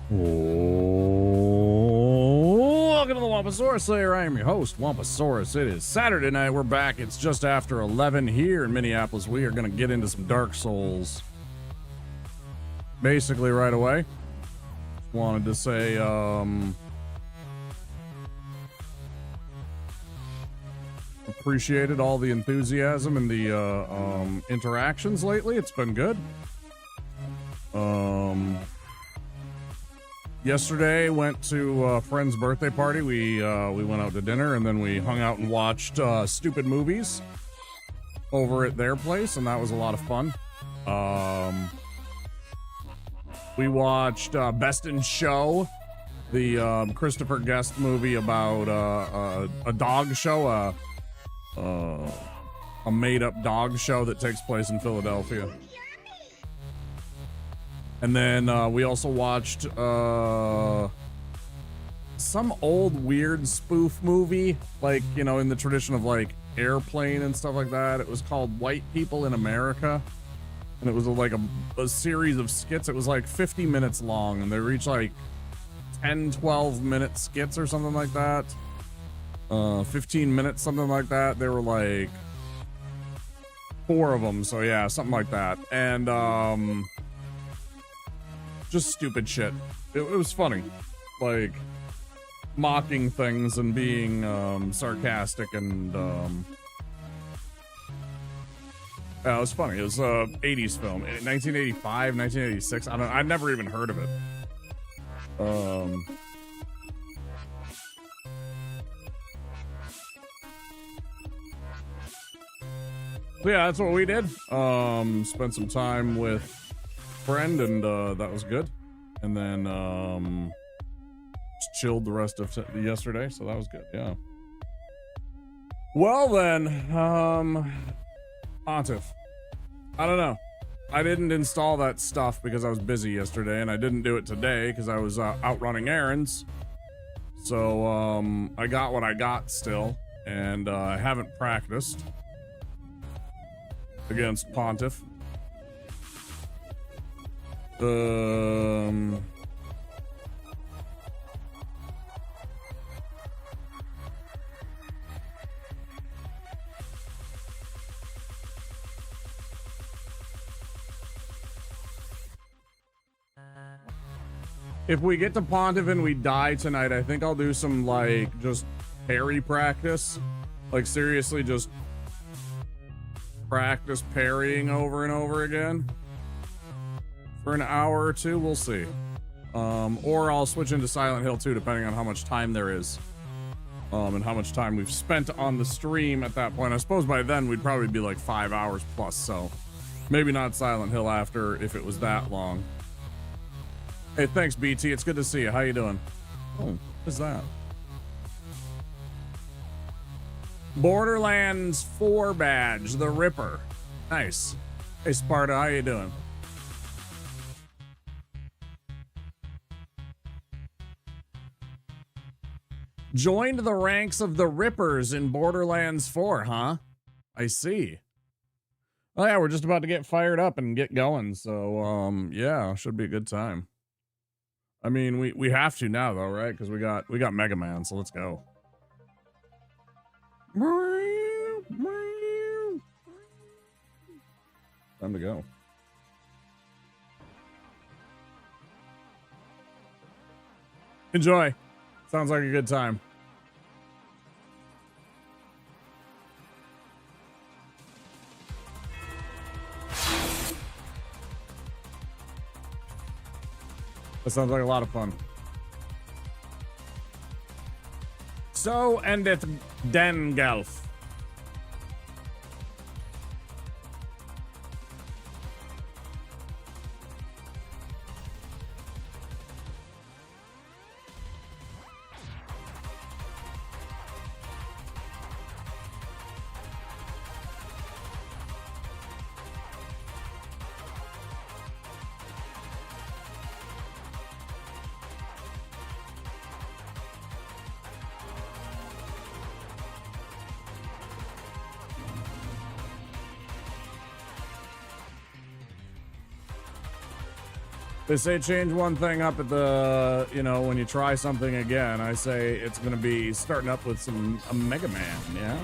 โอ้ Wampa Sorcerer. I am your host, Wampasaurus. It is Saturday night. We're back. It's just after 11 here in Minneapolis. We are going to get into some Dark Souls basically right away. Wanted to say, appreciated all the enthusiasm and the interactions lately. It's been good. Yesterday went to a friend's birthday party. We went out to dinner and then we hung out and watched stupid movies over at their place, and that was a lot of fun. We watched Best in Show, the Christopher Guest movie about a dog show, a made-up dog show that takes place in Philadelphia. And then we also watched some old weird spoof movie, like, you know, in the tradition of like Airplane and stuff like that. It was called White People in America. And it was like a series of skits. It was like 50 minutes long, and they reached like 10, 12-minute skits or something like that. 15 minutes, something like that. There were like 4 of them. So yeah, something like that. And just stupid shit. It was funny, like mocking things and being sarcastic, and yeah, it was funny. It was a 80s film, 1985, 1986. I've never even heard of it. So yeah, that's what we did. Spent some time with friend, and that was good. And then just chilled the rest of yesterday, so that was good. Yeah. Well then, Pontiff, I don't know. I didn't install that stuff because I was busy yesterday, and I didn't do it today because I was out running errands. So I got what I got still, and I haven't practiced against Pontiff. If we get to Pontiff and we die tonight, I think I'll do some like just parry practice. Like seriously, just practice parrying over and over again for an hour or two. We'll see. Or I'll switch into Silent Hill 2, depending on how much time there is. And how much time we've spent on the stream at that point. I suppose by then we'd probably be like 5 hours plus, so maybe not Silent Hill after if it was that long. Hey, thanks, BT. It's good to see you. How you doing? Oh, what is that? Borderlands 4 badge, the Ripper. Nice. Hey, Sparta, how you doing? Joined the ranks of the Rippers in Borderlands 4, huh? I see. Oh yeah, we're just about to get fired up and get going, so yeah, should be a good time. I mean, we have to now though, right? Because we got Mega Man, so let's go. Time to go. Enjoy. Sounds like a good time. That sounds like a lot of fun. So endeth Dengelf. They say change one thing up at the, you know, when you try something again. I say it's going to be starting up with a Mega Man, yeah?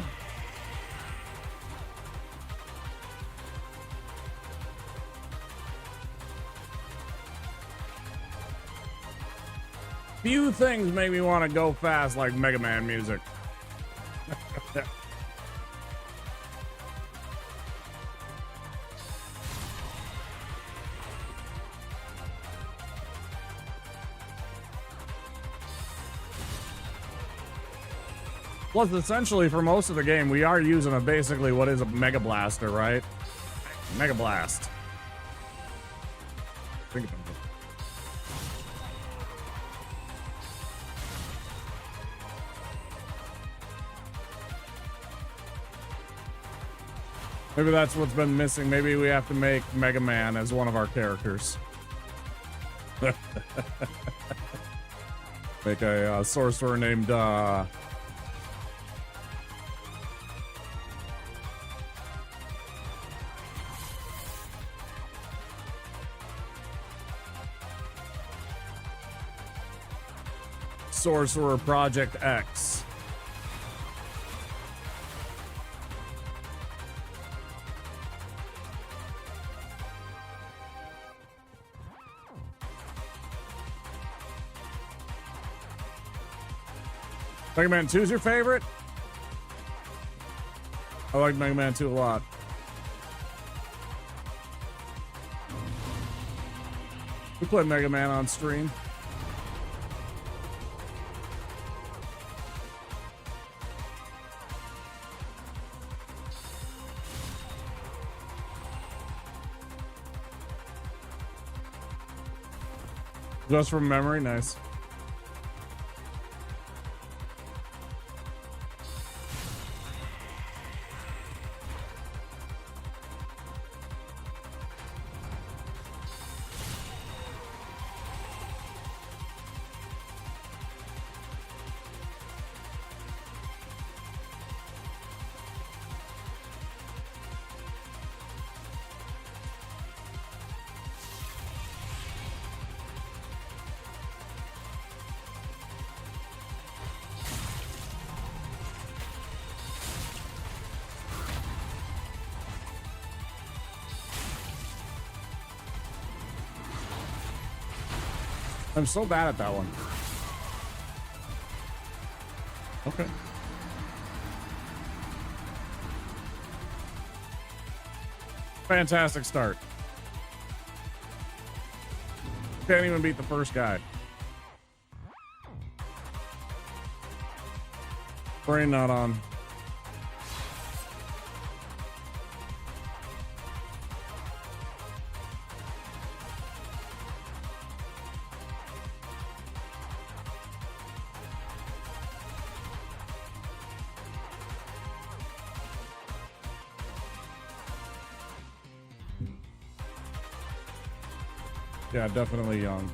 Few things make me want to go fast like Mega Man music. Plus, essentially, for most of the game, we are using basically what is a Mega Blaster, right? Mega Blast. Think about it. Maybe that's what's been missing. Maybe we have to make Mega Man as one of our characters. Make a sorcerer named, Sorcerer Project X. Mega Man 2 is your favorite? I like Mega Man 2 a lot. We play Mega Man on stream. Just from memory, nice. I'm so bad at that one. Okay. Fantastic start. Can't even beat the first guy. Brain not on. Yeah, definitely young.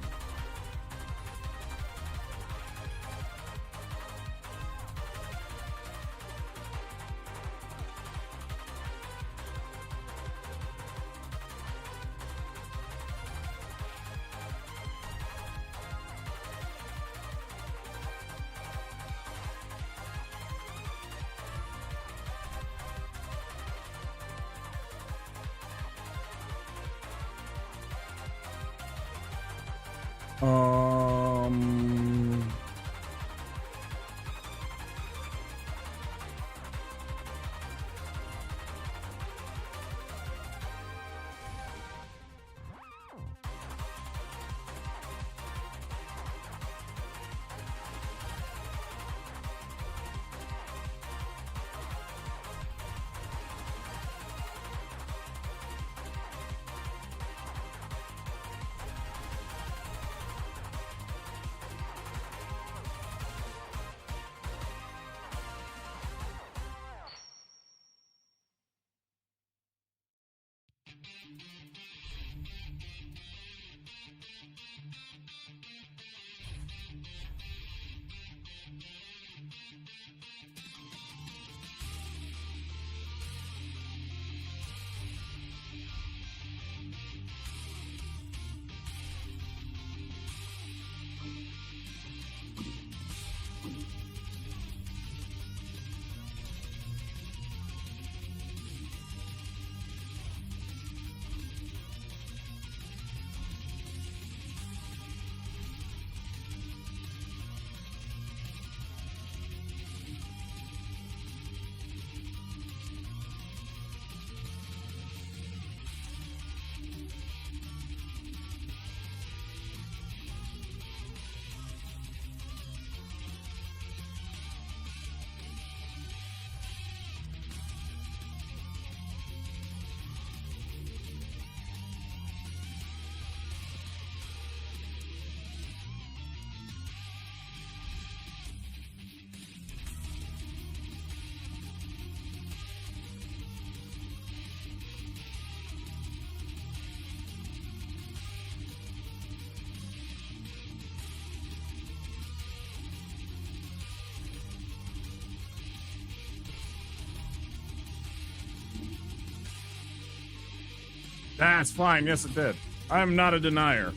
That's fine. Yes, it did. I'm not a denier.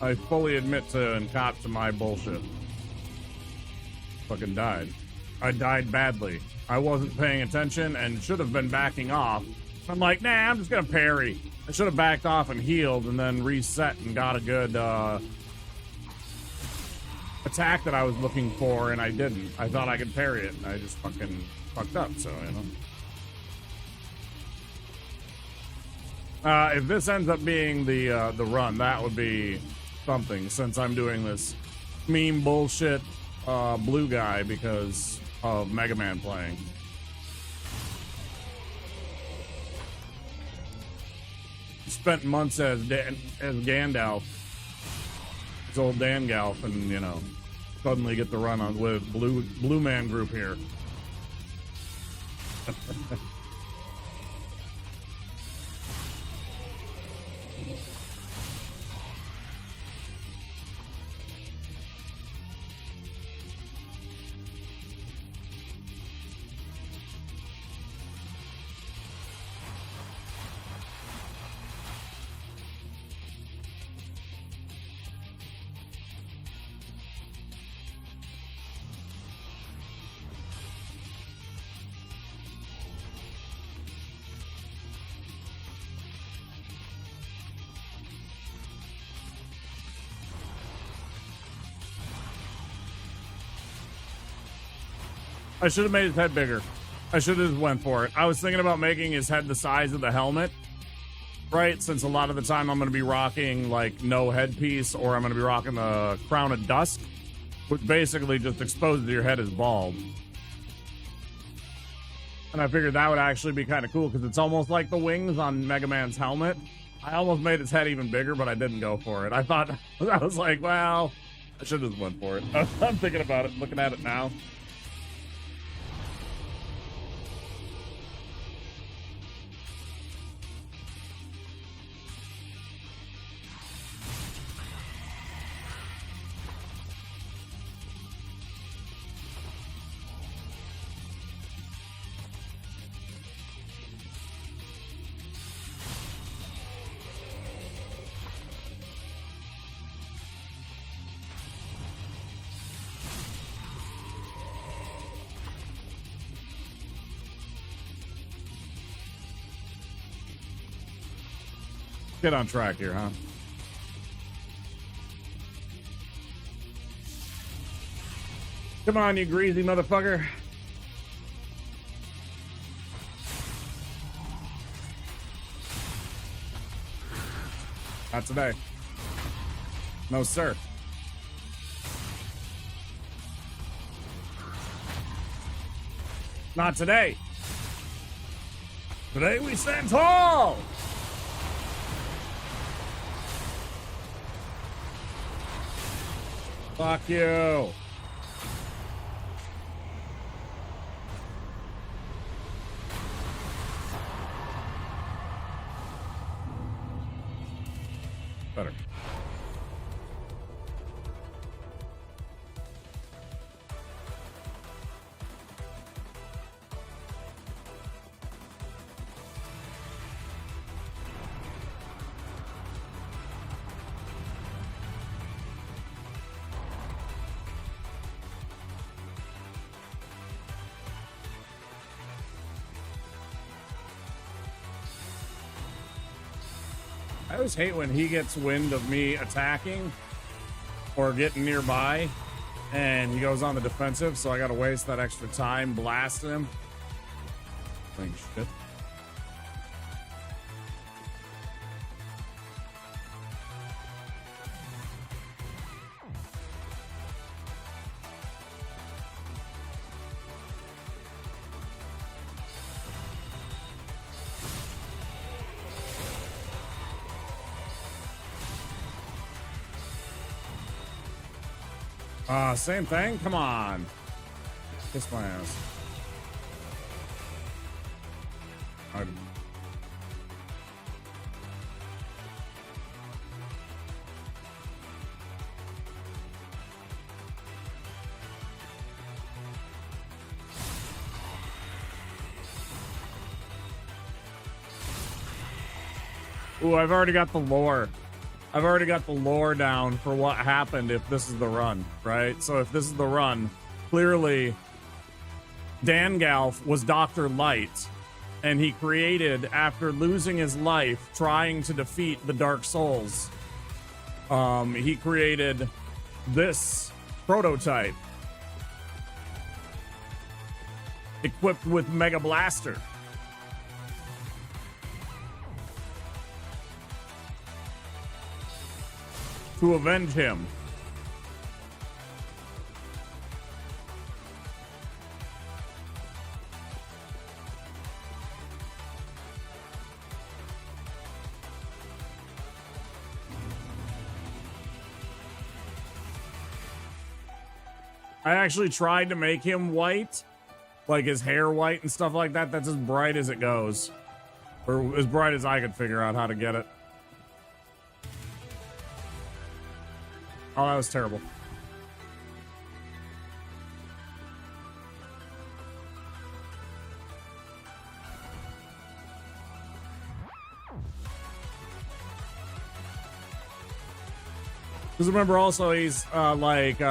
I fully admit to and cop to my bullshit. Fucking died. I died badly. I wasn't paying attention and should have been backing off. I'm like, nah, I'm just gonna parry. I should have backed off and healed and then reset and got a good attack that I was looking for, and I didn't. I thought I could parry it, and I just fucking fucked up, so, you know. If this ends up being the run, that would be something, since I'm doing this meme bullshit blue guy because of Mega Man playing. Spent months as Gandalf, his old Dangalf, and you know, suddenly get the run on with Blue Man Group here. I should have made his head bigger. I should have just went for it. I was thinking about making his head the size of the helmet, right? Since a lot of the time I'm going to be rocking like no headpiece, or I'm going to be rocking the Crown of Dusk, which basically just exposes your head as bald. And I figured that would actually be kind of cool because it's almost like the wings on Mega Man's helmet. I almost made his head even bigger, but I didn't go for it. I thought, I was like, well, I should have just went for it. I'm thinking about it, looking at it now. Get on track here, huh? Come on, you greasy motherfucker. Not today. No, sir. Not today. Today we stand tall. Fuck you. Better. I always hate when he gets wind of me attacking or getting nearby and he goes on the defensive, so I gotta waste that extra time blasting him. Think shit. Same thing? Come on. Kiss my ass. Ooh, I've already got the lore. I've already got the lore down for what happened if this is the run, right? So if this is the run, clearly Dangalf was Dr. Light, and he created, after losing his life trying to defeat the Dark Souls, he created this prototype equipped with Mega Blaster. To avenge him. I actually tried to make him white, like his hair white and stuff like that. That's as bright as it goes, or as bright as I could figure out how to get it. Oh, that was terrible. Because remember also he's like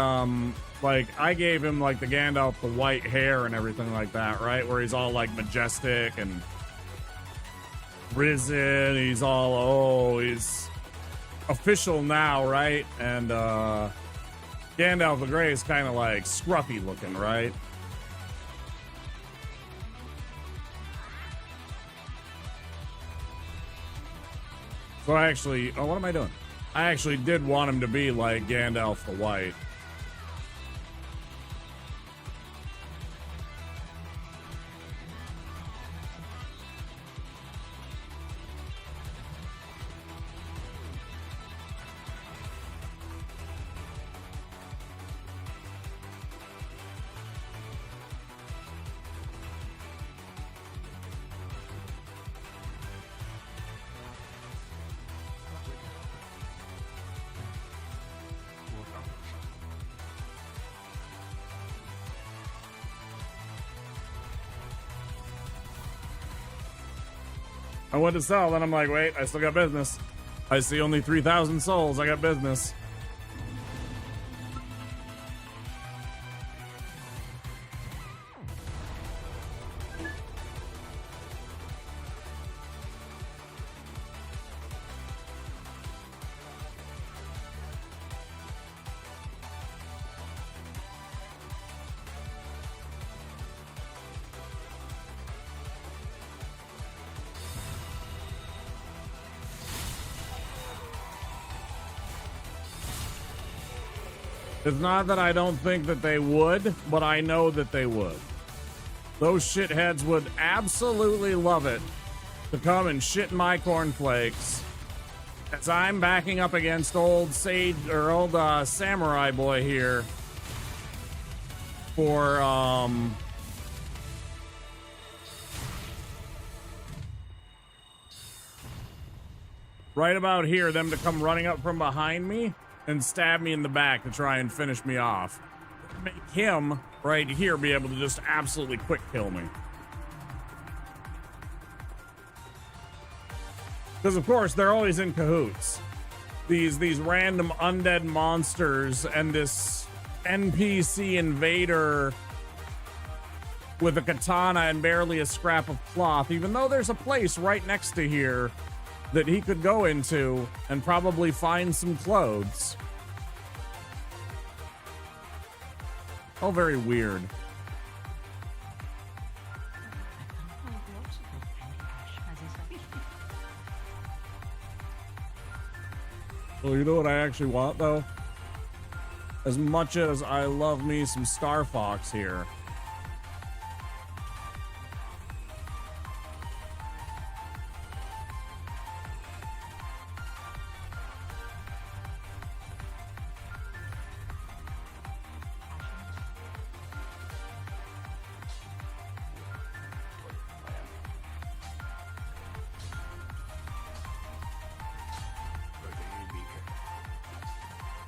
I gave him like the Gandalf the white hair and everything like that, right? Where he's all like majestic and risen. He's all, he's official now, right? And Gandalf the Grey is kind of like scruffy looking, right? So I actually, what am I doing? I actually did want him to be like Gandalf the White. I went to sell, then I'm like, wait, I still got business. I see only 3,000 souls. I got business. It's not that I don't think that they would, but I know that they would. Those shitheads would absolutely love it to come and shit in my cornflakes as I'm backing up against old Sage or old Samurai Boy here for right about here, them to come running up from behind me and stab me in the back to try and finish me off. Make him right here be able to just absolutely quick kill me. Because of course they're always in cahoots. These random undead monsters and this NPC invader with a katana and barely a scrap of cloth, even though there's a place right next to here that he could go into and probably find some clothes. Oh, very weird. Well, you know what I actually want, though? As much as I love me some Star Fox here,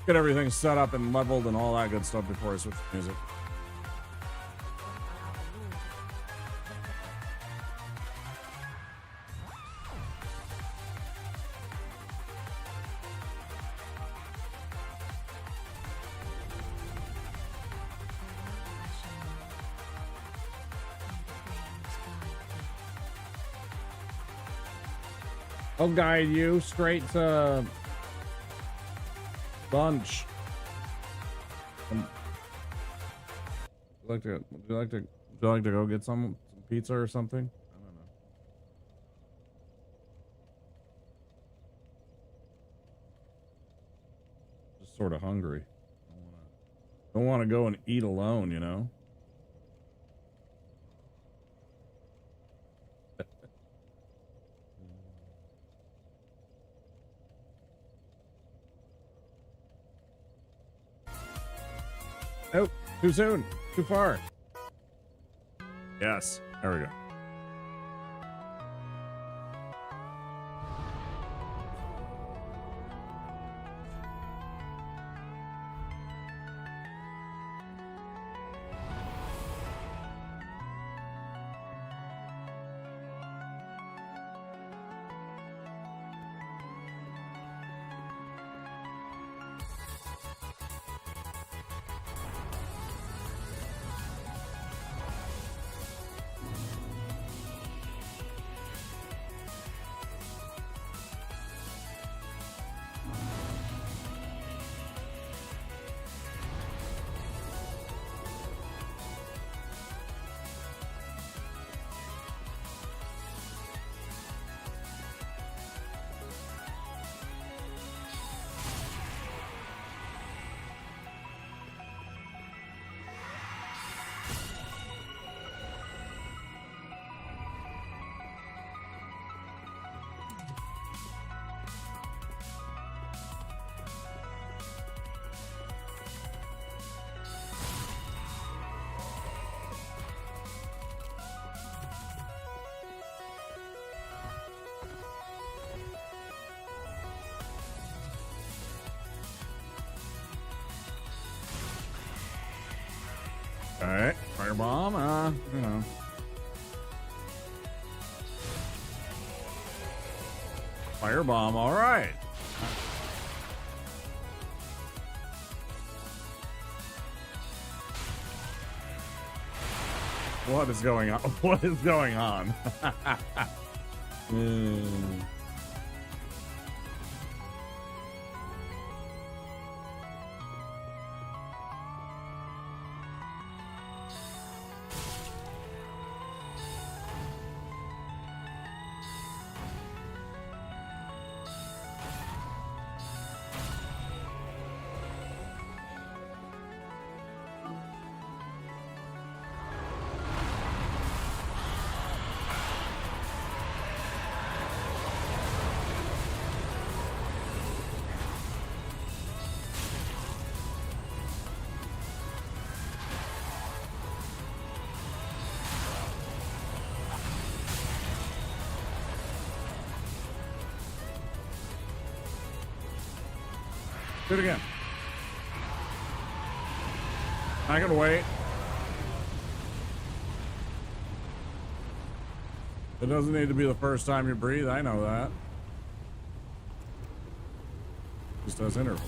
get everything set up and leveled and all that good stuff before I switch to music. I'll guide you straight to lunch. Would you like to go get some pizza or something? I don't know. Just sort of hungry. Don't want to go and eat alone, you know? Nope, too soon, too far. Yes, there we go. All right, firebomb, you know. Firebomb, all right. What is going on? What is going on? Do it again. I can wait. It doesn't need to be the first time you breathe. I know that. Just does intervals.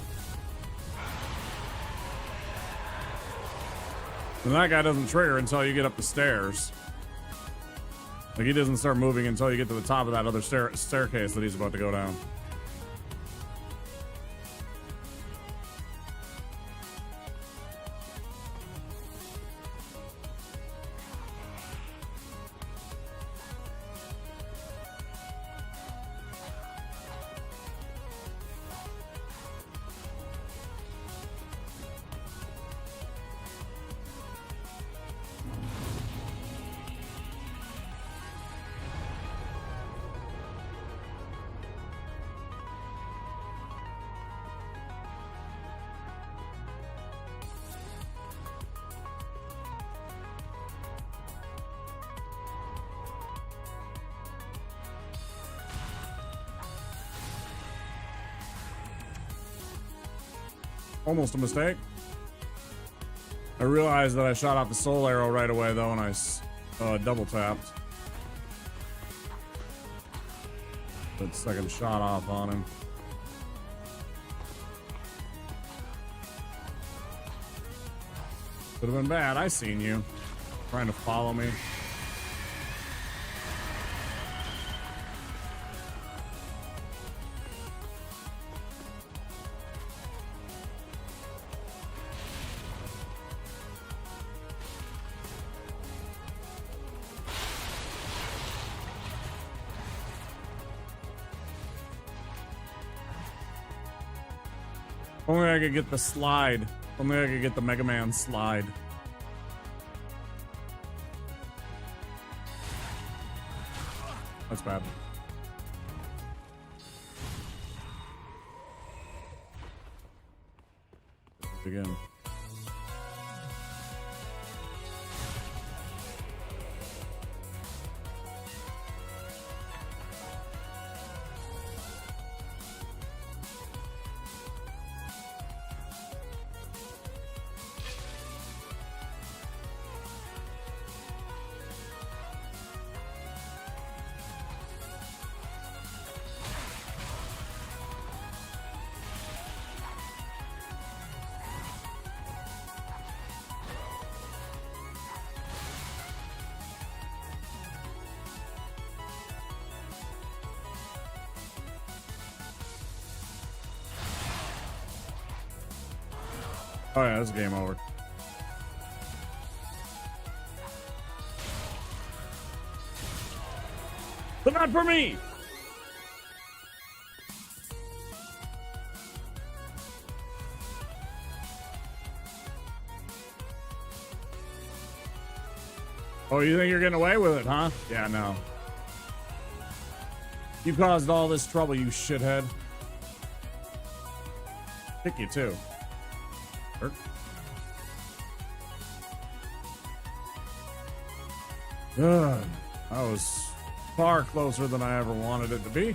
And that guy doesn't trigger until you get up the stairs. Like, he doesn't start moving until you get to the top of that other staircase that he's about to go down. Almost a mistake. I realized that I shot off the soul arrow right away though, and I double tapped. That second shot off on him. Could have been bad. I seen you trying to follow me. Only I could get the slide. Only I could get the Mega Man slide. That's bad. Again. Oh yeah, this is game over. But not for me! Oh, you think you're getting away with it, huh? Yeah, no. You caused all this trouble, you shithead. Kick you too. That was far closer than I ever wanted it to be.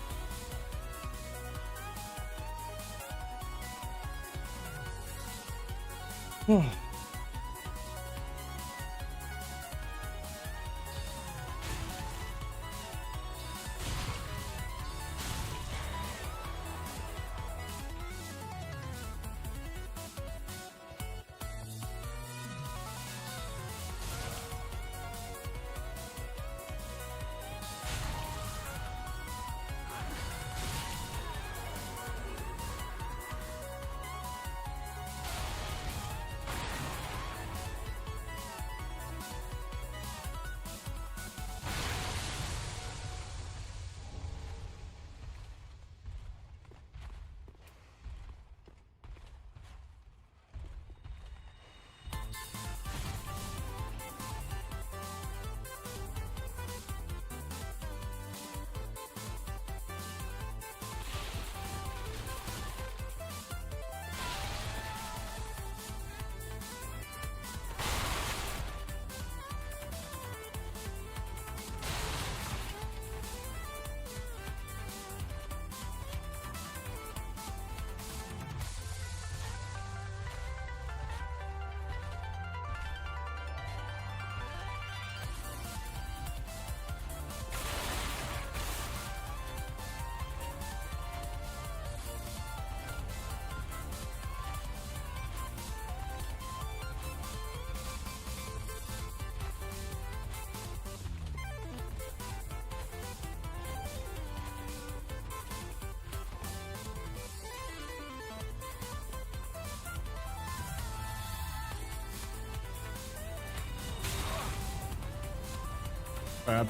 Bad.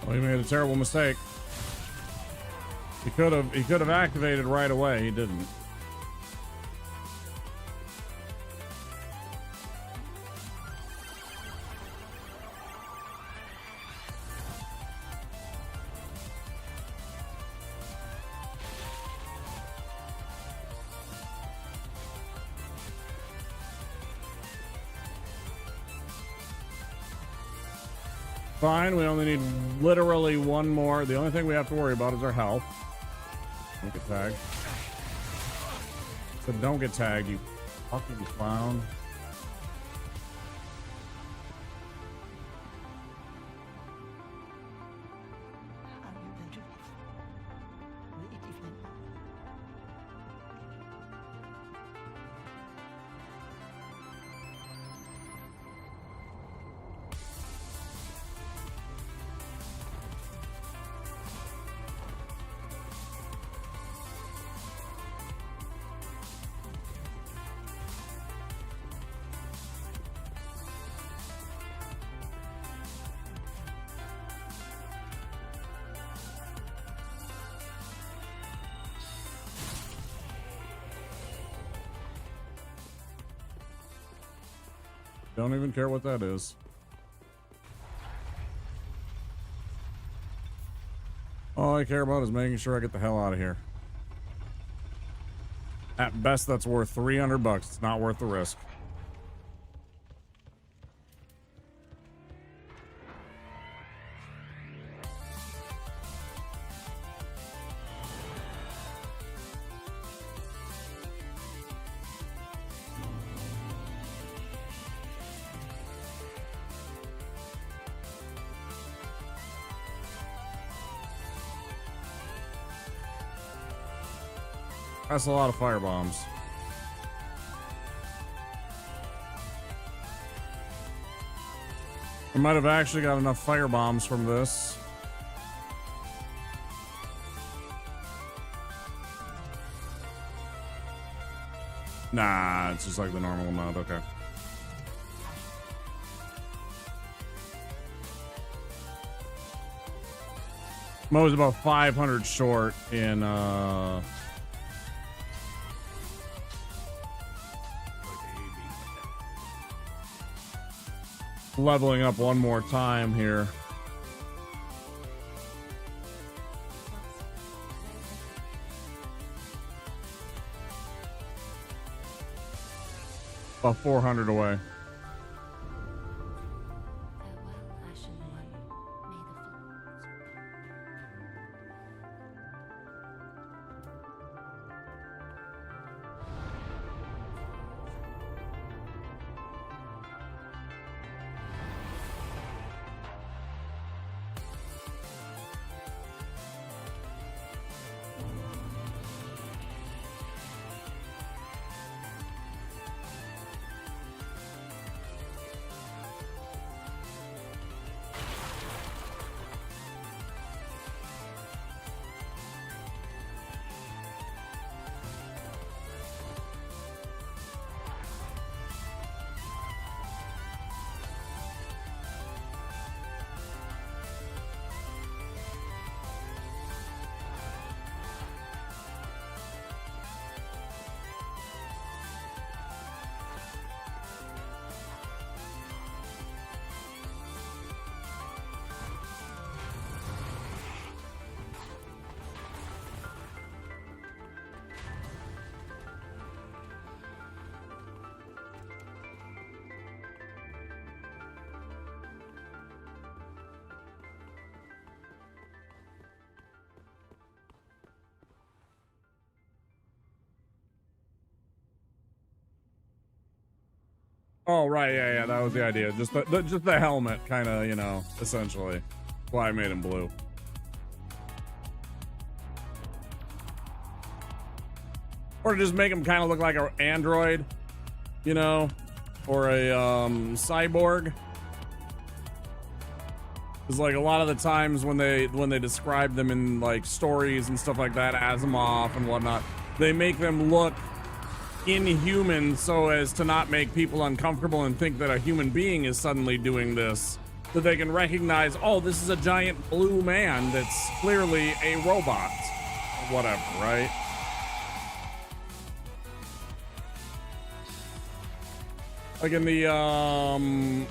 Well, he made a terrible mistake. He could have activated right away. He didn't. Fine, we only need literally one more. The only thing we have to worry about is our health. Don't get tagged. So don't get tagged, you fucking clown. Don't even care what that is. All I care about is making sure I get the hell out of here. At best, that's worth 300 bucks. It's not worth the risk. That's a lot of fire bombs. I might have actually got enough fire bombs from this. Nah, it's just like the normal amount. Okay. Mo was about 500 short in leveling up one more time here. About 400 away. Oh, right, yeah, that was the idea. Just the helmet, kind of, you know, essentially. Why I made him blue. Or just make him kind of look like an android, you know, or a cyborg. Because like a lot of the times when they describe them in like stories and stuff like that, Asimov and whatnot, they make them look inhuman so as to not make people uncomfortable and think that a human being is suddenly doing this, so they can recognize, oh, this is a giant blue man that's clearly a robot or whatever, right? Like in the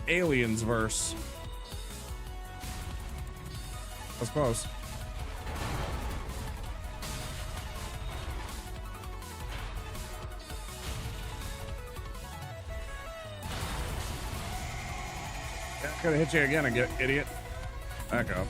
Aliens verse, I suppose. Gonna hit you again, idiot. Back up.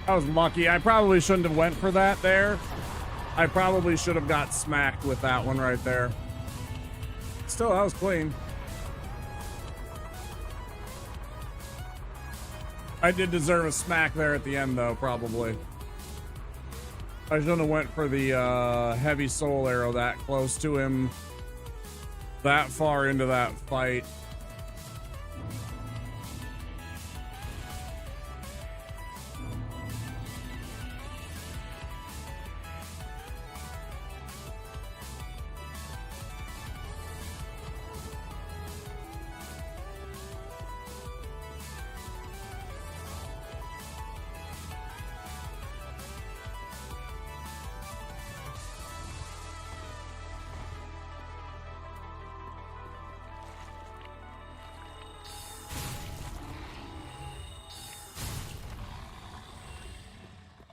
I was lucky. I probably shouldn't have went for that there. I probably should have got smacked with that one right there. Still, that was clean. I did deserve a smack there at the end, though, probably. I shouldn't have went for the heavy soul arrow that close to him, that far into that fight.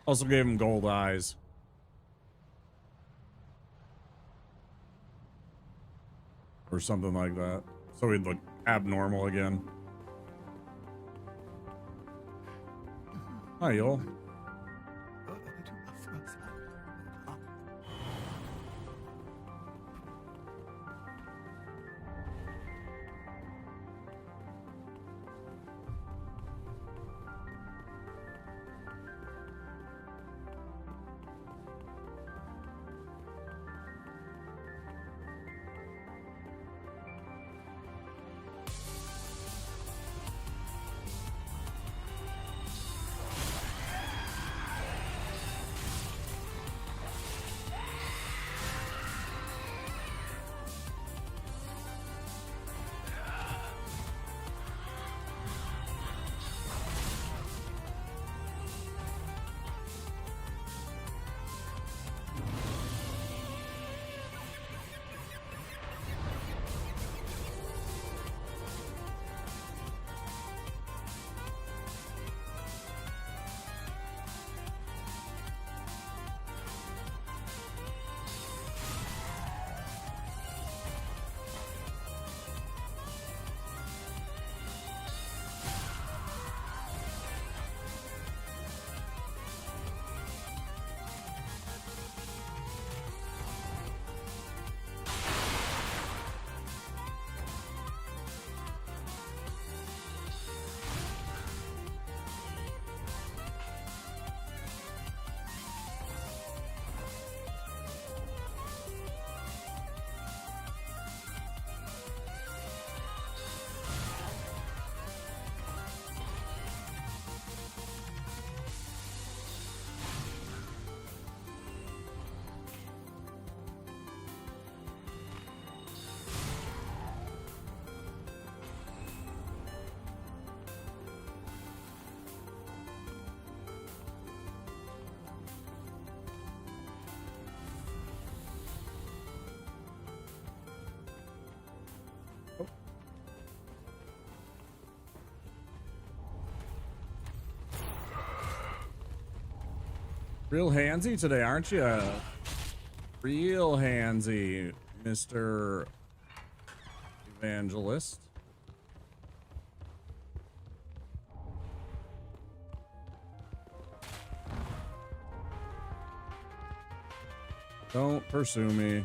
Also gave him gold eyes. Or something like that. So he'd look abnormal again. Hi, y'all. Real handsy today, aren't you? Real handsy, Mr. Evangelist. Don't pursue me.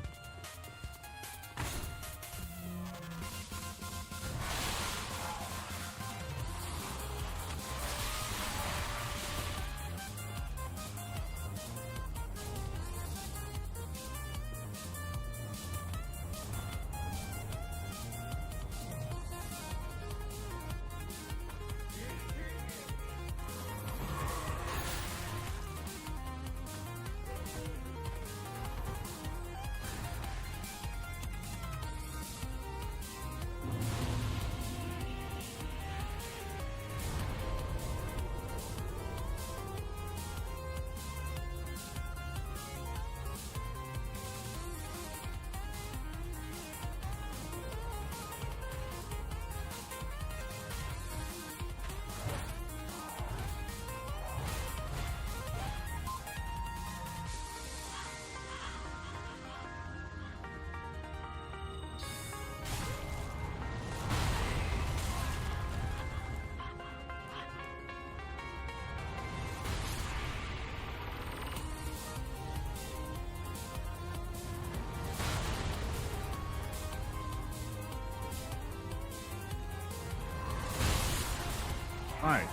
Hi.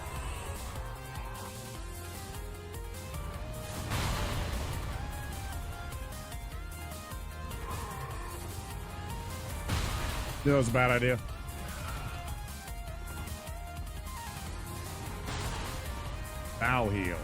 You know, it's a bad idea. Bow heal.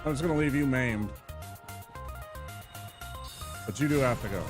I'm just gonna leave you maimed. But you do have to go.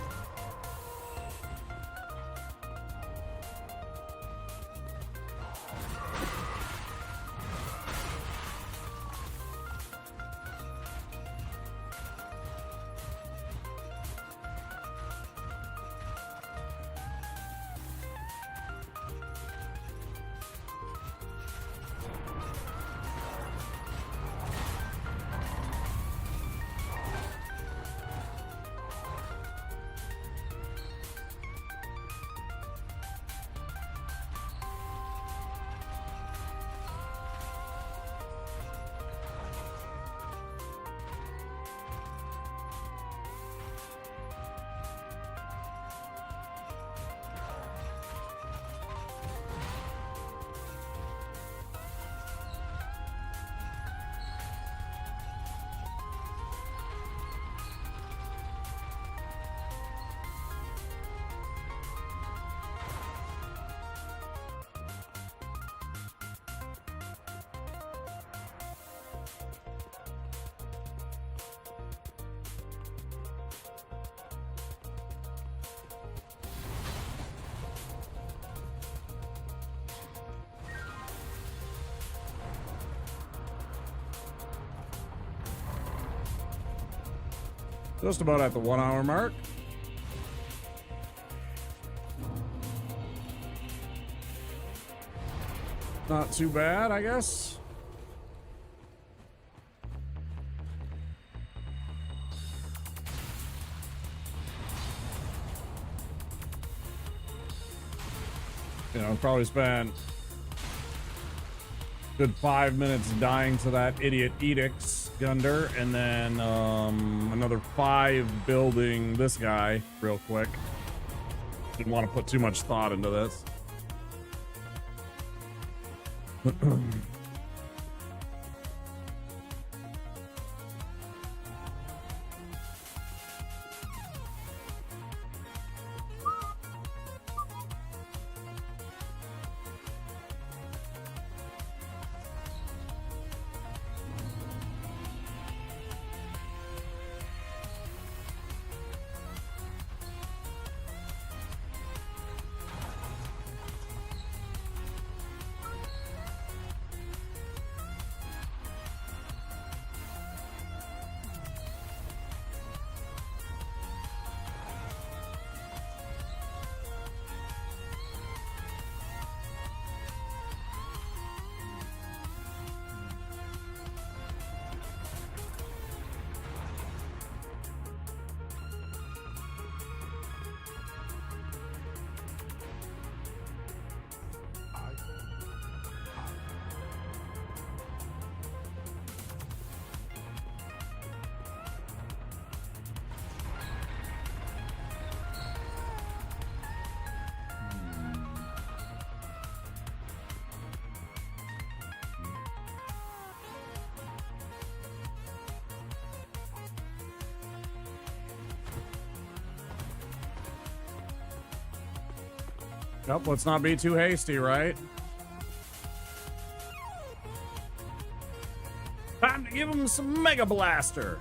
Just about at the 1 hour mark. Not too bad, I guess. You know, probably spent a good 5 minutes dying to that idiot Edicts Gunder, and then another 5 building this guy real quick. Didn't want to put too much thought into this. Yep, let's not be too hasty, right? Time to give him some Mega Blaster.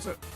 That's it.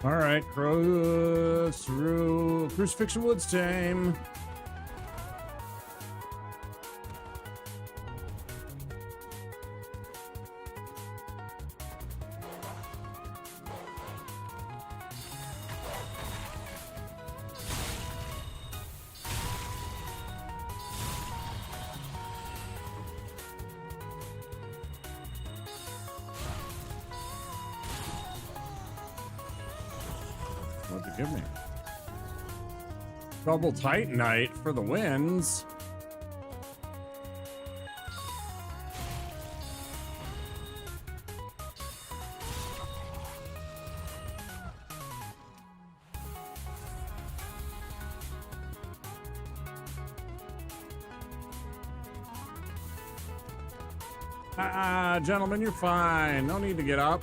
All right, Crucifixion Woods time. What'd you give me? Double Titanite for the wins. Gentlemen, you're fine. No need to get up.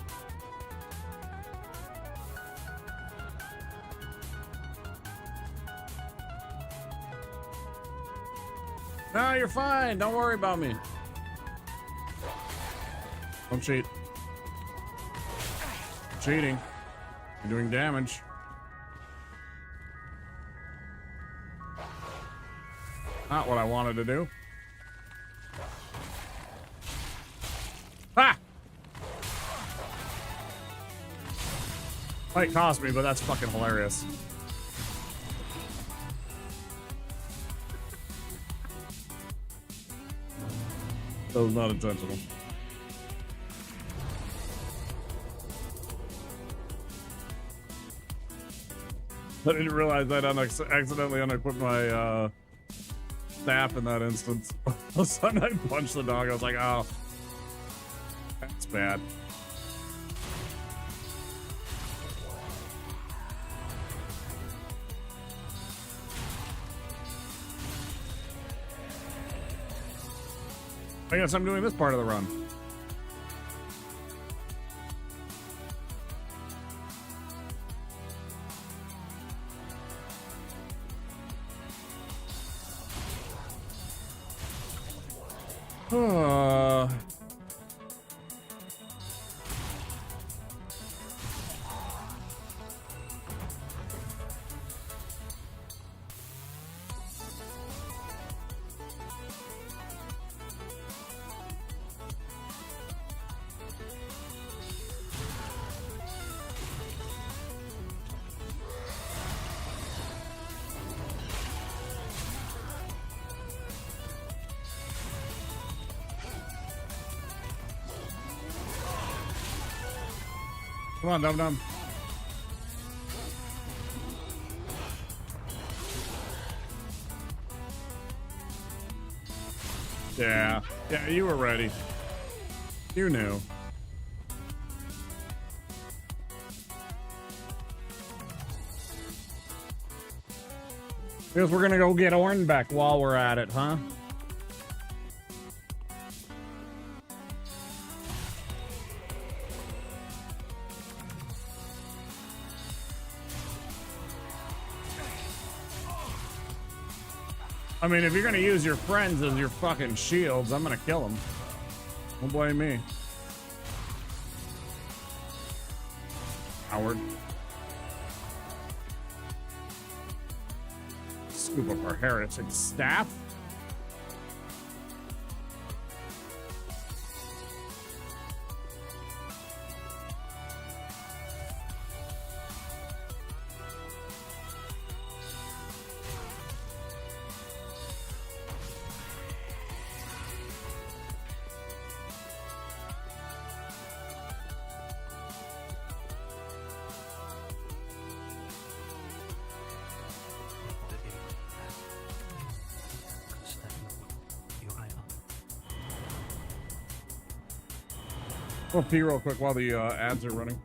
No, you're fine. Don't worry about me. Don't cheat. Cheating. You're doing damage. Not what I wanted to do. Ha! Might cost me, but that's fucking hilarious. That was not intentional. I didn't realize I'd accidentally unequipped my staff in that instance. All of a sudden I punched the dog. I was like, oh, that's bad. I guess I'm doing this part of the run. Come on, Dum Dum. Yeah, you were ready. You knew. Guess we're gonna go get Ornbeck while we're at it, huh? I mean, if you're gonna use your friends as your fucking shields, I'm gonna kill them. Don't blame me. Howard. Scoop up our heretic staff. I'll pee real quick while the ads are running.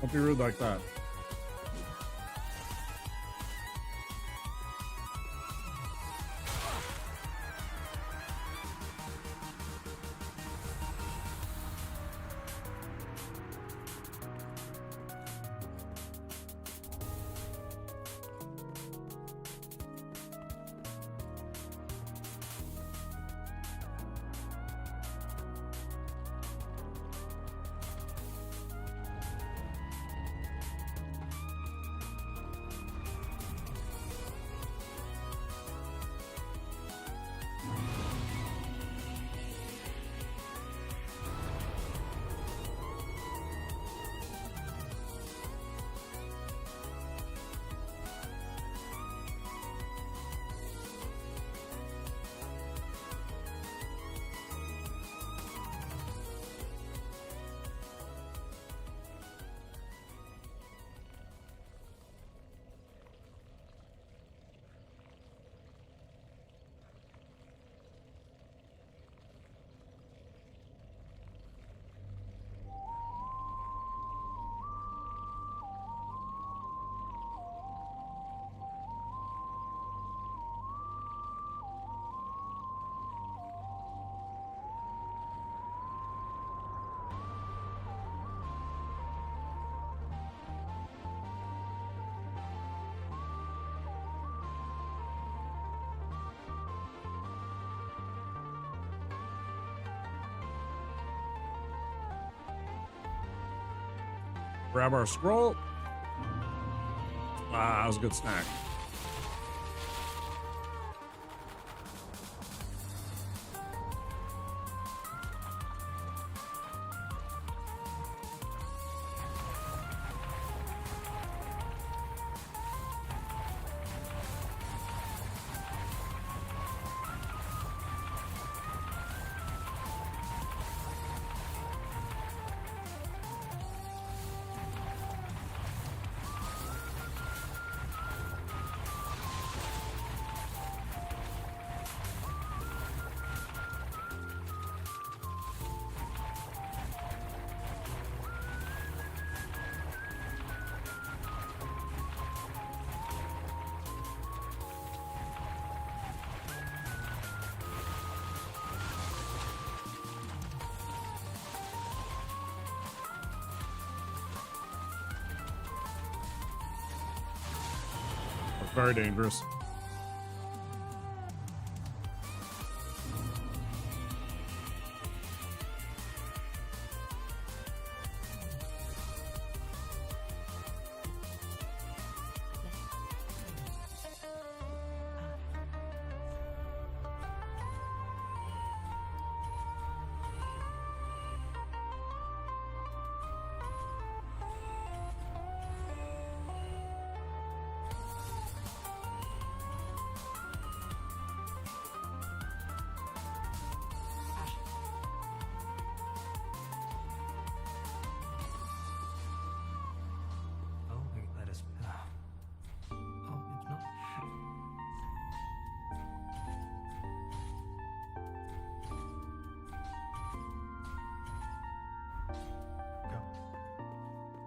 Don't be rude like that. Grab our scroll. Ah, that was a good snack. Very dangerous.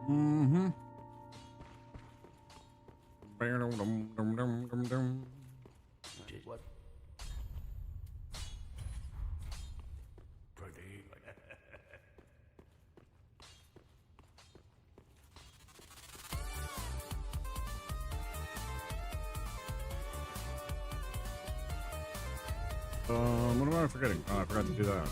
Mm-hmm. What? What am I forgetting? Oh, I forgot to do that.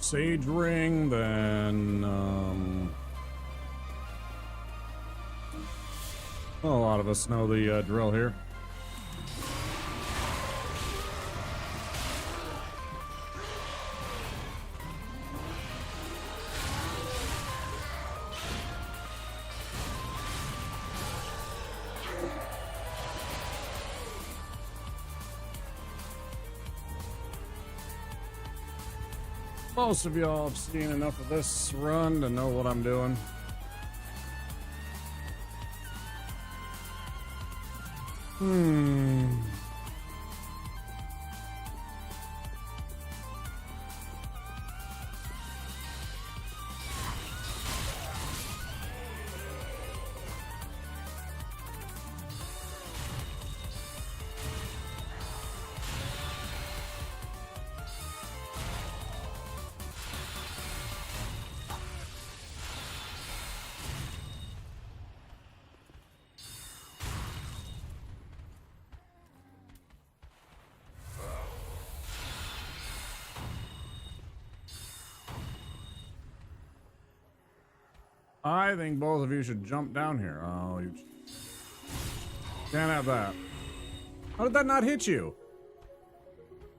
Sage ring, then a lot of us know the drill here. Most of y'all have seen enough of this run to know what I'm doing. I think both of you should jump down here. Oh, you can't have that. How did that not hit you?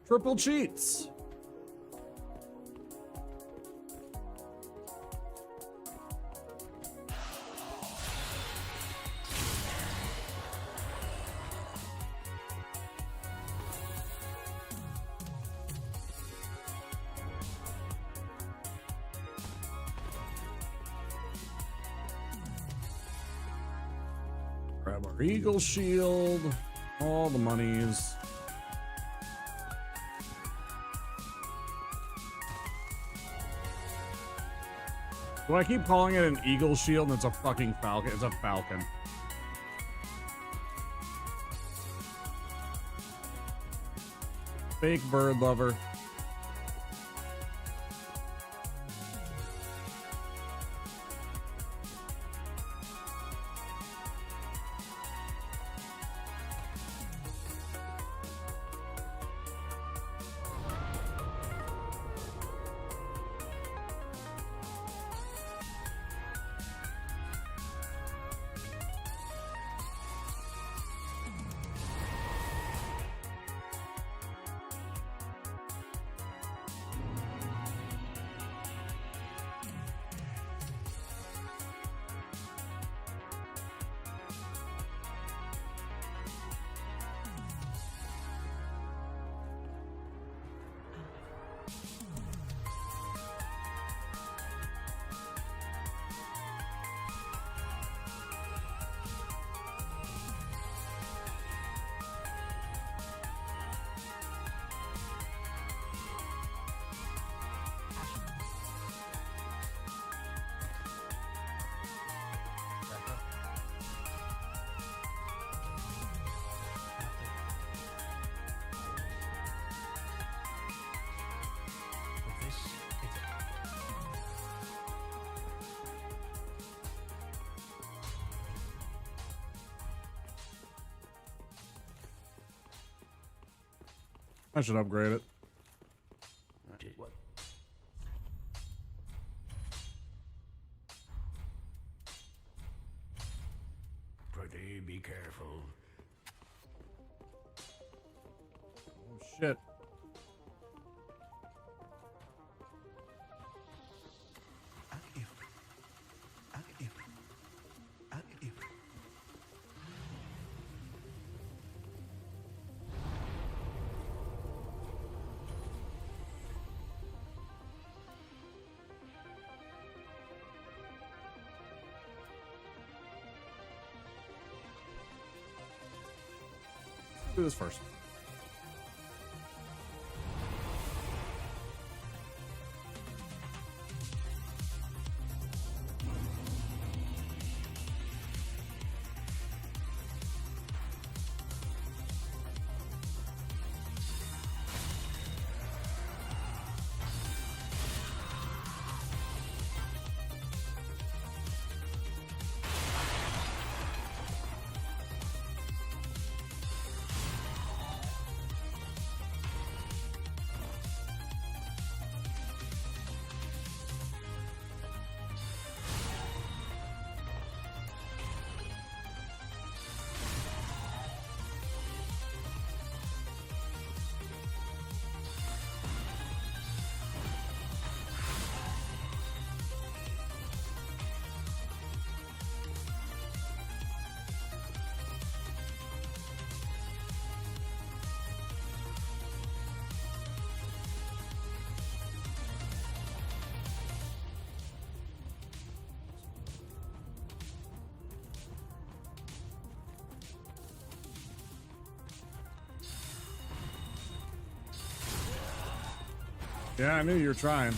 Triple cheats. Grab our eagle shield, all the monies. Do I keep calling it an eagle shield and it's a fucking falcon? It's a falcon. Fake bird lover. I should upgrade it. What? Pretty be careful. Oh shit. Do this first. Yeah, I knew you were trying.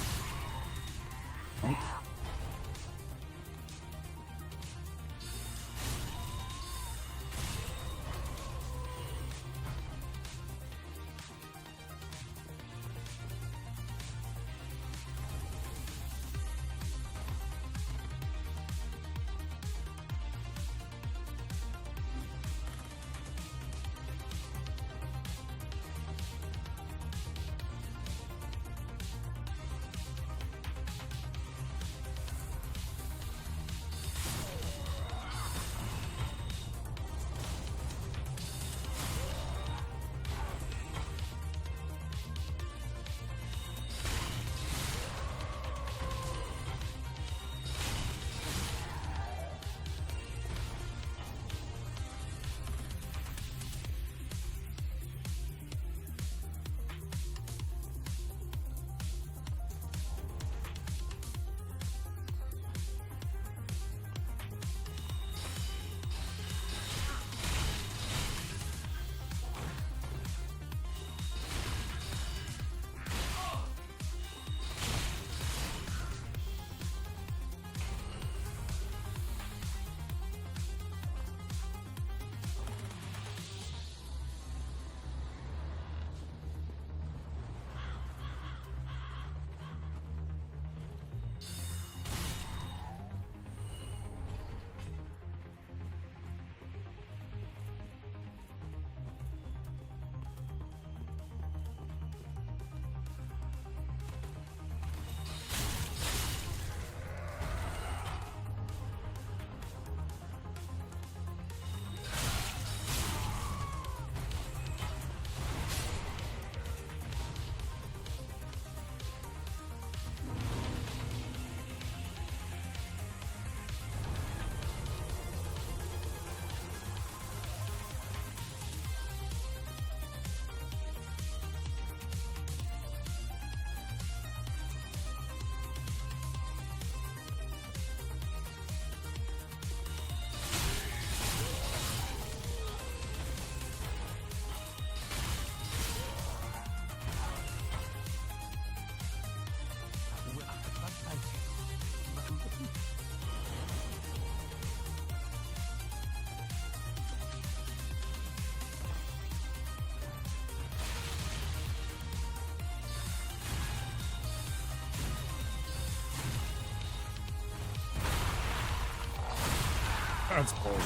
That's bullshit.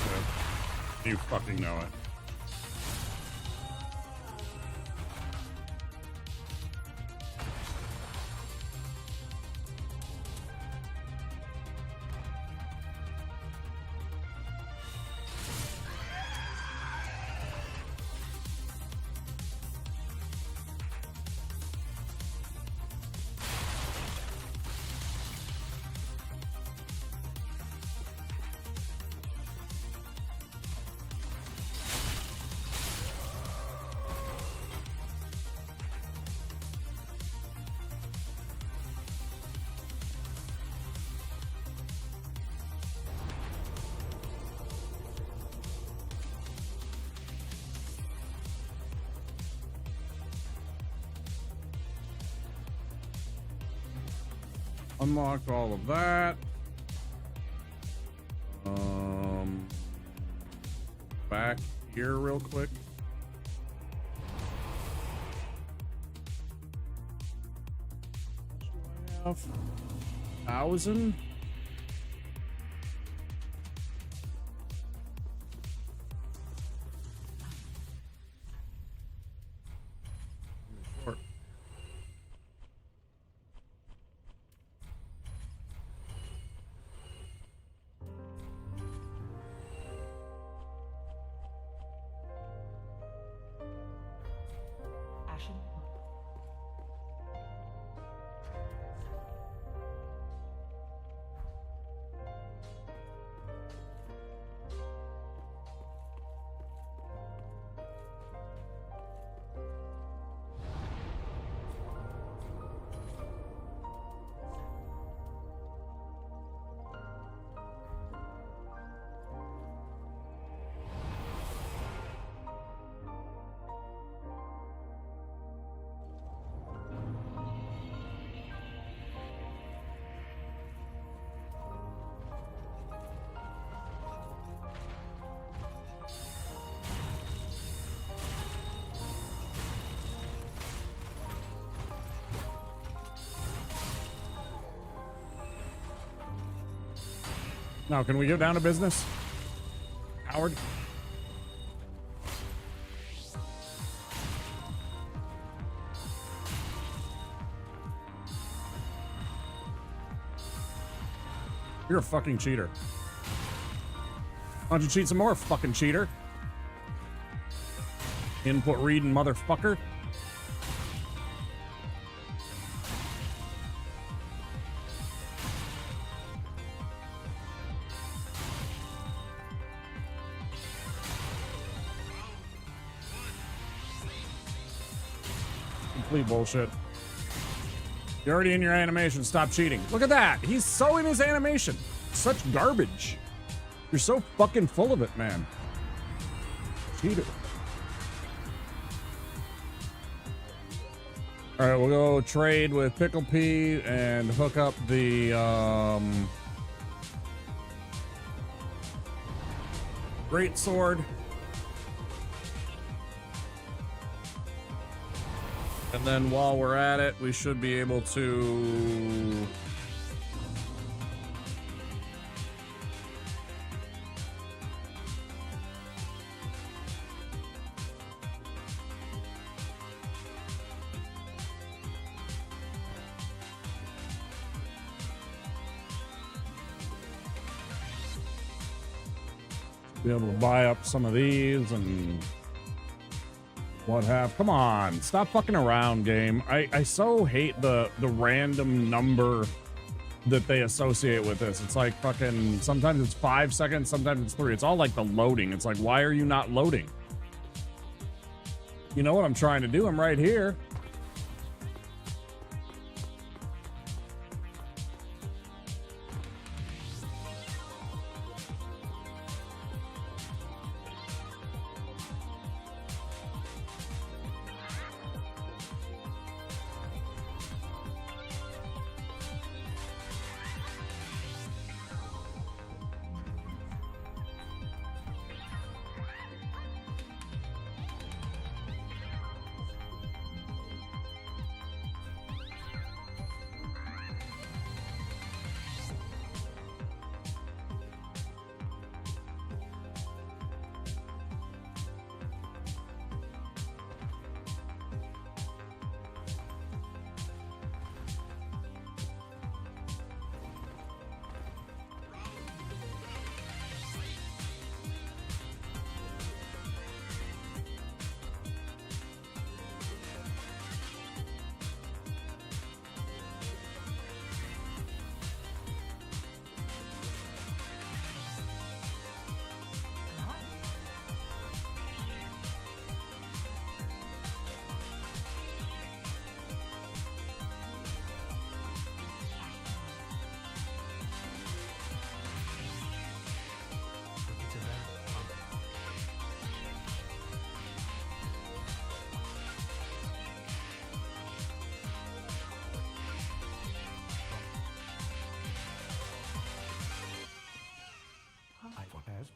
You fucking know it. Unlocked all of that. Back here real quick. What do I have? 1,000. Short. Ashen. Now, can we go down to business? Howard? You're a fucking cheater. Why don't you cheat some more, fucking cheater? Input reading motherfucker. Complete bullshit. You're already in your animation. Stop cheating. Look at that. He's so in his animation. Such garbage. You're so fucking full of it, man. Cheater. All right, we'll go trade with Pickle Pea and hook up the Great Sword. And then while we're at it, we should be able to be able to buy up some of these and what have. Come on, stop fucking around, game. I so hate the random number that they associate with this. It's like fucking, sometimes it's 5 seconds, sometimes it's 3. It's all like the loading. It's like, why are you not loading? You know what I'm trying to do? I'm right here.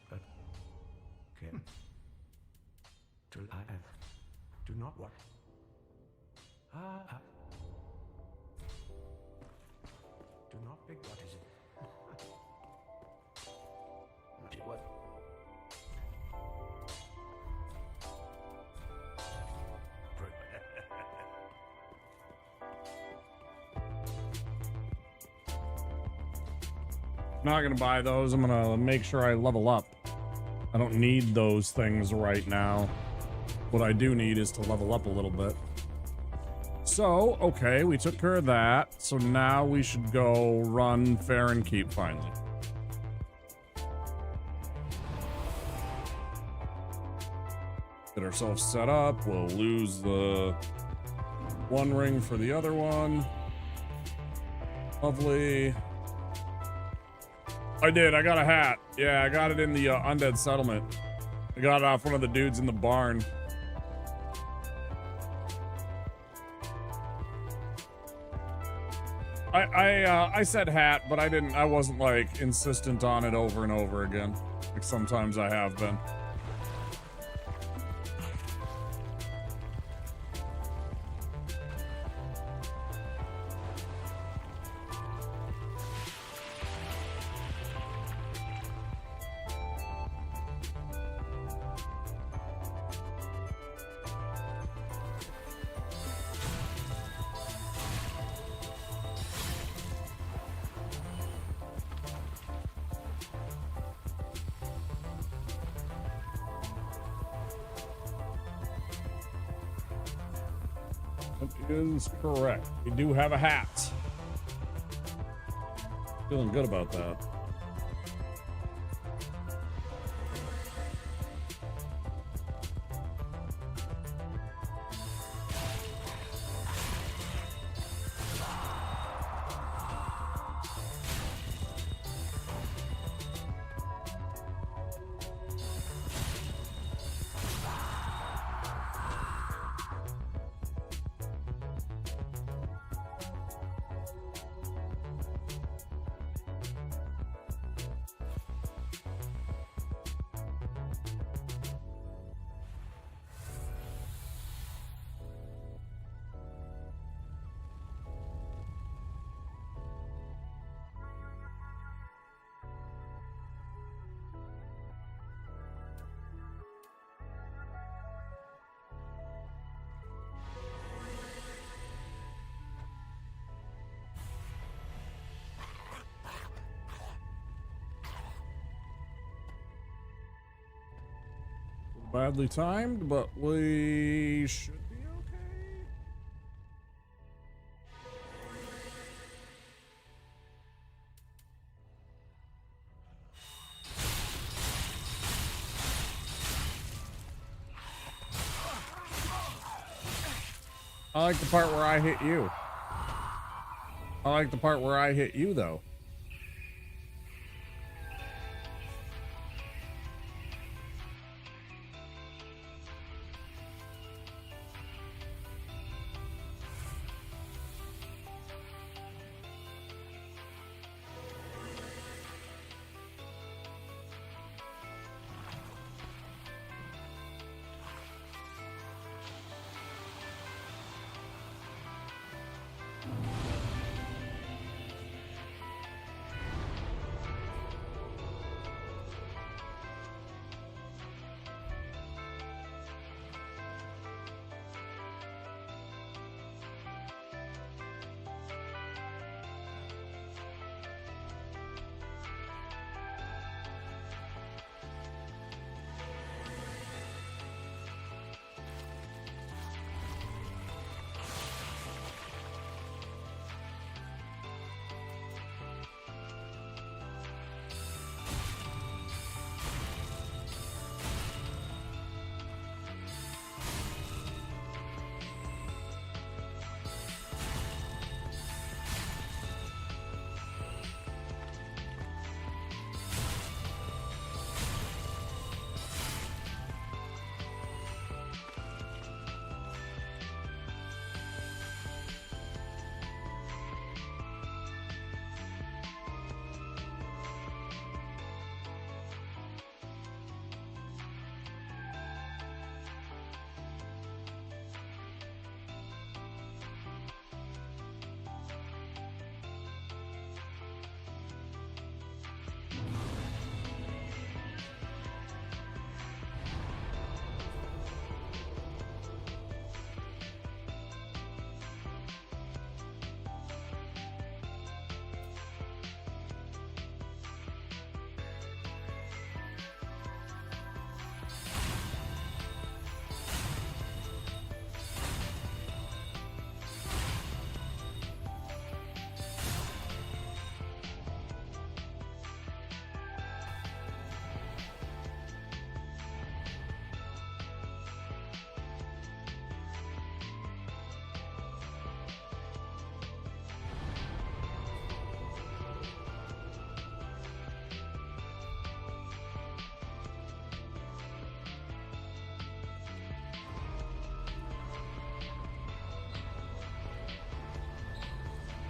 But can do not what? Do not big. What is it? What? Not gonna buy those. I'm gonna make sure I level up. I don't need those things right now. What I do need is to level up a little bit. So, okay, we took care of that. So now we should go run Fair and Keep finally. Get ourselves set up. We'll lose the one ring for the other one. Lovely. I did. I got a hat. Yeah, I got it in the undead settlement. I got it off one of the dudes in the barn. I said hat, but I wasn't like insistent on it over and over again. Like sometimes I have been. That is correct. We do have a hat. Feeling good about that. Badly timed, but we should be okay. I like the part where I hit you. I like the part where I hit you, though.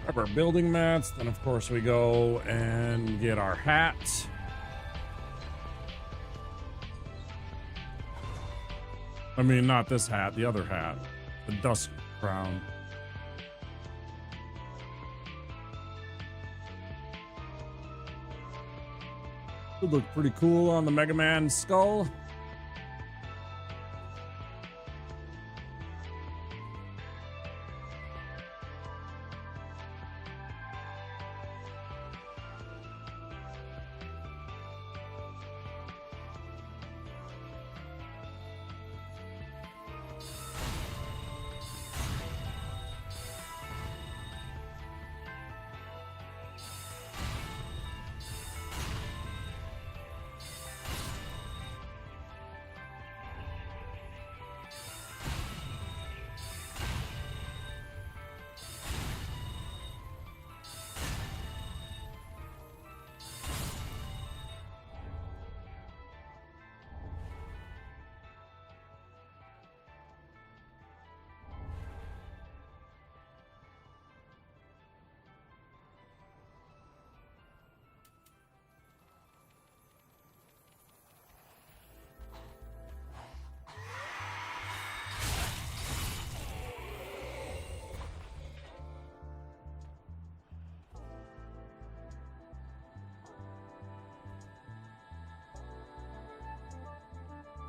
Grab our building mats, then of course we go and get our hat. I mean, not this hat, the other hat, the dust crown. Would look pretty cool on the Mega Man skull.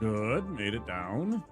Good, made it down.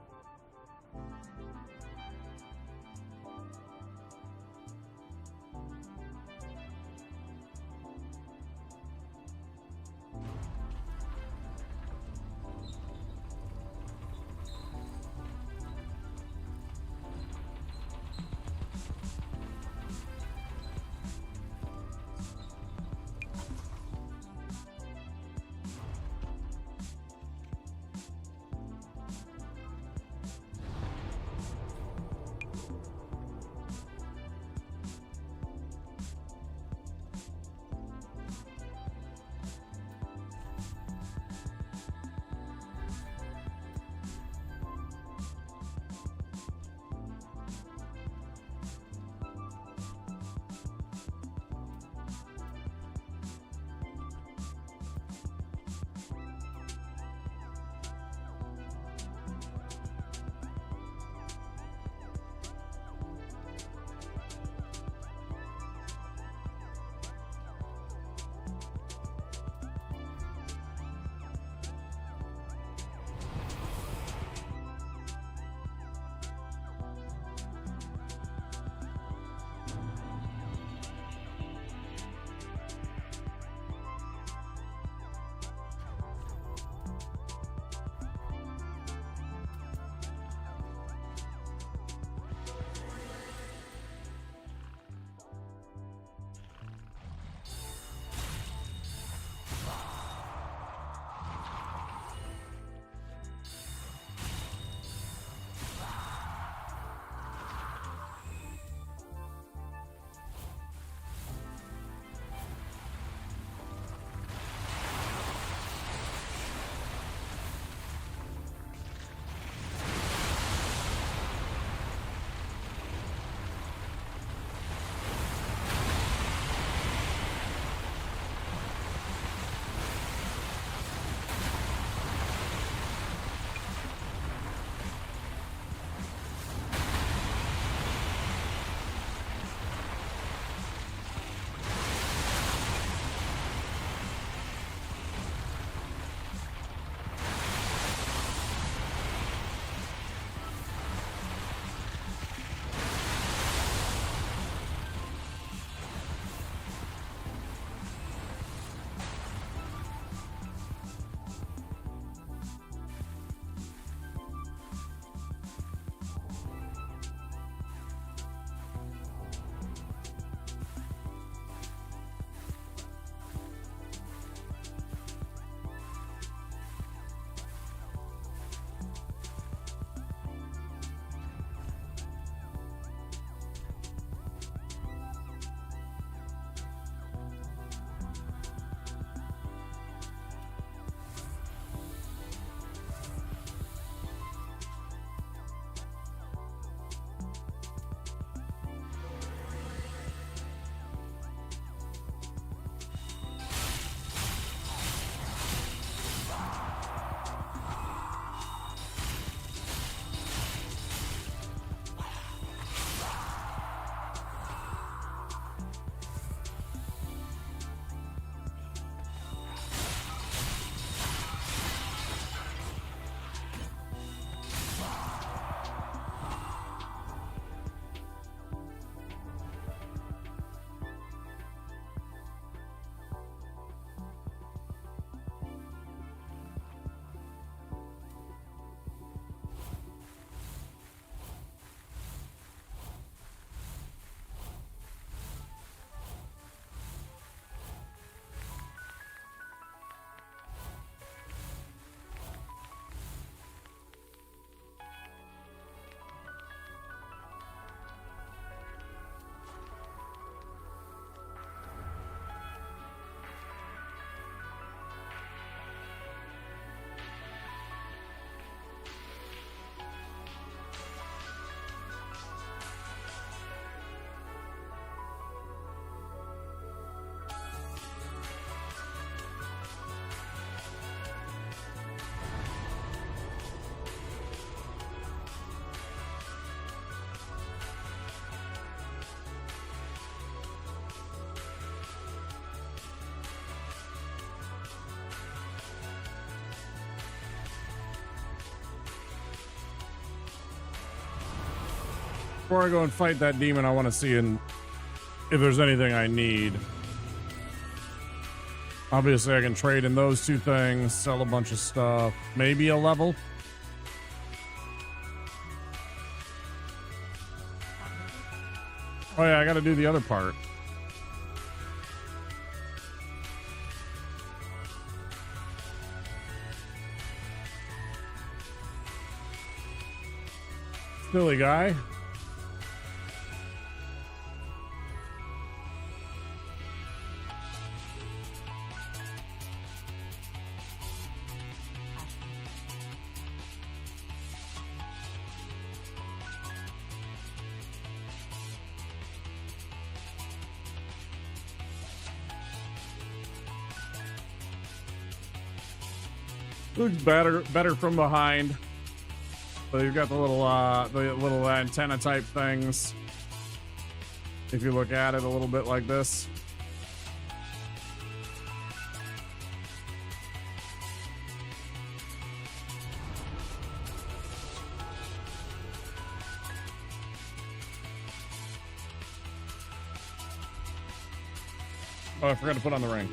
Before I go and fight that demon, I want to see if there's anything I need. Obviously, I can trade in those two things, sell a bunch of stuff, maybe a level. Oh yeah, I got to do the other part. Silly guy. Looks better from behind. So you've got the little antenna type things. If you look at it a little bit like this. Oh, I forgot to put on the ring.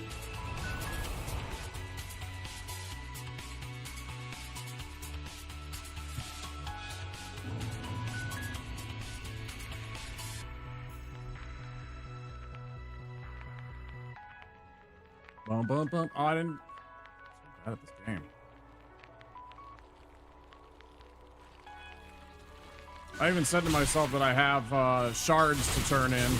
Bum, bum, bum. Oh, I didn't. So bad at this game. I even said to myself that I have shards to turn in.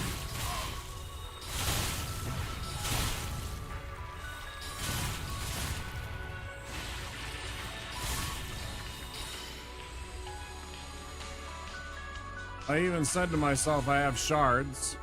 I even said to myself I have shards.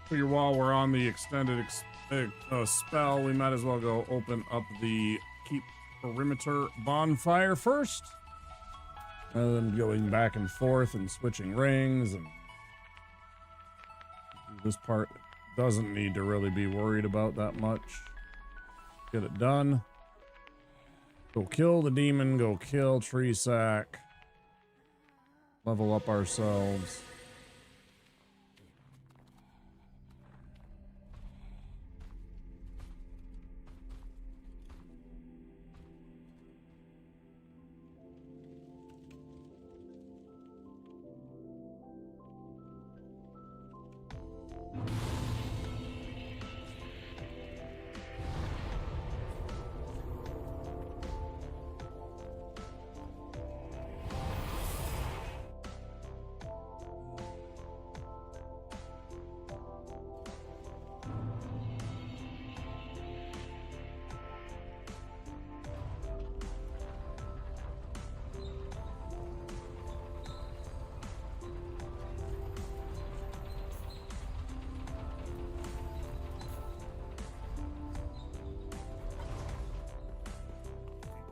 Figure while we're on the extended spell, we might as well go open up the keep perimeter bonfire first. And then going back and forth and switching rings. And this part doesn't need to really be worried about that much. Get it done. Go kill the demon, go kill Tree Sack. Level up ourselves.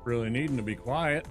Really needing to be quiet.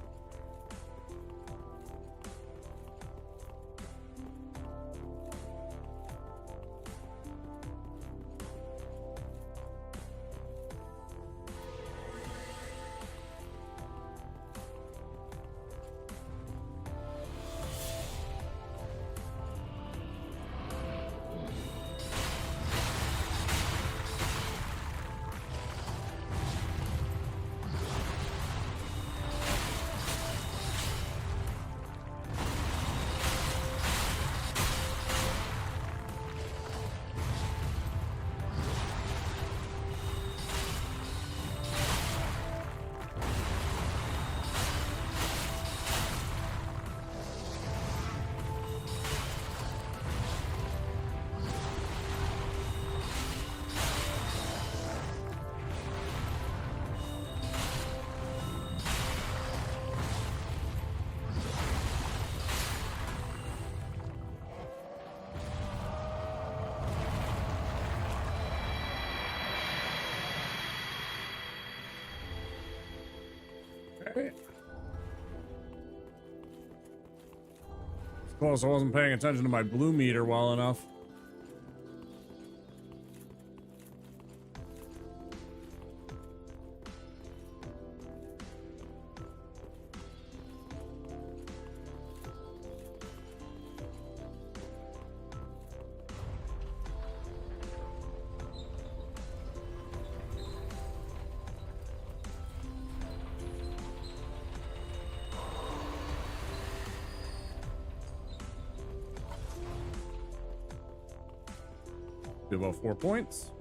Okay. Suppose I wasn't paying attention to my blue meter well enough. Do about 4 points.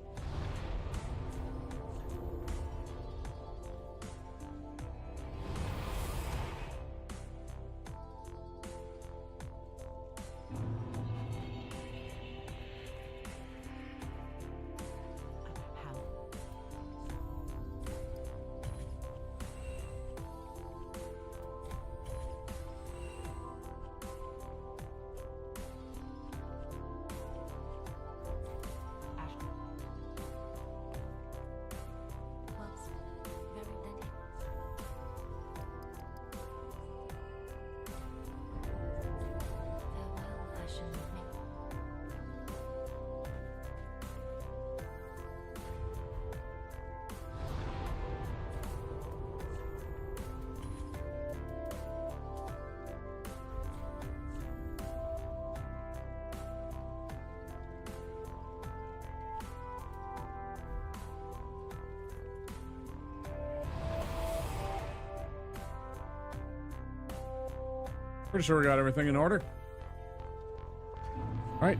Pretty sure we got everything in order. Right.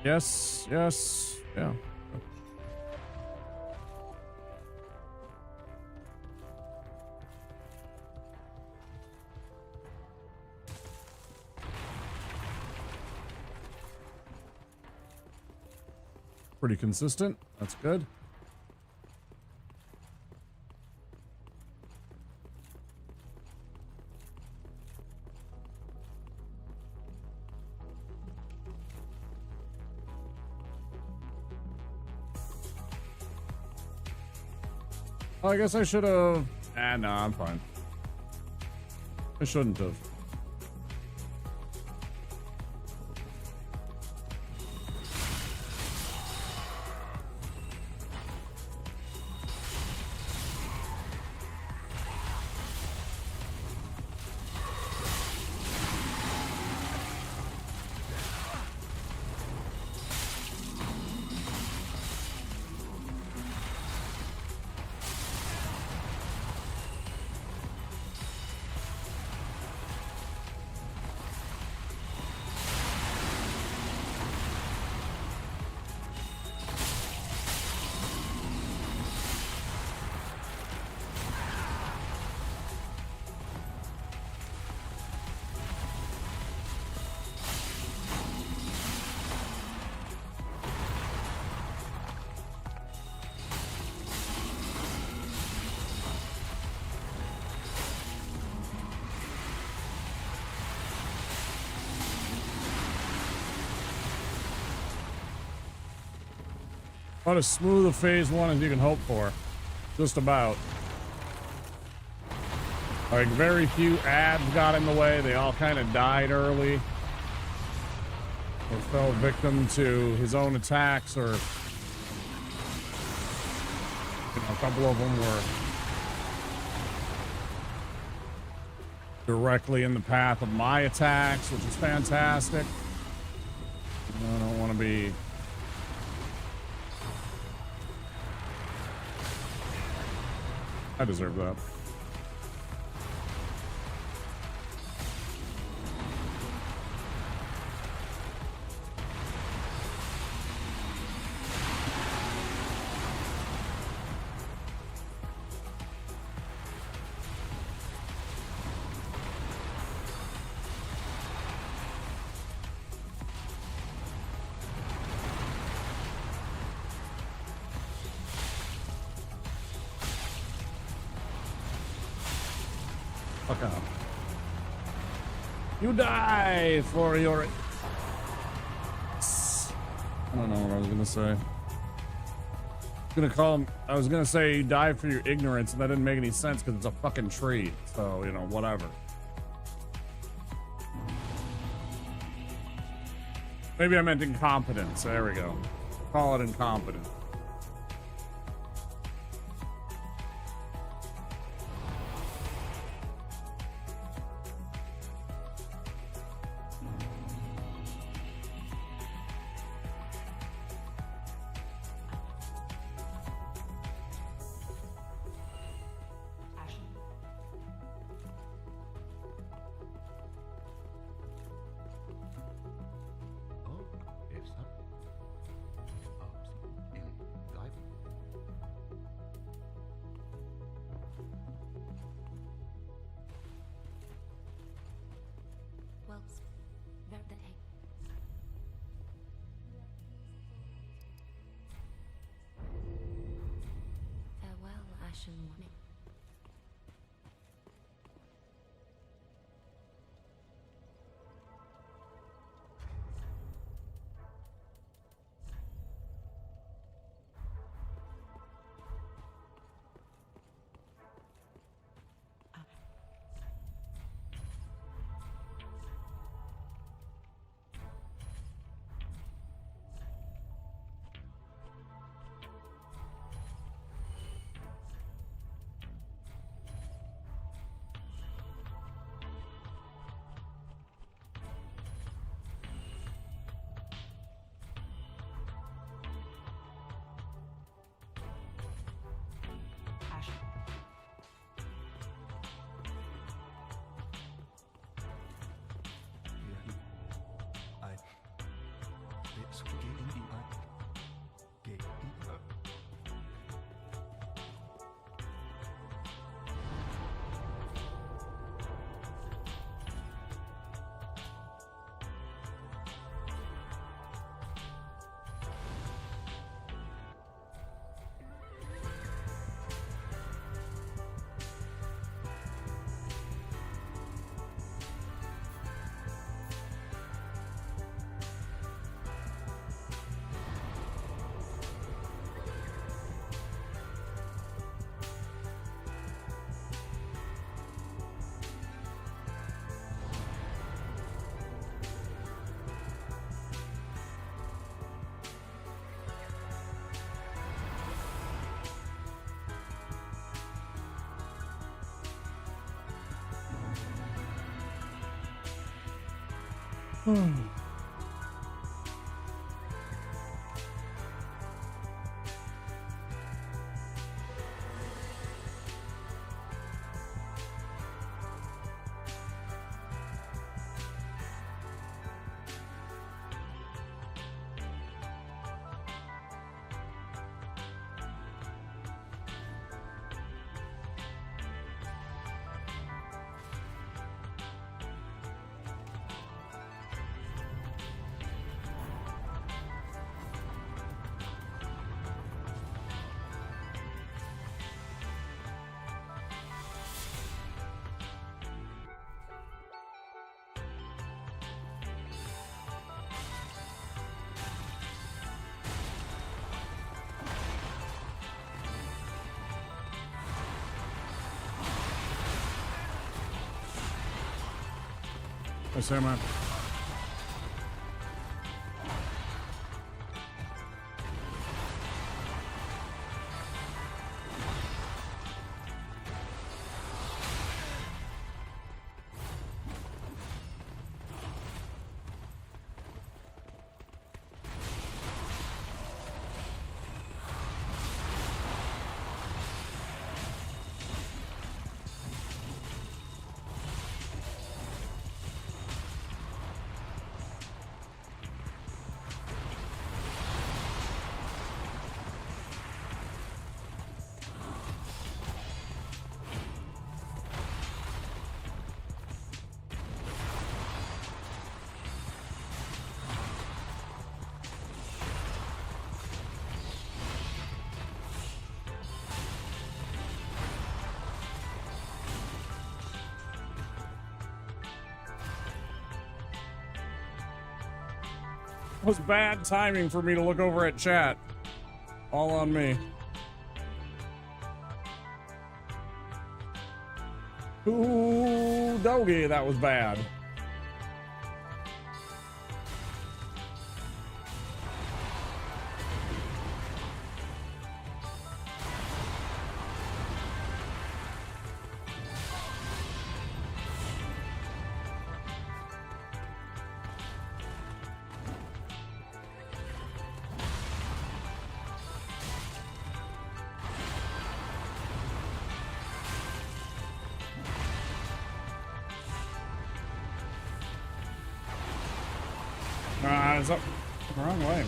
Yes, yes, yeah. Pretty consistent. That's good. Oh, I guess I should have. Ah, no, I'm fine. I shouldn't have. About as smooth a phase one as you can hope for. Just about. Like, very few ads got in the way. They all kind of died early. Or fell victim to his own attacks, or, you know, a couple of them were directly in the path of my attacks, which is fantastic. I don't want to be... I deserve that. Fuck up. You die for your... I don't know what I was gonna say. I was gonna say you die for your ignorance, and that didn't make any sense because it's a fucking tree. So, you know, whatever. Maybe I meant incompetence. There we go. Call it incompetence. I say, man. It was bad timing for me to look over at chat. All on me. Ooh, doggy, that was bad. It's up the wrong way, man.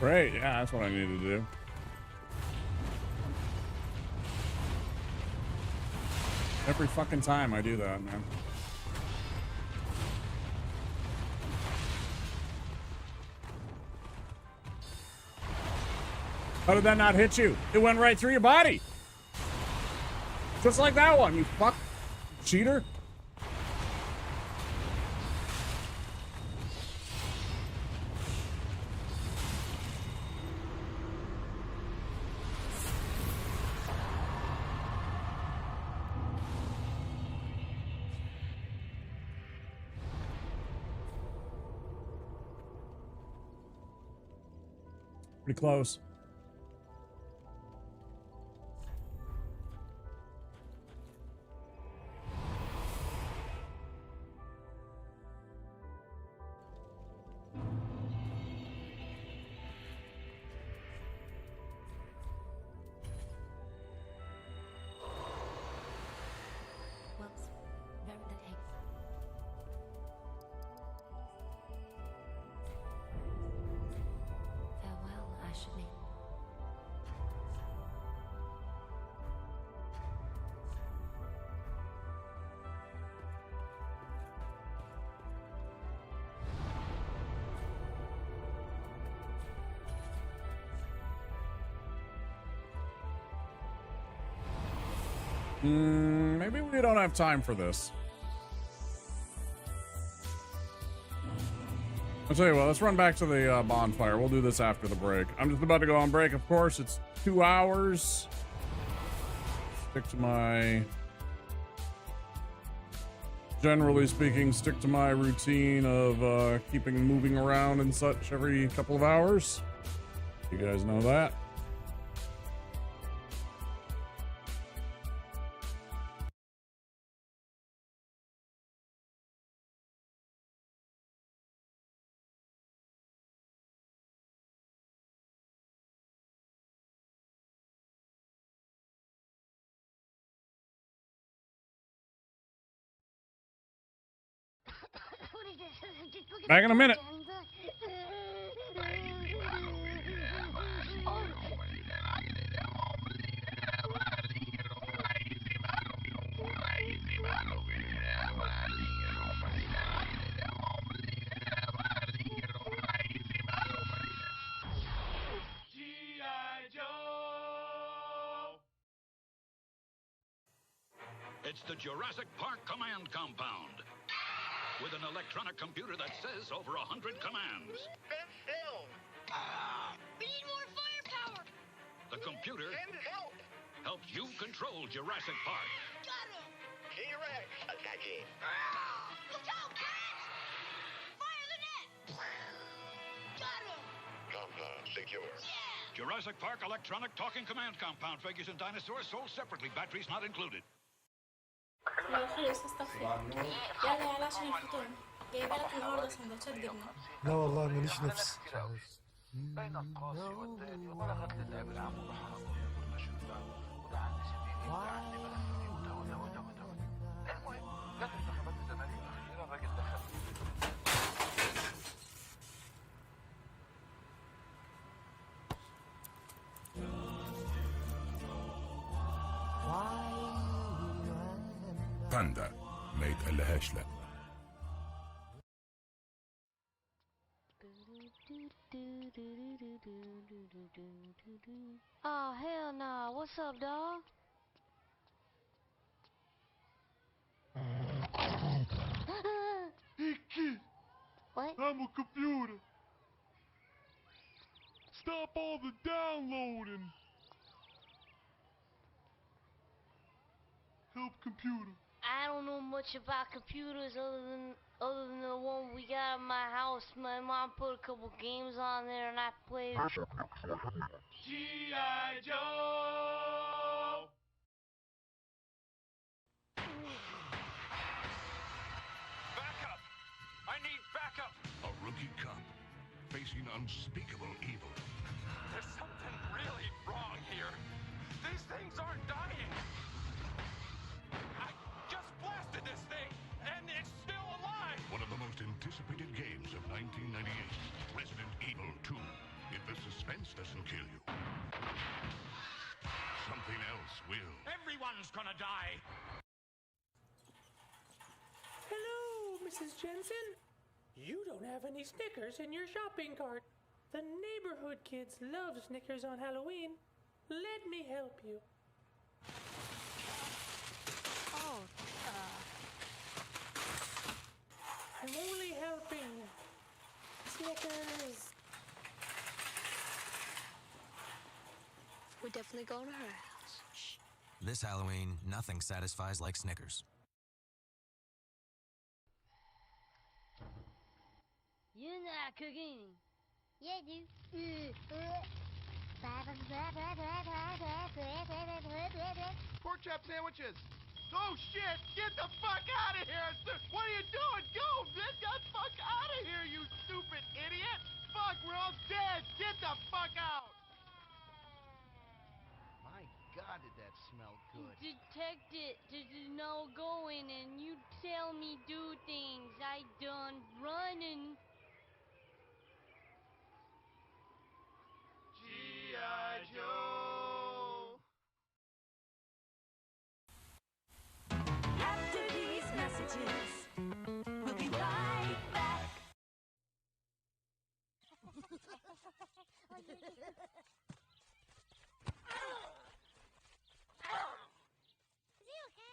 Great, yeah, that's what I need to do. Every fucking time I do that, man. How did that not hit you? It went right through your body. Just like that one, you fuck cheater. Pretty close. Maybe we don't have time for this. I'll tell you what, let's run back to the bonfire. We'll do this after the break. I'm just about to go on break, of course. It's 2 hours. Stick to my... Generally speaking, stick to my routine of keeping moving around and such every couple of hours. You guys know that. Back in a minute. It's the Jurassic Park Command Compound. With an electronic computer that says over 100 commands. Best film. We need more firepower. The computer Send help. helps you control Jurassic Park. Got him. T-Rex attacking. Look out, guys! Fire the net. Got him. Compound secure. Yeah. Jurassic Park Electronic Talking Command Compound. Figures and dinosaurs sold separately. Batteries not included. خلاص استغفر. يلا يلا عشان الفطور. جايبه لك النهارده سندوتشات جبنه. لا والله ماليش نفس. بين القاصي والداني وبلغت للعب العمود حركه المشروع ودعا لسنين عند بلغته المهم جت انتخابات الزمالك الاخيره الراجل دخل باندا ما يتقلهاش لا. Oh, hell nah. What's up, dog? Hey kid, What? I'm a computer. Stop all the downloading. Help computer. I don't know much about computers other than the one we got in my house. My mom put a couple games on there and I played. G.I. Joe! Backup! I need backup! A rookie cop facing unspeakable evil. There's something really wrong here. These things aren't dying. I just blasted this thing, and it's still alive. One of the most anticipated games of 1998, Resident Evil 2. If the suspense doesn't kill you, something else will. Everyone's gonna die. Hello, Mrs. Jensen. You don't have any Snickers in your shopping cart. The neighborhood kids love Snickers on Halloween. Let me help you. Oh, I'm only helping. Snickers. We're definitely going to her house. Shh. This Halloween, nothing satisfies like Snickers. you're not cooking. Yeah, dude. Pork chop sandwiches. Oh shit! Get the fuck out of here! What are you doing? Go! Get the fuck out of here, you stupid idiot! Fuck, we're all dead! Get the fuck out! My God, did that smell good? Detective, there's no going and you tell me do things. I done running. G.I. Joe! After these messages, we'll be right back.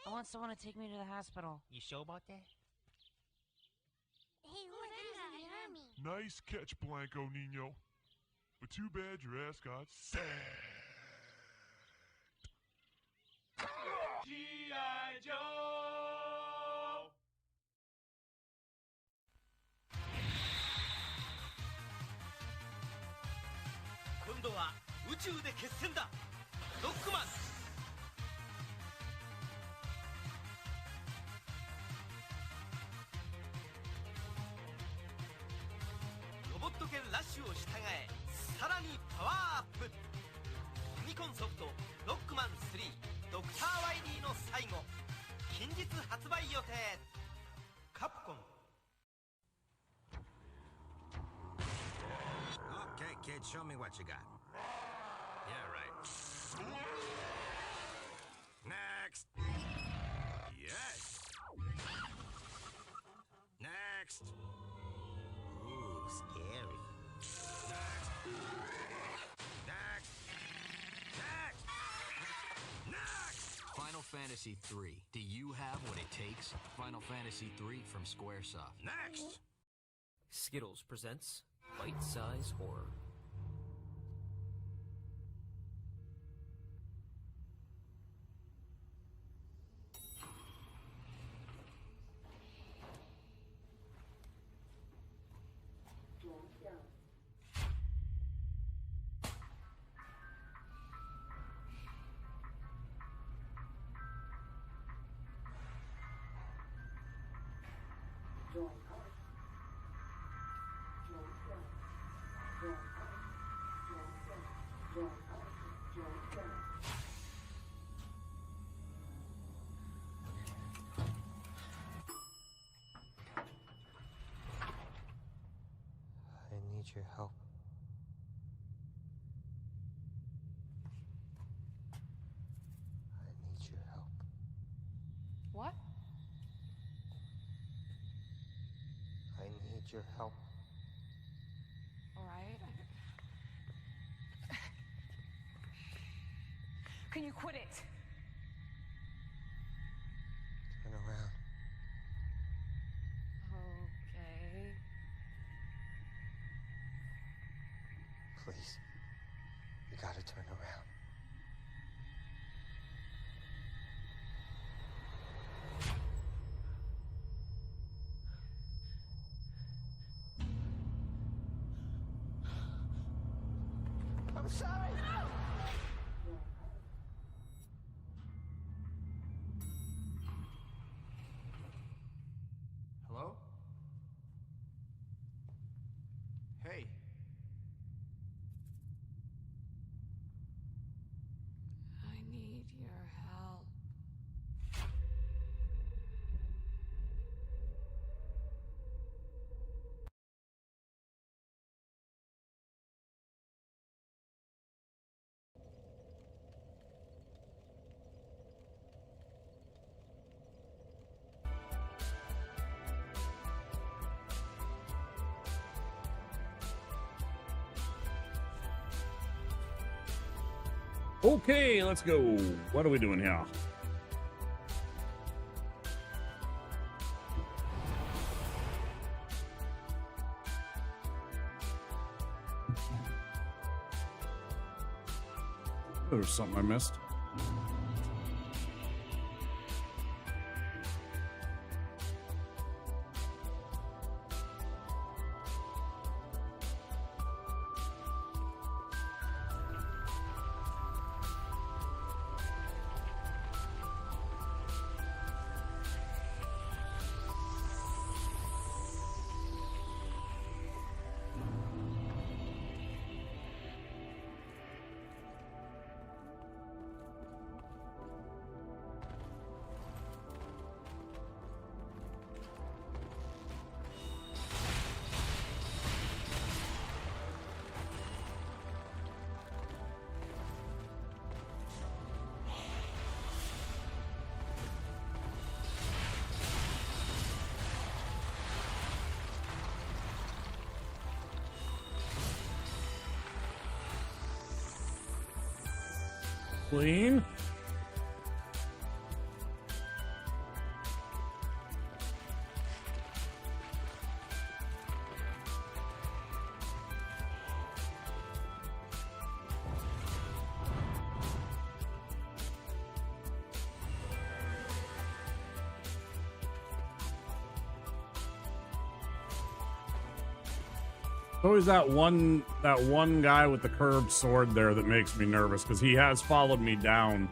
I want someone to take me to the hospital. You sure about that? Hey, who's that? Hurt me. Nice catch, Blanco Nino. But too bad your ass got sacked. G.I. Joe! 今度は宇宙で決戦だ。ロックマン。ロボット犬ラッシュを従え、さらにパワーアップ。ファミコンソフトロックマン3ドクター・ワイリーの最後、近日発売予定。カプコン。 Okay, kid, show me what you got. Yeah, right. Next. Yes. Next. Ooh, scary. Next. Next. Next. Next. Final Fantasy III. Do you have what it takes? Final Fantasy III from Squaresoft. Next! Skittles presents Bite-Size Horror. I need your help. I need your help. What? I need your help. All right. Can you quit it? Turn around. Okay. Please. You gotta turn around. I'm sorry! Hello? Hey. I need your help. Okay, let's go. What are we doing here? There's something I missed. Clean. Always that one guy with the curved sword there that makes me nervous, because he has followed me down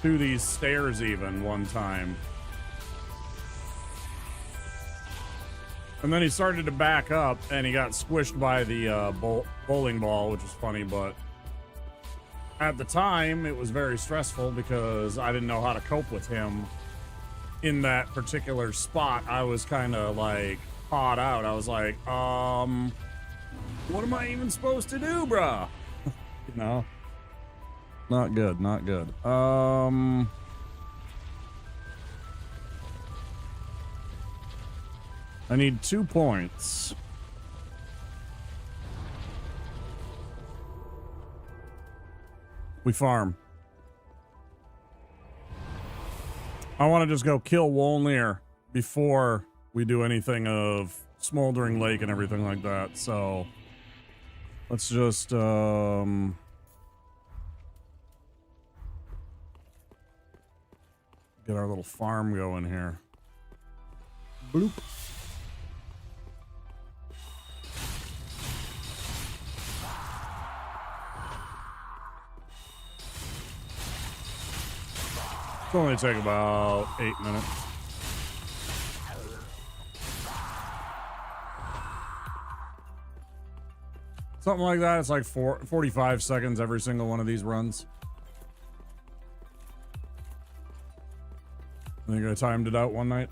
to these stairs even one time. And then he started to back up and he got squished by the bowling ball, which is funny, but at the time it was very stressful because I didn't know how to cope with him in that particular spot. I was kind of like pawed out. I was like, what am I even supposed to do, bruh? You know? Not good, not good. I need 2 points. We farm. I want to just go kill Wolnir before we do anything of Smoldering Lake and everything like that. So let's just get our little farm going here. Bloop. It's only take about 8 minutes. Something like that. It's like 45 seconds every single one of these runs. I think I timed it out one night.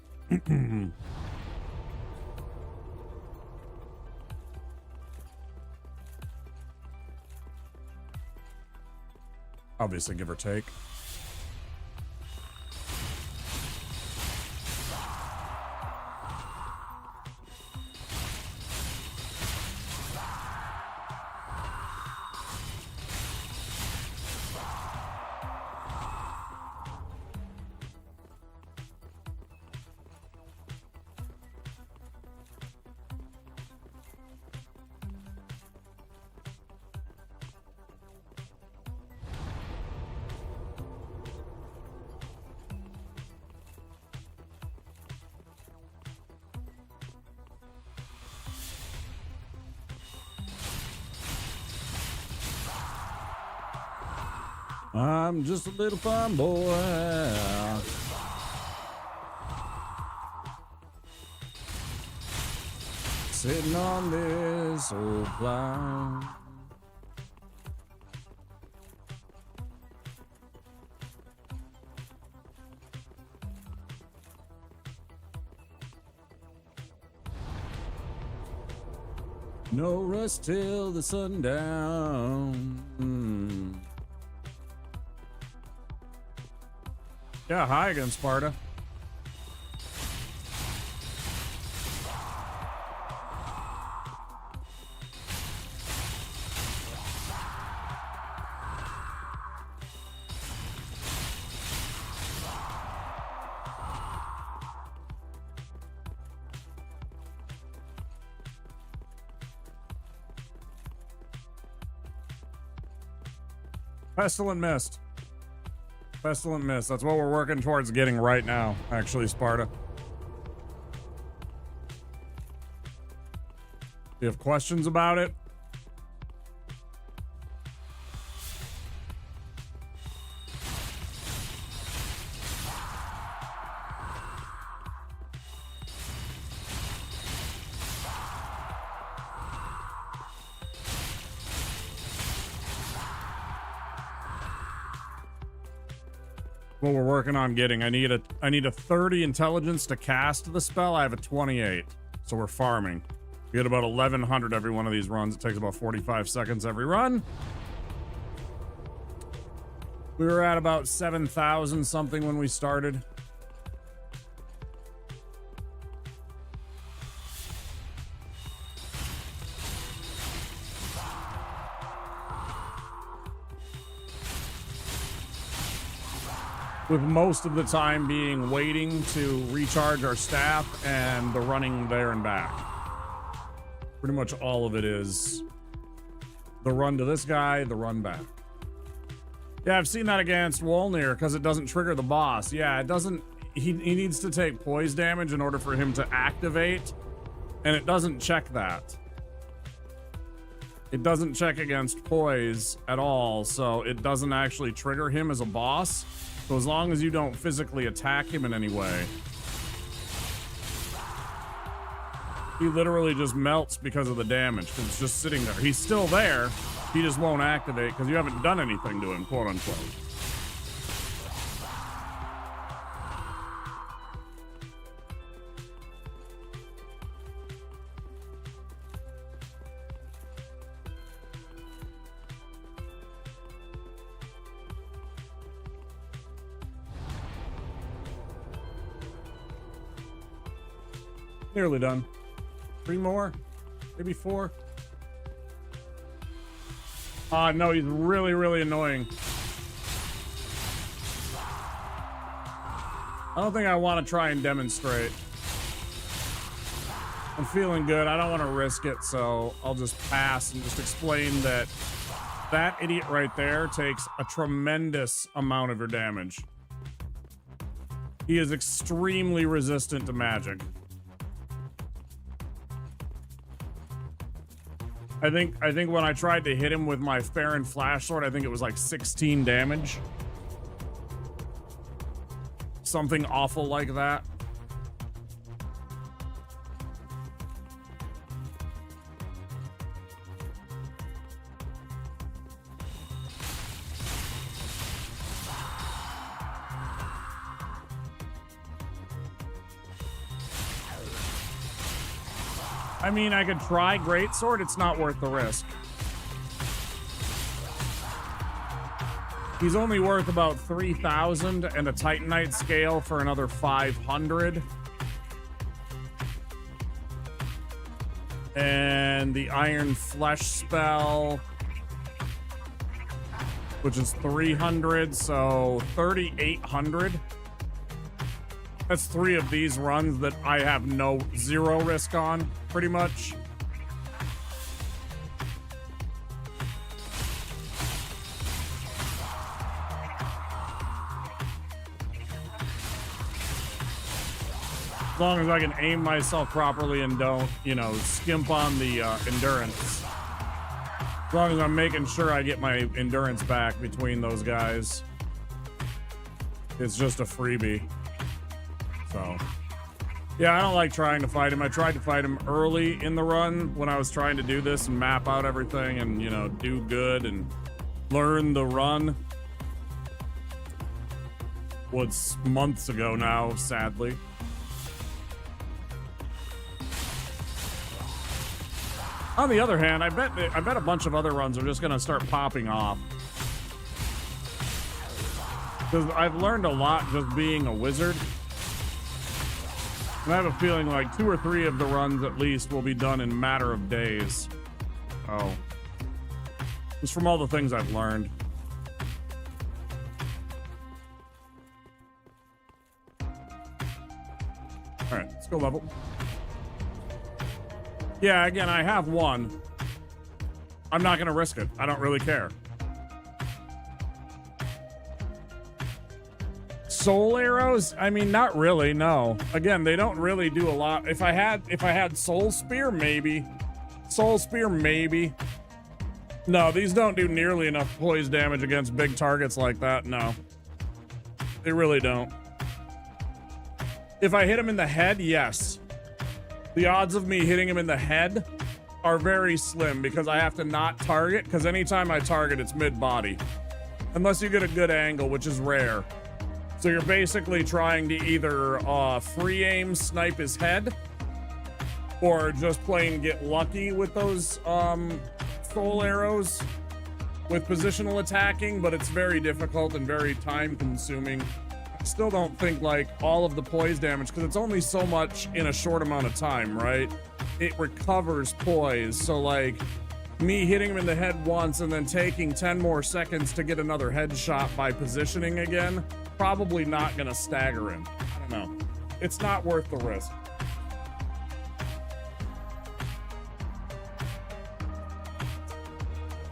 Obviously, give or take. I'm just a little farm boy. Sitting on this old plow. No rest till the sundown. Yeah, hi again, Sparta. Pestilent Mist. Pestilent Mist. That's what we're working towards getting right now, actually, Sparta. Do you have questions about it? What we're working on getting. I need a 30 intelligence to cast the spell. I have a 28, so we're farming. We get about 1100 every one of these runs. It takes about 45 seconds every run. We were at about 7,000 something when we started. With most of the time being waiting to recharge our staff and the running there and back. Pretty much all of it is the run to this guy, the run back. Yeah, I've seen that against Wolnir because it doesn't trigger the boss. Yeah, it doesn't. He needs to take poise damage in order for him to activate, and it doesn't check that. It doesn't check against poise at all, so it doesn't actually trigger him as a boss. So as long as you don't physically attack him in any way, he literally just melts because of the damage, because it's just sitting there. He's still there, he just won't activate because you haven't done anything to him, quote unquote. Nearly done. 3 more, maybe 4. No, he's really, really annoying. I don't think I want to try and demonstrate. I'm feeling good. I don't want to risk it, so I'll just pass and just explain that that idiot right there takes a tremendous amount of your damage. He is extremely resistant to magic. I think when I tried to hit him with my Farron Flash Sword, I think it was like 16 damage. Something awful like that. I mean, I could try Greatsword. It's not worth the risk. He's only worth about 3,000 and a Titanite scale for another 500. And the Iron Flesh spell, which is 300, so 3,800. That's 3 of these runs that I have zero risk on, pretty much. As long as I can aim myself properly and don't, you know, skimp on the endurance. As long as I'm making sure I get my endurance back between those guys. It's just a freebie. So, yeah, I don't like trying to fight him. I tried to fight him early in the run when I was trying to do this and map out everything and, you know, do good and learn the run. Was months ago now, sadly. On the other hand, I bet a bunch of other runs are just gonna start popping off. Because I've learned a lot just being a wizard. And I have a feeling like 2 or 3 of the runs at least will be done in a matter of days. Oh. Just from all the things I've learned. Alright, let's go level. Yeah, again, I have 1. I'm not gonna risk it. I don't really care. Soul arrows? I mean, not really, no. Again, they don't really do a lot. If I had Soul Spear, maybe. Soul Spear, maybe. No, these don't do nearly enough poise damage against big targets like that, no. They really don't. If I hit him in the head, yes. The odds of me hitting him in the head are very slim because I have to not target, because anytime I target, it's mid-body. Unless you get a good angle, which is rare. So you're basically trying to either free aim snipe his head or just plain get lucky with those soul arrows with positional attacking, but it's very difficult and very time consuming. I still don't think like all of the poise damage, because it's only so much in a short amount of time, right? It recovers poise, so like me hitting him in the head once and then taking 10 more seconds to get another headshot by positioning again, probably not gonna stagger him. I don't know. It's not worth the risk.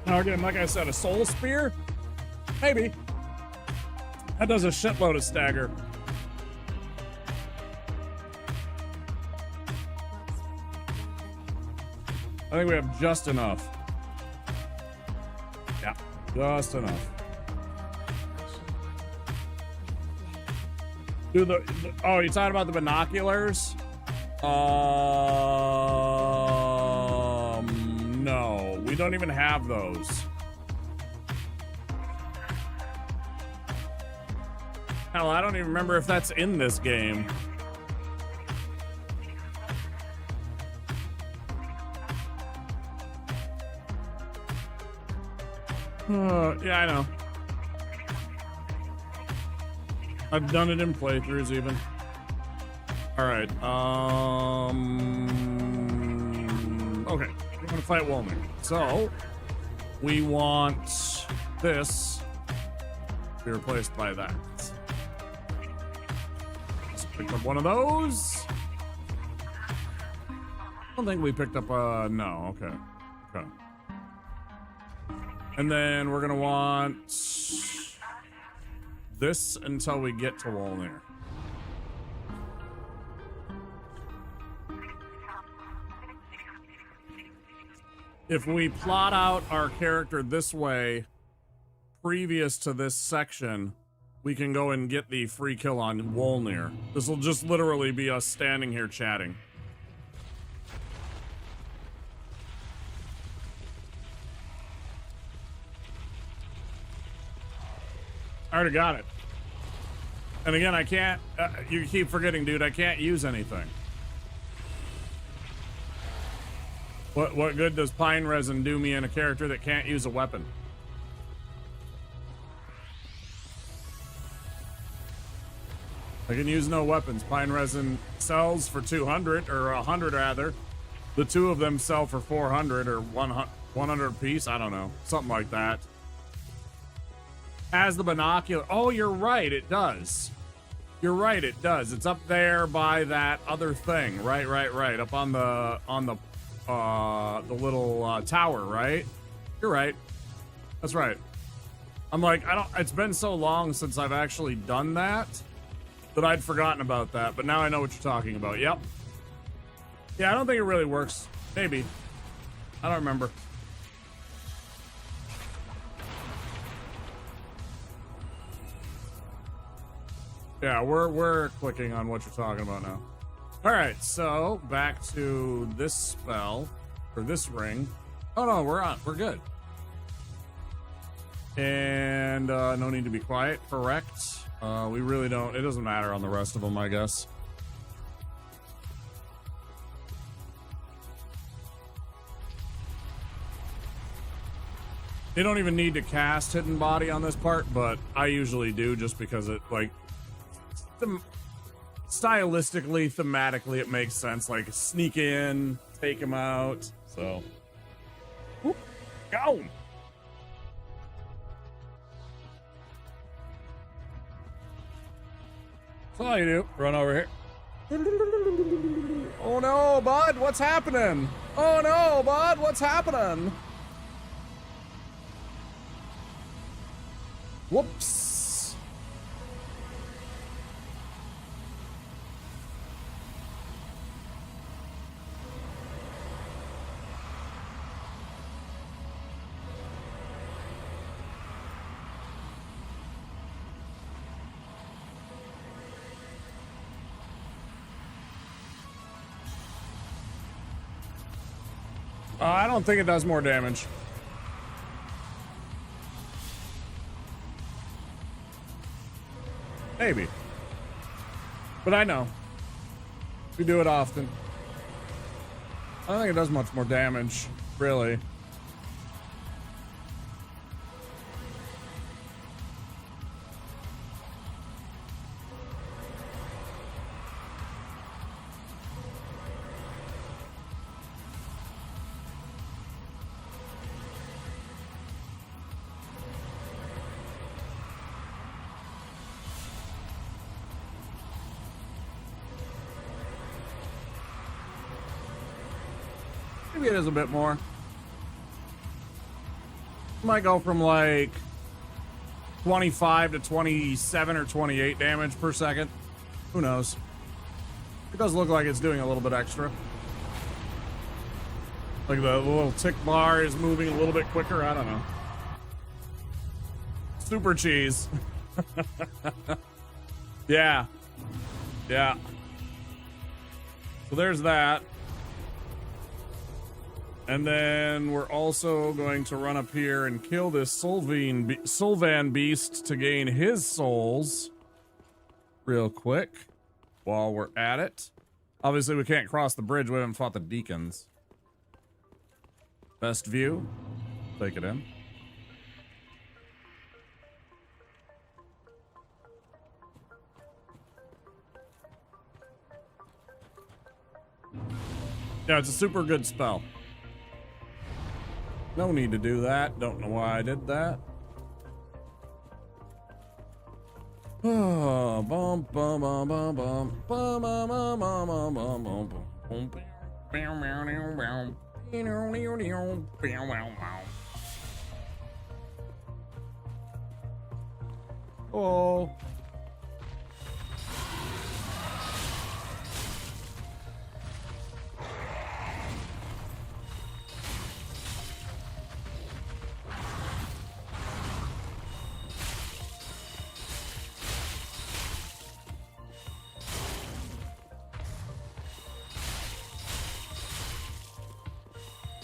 Now again, like I said, a soul spear? Maybe. That does a shitload of stagger. I think we have just enough. Yeah, just enough. Do oh, you talking about the binoculars? No, we don't even have those. Hell, I don't even remember if that's in this game. Yeah, I know. I've done it in playthroughs even. All right. Okay, we're gonna fight Wolming. So we want this to be replaced by that. Picked up one of those. I don't think we picked up no, okay. Okay. And then we're gonna want this until we get to Wolnir. If we plot out our character this way, previous to this section, we can go and get the free kill on Wolnir. This will just literally be us standing here chatting. I already got it. And again, I can't, you keep forgetting, dude, I can't use anything. What good does pine resin do me in a character that can't use a weapon? I can use no weapons. Pine resin sells for 200, or 100 rather. The two of them sell for 400 or 100 a piece. I don't know. Something like that. As the binocular. Oh, you're right. It does. You're right. It does. It's up there by that other thing. Right. Up on the little tower, right? You're right. That's right. I'm like, it's been so long since I've actually done that I'd forgotten about that, but now I know what you're talking about. Yep. Yeah, I don't think it really works. Maybe. I don't remember. Yeah, we're clicking on what you're talking about now. All right, so back to this spell, or this ring. Oh no, we're good. And no need to be quiet, correct. We really don't, it doesn't matter on the rest of them, I guess. They don't even need to cast Hidden Body on this part, but I usually do just because it, like, stylistically, thematically, it makes sense. Like, sneak in, take him out, so. Whoop, go! That's all you do. Run over here. Oh no, bud, what's happening? Oh no, bud, what's happening? Whoops. I don't think it does more damage. Maybe. But I know. We do it often. I don't think it does much more damage, really. Maybe it is a bit more. Might go from like 25 to 27 or 28 damage per second. Who knows? It does look like it's doing a little bit extra. Like the little tick bar is moving a little bit quicker. I don't know. Super cheese. Yeah. Yeah. So there's that. And then we're also going to run up here and kill this Sylvan beast to gain his souls real quick while we're at it. Obviously, we can't cross the bridge. We haven't fought the deacons. Best view. Take it in. Yeah, it's a super good spell. No need to do that. Don't know why I did that. Oh, Oh.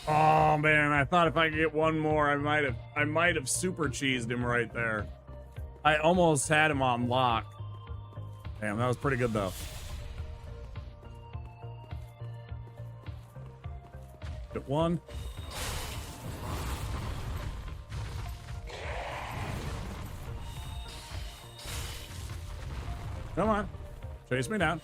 Oh man, I thought if I could get one more, I might have super cheesed him right there. I almost had him on lock. Damn, that was pretty good though. Get one. Come on. Chase me down.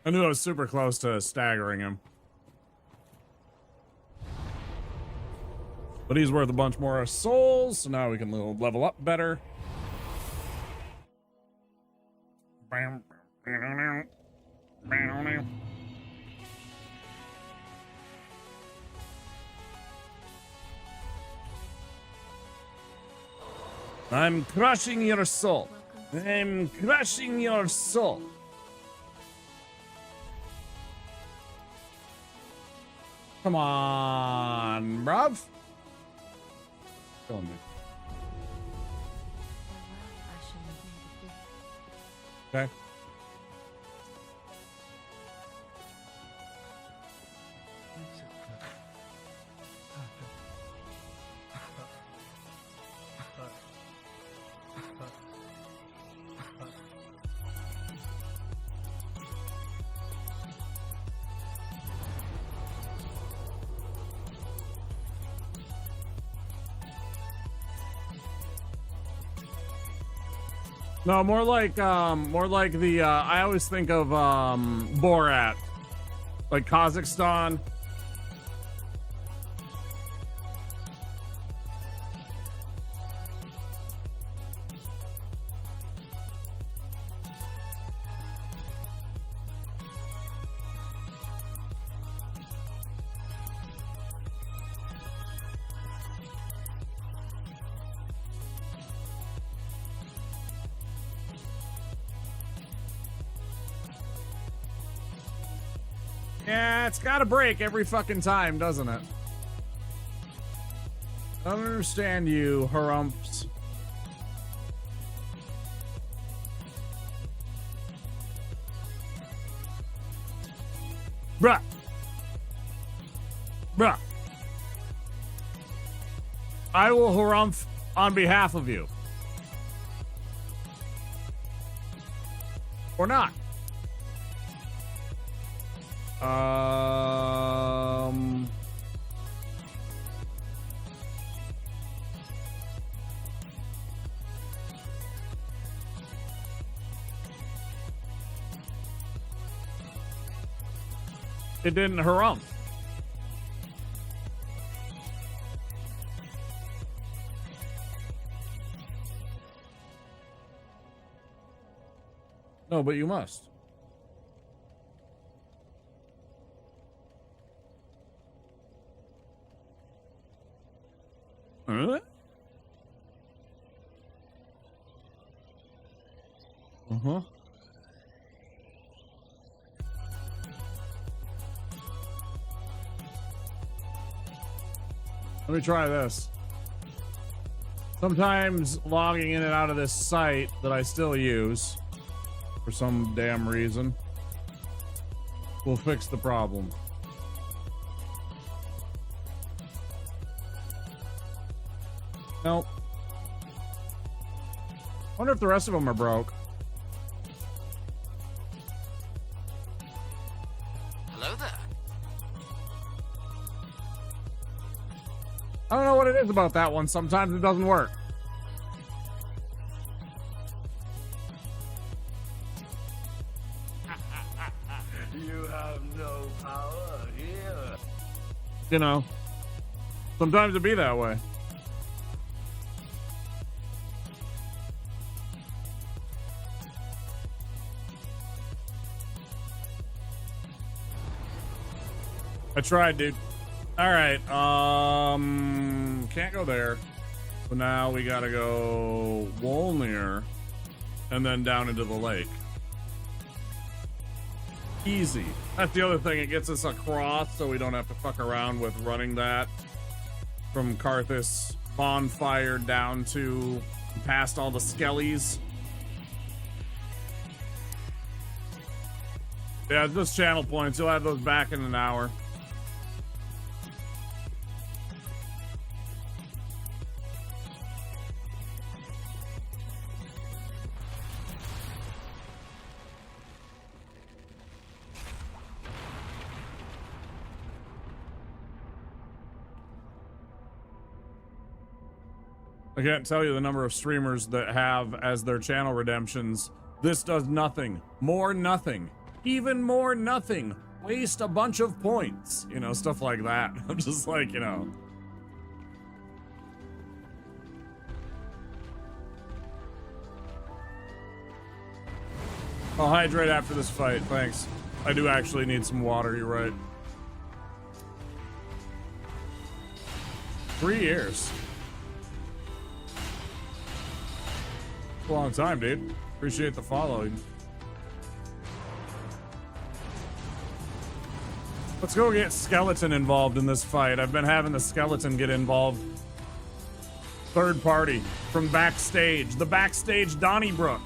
I knew I was super close to staggering him. But he's worth a bunch more souls, so now we can level up better. I'm crushing your soul. I'm crushing your soul. Come on, bruv. Killing me. Okay. No, more like the I always think of Borat, like Kazakhstan. Yeah, it's gotta break every fucking time, doesn't it? I don't understand you, harumps. Bruh. Bruh. I will harumph on behalf of you. Or not. It didn't harumph. No, but you must. Huh? Uh-huh. Let me try this. Sometimes logging in and out of this site that I still use for some damn reason will fix the problem. Nope. Wonder if the rest of them are broke. Hello there. I don't know what it is about that one. Sometimes it doesn't work. You have no power here. You know, sometimes it be that way. I tried, dude. All right. Can't go there. So now we gotta go Wolnir and then down into the lake. Easy. That's the other thing. It gets us across so we don't have to fuck around with running that from Karthus bonfire down to past all the skellies. Yeah, just channel points. You'll have those back in an hour. I can't tell you the number of streamers that have as their channel redemptions. This does nothing. More nothing. Even more nothing. Waste a bunch of points. You know, stuff like that. I'm just like, you know. I'll hydrate after this fight. Thanks. I do actually need some water. You're right. 3 years. A long time, dude. Appreciate the following. Let's go get Skeleton involved in this fight. I've been having the Skeleton get involved. Third party from backstage. The backstage Donnybrook.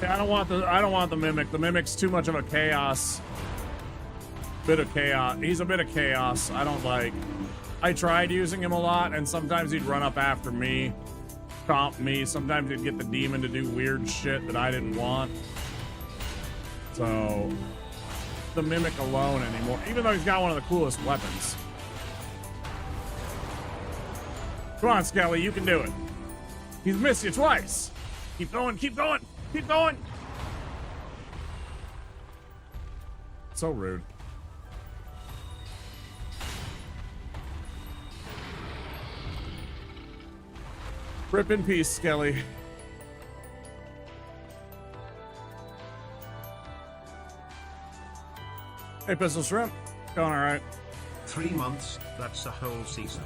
Yeah, I don't want the mimic. The mimic's too much of a chaos. Bit of chaos. He's a bit of chaos. I don't like. I tried using him a lot, and sometimes he'd run up after me, comp me. Sometimes he'd get the demon to do weird shit that I didn't want. So the mimic alone anymore, even though he's got one of the coolest weapons. Come on, Skelly, you can do it. He's missed you twice. Keep going, keep going, keep going. So rude. Rip in peace, Skelly. Hey, Pistol Shrimp. Going all right. 3 months, that's a whole season.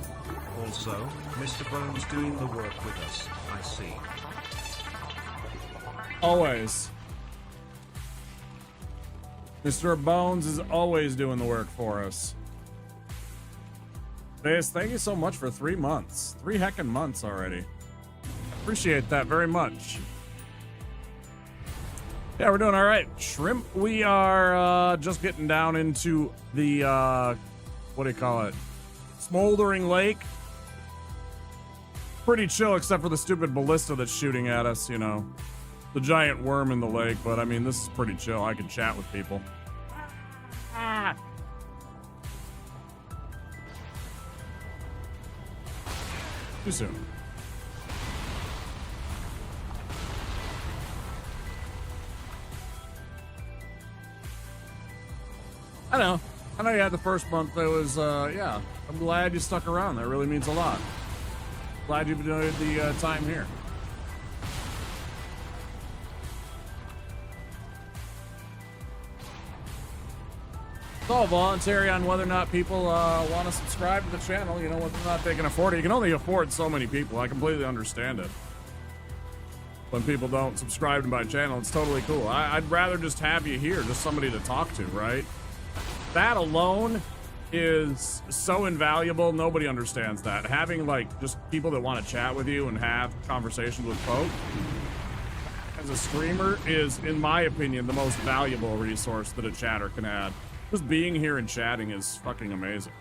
Also, Mr. Bones doing the work with us, I see. Always. Mr. Bones is always doing the work for us. Bass, thank you so much for 3 months. 3 heckin' months already. Appreciate that very much. Yeah, we're doing all right. Shrimp, we are just getting down into the, what do you call it? Smoldering Lake. Pretty chill, except for the stupid ballista that's shooting at us, you know. The giant worm in the lake, but I mean, this is pretty chill. I can chat with people. Ah. Too soon. I know you had the first month that was, yeah. I'm glad you stuck around. That really means a lot. Glad you've enjoyed the time here. It's all voluntary on whether or not people want to subscribe to the channel. You know, whether or not they can afford it. You can only afford so many people. I completely understand it. When people don't subscribe to my channel, it's totally cool. I'd rather just have you here, just somebody to talk to, right? That alone is so invaluable. Nobody understands that. Having like just people that want to chat with you and have conversations with folk as a streamer is, in my opinion, the most valuable resource that a chatter can add. Just being here and chatting is fucking amazing,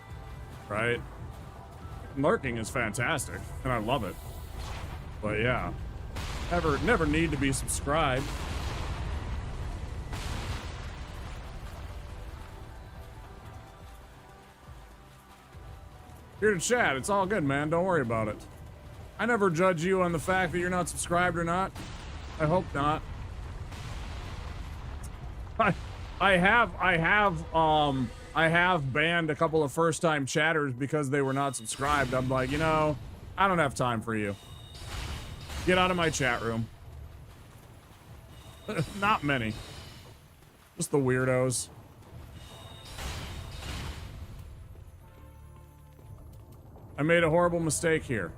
right? Lurking is fantastic, and I love it. But yeah, Never need to be subscribed. Here to chat. It's all good, man. Don't worry about it. I never judge you on the fact that you're not subscribed or not. I hope not. I have banned a couple of first-time chatters because they were not subscribed. I'm like, you know, I don't have time for you. Get out of my chat room. Not many. Just the weirdos. I made a horrible mistake here.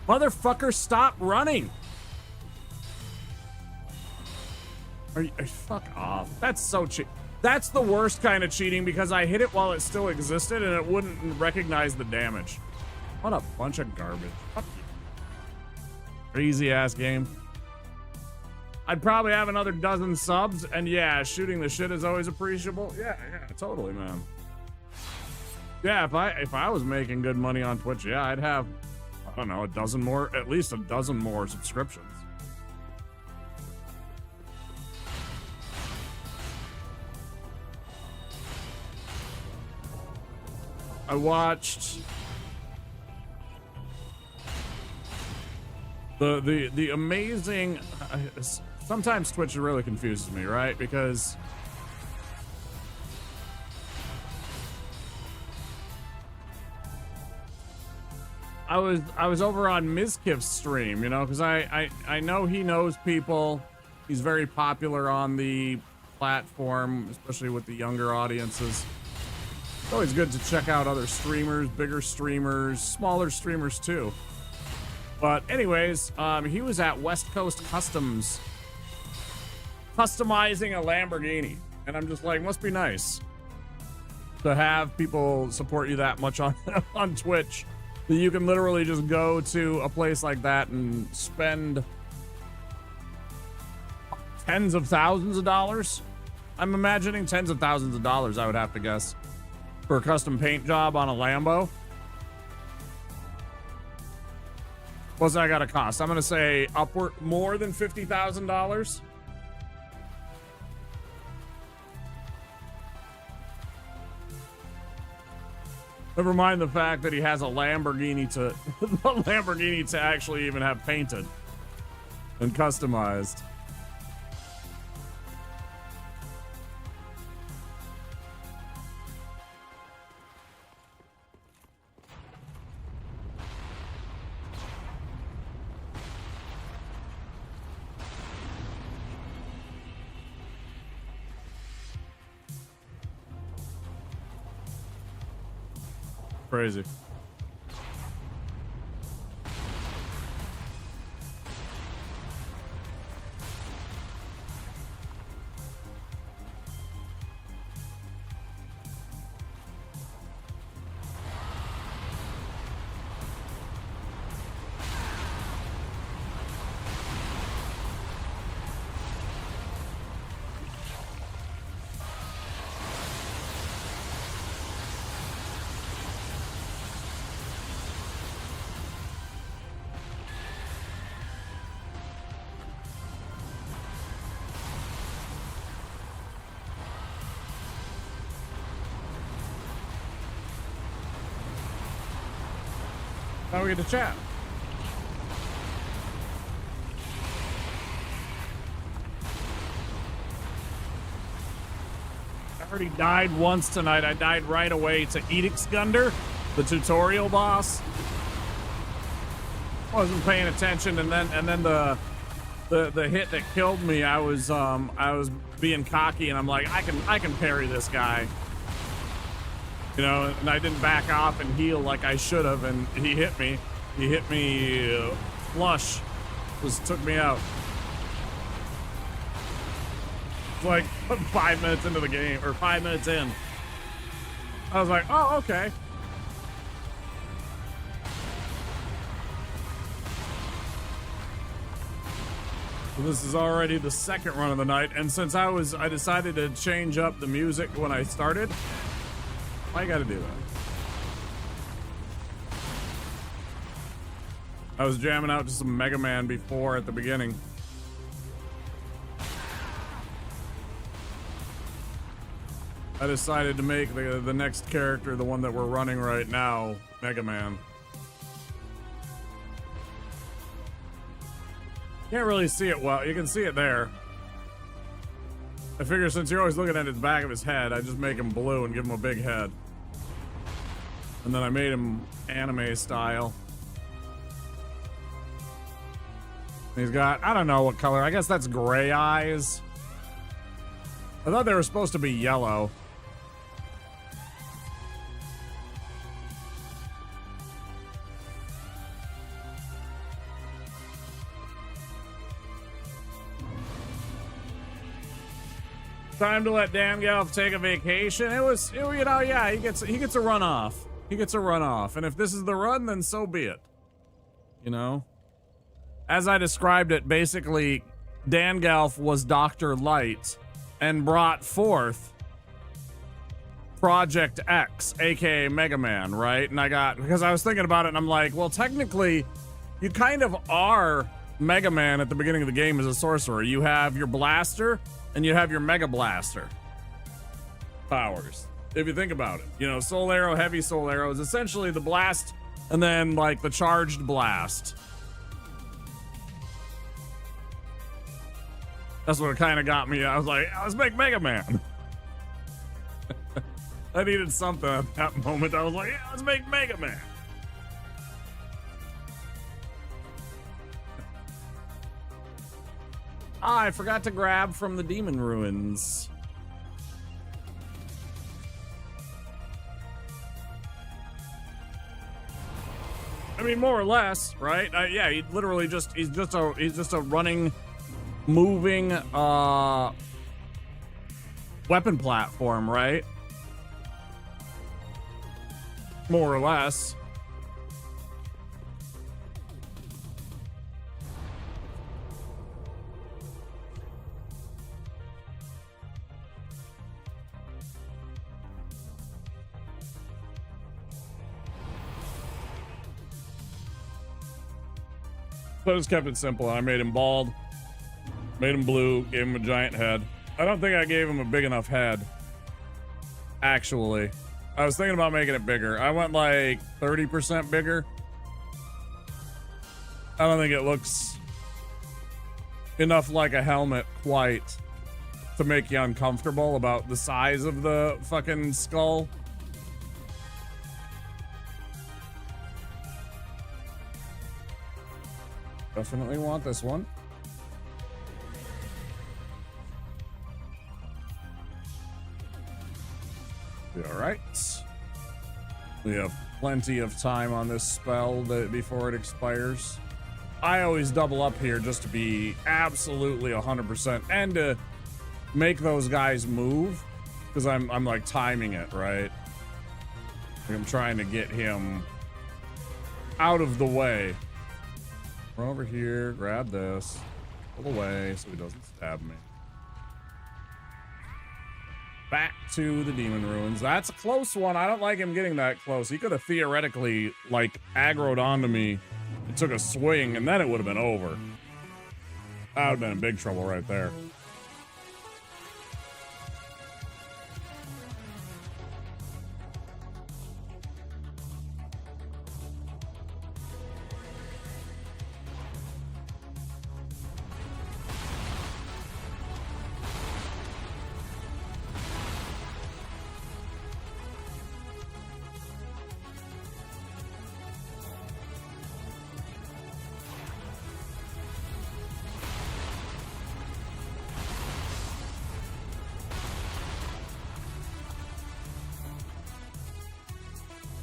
Motherfucker, stop running. Are you, fuck off. That's so cheap. That's the worst kind of cheating because I hit it while it still existed and it wouldn't recognize the damage. What a bunch of garbage. Fuck you. Crazy ass game. I'd probably have another dozen subs, and yeah, shooting the shit is always appreciable. Yeah, totally, man. Yeah, if I was making good money on Twitch, yeah, I'd have, I don't know, at least a dozen more subscriptions. I watched the amazing. Sometimes Twitch really confuses me, right? Because I was over on Mizkif's stream, you know, because I know he knows people. He's very popular on the platform, especially with the younger audiences. It's always good to check out other streamers, bigger streamers, smaller streamers too. But anyways, he was at West Coast Customs customizing a Lamborghini. And I'm just like, must be nice to have people support you that much on, on Twitch that you can literally just go to a place like that and spend tens of thousands of dollars. I'm imagining tens of thousands of dollars, I would have to guess, for a custom paint job on a Lambo. What's that gotta cost? I'm gonna say upward more than $50,000. Never mind the fact that he has a Lamborghini to actually even have painted and customized. Crazy. Now we get to chat. I already died once tonight. I died right away to Edixgunder, the tutorial boss. Wasn't paying attention, and then the hit that killed me, I was being cocky, and I'm like, I can parry this guy. You know, and I didn't back off and heal like I should have, and he hit me. He hit me flush. Took me out. Like 5 minutes into the game, or 5 minutes in. I was like, oh, okay. So this is already the second run of the night, and since I decided to change up the music when I started, I gotta do that. I was jamming out to some Mega Man before at the beginning. I decided to make the next character, the one that we're running right now, Mega Man. Can't really see it well. You can see it there. I figure since you're always looking at the back of his head, I just make him blue and give him a big head. And then I made him anime style. He's got, I don't know what color. I guess that's gray eyes. I thought they were supposed to be yellow. Time to let Dangelf take a vacation. It was, you know, yeah, he gets a run off. He gets a run off. And if this is the run, then so be it. You know? As I described it, basically, Dangelf was Dr. Light and brought forth Project X, aka Mega Man, right? And because I was thinking about it and I'm like, well, technically, you kind of are Mega Man at the beginning of the game as a sorcerer. You have your blaster and you have your Mega Blaster powers. If you think about it, you know, Soul Arrow, Heavy Soul Arrow is essentially the blast and then like the charged blast. That's what kind of got me. I was like, let's make Mega Man. I needed something at that moment. I was like, yeah, let's make Mega Man. I forgot to grab from the Demon Ruins. I mean, more or less, right? Yeah, he literally he's just a running, moving weapon platform, right? More or less. So I just kept it simple. I made him bald, made him blue, gave him a giant head. I don't think I gave him a big enough head. Actually, I was thinking about making it bigger. I went like 30% bigger. I don't think it looks enough like a helmet quite to make you uncomfortable about the size of the fucking skull. Definitely want this one. Be all right. We have plenty of time on this spell before it expires. I always double up here just to be absolutely 100% and to make those guys move because I'm like timing it, right? I'm trying to get him out of the way. Run over here, grab this, pull away so he doesn't stab me. Back to the Demon Ruins. That's a close one. I don't like him getting that close. He could have theoretically, like, aggroed onto me and took a swing, and then it would have been over. I would have been in big trouble right there.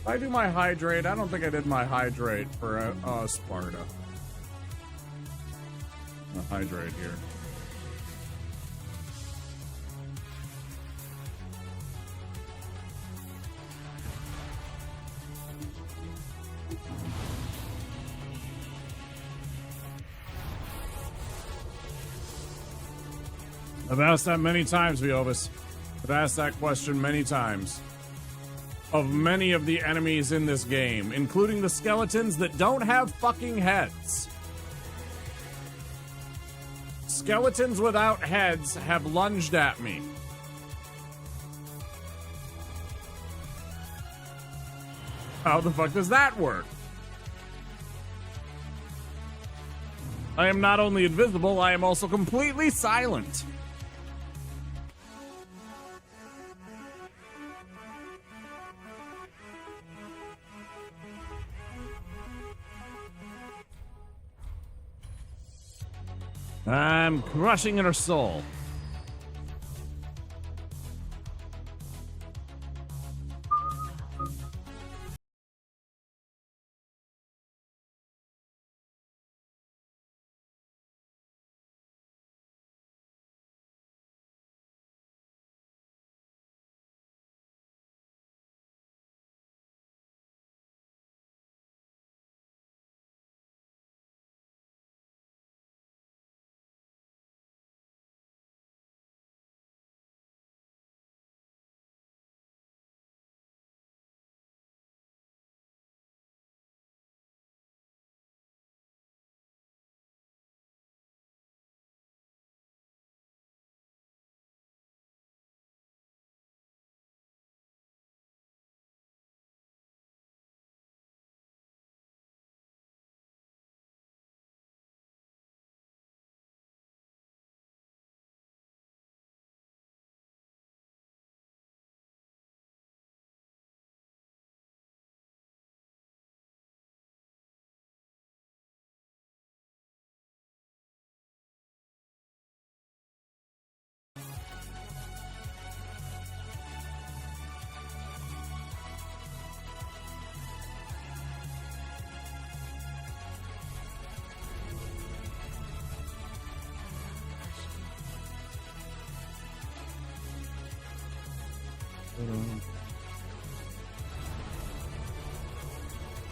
I do my hydrate. I don't think I did my hydrate for Sparta. I'm gonna hydrate here. I've asked that many times, Viovis. I've asked that question many times. Of many of the enemies in this game, including the skeletons that don't have fucking heads. Skeletons without heads have lunged at me. How the fuck does that work? I am not only invisible, I am also completely silent. I'm crushing her soul.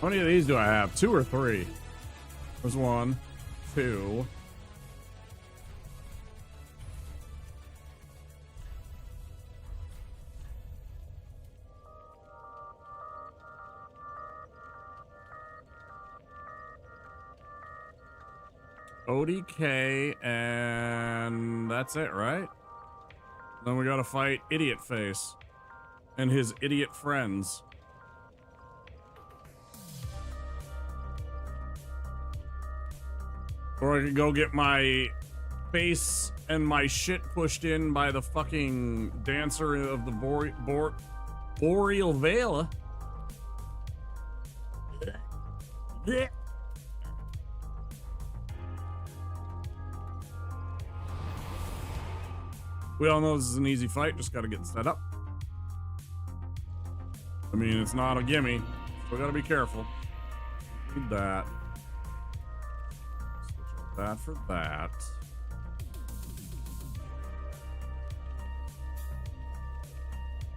How many of these do I have? 2 or 3? There's 1, 2. ODK, and that's it, right? Then we gotta fight Idiot Face and his idiot friends. Or I could go get my face and my shit pushed in by the fucking dancer of the Boreal Veil. We all know this is an easy fight, just gotta get set up. I mean, it's not a gimme, so we gotta be careful. Need that. Switch out that for that.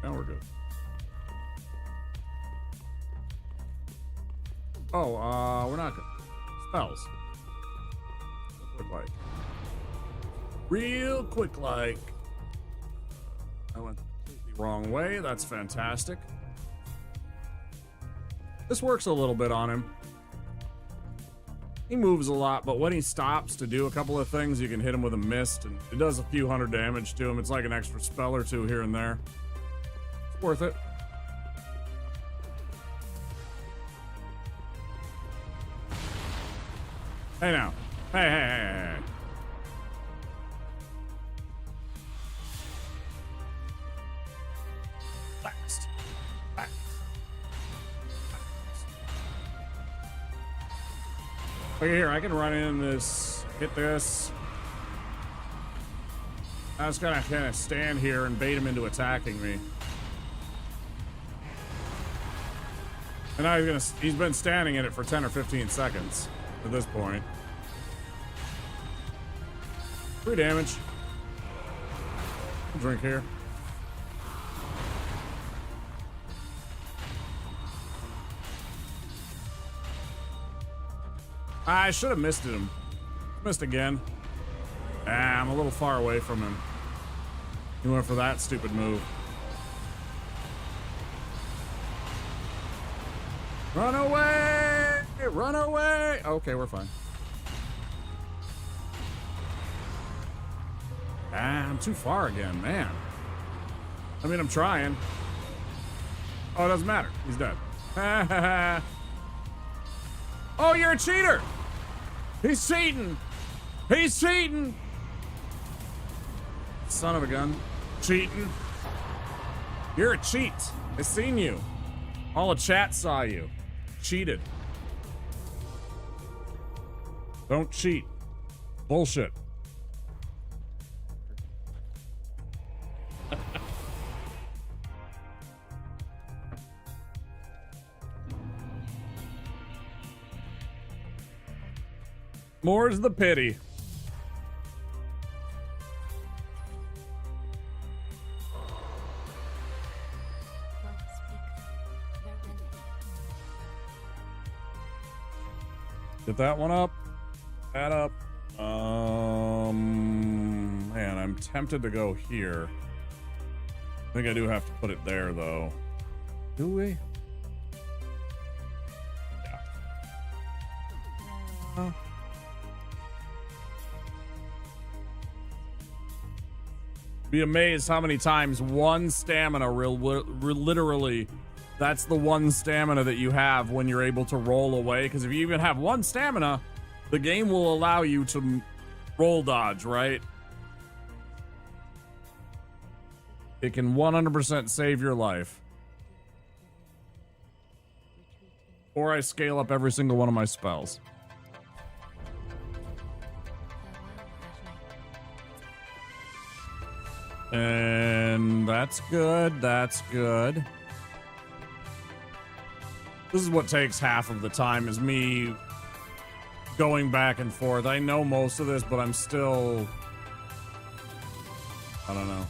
Now we're good. Oh, we're not good. Spells. Quick like. Real quick like. I went the completely wrong way. That's fantastic. This works a little bit on him. He moves a lot, but when he stops to do a couple of things, you can hit him with a mist, and it does a few hundred damage to him. It's like an extra spell or two here and there. It's worth it. Hey now. Hey. Fast. Okay, here, I can run in this, hit this. I was gonna kind of stand here and bait him into attacking me. And now he's been standing in it for 10 or 15 seconds at this point. 3 damage. Drink here. I should have missed him. Missed again. Ah, I'm a little far away from him. He went for that stupid move. Run away! Run away! Okay, we're fine. Ah, I'm too far again, man. I mean, I'm trying. Oh, it doesn't matter. He's dead. Oh, you're a cheater! He's cheating! He's cheating! Son of a gun. Cheating. You're a cheat. I seen you. All the chat saw you. Cheated. Don't cheat. Bullshit. More's the pity. Get that one up. That up. Man, I'm tempted to go here. I think I do have to put it there, though. Do we? Yeah. Be amazed how many times one stamina literally, that's the one stamina that you have when you're able to roll away. Because if you even have one stamina, the game will allow you to roll dodge, right? It can 100% save your life. Or I scale up every single one of my spells. And that's good. That's good. This is what takes half of the time, is me going back and forth. I know most of this, but I'm still... I don't know.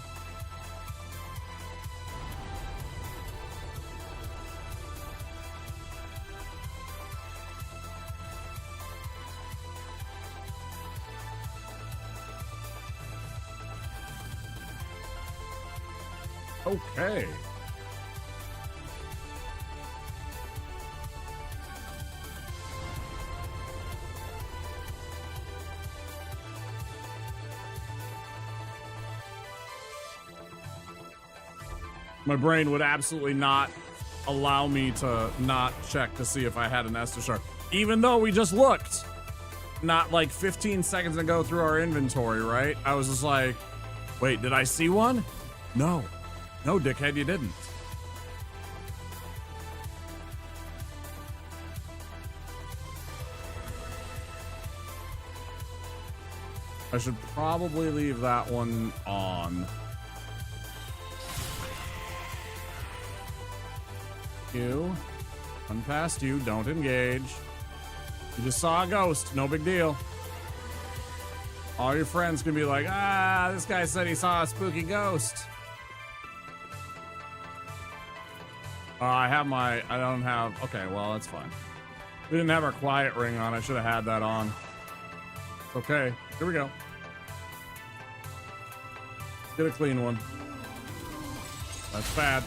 Okay. My brain would absolutely not allow me to not check to see if I had an Estus shard. Even though we just looked not like 15 seconds ago through our inventory, right? I was just like, wait, did I see one? No. No, dickhead, you didn't. I should probably leave that one on. You. Run past you. Don't engage. You just saw a ghost. No big deal. All your friends can be like, ah, this guy said he saw a spooky ghost. I don't have, okay, well, that's fine. We didn't have our quiet ring on. I should have had that on. Okay, here we go. Get a clean one. That's bad.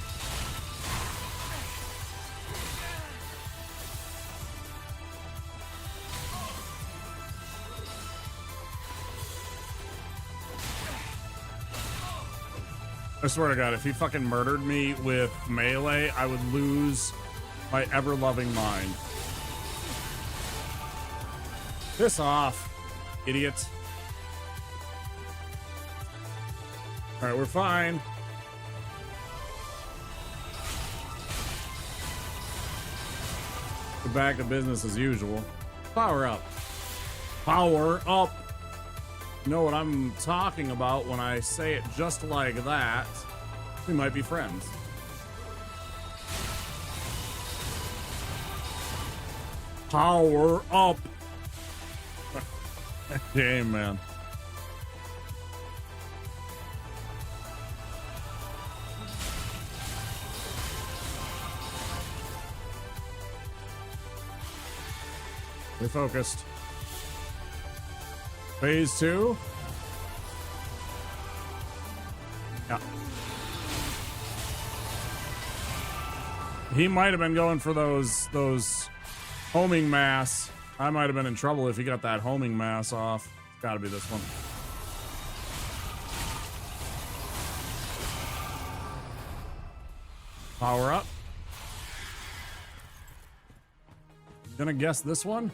I swear to God, if he fucking murdered me with melee, I would lose my ever-loving mind. Piss off, idiot. All right, we're fine. We're back to business as usual. Power up. Power up. You know what I'm talking about when I say it just like that. We might be friends. Power up. Game, man. We're focused. Phase 2. Yeah. He might have been going for those homing mass. I might have been in trouble if he got that homing mass off. It's gotta be this one. Power up. Gonna guess this one.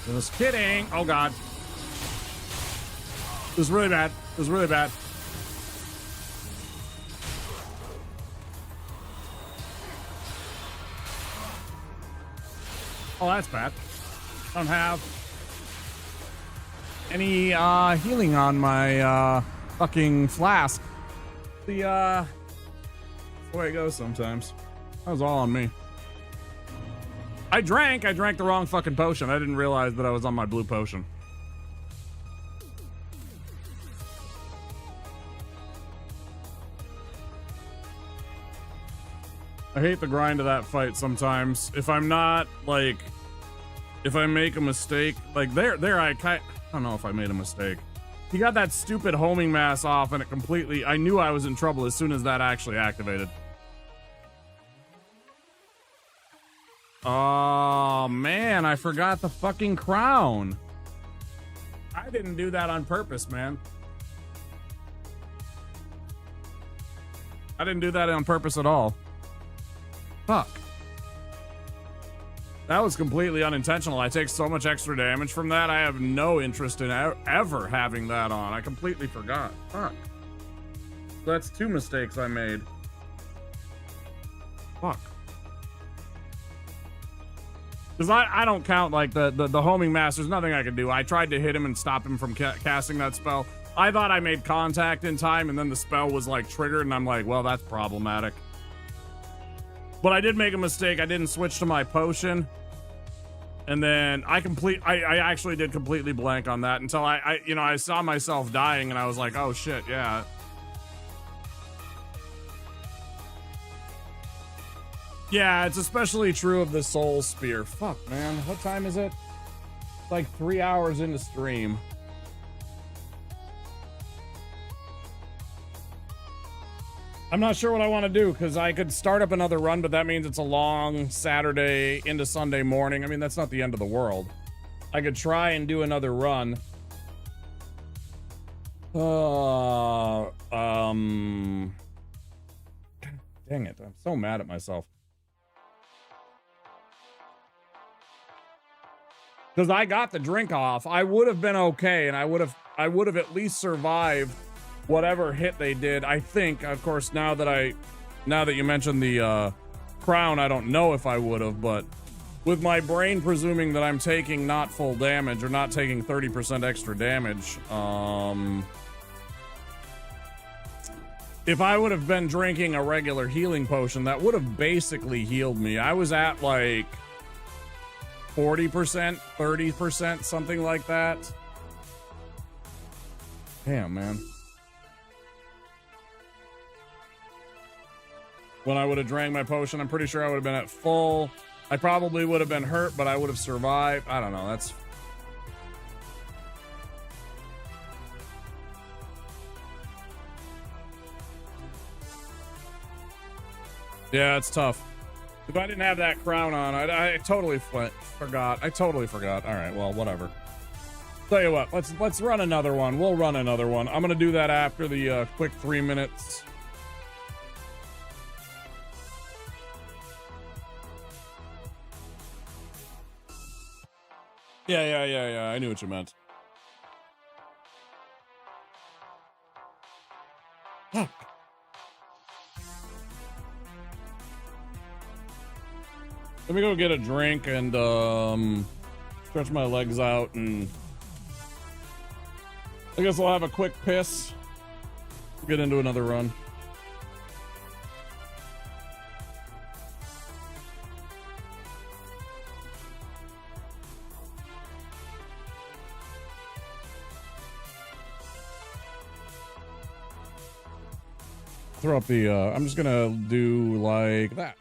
Just kidding. Oh god. It was really bad. It was really bad. Oh, that's bad. I don't have any healing on my fucking flask. That's the way it goes sometimes. That was all on me. I drank the wrong fucking potion. I didn't realize that I was on my blue potion. I hate the grind of that fight sometimes. If I'm not, like, if I make a mistake, like, I don't know if I made a mistake. He got that stupid homing mass off and it completely, I knew I was in trouble as soon as that actually activated. Oh, man, I forgot the fucking crown. I didn't do that on purpose, man. I didn't do that on purpose at all. Fuck. That was completely unintentional. I take so much extra damage from that. I have no interest in ever having that on. I completely forgot. Fuck. That's two mistakes I made. Fuck. Because I don't count, like, the homing mass. There's nothing I can do. I tried to hit him and stop him from casting that spell. I thought I made contact in time, and then the spell was, like, triggered, and I'm like, well, that's problematic. But I did make a mistake. I didn't switch to my potion. And then I actually did completely blank on that until I saw myself dying, and I was like, oh, shit, yeah. Yeah, it's especially true of the Soul Spear. Fuck, man. What time is it? It's like 3 hours into stream. I'm not sure what I want to do, because I could start up another run, but that means it's a long Saturday into Sunday morning. I mean, that's not the end of the world. I could try and do another run. God dang it. I'm so mad at myself. Because I got the drink off. I would have been okay, and I would have at least survived whatever hit they did. I think, of course, now that you mentioned the crown, I don't know if I would have, but with my brain presuming that I'm taking not full damage or not taking 30% extra damage, if I would have been drinking a regular healing potion, that would have basically healed me. I was at like 40%, 30%, something like that. Damn, man. When I would have drank my potion, I'm pretty sure I would have been at full. I probably would have been hurt, but I would have survived. I don't know. That's... Yeah, it's tough. If I didn't have that crown on, I totally forgot. I totally forgot. All right, well, whatever. Tell you what, let's run another one. We'll run another one. I'm gonna do that after the quick 3 minutes. Yeah. I knew what you meant. Let me go get a drink and stretch my legs out, and I guess I'll have a quick piss. Get into another run. throw up the, I'm just gonna do like that.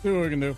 See what we can do.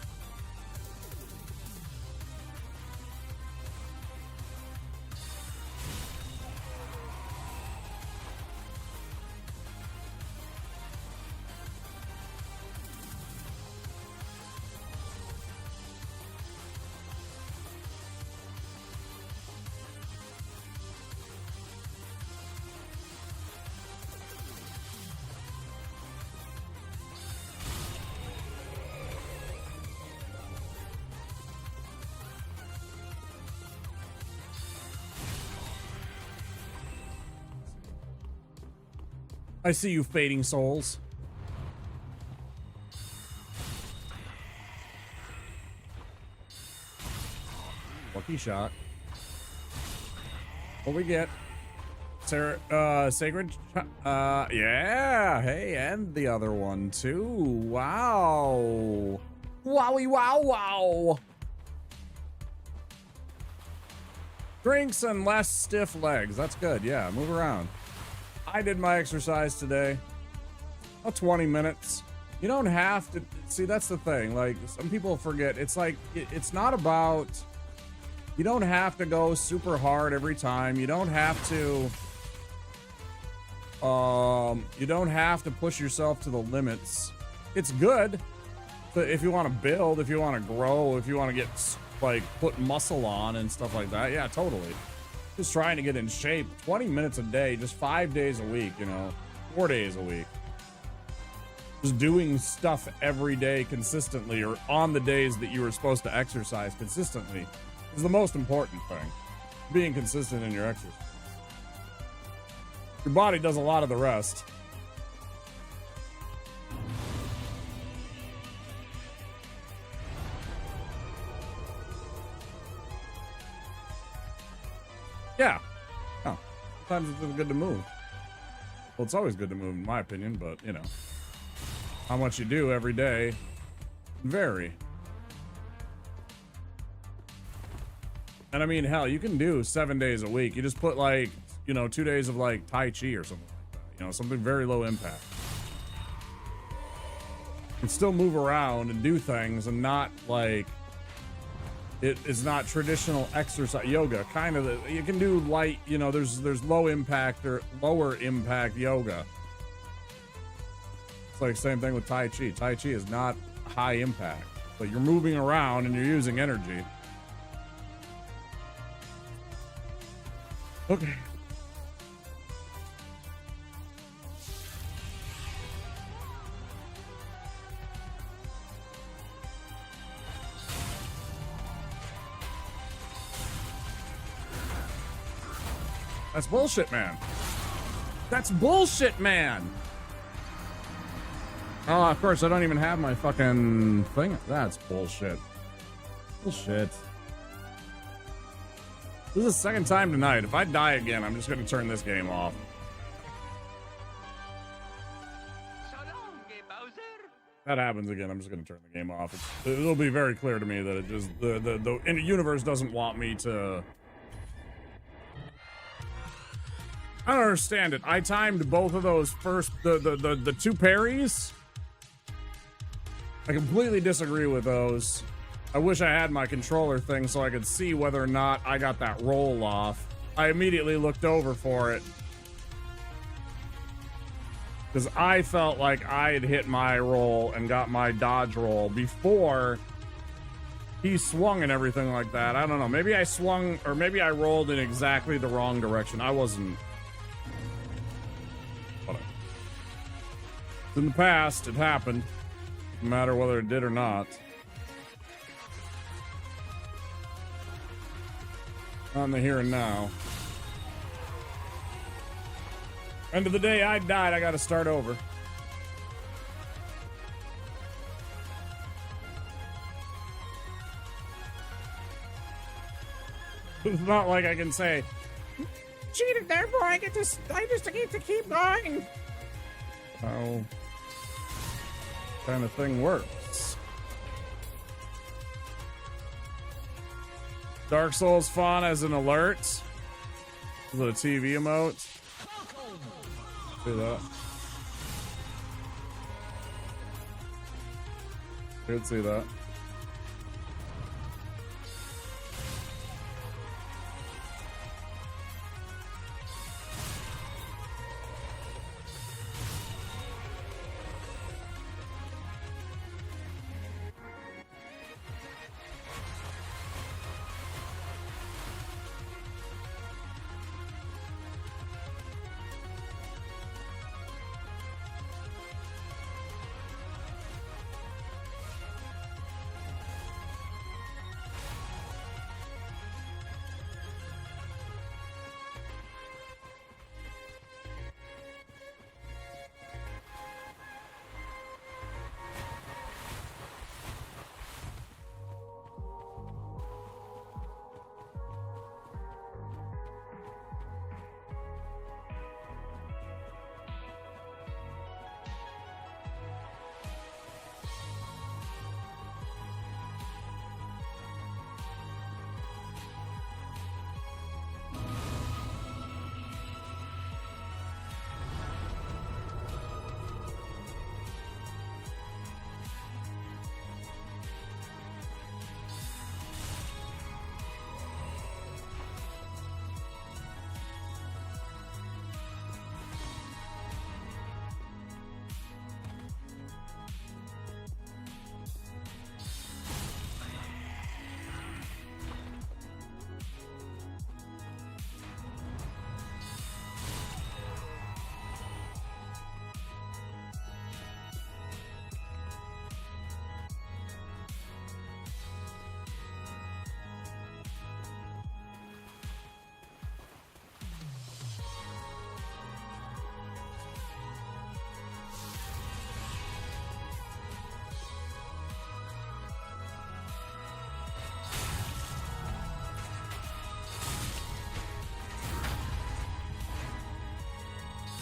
I see you, fading souls. Lucky shot. What we get? Sacred. Yeah. Hey, and the other one too. Wow. Wowie, wow, wow. Drinks and less stiff legs. That's good. Yeah, move around. I did my exercise today. About 20 minutes. You don't have to. See, that's the thing. Like, some people forget. It's like, it's not about. You don't have to go super hard every time. You don't have to. You don't have to push yourself to the limits. It's good. But if you want to build, if you want to grow, if you want to get, like, put muscle on and stuff like that, yeah, totally. Just trying to get in shape. 20 minutes a day, just 5 days a week, you know, 4 days a week. Just doing stuff every day consistently, or on the days that you were supposed to exercise consistently, is the most important thing. Being consistent in your exercise. Your body does a lot of the rest. Yeah. Oh, sometimes it's just good to move. Well, it's always good to move, in my opinion, but, you know, how much you do every day vary. And I mean, hell, you can do 7 days a week. You just put, like, you know, 2 days of, like, Tai Chi or something like that. You know, something very low impact. You can still move around and do things and not, like, it is not traditional exercise. Yoga, kind of. You can do light, you know, there's low impact or lower impact yoga. It's like same thing with Tai Chi. Tai Chi is not high impact, but you're moving around and you're using energy. Okay. That's bullshit, man. That's bullshit, man. Oh, of course, I don't even have my fucking thing. That's bullshit. Bullshit. This is the second time tonight. If I die again, I'm just going to turn this game off. That happens again, I'm just going to turn the game off. It'll be very clear to me that it just the universe doesn't want me to. I don't understand it. I timed both of those first, the two parries. I completely disagree with those. I wish I had my controller thing so I could see whether or not I got that roll off. I immediately looked over for it. Because I felt like I had hit my roll and got my dodge roll before he swung and everything like that. I don't know. Maybe I swung, or maybe I rolled in exactly the wrong direction. I wasn't. In the past, it happened. No matter whether it did or not. Not in the here and now. End of the day, I died. I gotta start over. It's not like I can say, cheated, therefore I just get to keep going. How kind of thing works. Dark Souls fun as an alert. Is it a TV emote? Do that. I could see that.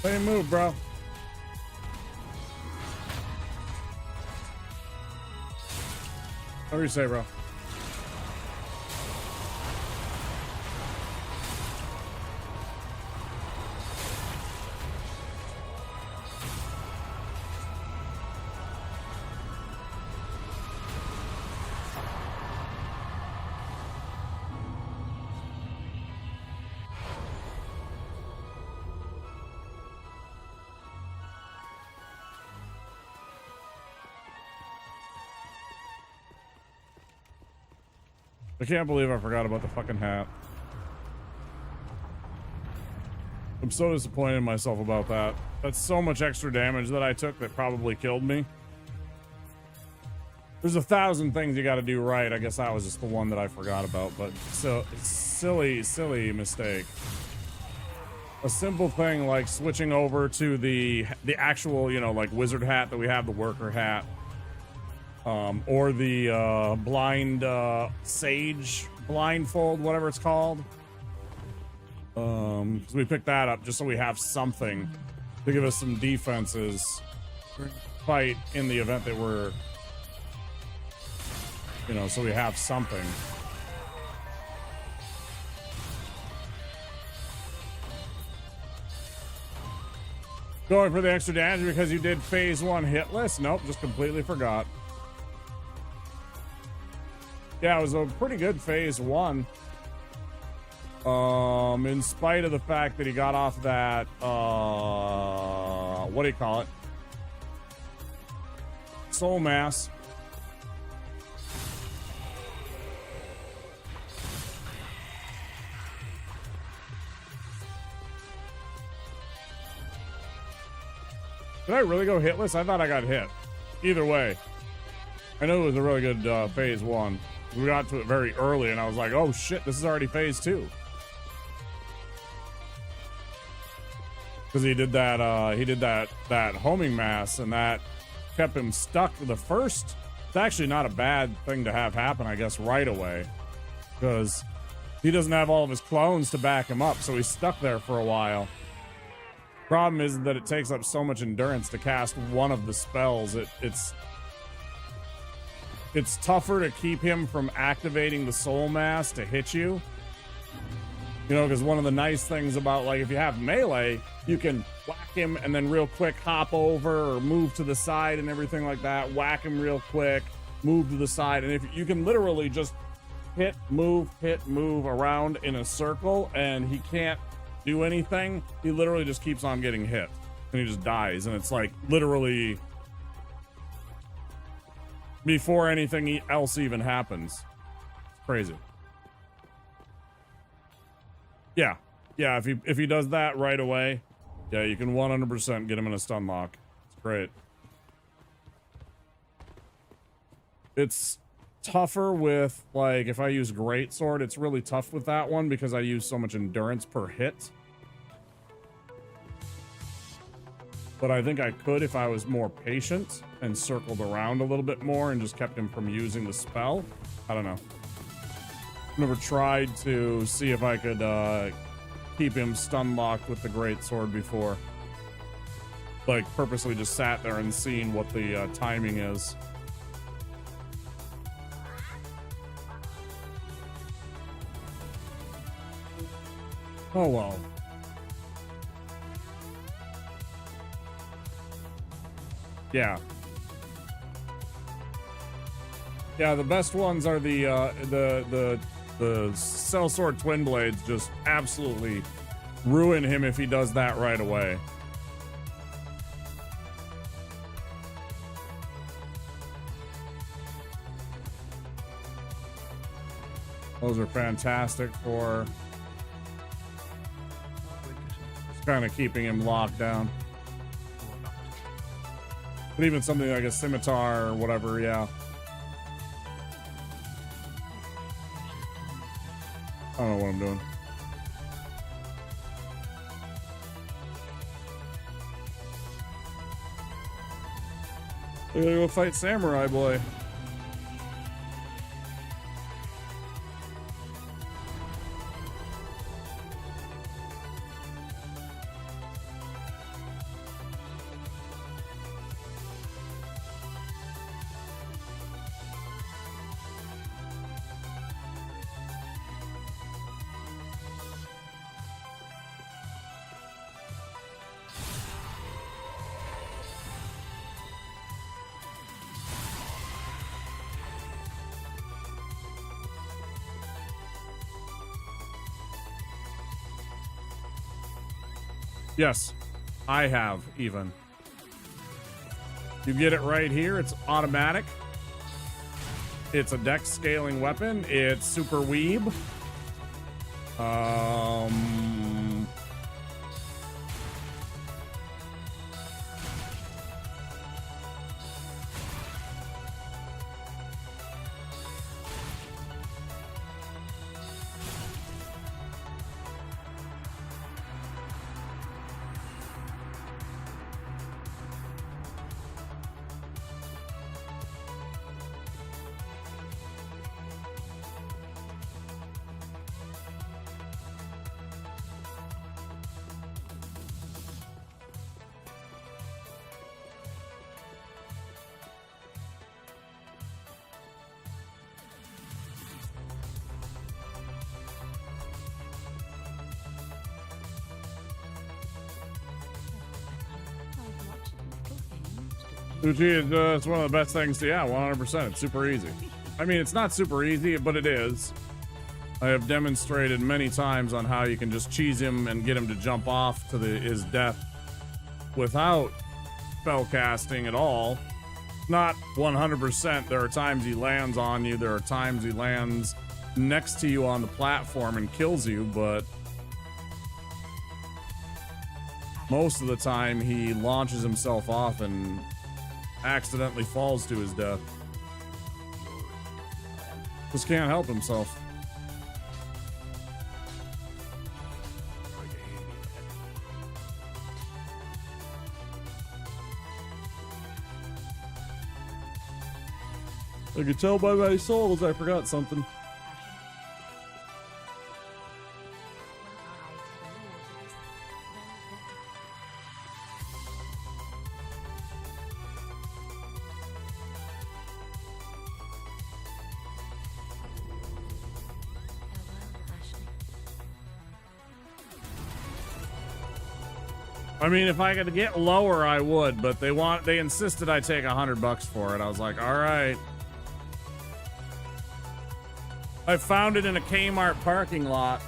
Same move, bro. What do you say, bro? I can't believe I forgot about the fucking hat. I'm so disappointed in myself about that. That's so much extra damage that I took that probably killed me. There's 1,000 things you gotta do right. I guess that was just the one that I forgot about, but so silly mistake. A simple thing like switching over to the actual, you know, like wizard hat that we have, the worker hat. Or the blind sage blindfold, whatever it's called. Because we picked that up just so we have something to give us some defenses fight in the event that we're, you know, so we have something. Going for the extra damage because you did phase 1 hit list? Nope, just completely forgot. Yeah, it was a pretty good phase 1. In spite of the fact that he got off that, what do you call it? Soul Mass. Did I really go hitless? I thought I got hit. Either way, I know it was a really good phase 1. We got to it very early, and I was like, "Oh shit, this is already phase 2." Because he did that homing mass, and that kept him stuck. The first, it's actually not a bad thing to have happen, I guess, right away, because he doesn't have all of his clones to back him up, so he's stuck there for a while. Problem is that it takes up so much endurance to cast one of the spells. It's tougher to keep him from activating the soul mass to hit you. You know, because one of the nice things about, like, if you have melee, you can whack him and then real quick hop over or move to the side and everything like that. Whack him real quick, move to the side, and if you can literally just hit, move around in a circle, and he can't do anything. He literally just keeps on getting hit, and he just dies, and it's like literally before anything else even happens. It's crazy. Yeah, if he does that right away, yeah, you can 100% get him in a stun lock. It's great. It's tougher with, like, if I use Greatsword, it's really tough with that one because I use so much endurance per hit. But I think I could if I was more patient and circled around a little bit more and just kept him from using the spell. I don't know. Never tried to see if I could keep him stun locked with the Greatsword before. Like, purposely just sat there and seen what the timing is. Oh well. Yeah. Yeah, the best ones are the Sellsword Twin Blades. Just absolutely ruin him if he does that right away. Those are fantastic for kind of keeping him locked down. But even something like a scimitar or whatever, yeah. I don't know what I'm doing. We gotta go fight Samurai Boy. Yes, I have even. You get it right here. It's automatic. It's a dex scaling weapon. It's super weeb. Sushi is it's one of the best things to, yeah, 100%. It's super easy. I mean, it's not super easy, but it is. I have demonstrated many times on how you can just cheese him and get him to jump off to his death without spell casting at all. Not 100%. There are times he lands on you. There are times he lands next to you on the platform and kills you, but most of the time he launches himself off and accidentally falls to his death. Just can't help himself. I could tell by my souls I forgot something. I mean, if I could get lower, I would, but they insisted I take $100 for it. I was like, all right. I found it in a Kmart parking lot.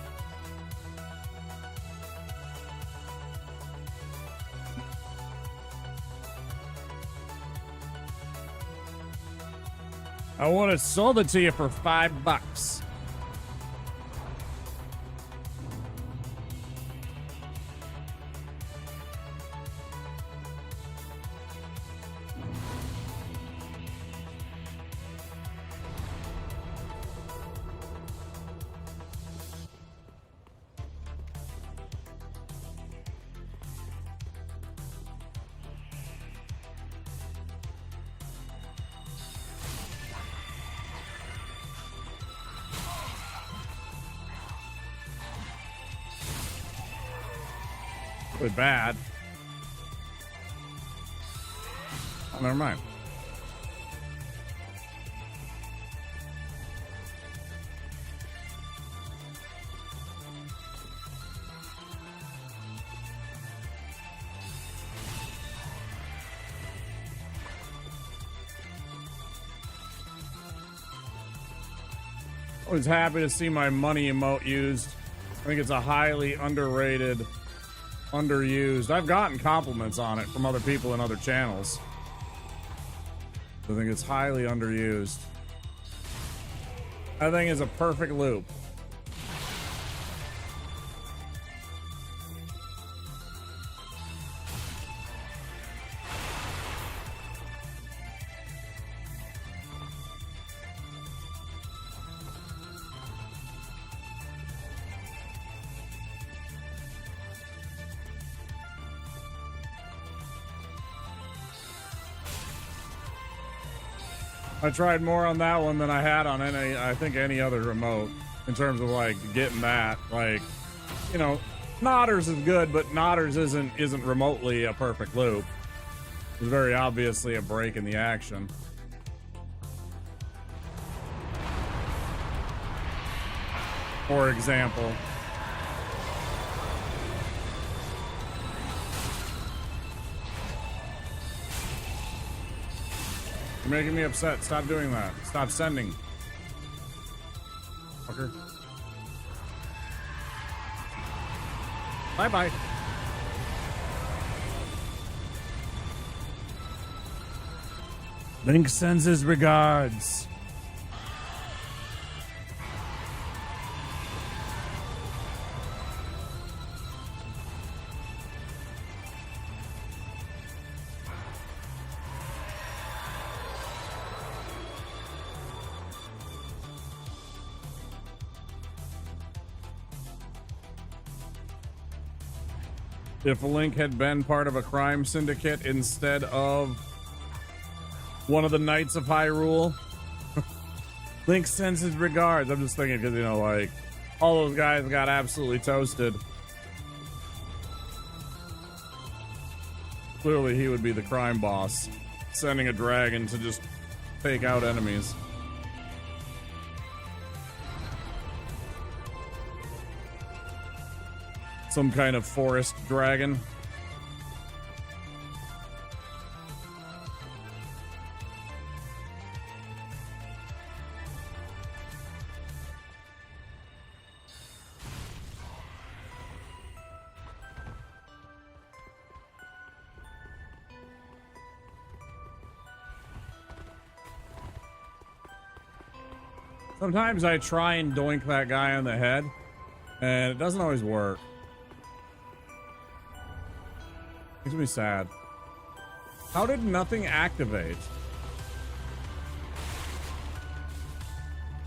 I would have sold it to you for $5. Really bad. Oh, never mind. Always happy to see my money emote used. I think it's a highly underrated, underused. I've gotten compliments on it from other people in other channels. I think it's highly underused. That thing is a perfect loop. I tried more on that one than I had on any other remote in terms of like getting that. Like, you know, Nodders is good, but Nodders isn't remotely a perfect loop. It's very obviously a break in the action. For example. You're making me upset. Stop doing that. Stop sending. Fucker. Bye-bye. Link sends his regards. If Link had been part of a crime syndicate instead of one of the Knights of Hyrule. Link sends his regards. I'm just thinking because, you know, like, all those guys got absolutely toasted. Clearly he would be the crime boss, sending a dragon to just take out enemies. Some kind of forest dragon. Sometimes I try and doink that guy on the head, and it doesn't always work. Makes me sad. How did nothing activate?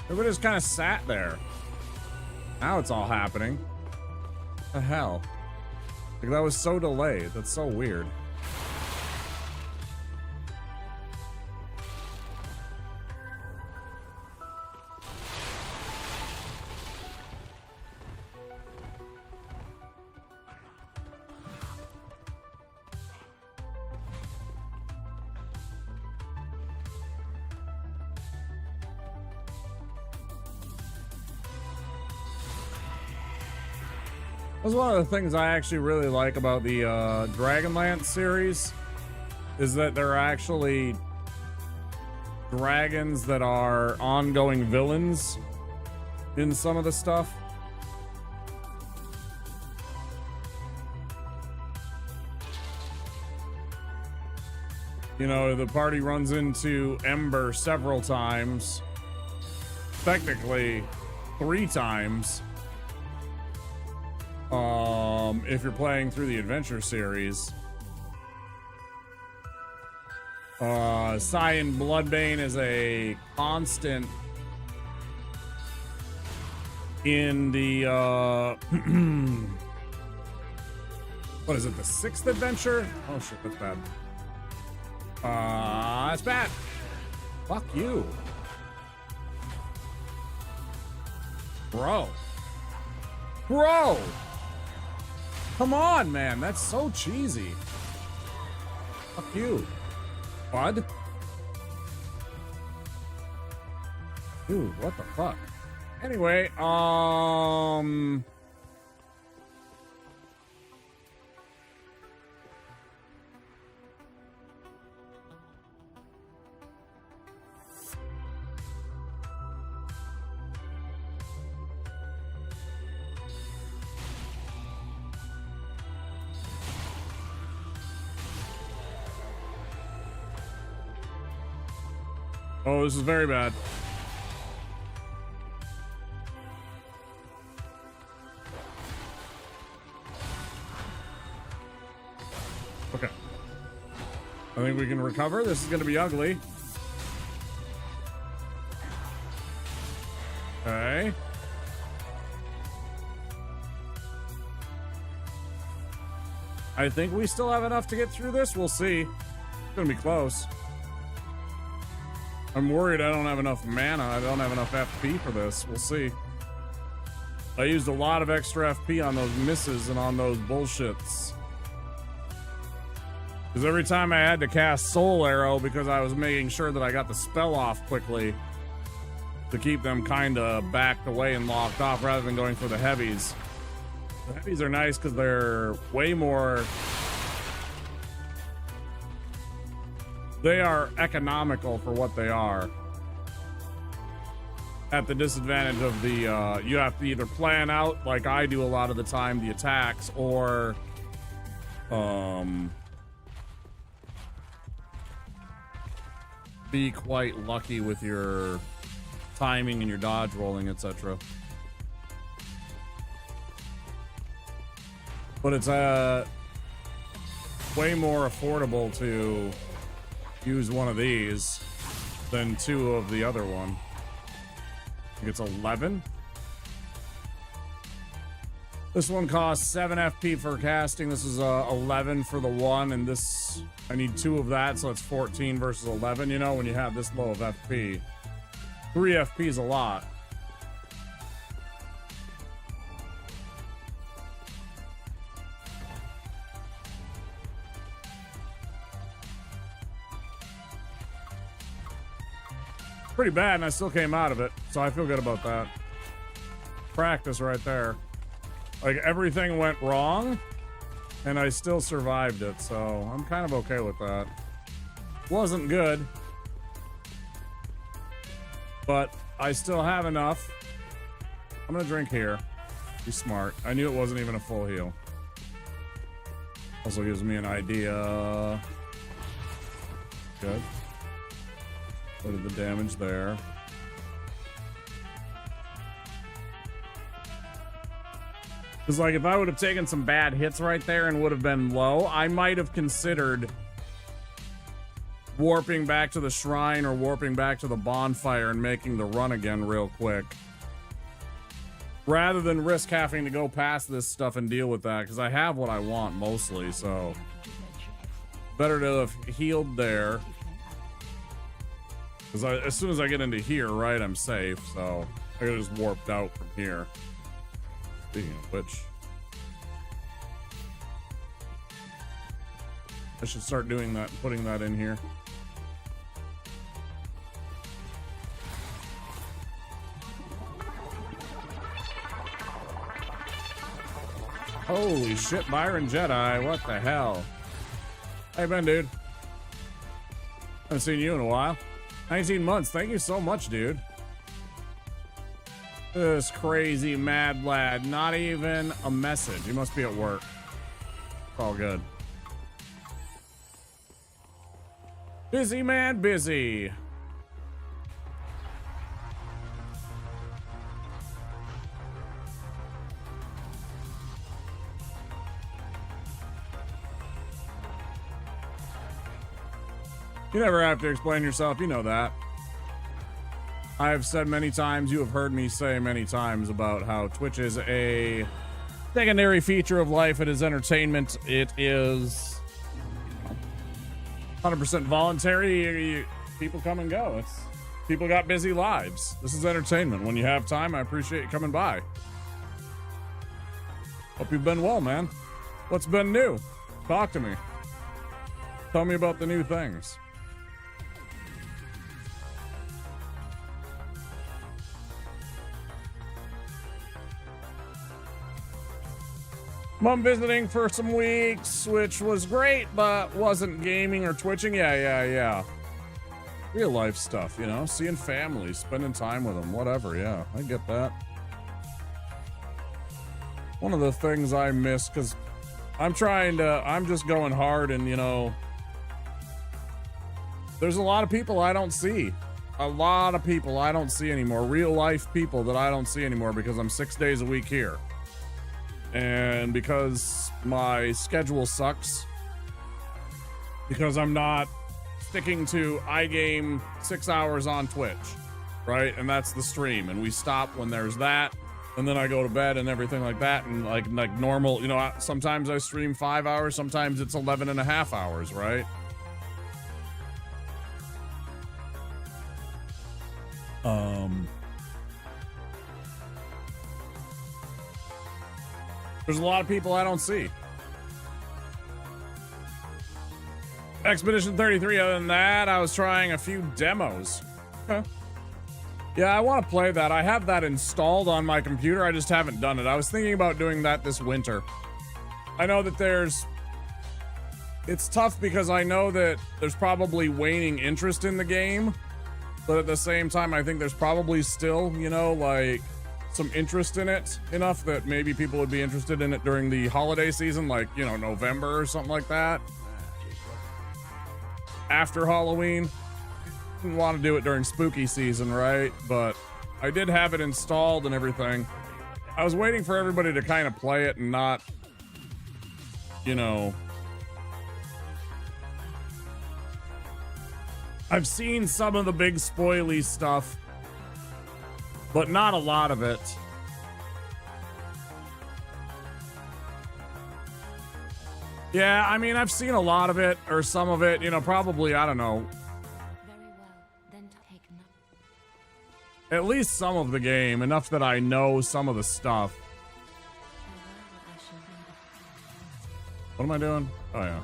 Everybody just kind of sat there. Now it's all happening. What the hell? Like, that was so delayed. That's so weird. That's one of the things I actually really like about the Dragonlance series, is that they're actually dragons that are ongoing villains in some of the stuff. You know, the party runs into Ember several times. Technically, 3 times. If you're playing through the adventure series. Cyan Bloodbane is a constant in the what is it, the 6th adventure? Oh shit, that's bad. That's bad. Fuck you. Bro. Bro! Come on, man. That's so cheesy. Fuck you. Bud? Dude, what the fuck? Anyway, oh, this is very bad. Okay. I think we can recover. This is going to be ugly. Okay. I think we still have enough to get through this. We'll see. It's going to be close. I'm worried I don't have enough mana. I don't have enough FP for this. We'll see. I used a lot of extra FP on those misses and on those bullshits. Because every time I had to cast Soul Arrow because I was making sure that I got the spell off quickly to keep them kind of backed away and locked off rather than going for the heavies. The heavies are nice because they're way more... They are economical for what they are. At the disadvantage of the, you have to either plan out, like I do a lot of the time, the attacks, or, be quite lucky with your timing and your dodge rolling, etc. But it's, way more affordable to use one of these than 2 of the other one. I think it's 11. This one costs 7 FP for casting. This is 11 for the one, and this I need 2 of that, so it's 14 versus 11. You know, when you have this low of FP, 3 FP is a lot. Pretty bad, and I still came out of it, so I feel good about that. Practice right there. Like, everything went wrong, and I still survived it, so I'm kind of okay with that. Wasn't good, but I still have enough. I'm gonna drink here. Be smart. I knew it wasn't even a full heal. Also gives me an idea. Good. What are the damage there? Because, like, if I would have taken some bad hits right there and would have been low, I might have considered warping back to the shrine or warping back to the bonfire and making the run again real quick. Rather than risk having to go past this stuff and deal with that, because I have what I want mostly, so... Better to have healed there. Because as soon as I get into here, right, I'm safe, so I could have just warped out from here. Speaking of which, I should start doing that and putting that in here. Holy shit, Byron Jedi, what the hell? Hey, Ben, dude. Haven't seen you in a while. 19 months. Thank you so much, dude. This crazy mad lad. Not even a message. He must be at work. It's all good. Busy man, busy. You never have to explain yourself, you know that. I have said many times, you have heard me say many times about how Twitch is a secondary feature of life. It is entertainment. It is 100% voluntary. People come and go. People got busy lives. This is entertainment. When you have time, I appreciate you coming by. Hope you've been well, man. What's been new? Talk to me. Tell me about the new things. I'm visiting for some weeks, which was great, but wasn't gaming or twitching. Yeah. Real life stuff, you know, seeing family, spending time with them, whatever. Yeah, I get that. One of the things I miss, because I'm just going hard, and, you know, there's a lot of people I don't see. A lot of people I don't see anymore. Real life people that I don't see anymore because I'm 6 days a week here. And because my schedule sucks, because I'm not sticking to iGame 6 hours on Twitch, right? And that's the stream, and we stop when there's that, and then I go to bed and everything like that, and like normal, you know, sometimes I stream 5 hours, sometimes it's 11 and a half hours, right? There's a lot of people I don't see. Expedition 33, other than that, I was trying a few demos. Okay. Yeah, I want to play that. I have that installed on my computer. I just haven't done it. I was thinking about doing that this winter. I know that it's tough because I know that there's probably waning interest in the game. But at the same time, I think there's probably still, you know, like some interest in it enough that maybe people would be interested in it during the holiday season, like, you know, November or something like that. After Halloween. Didn't want to do it during spooky season, right? But I did have it installed and everything. I was waiting for everybody to kind of play it and not, you know. I've seen some of the big spoily stuff, but not a lot of it. Yeah, I mean, I've seen a lot of it, or some of it, you know, probably, I don't know. Very well, then take note. At least some of the game, enough that I know some of the stuff. What am I doing? Oh, yeah.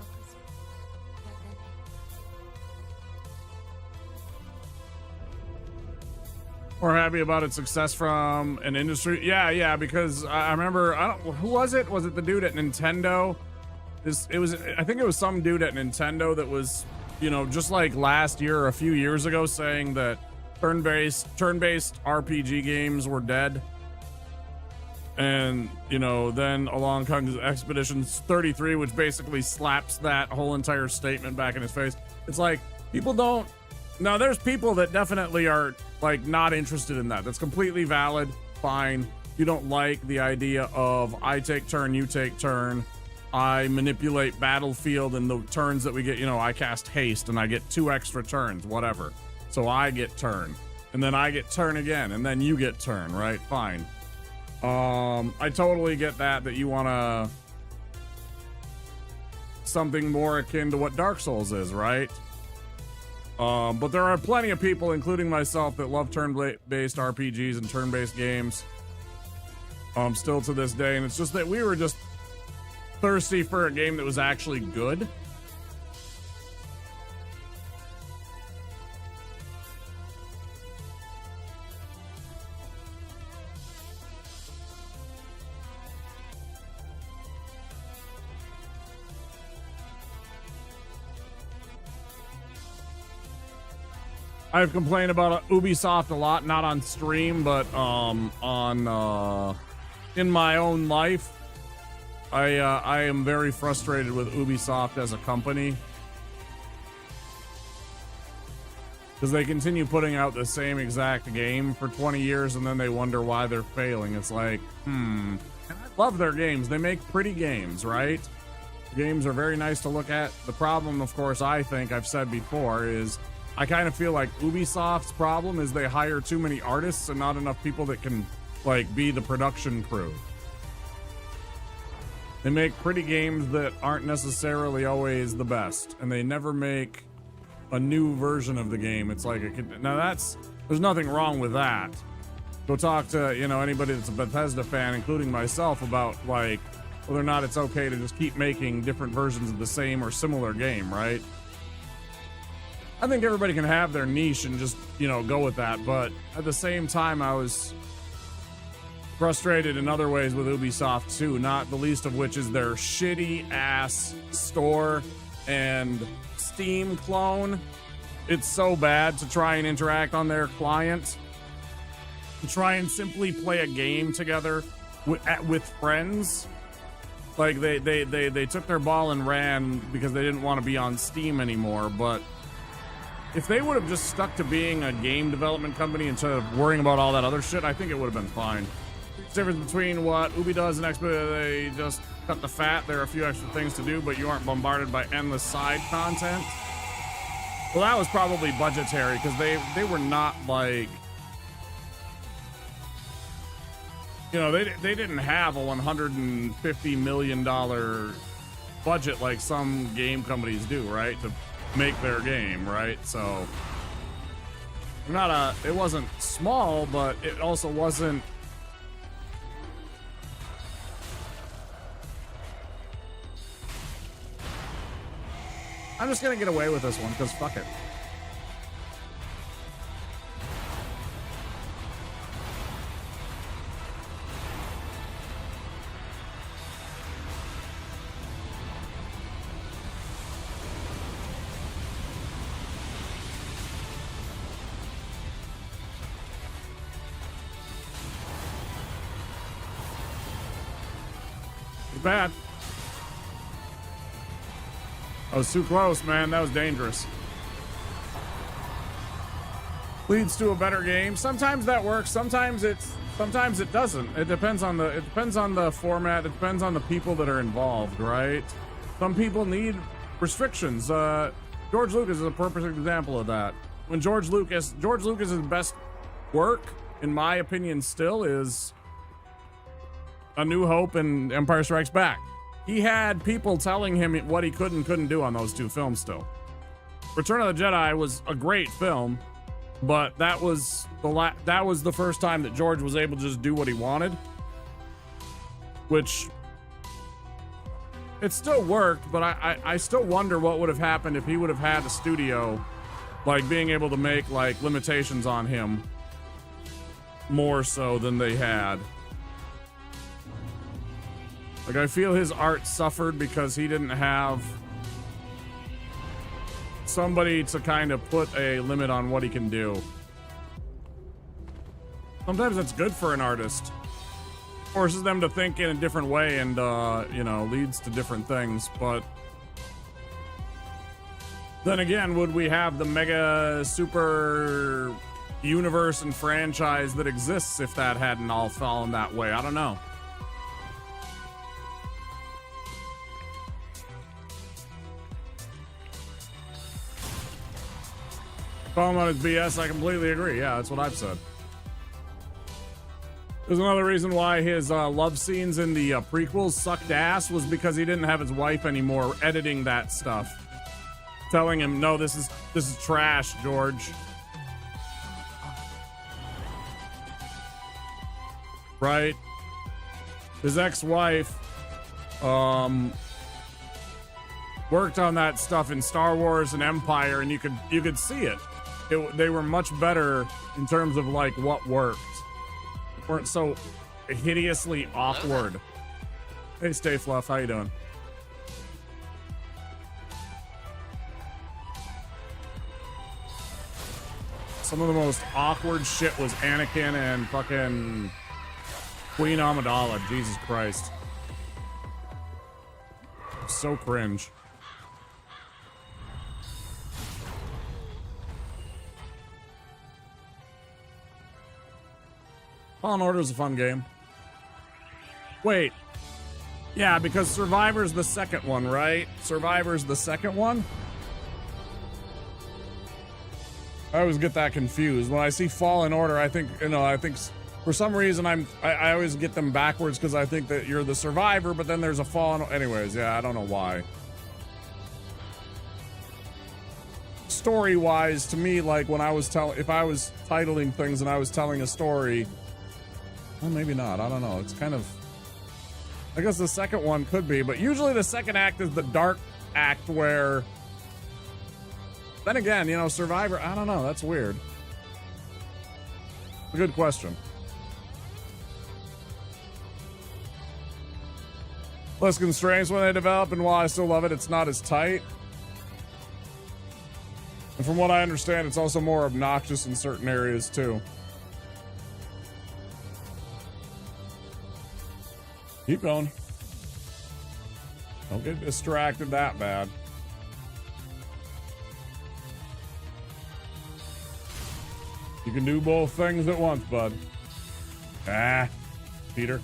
We're happy about its success from an industry. Yeah, because I remember, who was it? Was it the dude at Nintendo? I think it was some dude at Nintendo that was, you know, just like last year or a few years ago, saying that turn-based RPG games were dead. And, you know, then along comes Expedition 33, which basically slaps that whole entire statement back in his face. It's like, people don't. Now, there's people that definitely are, like, not interested in that. That's completely valid. Fine. You don't like the idea of I take turn, you take turn. I manipulate battlefield and the turns that we get, you know, I cast haste and I get 2 extra turns, whatever. So I get turn. And then I get turn again. And then you get turn, right? Fine. I totally get that you want to something more akin to what Dark Souls is, right? But there are plenty of people, including myself, that love turn-based RPGs and turn-based games. Still to this day, and it's just that we were just thirsty for a game that was actually good. I've complained about Ubisoft a lot, not on stream, but in my own life. I am very frustrated with Ubisoft as a company because they continue putting out the same exact game for 20 years and then they wonder why they're failing. It's like, And I love their games. They make pretty games, right? Games are very nice to look at. The problem, of course, I think I've said before is I kind of feel like Ubisoft's problem is they hire too many artists and not enough people that can like be the production crew. They make pretty games that aren't necessarily always the best, and they never make a new version of the game. It's like there's nothing wrong with that. Go talk to, anybody that's a Bethesda fan, including myself, about like whether or not it's okay to just keep making different versions of the same or similar game, right? I think everybody can have their niche and just, go with that, but at the same time, I was frustrated in other ways with Ubisoft too, not the least of which is their shitty ass store and Steam clone. It's so bad to try and interact on their client, to try and simply play a game together with friends. Like they took their ball and ran because they didn't want to be on Steam anymore. But if they would have just stuck to being a game development company instead of worrying about all that other shit, I think it would have been fine. The difference between what Ubi does and Xbox, they just cut the fat. There are a few extra things to do, but you aren't bombarded by endless side content. Well, that was probably budgetary because they were not like, they didn't have a $150 million budget like some game companies do, right? To make their game, right? So it wasn't small, but it also wasn't. I'm just gonna get away with this one because fuck it. It's bad. I was too close, man. That was dangerous. Leads to a better game. Sometimes that works. Sometimes it doesn't. It depends on the format. It depends on the people that are involved, right? Some people need restrictions. George Lucas is a perfect example of that. When George Lucas's best work, in my opinion, still is A New Hope and Empire Strikes Back. He had people telling him what he could and couldn't do on those two films still. Return of the Jedi was a great film, but that was the first time that George was able to just do what he wanted. Which, it still worked, but I still wonder what would have happened if he would have had a studio, like being able to make like limitations on him more so than they had. Like, I feel his art suffered because he didn't have somebody to kind of put a limit on what he can do. Sometimes that's good for an artist. Forces them to think in a different way and, leads to different things. But then again, would we have the mega super universe and franchise that exists if that hadn't all fallen that way? I don't know. Call him on his BS, I completely agree. Yeah, that's what I've said. There's another reason why his love scenes in the prequels sucked ass was because he didn't have his wife anymore editing that stuff. Telling him, no, this is trash, George. Right? His ex-wife worked on that stuff in Star Wars and Empire, and you could see it. They were much better in terms of like what worked. They weren't so hideously awkward. Hey, Stay Fluff, how you doing? some of the most awkward shit was Anakin and fucking Queen Amidala. Jesus Christ. So cringe. Fallen Order is a fun game. Wait. Yeah, because Survivor's the second one, right? Survivor's the second one? I always get that confused. When I see Fallen Order, I think, for some reason I always get them backwards because I think that you're the survivor, but then there's a Fallen. Anyways, yeah, I don't know why. Story-wise, to me, like when I was if I was titling things and I was telling a story, well, maybe not. I don't know. It's kind of, I guess the second one could be, but usually the second act is the dark act where, then again, Survivor, I don't know. That's weird. It's a good question. Less constraints when they develop, and while I still love it, it's not as tight. And from what I understand, it's also more obnoxious in certain areas, too. Keep going. Don't get distracted that bad. You can do both things at once, bud. Ah, Peter.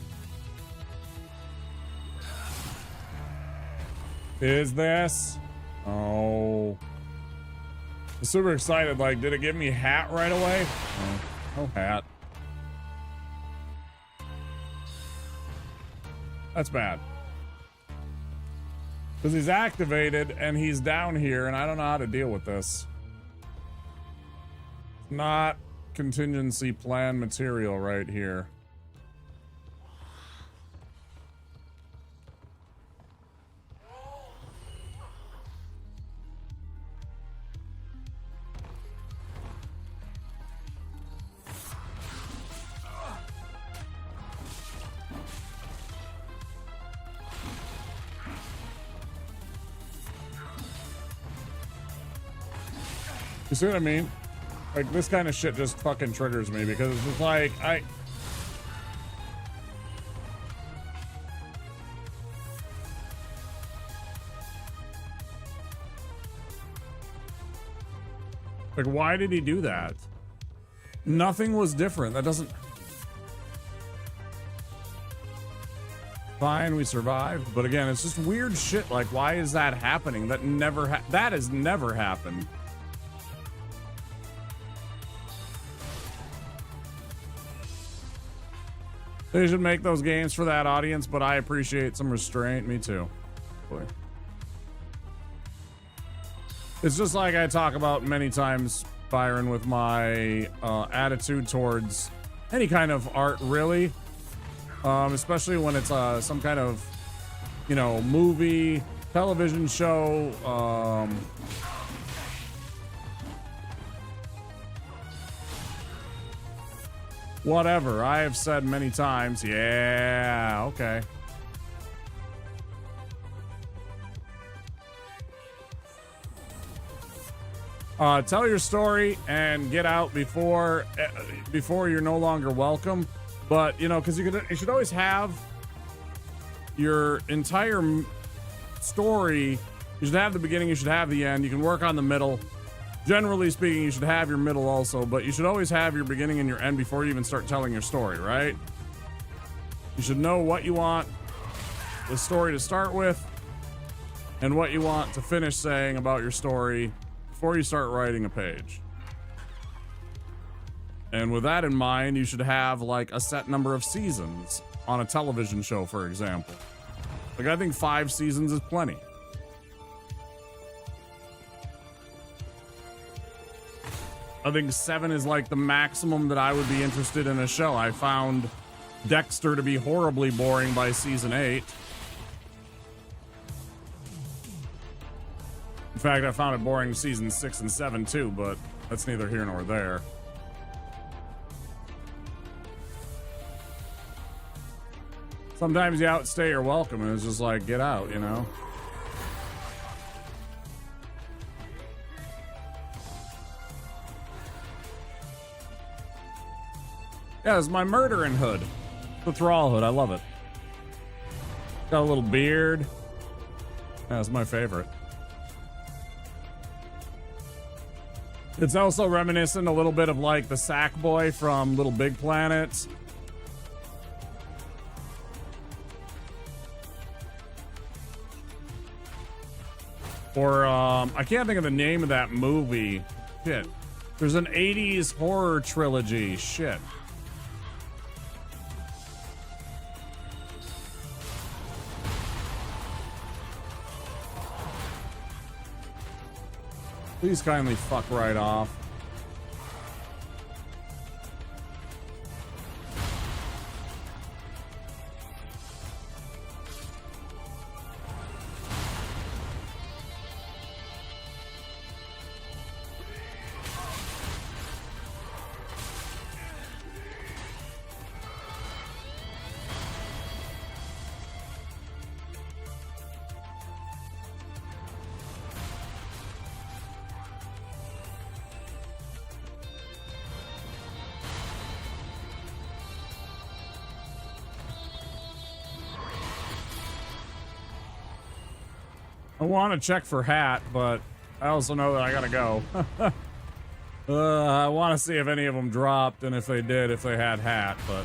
Is this? Oh. I'm super excited. Like, did it give me hat right away? Oh, no hat. That's bad. Because he's activated and he's down here and I don't know how to deal with this. Not contingency plan material right here. You see what I mean? Like, this kind of shit just fucking triggers me because it's just like, like, why did he do that? Nothing was different. That doesn't... Fine, we survived. But again, it's just weird shit. Like, why is that happening? That has never happened. They should make those games for that audience, but I appreciate some restraint. Me too. Boy. It's just like I talk about many times, Byron, with my attitude towards any kind of art, really. Especially when it's some kind of, movie, television show, whatever. I have said many times, yeah, okay. Tell your story and get out before you're no longer welcome. But, because you should always have your entire story. You should have the beginning, you should have the end. You can work on the middle. Generally speaking, you should have your middle also, but you should always have your beginning and your end before you even start telling your story, right? You should know what you want the story to start with and what you want to finish saying about your story before you start writing a page. And with that in mind, you should have like a set number of seasons on a television show, for example. Like, I think 5 seasons is plenty. I think 7 is like the maximum that I would be interested in a show. I found Dexter to be horribly boring by season 8. In fact, I found it boring season 6 and 7 too, but that's neither here nor there. Sometimes you outstay your welcome and it's just like, get out, Yeah, it's my murdering hood. The thrall hood. I love it. Got a little beard. That's my favorite. It's also reminiscent a little bit of like the Sackboy from Little Big Planet. Or, I can't think of the name of that movie. Shit. There's an 80s horror trilogy. Shit. Please kindly fuck right off. I want to check for hat, but I also know that I gotta go. I want to see if any of them dropped, and if they did, if they had hat, but...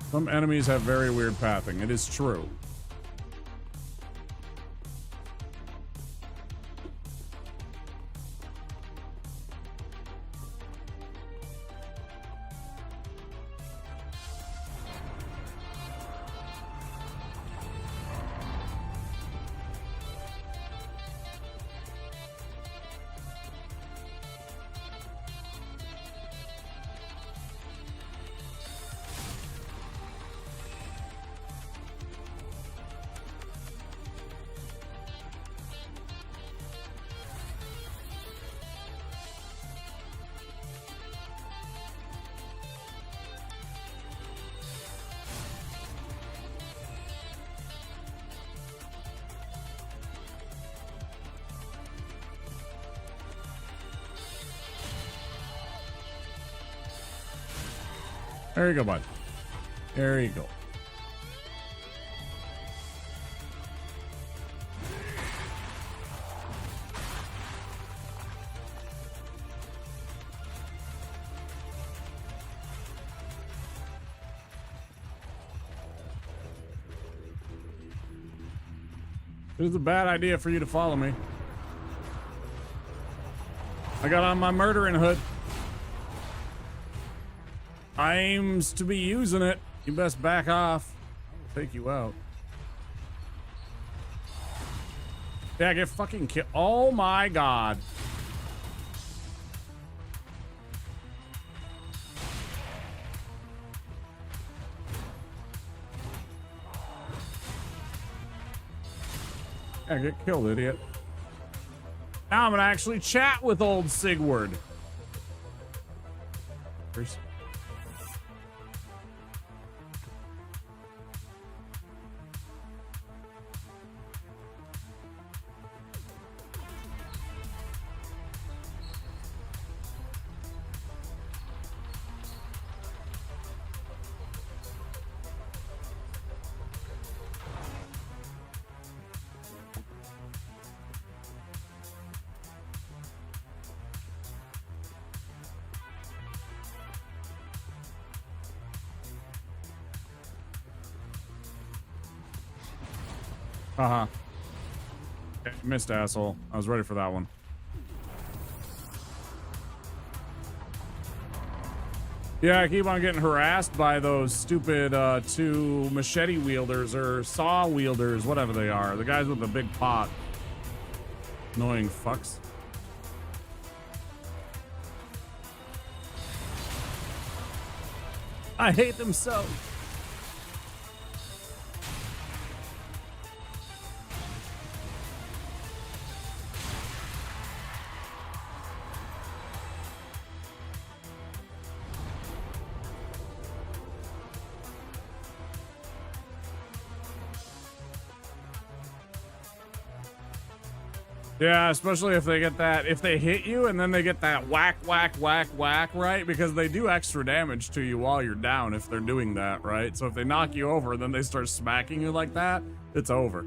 Some enemies have very weird pathing. It is true. There you go, bud. There you go. It was a bad idea for you to follow me. I got on my murdering hood. Aims to be using it. You best back off. I'll take you out. Yeah, get fucking killed. Oh my god. Yeah, get killed, idiot. Now I'm gonna actually chat with old Sigward. Uh-huh. Okay, missed, asshole. I was ready for that one. Yeah, I keep on getting harassed by those stupid two machete wielders or saw wielders, whatever they are. The guys with the big pot. Annoying fucks. I hate them so. Yeah, especially if they get that, if they hit you and then they get that whack, whack, whack, whack, right? Because they do extra damage to you while you're down if they're doing that, right? So if they knock you over and then they start smacking you like that, it's over.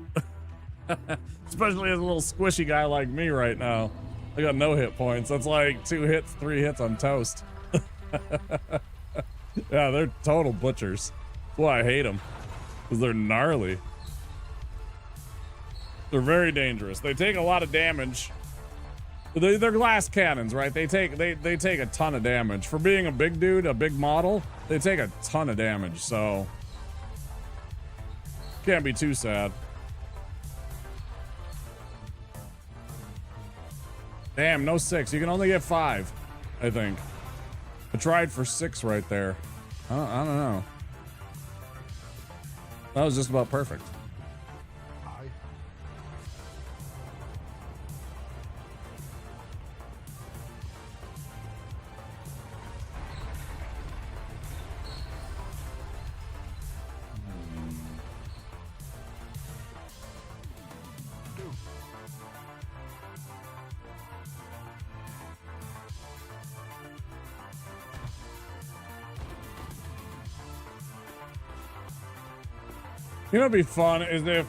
Especially as a little squishy guy like me right now. I got no hit points. That's like 2 hits, 3 hits, I'm toast. Yeah, they're total butchers. That's why I hate them. Because they're gnarly. They're very dangerous. They take a lot of damage. They're glass cannons, right? They take a ton of damage. For being a big dude, a big model, they take a ton of damage, so can't be too sad. Damn, no 6. You can only get 5, I think. I tried for 6 right there. I don't know. That was just about perfect. You know what'd be fun is if,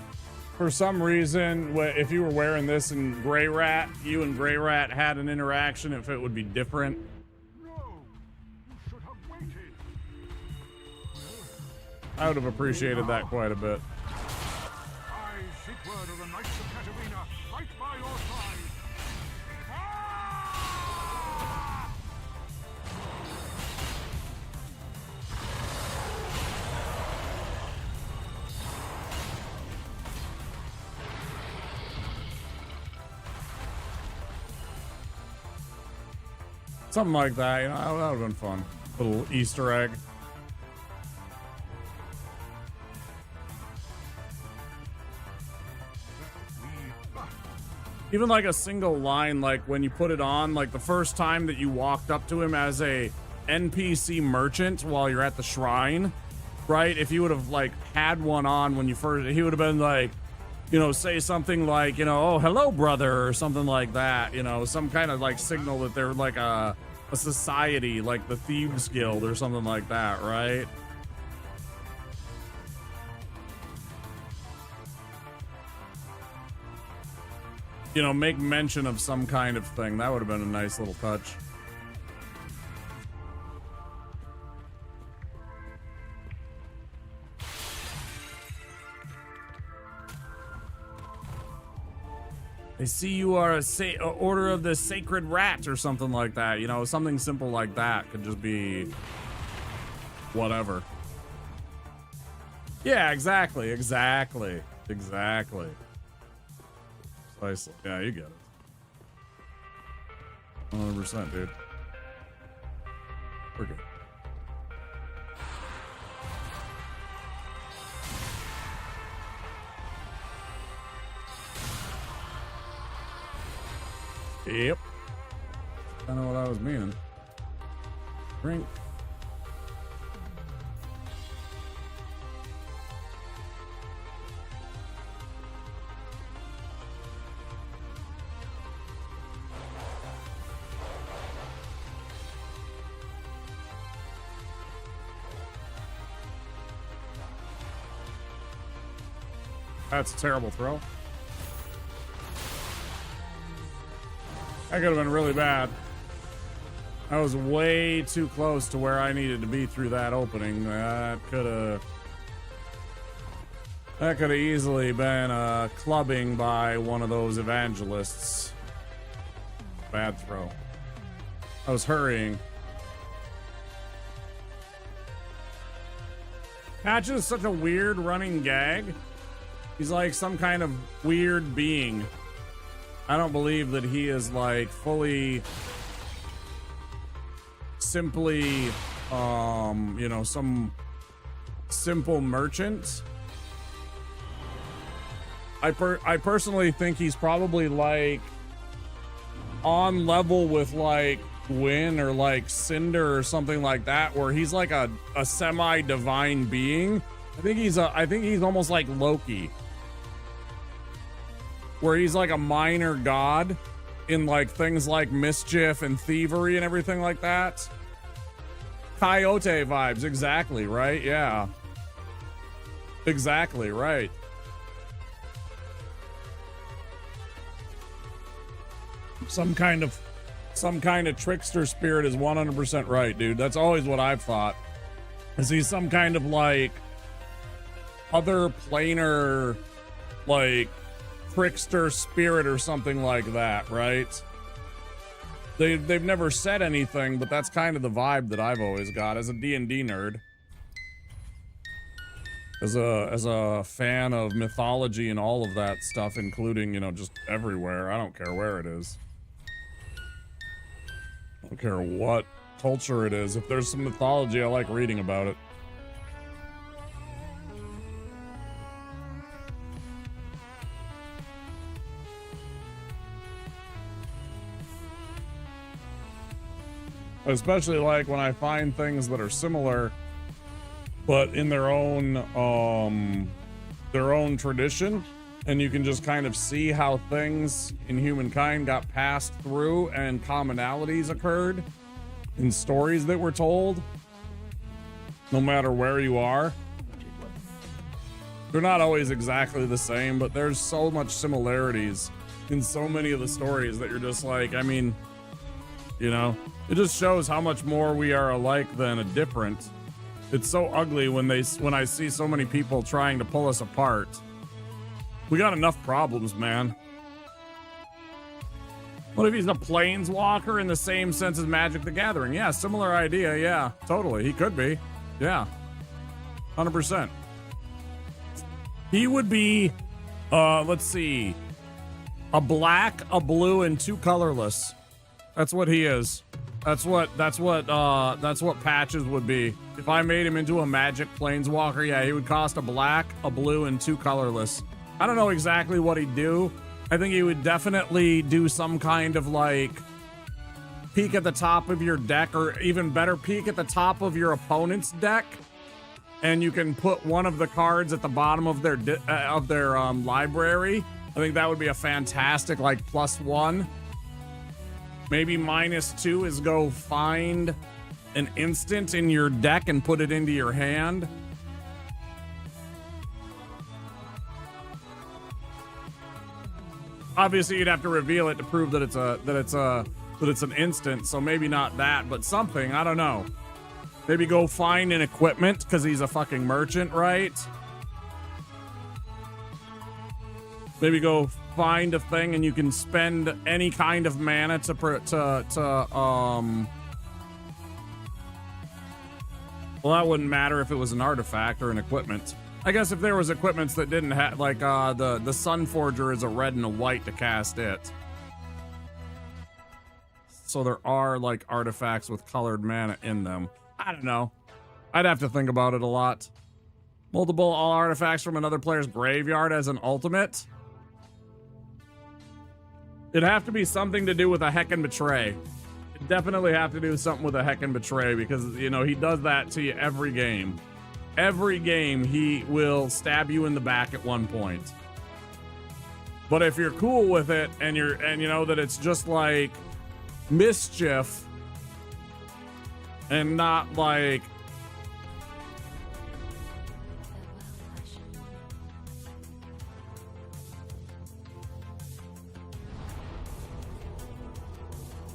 for some reason, if you were wearing this in Grey Rat, you and Grey Rat had an interaction, if it would be different. I would have appreciated that quite a bit. I seek word of the Knights of Katarina. Fight by your side. Something like that, you know, that would have been fun. Little Easter egg. Even like a single line, like when you put it on, like the first time that you walked up to him as a NPC merchant while you're at the shrine, right? If you would have like had one on when you first, he would have been like, you know, say something like, you know, oh, hello, brother, or something like that, you know, some kind of like signal that they're like a society, like the Thieves Guild or something like that, right? You know, make mention of some kind of thing. That would have been a nice little touch. They see you are a order of the Sacred Rat or something like that. You know, something simple like that could just be whatever. Yeah, exactly. Precisely. Yeah, you get it. 100%, dude. We're good. Yep. I know what I was meaning. Drink. That's a terrible throw. That could have been really bad. I was way too close to where I needed to be through that opening. That could have easily been a clubbing by one of those evangelists. Bad throw. I was hurrying. Patch is such a weird running gag. He's like some kind of weird being. I don't believe that he is like fully simply you know, some simple merchant. I personally think he's probably like on level with like Gwyn or like Cinder or something like that, where he's like a semi-divine being. I think he's almost like Loki. where he's like a minor god in like things like mischief and thievery and everything like that. Coyote vibes, exactly, right? Yeah. Exactly, right. Some kind of trickster spirit is 100% right, dude. That's always what I've thought. Is he some kind of like other planar like trickster spirit or something like that, right? They've never said anything, but that's kind of the vibe that I've always got as a D&D nerd. As a fan of mythology and all of that stuff, including, you know, just everywhere. I don't care where it is. I don't care what culture it is. If there's some mythology, I like reading about it. Especially like when I find things that are similar, but in their own tradition, and you can just kind of see how things in humankind got passed through and commonalities occurred in stories that were told, no matter where you are. They're not always exactly the same, but there's so much similarities in so many of the stories that you're just like, I mean, you know, it just shows how much more we are alike than different. It's so ugly when I see so many people trying to pull us apart. We got enough problems, man. What if he's a planeswalker in the same sense as Magic the Gathering? Yeah, similar idea. Yeah, totally. He could be. Yeah, 100%. He would be, let's see, a black, a blue, and 2 colorless. That's what he is. That's what Patches would be. If I made him into a Magic Planeswalker, yeah, he would cost a black, a blue, and 2 colorless. I don't know exactly what he'd do. I think he would definitely do some kind of like peek at the top of your deck, or even better, peek at the top of your opponent's deck, and you can put one of the cards at the bottom of their library. I think that would be a fantastic like +1. Maybe -2 is go find an instant in your deck and put it into your hand. Obviously, you'd have to reveal it to prove that it's an instant. So maybe not that, but something. I don't know. Maybe go find an equipment because he's a fucking merchant, right? Maybe go find a thing and you can spend any kind of mana well, that wouldn't matter if it was an artifact or an equipment. I guess if there was equipments that didn't have, like, the Sunforger is a red and a white to cast it. So there are, like, artifacts with colored mana in them. I don't know. I'd have to think about it a lot. Multiple all artifacts from another player's graveyard as an ultimate? It'd have to be something to do with a Heckin' Betray. It'd definitely have to do something with a Heckin' Betray because, you know, he does that to you every game. Every game, he will stab you in the back at one point. But if you're cool with it and you know that it's just like mischief and not like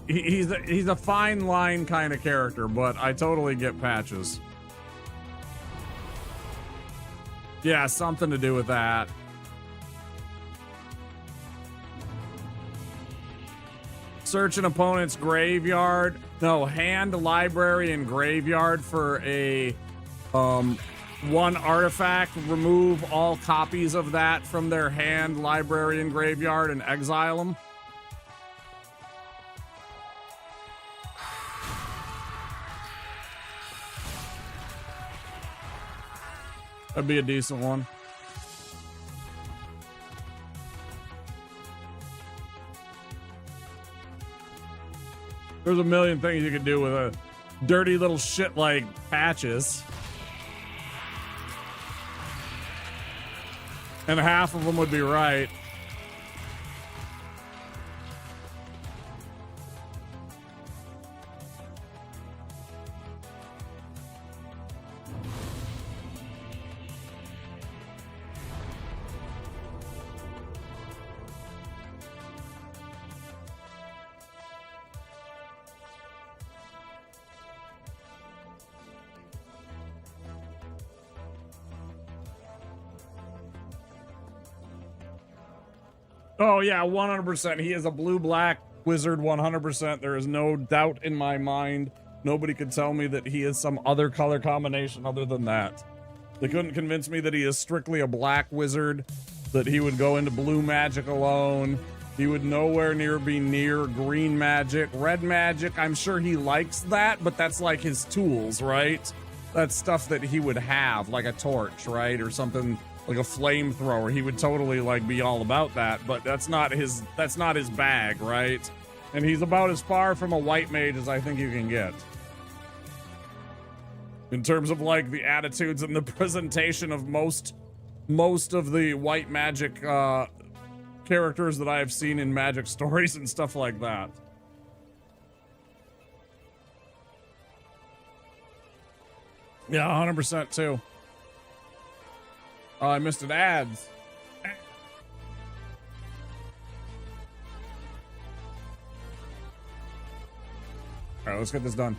he's a fine line kind of character, but I totally get Patches. Yeah, something to do with that. Search an opponent's graveyard. No, hand, library, and graveyard for a one artifact. Remove all copies of that from their hand, library, and graveyard and exile them. That'd be a decent one. There's a million things you could do with a dirty little shit like Patches. And half of them would be right. Oh yeah, 100%. He is a blue-black wizard, 100%. There is no doubt in my mind. Nobody could tell me that he is some other color combination other than that. They couldn't convince me that he is strictly a black wizard, that he would go into blue magic alone. He would nowhere near be near green magic. Red magic, I'm sure he likes that, but that's like his tools, right? That's stuff that he would have, like a torch, right? Or something like a flamethrower. He would totally like be all about that, but that's not his bag, right? And he's about as far from a white mage as I think you can get. In terms of like the attitudes and the presentation of most of the white magic characters that I have seen in magic stories and stuff like that. Yeah, 100% too. Oh, I missed an ads. All right, let's get this done.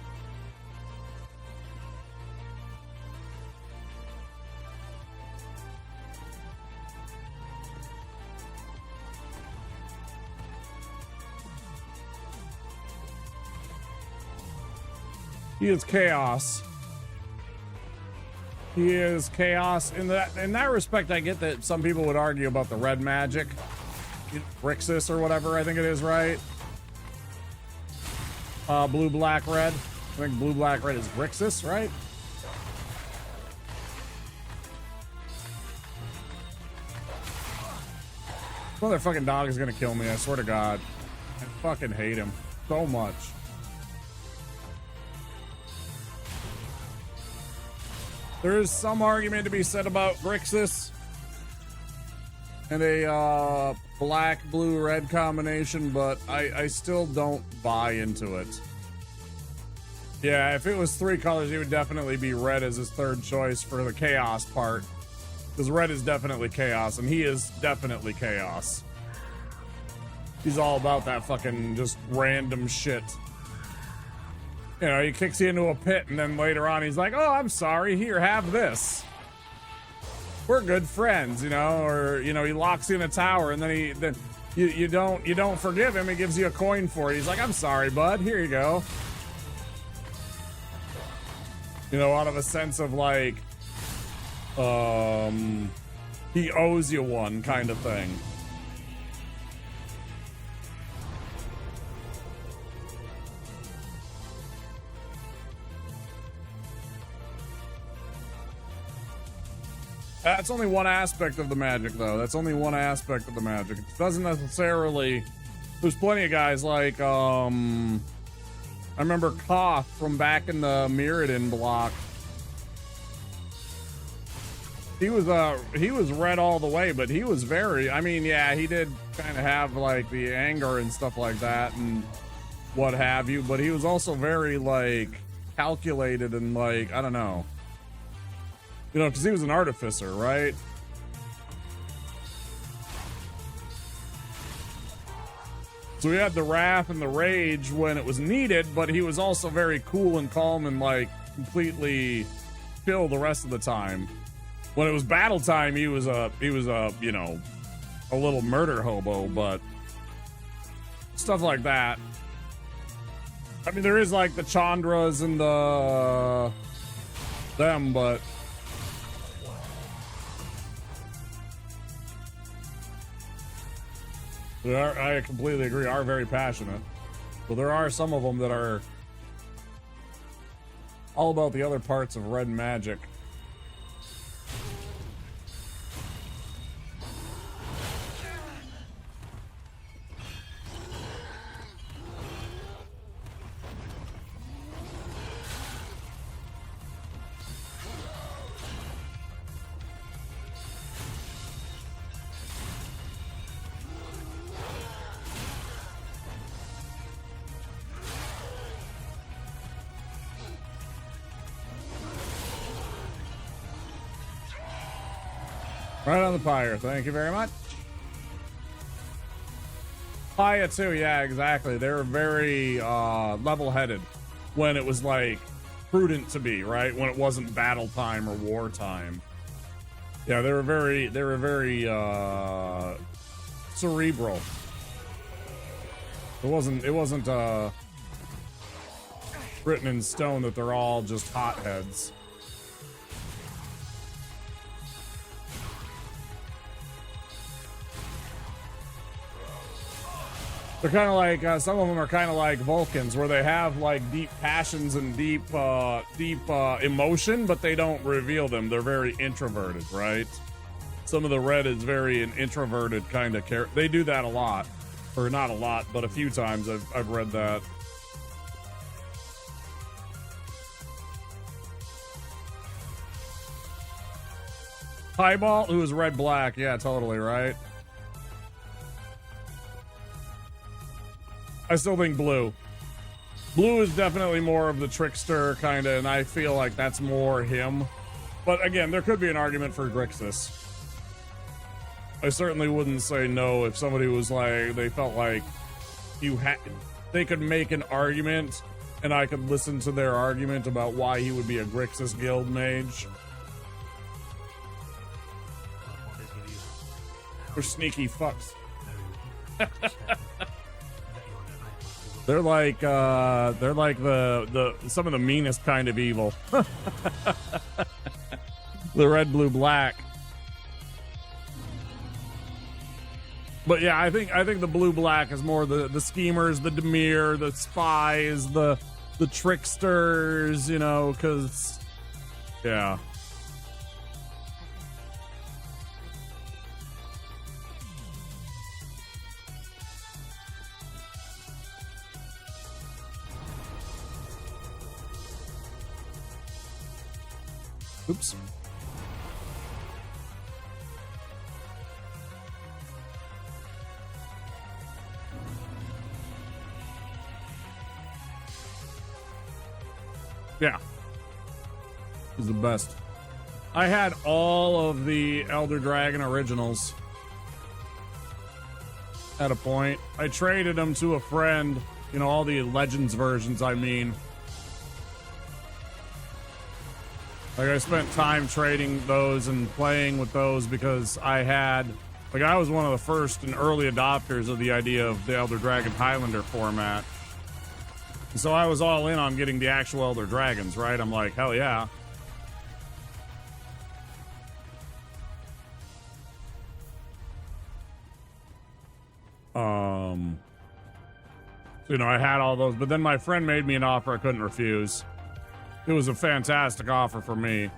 He is chaos. He is chaos. In that respect, I get that some people would argue about the red magic. Grixis or whatever, I think it is, right? Blue, black, red. I think blue, black, red is Grixis, right? Motherfucking dog is gonna kill me, I swear to God. I fucking hate him so much. There is some argument to be said about Grixis and a black, blue, red combination, but I still don't buy into it. Yeah, if it was 3 colors, he would definitely be red as his third choice for the chaos part. Because red is definitely chaos, and he is definitely chaos. He's all about that fucking just random shit. You know, he kicks you into a pit, and then later on he's like, oh, I'm sorry, here, have this. We're good friends, you know, or, you know, he locks you in a tower, and then you don't forgive him, he gives you a coin for it. He's like, I'm sorry, bud, here you go. You know, out of a sense of like, he owes you one kind of thing. That's only one aspect of the magic, though. That's only one aspect of the magic. It doesn't necessarily... There's plenty of guys like, I remember Koth from back in the Mirrodin block. He was red all the way, but he was very... I mean, yeah, he did kind of have, like, the anger and stuff like that and what have you, but he was also very, like, calculated and, like, I don't know. You know, because he was an artificer, right? So he had the wrath and the rage when it was needed, but he was also very cool and calm and, like, completely chill the rest of the time. When it was battle time, he was a, you know, a little murder hobo, but stuff like that. I mean, there is, like, the Chandras and them, but... I completely agree, are very passionate. But there are some of them that are all about the other parts of red magic. Right on the pyre. Thank you very much. Paya too, yeah, exactly. They were very level-headed when it was like prudent to be, right? When it wasn't battle time or war time. Yeah, they were very cerebral. It wasn't written in stone that they're all just hotheads. They're kind of like, some of them are kind of like Vulcans, where they have like deep passions and deep emotion, but they don't reveal them. They're very introverted, right? Some of the red is very an introverted kind of character. They do that a lot, or not a lot, but a few times I've read that. Highball, who is red black, yeah, totally, right? I still think blue. Blue is definitely more of the trickster kind of, and I feel like that's more him. But again, there could be an argument for Grixis. I certainly wouldn't say no if somebody was like, they felt like they could make an argument and I could listen to their argument about why he would be a Grixis guild mage. They're sneaky fucks. They're like the some of the meanest kind of evil. The red, blue, black. But yeah, I think the blue black is more the schemers, the Demir, the spies, the tricksters, you know, because yeah. Oops. Yeah. Is the best. I had all of the Elder Dragon originals at a point. I traded them to a friend, you know, all the Legends versions, I mean. Like, I spent time trading those and playing with those because I was one of the first and early adopters of the idea of the Elder Dragon Highlander format. And so I was all in on getting the actual Elder Dragons, right? I'm like, hell yeah. You know, I had all those, but then my friend made me an offer I couldn't refuse. It was a fantastic offer for me.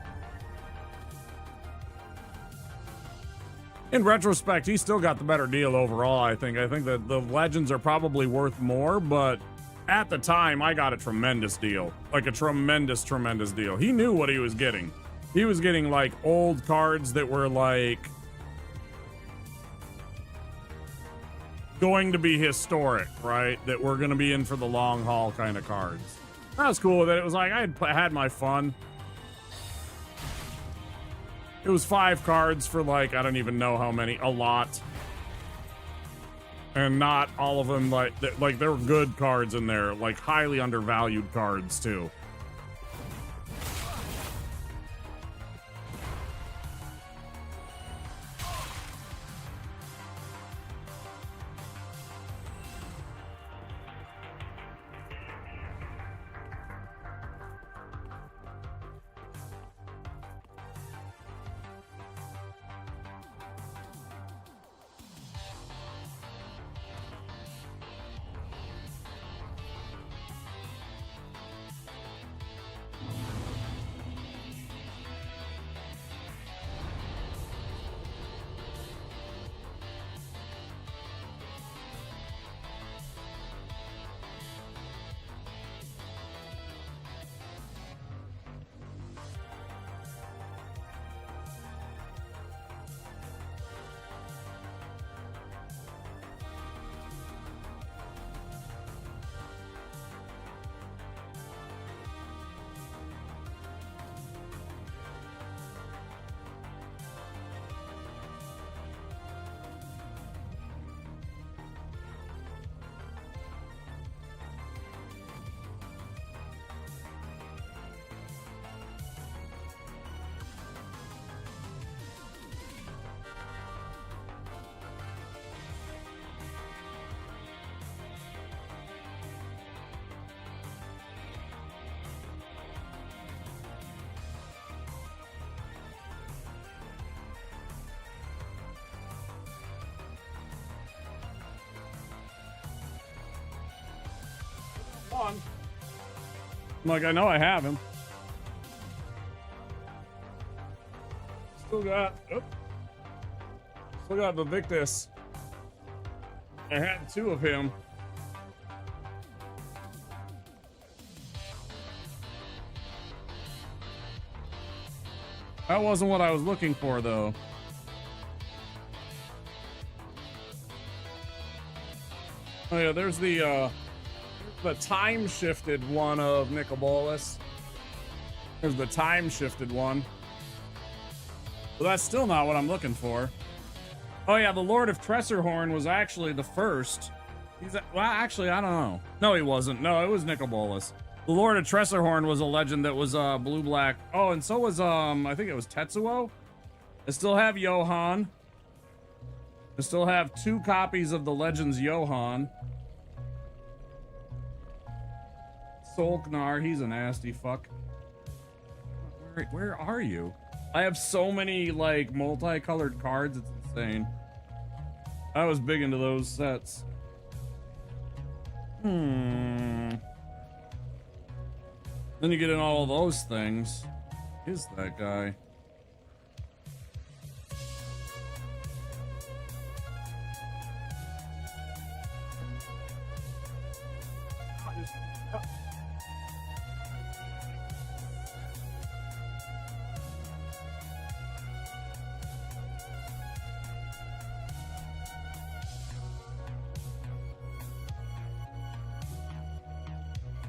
In retrospect, he still got the better deal overall, I think. I think that the Legends are probably worth more, but at the time, I got a tremendous deal. Like a tremendous, tremendous deal. He knew what he was getting. He was getting, like, old cards that were, like, going to be historic, right? That were going to be in for the long haul kind of cards. I was cool with it. It was like, I had my fun. It was 5 cards for, like, I don't even know how many. A lot. And not all of them, like there were good cards in there. Like, highly undervalued cards, too. I'm like, I know I have him. Still got the Victus. I had 2 of him. That wasn't what I was looking for, though. Oh yeah, there's the time-shifted one of Nicobolus. There's the time-shifted one. But that's still not what I'm looking for. Oh yeah, the Lord of Tressorhorn was actually the first. Well, actually, I don't know. No, he wasn't. No, it was Nicobolus. The Lord of Tressorhorn was a legend that was blue-black. Oh, and so was, I think it was Tetsuo. I still have Johann. I still have 2 copies of the Legends Johann. Solknar, he's a nasty fuck. Where are you? I have so many, like, multicolored cards, it's insane. I was big into those sets. Then you get in all of those things. Is that guy?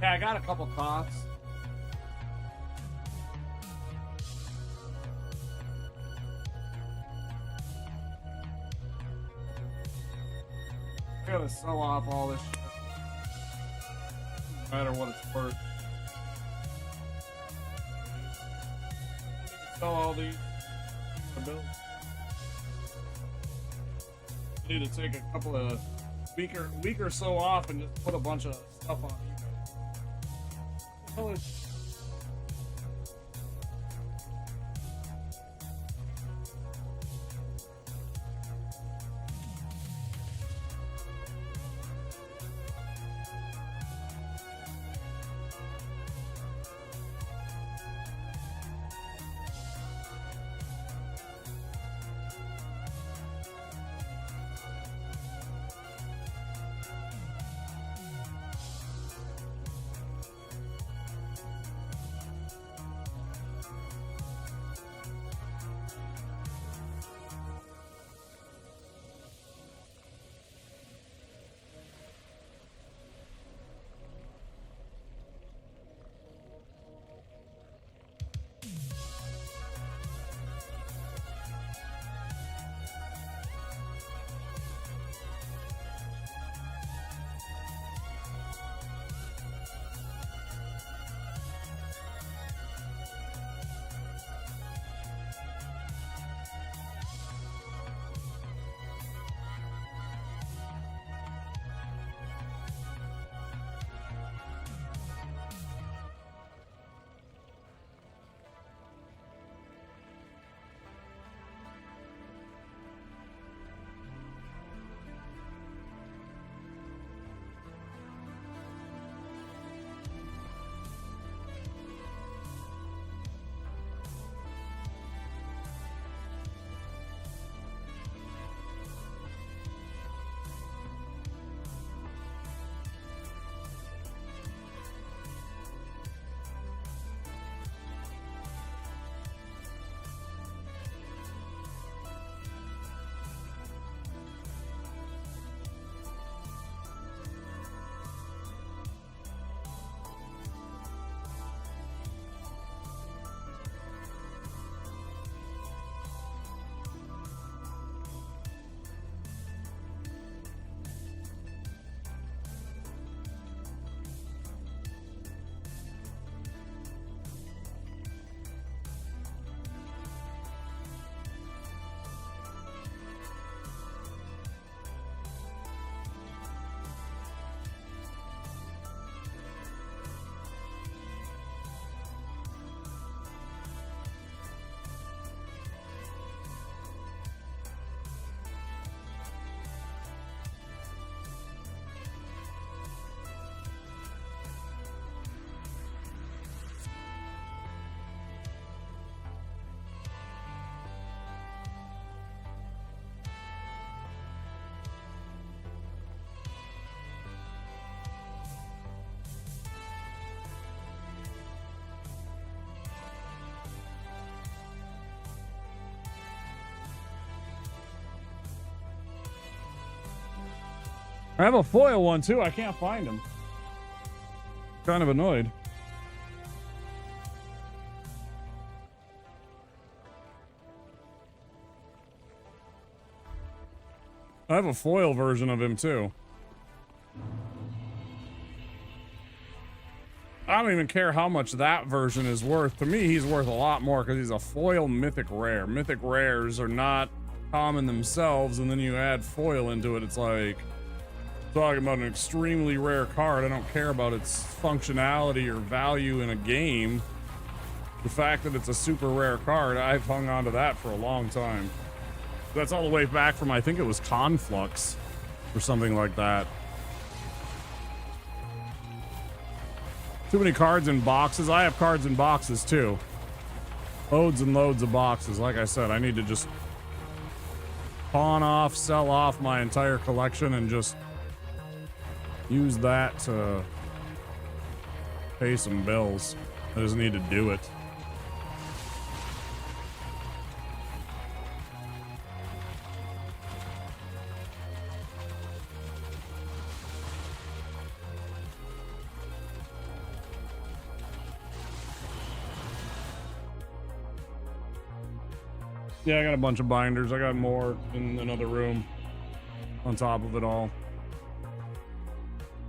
Yeah, I got a couple coughs. I gotta sell off all this shit. No matter what it's worth. Sell all these bills. I need to take a couple of week or so off and just put a bunch of stuff on eBay. Oh, it's I have a foil one too. I can't find him. Kind of annoyed. I have a foil version of him too. I don't even care how much that version is worth. To me, he's worth a lot more because he's a foil mythic rare. Mythic rares are not common themselves, and then you add foil into it, it's like talking about an extremely rare card. I don't care about its functionality or value in a game. The fact that it's a super rare card, I've hung on to that for a long time. That's all the way back from, I think it was Conflux or something like that. Too many cards in boxes. I have cards in boxes too. Loads and loads of boxes. Like I said, I need to just pawn off, sell off my entire collection and just use that to pay some bills. I just need to do it. Yeah, I got a bunch of binders. I got more in another room on top of it all.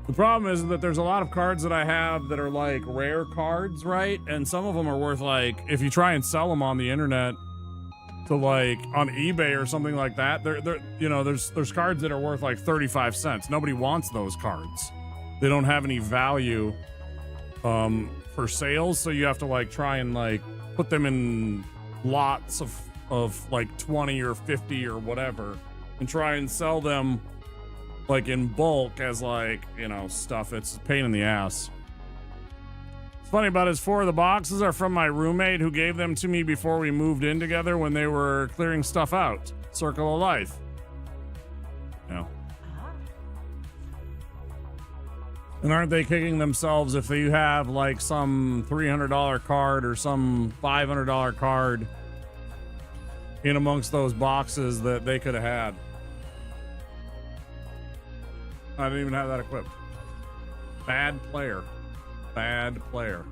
The problem is that there's a lot of cards that I have that are like rare cards, right? And some of them are worth like, if you try and sell them on the internet to like on eBay or something like that, they're you know, there's cards that are worth like 35 cents. Nobody wants those cards. They don't have any value for sales, so you have to like try and like put them in lots of like 20 or 50 or whatever and try and sell them like in bulk as like, you know, stuff. It's a pain in the ass. What's funny about it is 4 of the boxes are from my roommate who gave them to me before we moved in together when they were clearing stuff out. Circle of life. Yeah. And aren't they kicking themselves if you have like some $300 card or some $500 card in amongst those boxes that they could have had? I didn't even have that equipped. Bad player. Bad player.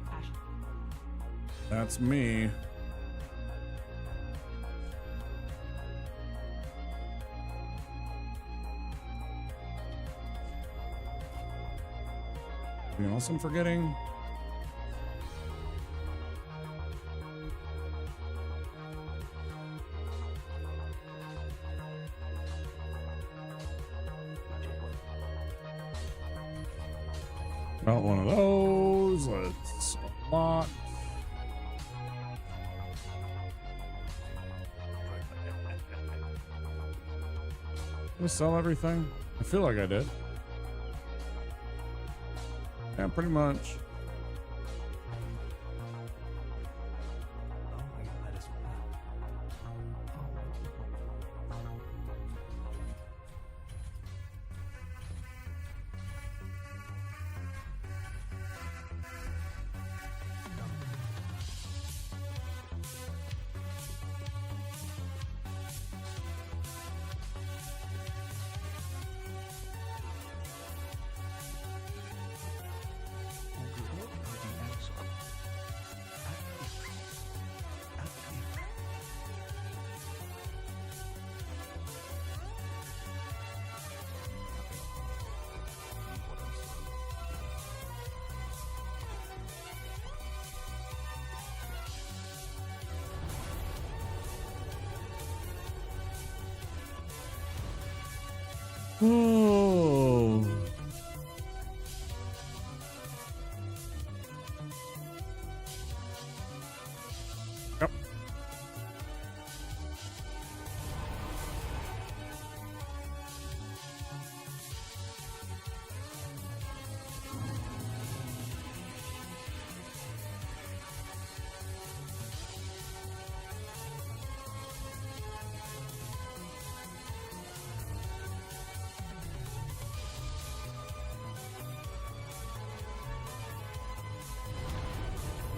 That's me. Anything else I'm forgetting? Got one of those. Let's unlock. Did I sell everything? I feel like I did. Yeah, pretty much. Oh. Yep.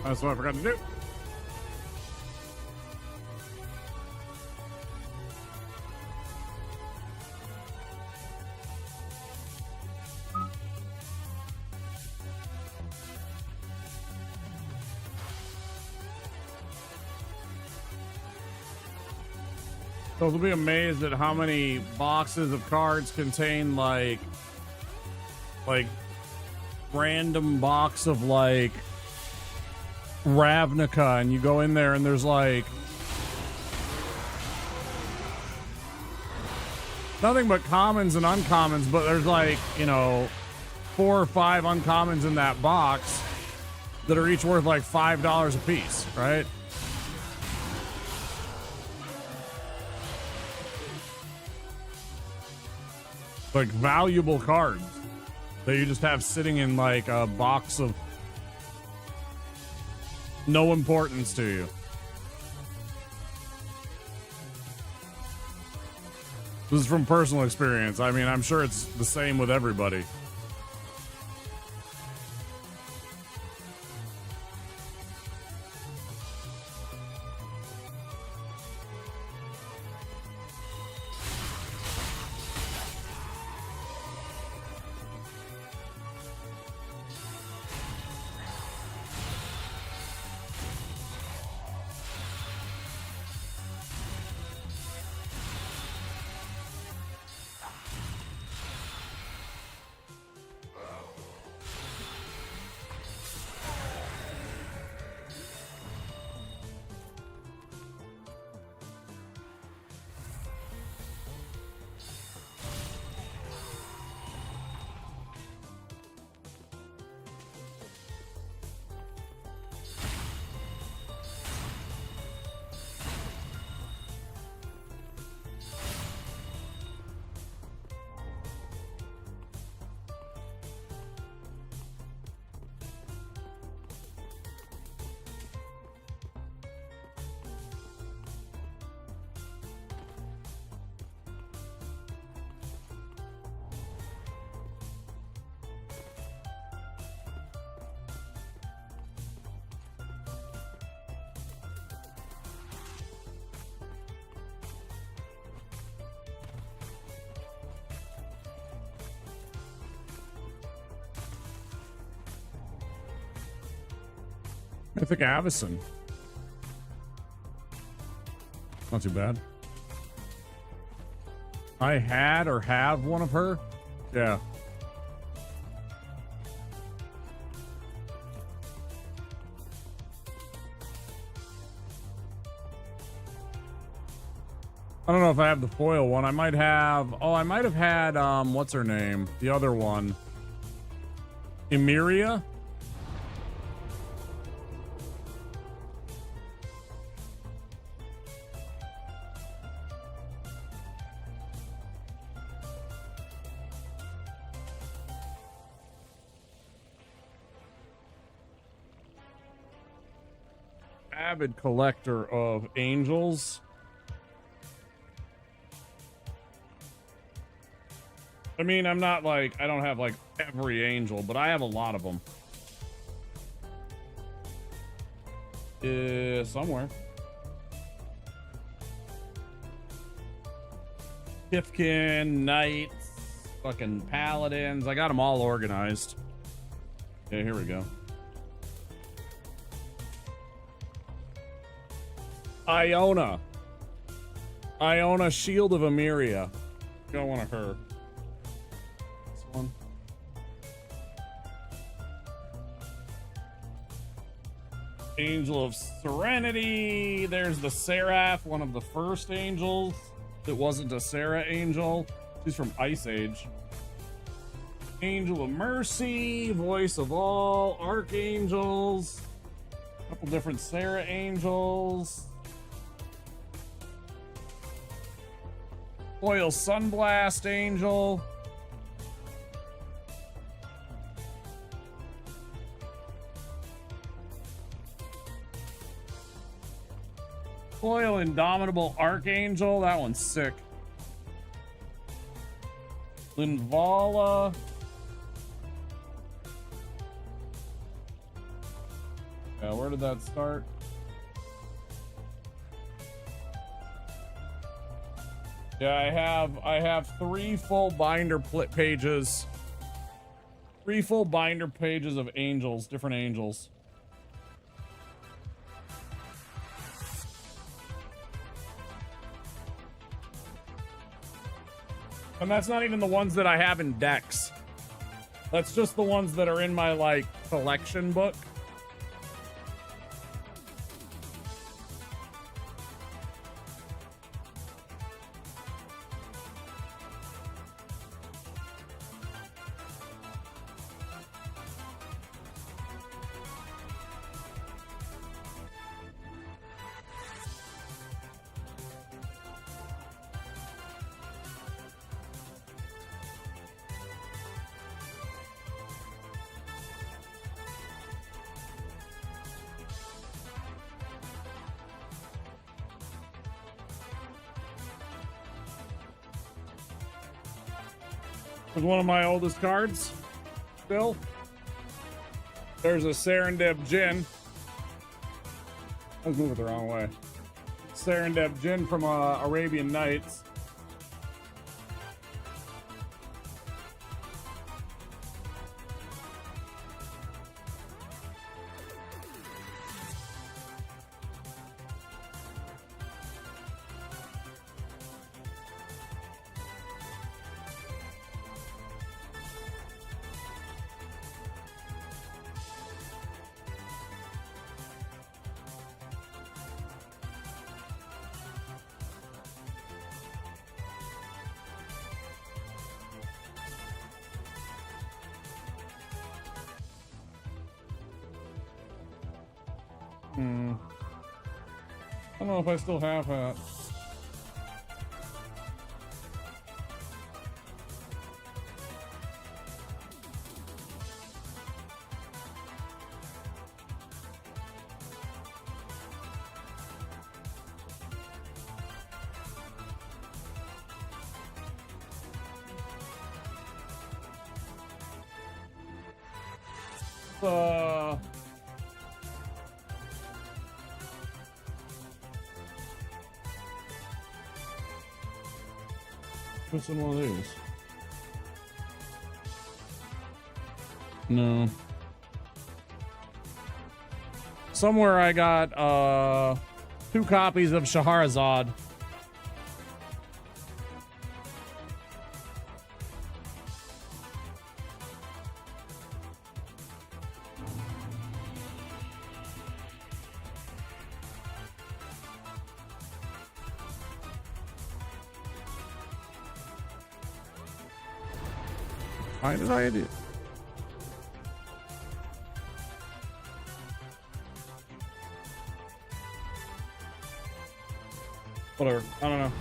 That's what I forgot to do. So they'll be amazed at how many boxes of cards contain like random box of like Ravnica, and you go in there and there's like nothing but commons and uncommons, but there's like, you know, 4 or 5 uncommons in that box that are each worth like $5 a piece, right? Like valuable cards that you just have sitting in like a box of no importance to you. This is from personal experience. I mean, I'm sure it's the same with everybody. Mythic Avison. Not too bad. I had or have one of her. Yeah. I don't know if I have the foil one. I might have. Oh, I might have had. What's her name? The other one. Emeria. Avid collector of angels. I mean, I'm not like, I don't have like every angel, but I have a lot of them. Somewhere. Kithkin, Knights, fucking Paladins. I got them all organized. Okay, here we go. Iona, Shield of Emeria. Got one of her. This one. Angel of Serenity. There's the Seraph, one of the first angels. It wasn't a Sarah angel. She's from Ice Age. Angel of Mercy, Voice of All, Archangels. A couple different Sarah angels. Foil Sunblast Angel. Foil Indomitable Archangel. That one's sick. Linvala. Yeah, where did that start? Yeah, I have 3 full binder pages. 3 full binder pages of angels, different angels. And that's not even the ones that I have in decks. That's just the ones that are in my, like, collection book. Was one of my oldest cards. Still, there's a Serendib Jinn. I was moving the wrong way. Serendib Jinn from Arabian Nights. I don't know if I still have that. What's in one of these? No. Somewhere I got 2 copies of Shahrazad. Why did I do? Whatever. I don't know.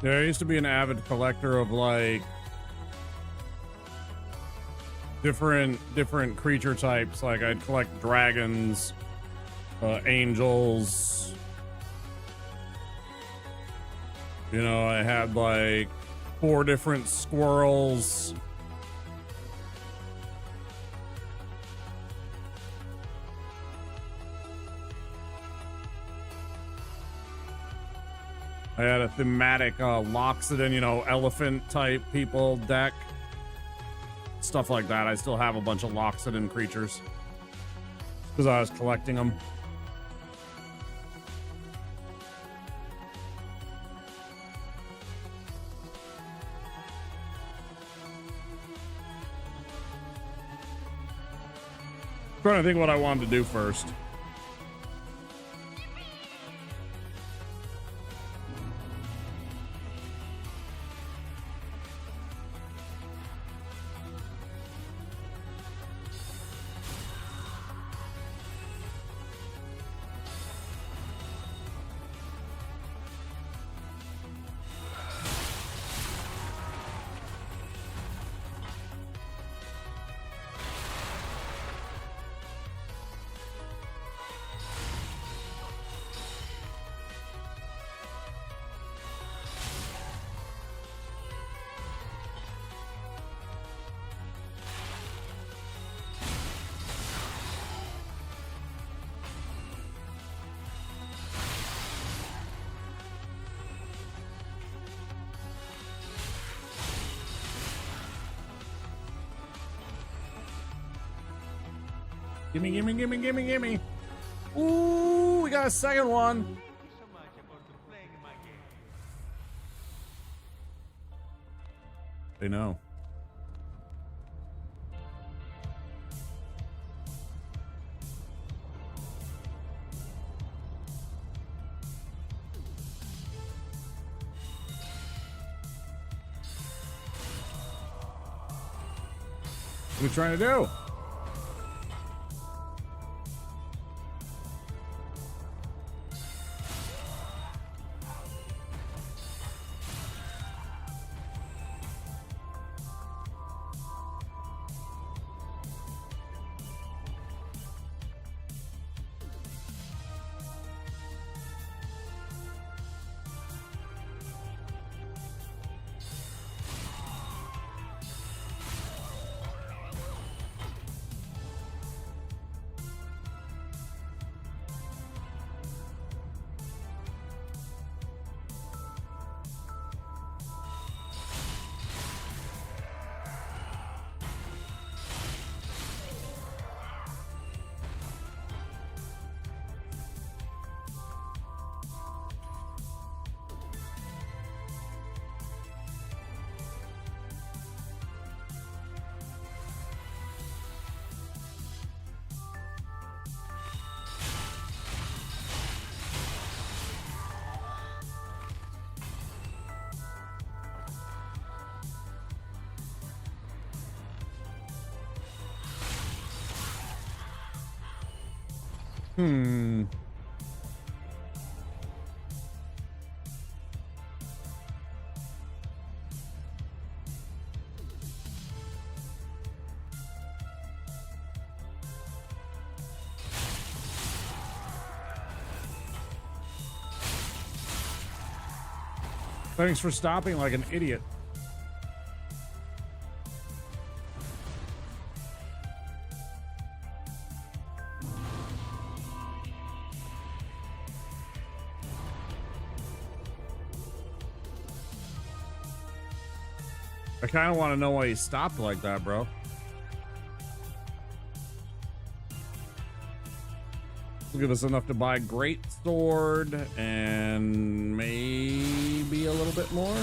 Yeah, I used to be an avid collector of like different creature types. Like I'd collect dragons, angels. You know, I had like 4 different squirrels. I had a thematic Loxodon, you know, elephant type people deck. Stuff like that. I still have a bunch of Loxodon creatures because I was collecting them. Trying to think what I wanted to do first. Gimme, gimme, gimme, gimme, gimme. Ooh, we got a second one. They know. What are we trying to do? Hmm. Thanks for stopping like an idiot. I kind of want to know why he stopped like that, bro. Will give us enough to buy great sword and maybe a little bit more.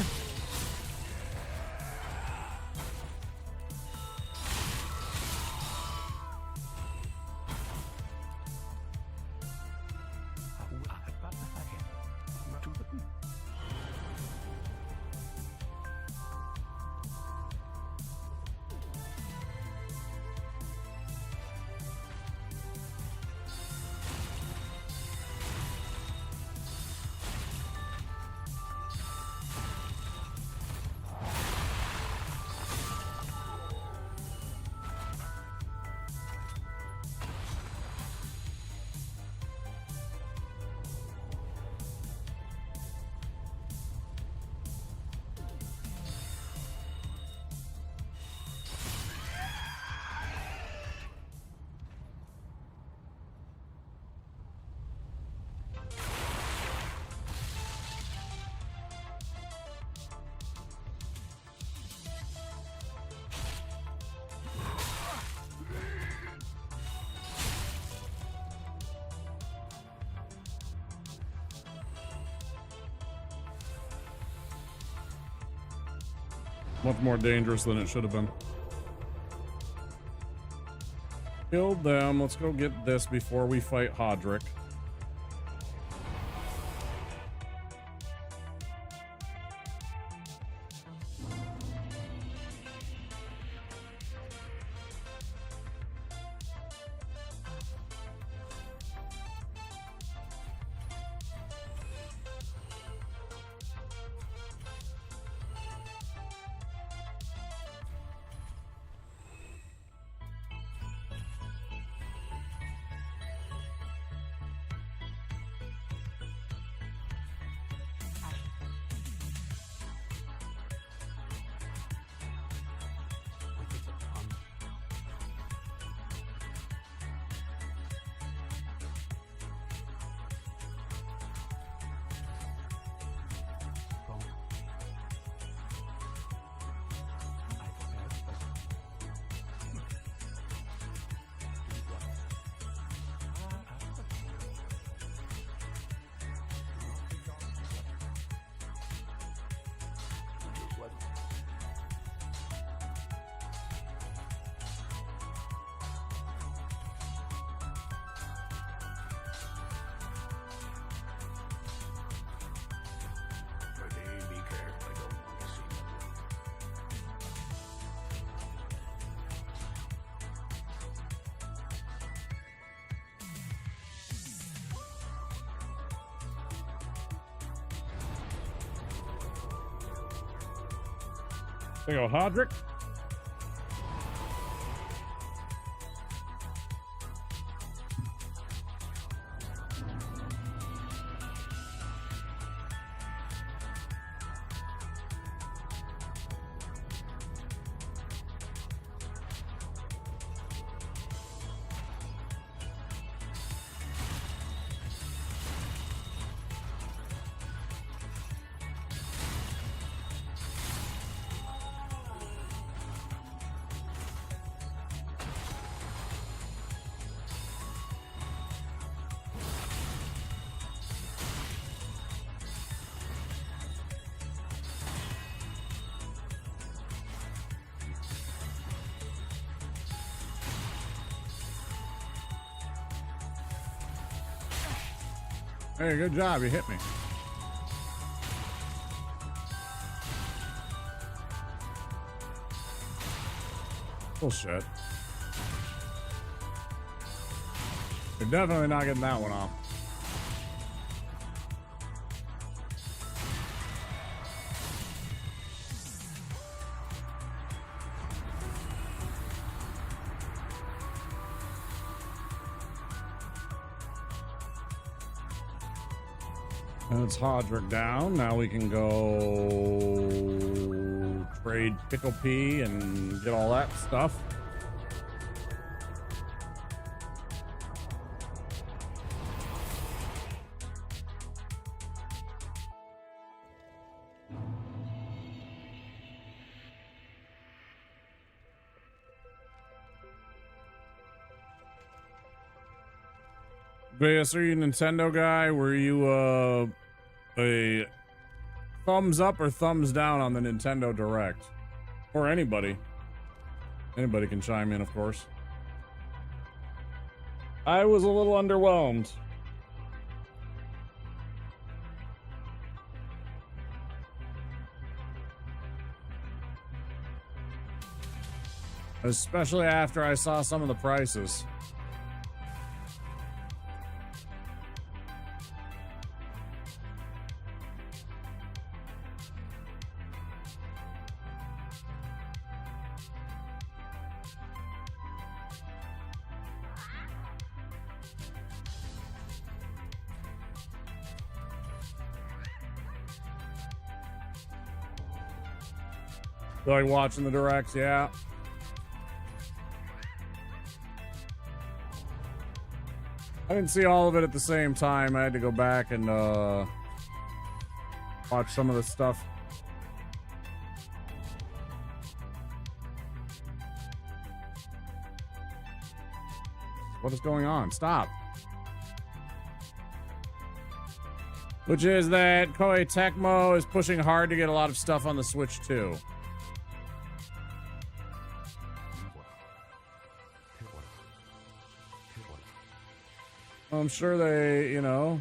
Much more dangerous than it should have been. Killed them. Let's go get this before we fight Hodrick. There you go, Hodrick. Hey, good job. You hit me. Bullshit. You're definitely not getting that one off. That's Hodrick down. Now we can go trade Pickle Pea and get all that stuff. Vegas, are you a Nintendo guy? Were you a thumbs up or thumbs down on the Nintendo Direct? Or anybody. Anybody can chime in, of course. I was a little underwhelmed. Especially after I saw some of the prices. Like watching the directs, yeah. I didn't see all of it at the same time. I had to go back and watch some of the stuff. What is going on? Stop. Which is that Koei Tecmo is pushing hard to get a lot of stuff on the Switch too. I'm sure they, you know,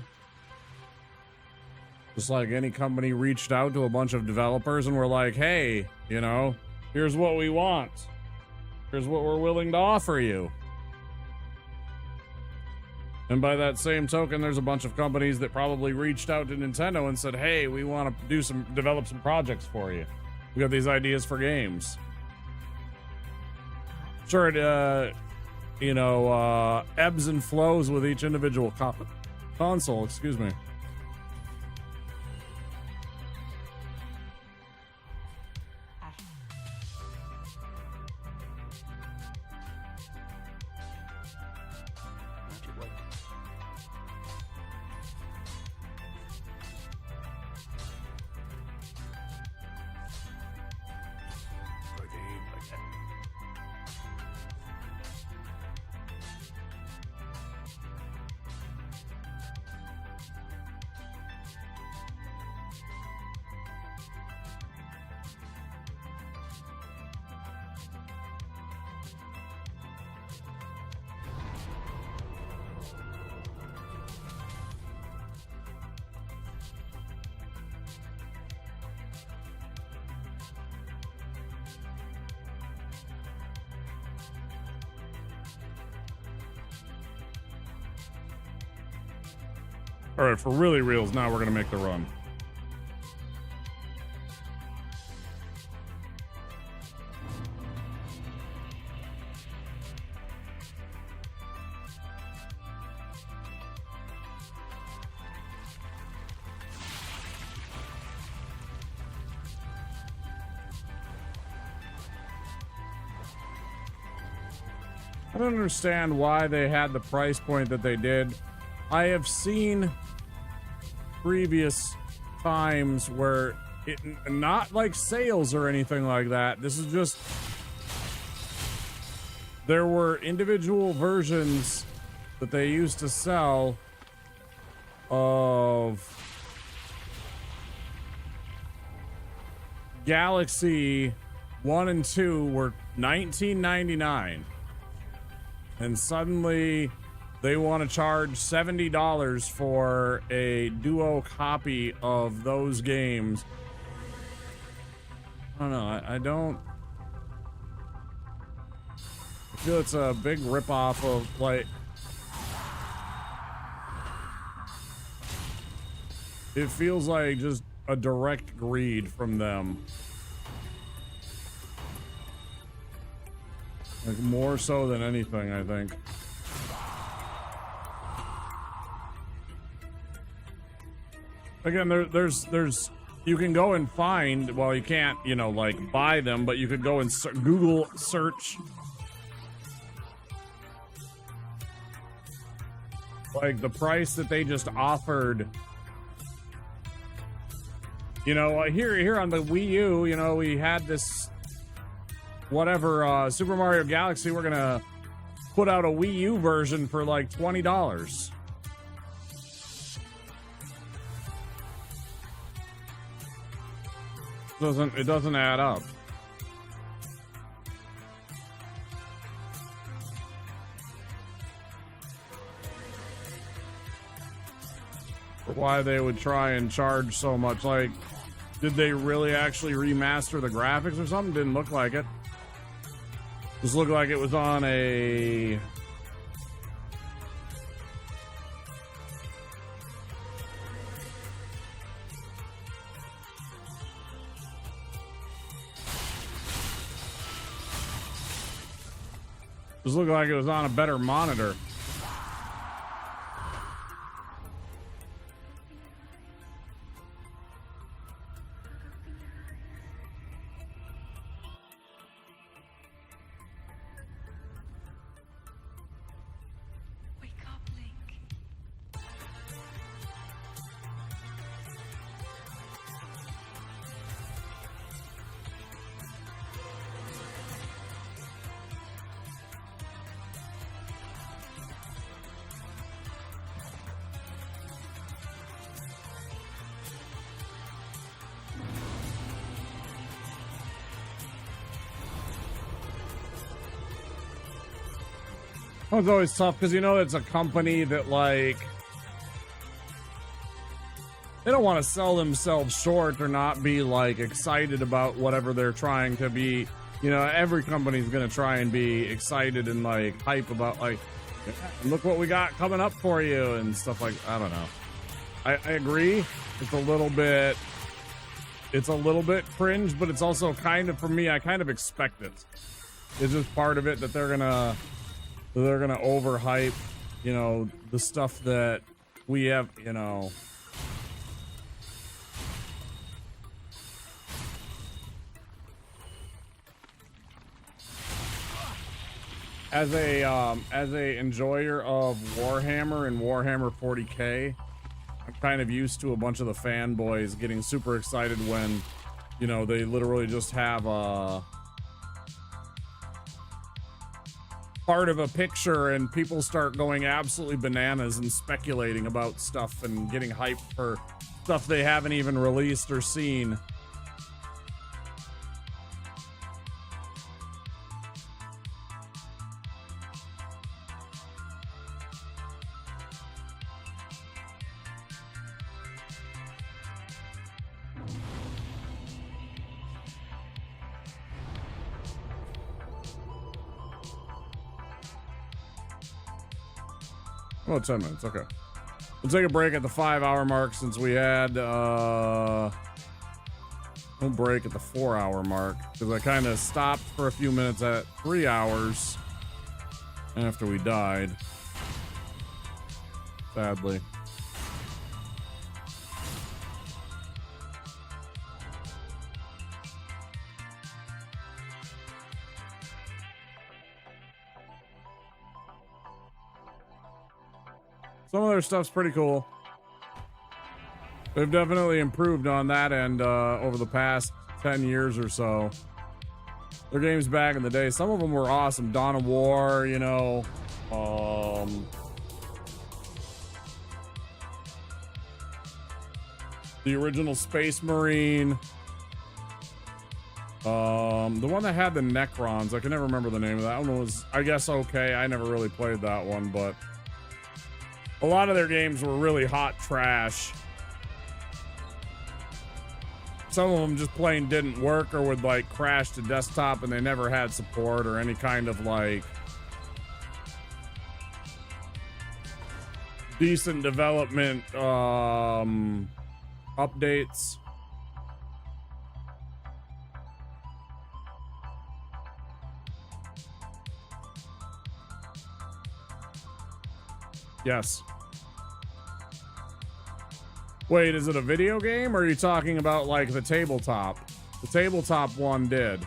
just like any company reached out to a bunch of developers and were like, hey, you know, here's what we want. Here's what we're willing to offer you. And by that same token, there's a bunch of companies that probably reached out to Nintendo and said, hey, we want to develop some projects for you. We got these ideas for games. Sure, it, you know, ebbs and flows with each individual console, excuse me. All right, for really reals, now we're gonna make the run. I don't understand why they had the price point that they did. I have seen previous times where it, not like sales or anything like that. This is just, there were individual versions that they used to sell of Galaxy 1 and 2 were $19.99, and suddenly they want to charge $70 for a duo copy of those games. I don't know. I don't. I feel it's a big ripoff of, like, it feels like just a direct greed from them. Like, more so than anything, I think. Again, there's you can go and find, well, you can't, you know, like, buy them, but you could go and Google search like the price that they just offered. You know, here on the Wii U, you know, we had this whatever Super Mario Galaxy. We're gonna put out a Wii U version for like $20. It doesn't add up. Why they would try and charge so much? Like, did they really actually remaster the graphics or something? Didn't look like it. Just looked like it was on a just looked like it was on a better monitor. Oh, it's always tough because, you know, it's a company that, like, they don't want to sell themselves short or not be, like, excited about whatever they're trying to be. You know, every company's going to try and be excited and, like, hype about, like, look what we got coming up for you and stuff like, I don't know. I agree. It's a little bit cringe, but it's also kind of, for me, I kind of expect it. It's just part of it that they're gonna overhype, you know, the stuff that we have, you know. As a enjoyer of Warhammer and Warhammer 40K, I'm kind of used to a bunch of the fanboys getting super excited when, you know, they literally just have a part of a picture and people start going absolutely bananas and speculating about stuff and getting hyped for stuff they haven't even released or seen. Oh, 10 minutes. Okay. We'll take a break at the 5-hour mark since we had, we'll break at the 4-hour mark because I kind of stopped for a few minutes at 3 hours after we died. Sadly. Some of their stuff's pretty cool. They've definitely improved on that end over the past 10 years or so. Their games back in the day, some of them were awesome. Dawn of War, you know. The original Space Marine. The one that had the Necrons, I can never remember the name of that one. Was, I guess, okay. I never really played that one, but a lot of their games were really hot trash. Some of them just plain didn't work or would like crash to desktop and they never had support or any kind of like decent development updates. Yes. Wait, is it a video game or are you talking about like the tabletop? The tabletop one did.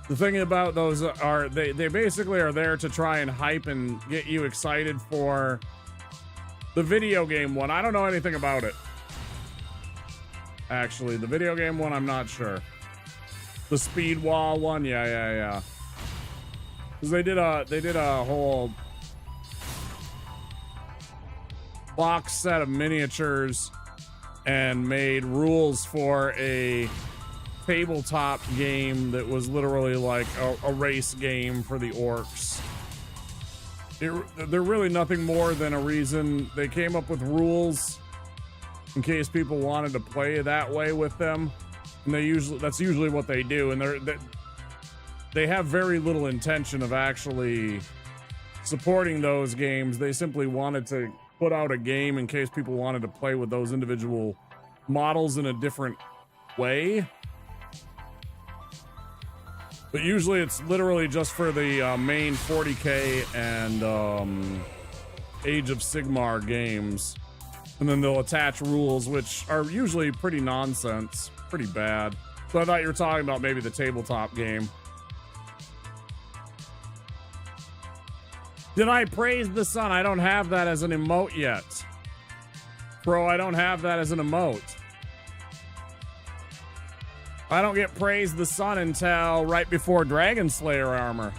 The thing about those are they basically are there to try and hype and get you excited for the video game one. I don't know anything about it. Actually, the video game one, I'm not sure. The speed wall one, yeah. Because they did a whole box set of miniatures and made rules for a tabletop game that was literally like a race game for the orcs. They're really nothing more than a reason they came up with rules in case people wanted to play that way with them, and that's usually what they do, and they have very little intention of actually supporting those games. They simply wanted to put out a game in case people wanted to play with those individual models in a different way. But usually it's literally just for the main 40K and Age of Sigmar games. And then they'll attach rules, which are usually pretty nonsense, pretty bad. So I thought you were talking about maybe the tabletop game. Did I praise the sun? I don't have that as an emote yet. Bro, I don't have that as an emote. I don't get praise the sun until right before Dragon Slayer armor.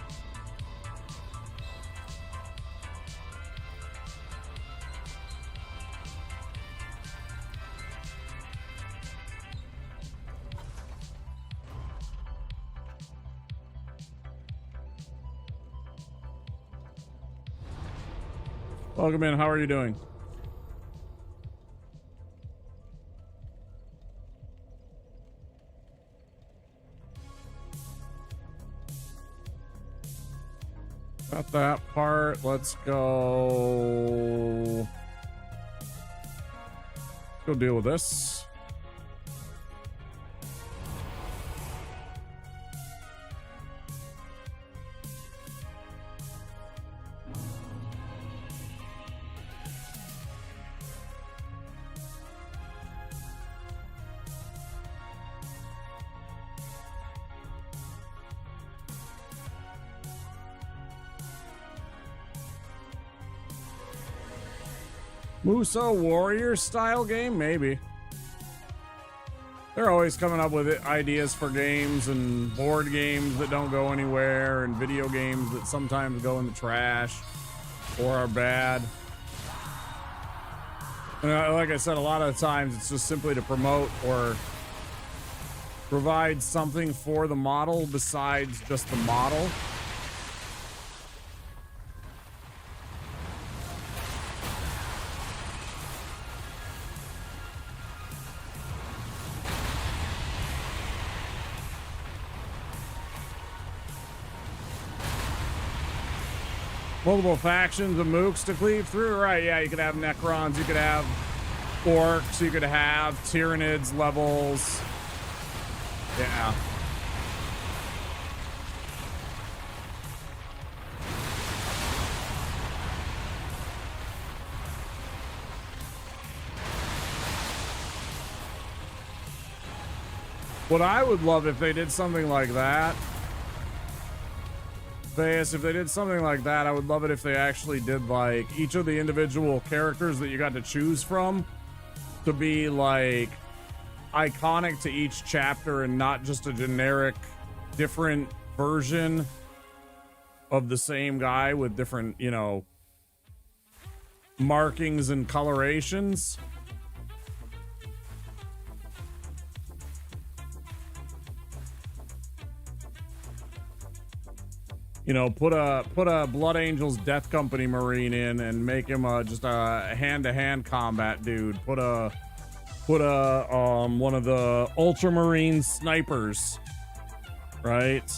Welcome in. How are you doing? Got that part. Let's go. Go deal with this. Muso Warrior style game? Maybe. They're always coming up with ideas for games and board games that don't go anywhere and video games that sometimes go in the trash or are bad. And like I said, a lot of the times it's just simply to promote or provide something for the model besides just the model. Multiple factions of mooks to cleave through, right? Yeah, you could have Necrons, you could have orcs, you could have Tyranids levels. Yeah. What I would love if they did something like that, if they did something like that, I would love it if they actually did like each of the individual characters that you got to choose from to be like iconic to each chapter and not just a generic different version of the same guy with different, you know, markings and colorations. You know, put a Blood Angels Death Company Marine in and make him just a hand-to-hand combat dude. Put a one of the Ultramarine snipers, right?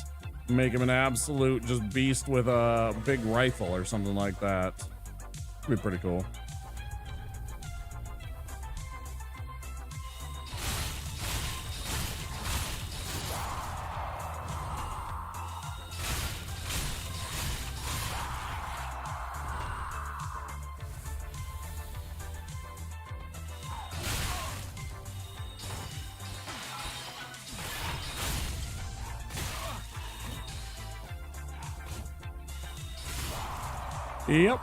Make him an absolute just beast with a big rifle or something like that. It'd be pretty cool. Yep.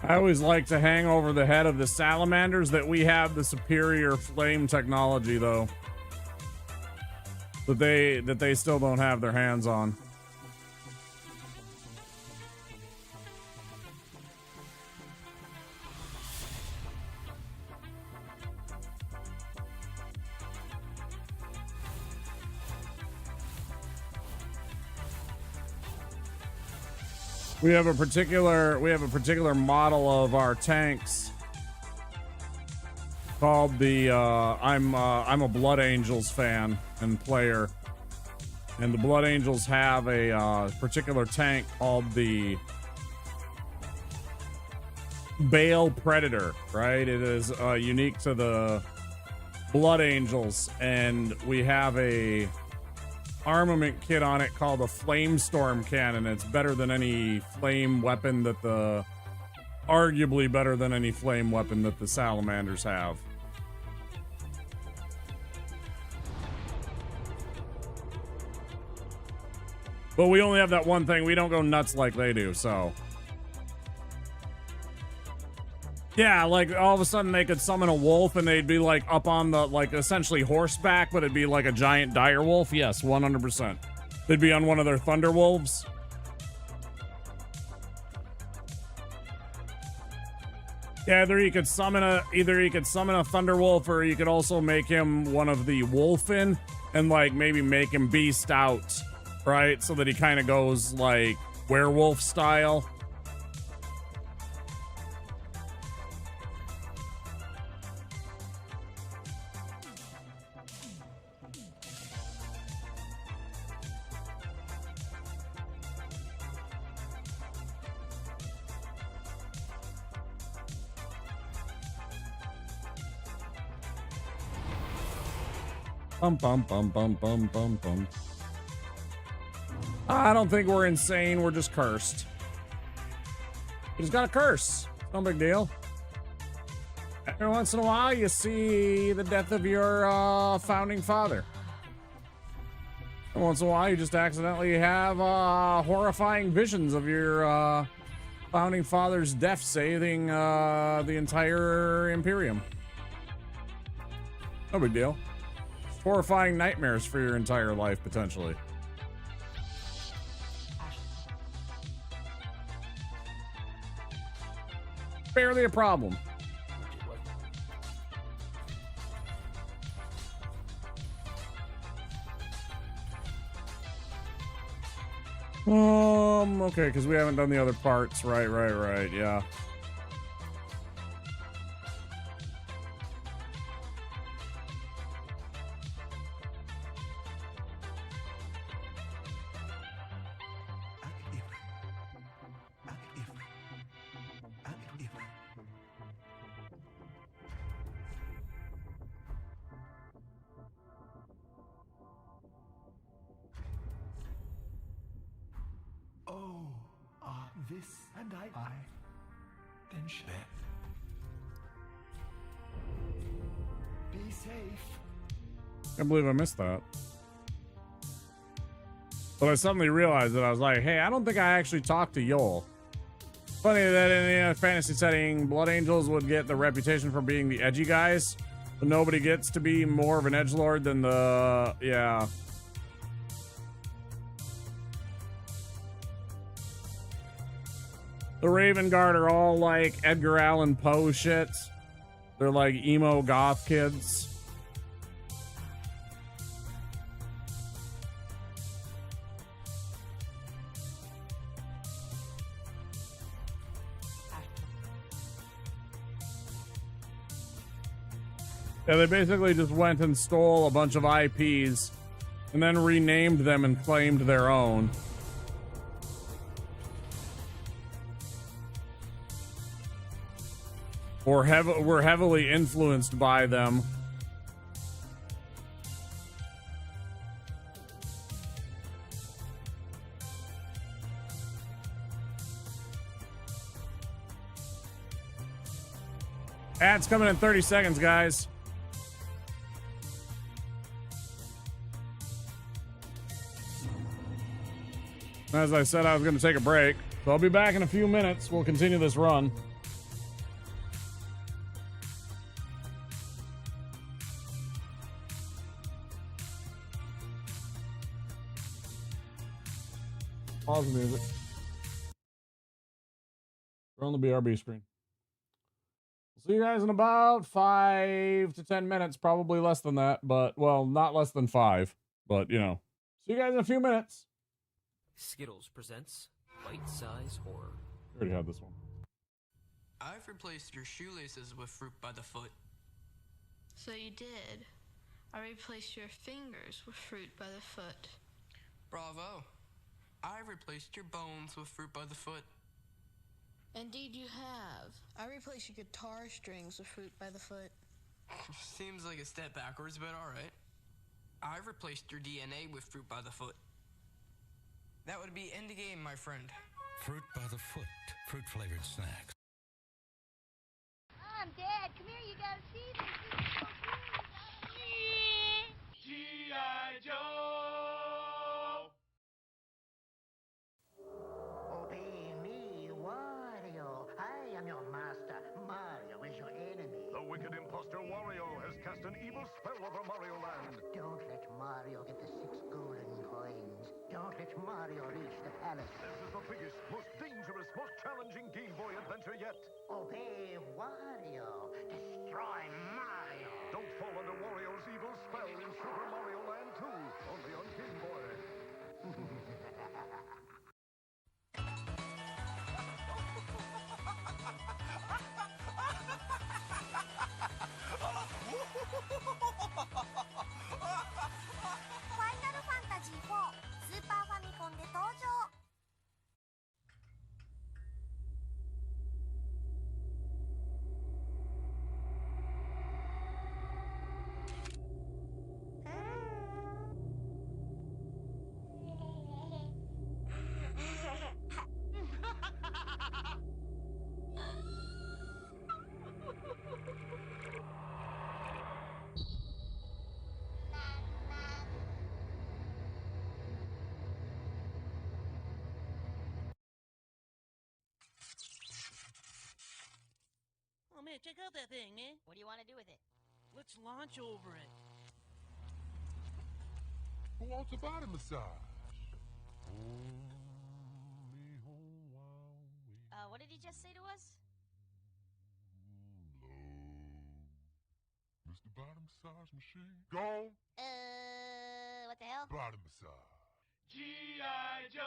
I always like to hang over the head of the salamanders that we have the superior flame technology, though, that they still don't have their hands on. We have a particular model of our tanks called the I'm a Blood Angels fan and player, and the Blood Angels have a particular tank called the Bale Predator, right? It is unique to the Blood Angels, and we have a armament kit on it called a Flamestorm cannon. It's better than any flame weapon that arguably better than any flame weapon that the salamanders have. But we only have that one thing. We don't go nuts like they do, so. Yeah, like all of a sudden they could summon a wolf and they'd be like up on the, like essentially horseback, but it'd be like a giant dire wolf. Yes, 100%. They'd be on one of their thunder wolves. Yeah, either he could summon a Thunderwolf, or you could also make him one of the Wolfen and like maybe make him beast out, right? So that he kind of goes like werewolf style. Bum bum bum bum bum bum bum. I don't think we're insane. We're just cursed. We just got a curse. No big deal. Every once in a while, you see the death of your founding father. Every once in a while, you just accidentally have horrifying visions of your founding father's death, saving the entire Imperium. No big deal. Horrifying nightmares for your entire life, potentially. Barely a problem. Okay, because we haven't done the other parts. Right, yeah. This and I then shall be safe. Can't believe I missed that. But I suddenly realized that I was like, hey, I don't think I actually talked to Yoel. Funny that in a fantasy setting, Blood Angels would get the reputation for being the edgy guys, but nobody gets to be more of an edgelord than the, yeah. The Raven Guard are all like Edgar Allan Poe shit. They're like emo goth kids. Yeah, they basically just went and stole a bunch of IPs and then renamed them and claimed their own. Or were heavily influenced by them. Ads coming in 30 seconds, guys. As I said, I was going to take a break, so I'll be back in a few minutes. We'll continue this run. Pause the music. We're on the BRB screen. See you guys in about 5 to 10 minutes, probably less than that, but, well, not less than 5, but, you know. See you guys in a few minutes. Skittles presents Bite-Size Horror. I already had this one. I've replaced your shoelaces with fruit by the foot. So you did. I replaced your fingers with fruit by the foot. Bravo. I replaced your bones with fruit by the foot. Indeed you have. I replaced your guitar strings with fruit by the foot. Seems like a step backwards, but alright. I replaced your DNA with fruit by the foot. That would be end game, my friend. Fruit by the foot. Fruit-flavored snacks. Mom, Dad, come here, you gotta see this. This is so cool. G.I. Joe! Obey me, Wario. I am your master. Mario is your enemy. The wicked imposter Wario has cast an evil spell over Mario Land. Don't let Mario get the 6 golden coins. Don't don't let Mario reach the palace. This is the biggest, most dangerous, most challenging Game Boy adventure yet. Obey Wario. Destroy Mario. Don't fall under Wario's evil spell in Super Mario Land 2, only on Game Boy. Final Fantasy 4スーパーファミコンで登場。Oh man, check out that thing, man. What do you want to do with it? Let's launch over it. Who wants a body massage? What did he just say to us? Mr. Body Massage Machine. Go! What the hell? Body massage. G.I. Joe!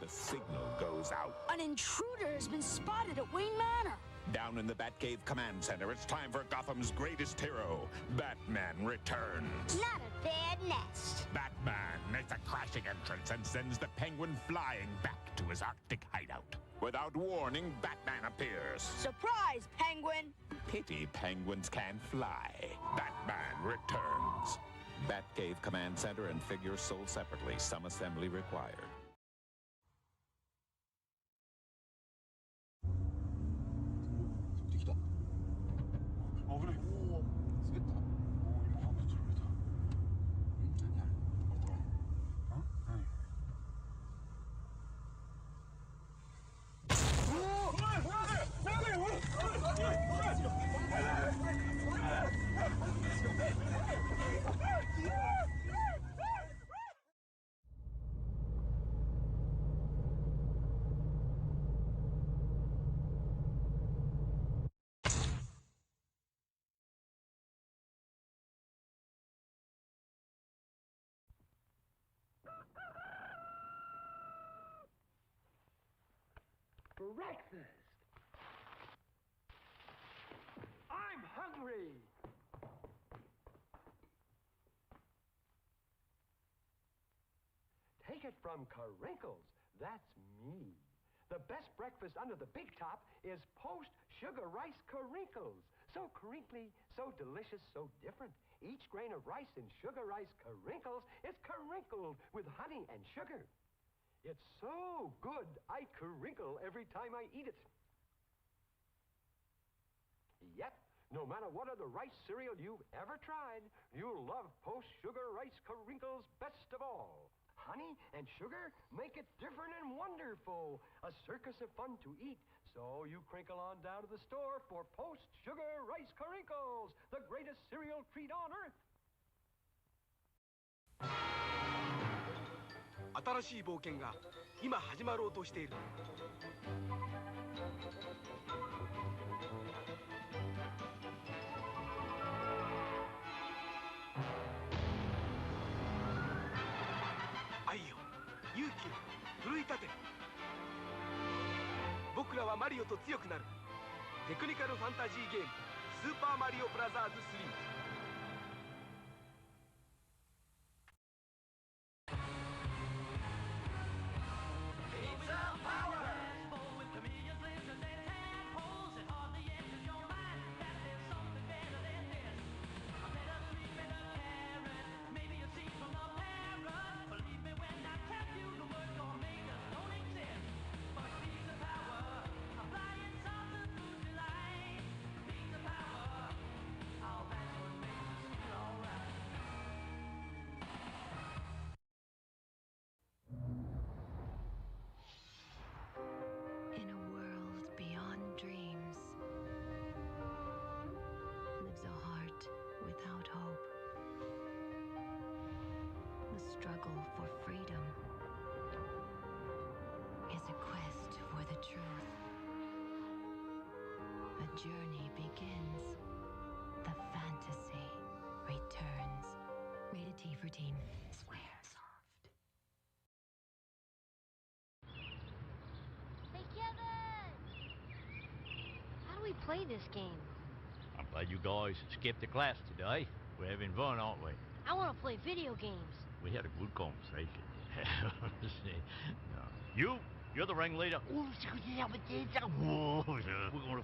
The signal goes out. An intruder has been spotted at Wayne Manor. Down in the Batcave Command Center, it's time for Gotham's greatest hero. Batman returns. Not a bad nest. Batman makes a crashing entrance and sends the Penguin flying back to his Arctic hideout. Without warning, Batman appears. Surprise, Penguin! Pity penguins can't fly. Batman returns. Batcave Command Center and figures sold separately. Some assembly required. Breakfast! I'm hungry! Take it from Carinkles. That's me. The best breakfast under the big top is post-sugar rice Carinkles. So crinkly, so delicious, so different. Each grain of rice in sugar rice Carinkles is crinkled with honey and sugar. It's so good, I crinkle every time I eat it. Yep, no matter what other rice cereal you've ever tried, you'll love post-sugar rice Carinkles best of all. Honey and sugar make it different and wonderful. A circus of fun to eat. So you crinkle on down to the store for post-sugar rice Carinkles, the greatest cereal treat on earth. 新しい冒険が今始まろうとしている。愛よ、勇気を奮い立て。僕らはマリオと強くなる。テクニカルファンタジーゲーム「スーパーマリオブラザーズ3」。I'll struggle for freedom is a quest for the truth. A journey begins. The fantasy returns. Rated T for teen. Swear soft. Hey, Kevin! How do we play this game? I'm glad you guys skipped the class today. We're having fun, aren't we? I want to play video games. We had a good conversation. No. You're the ringleader. We're going to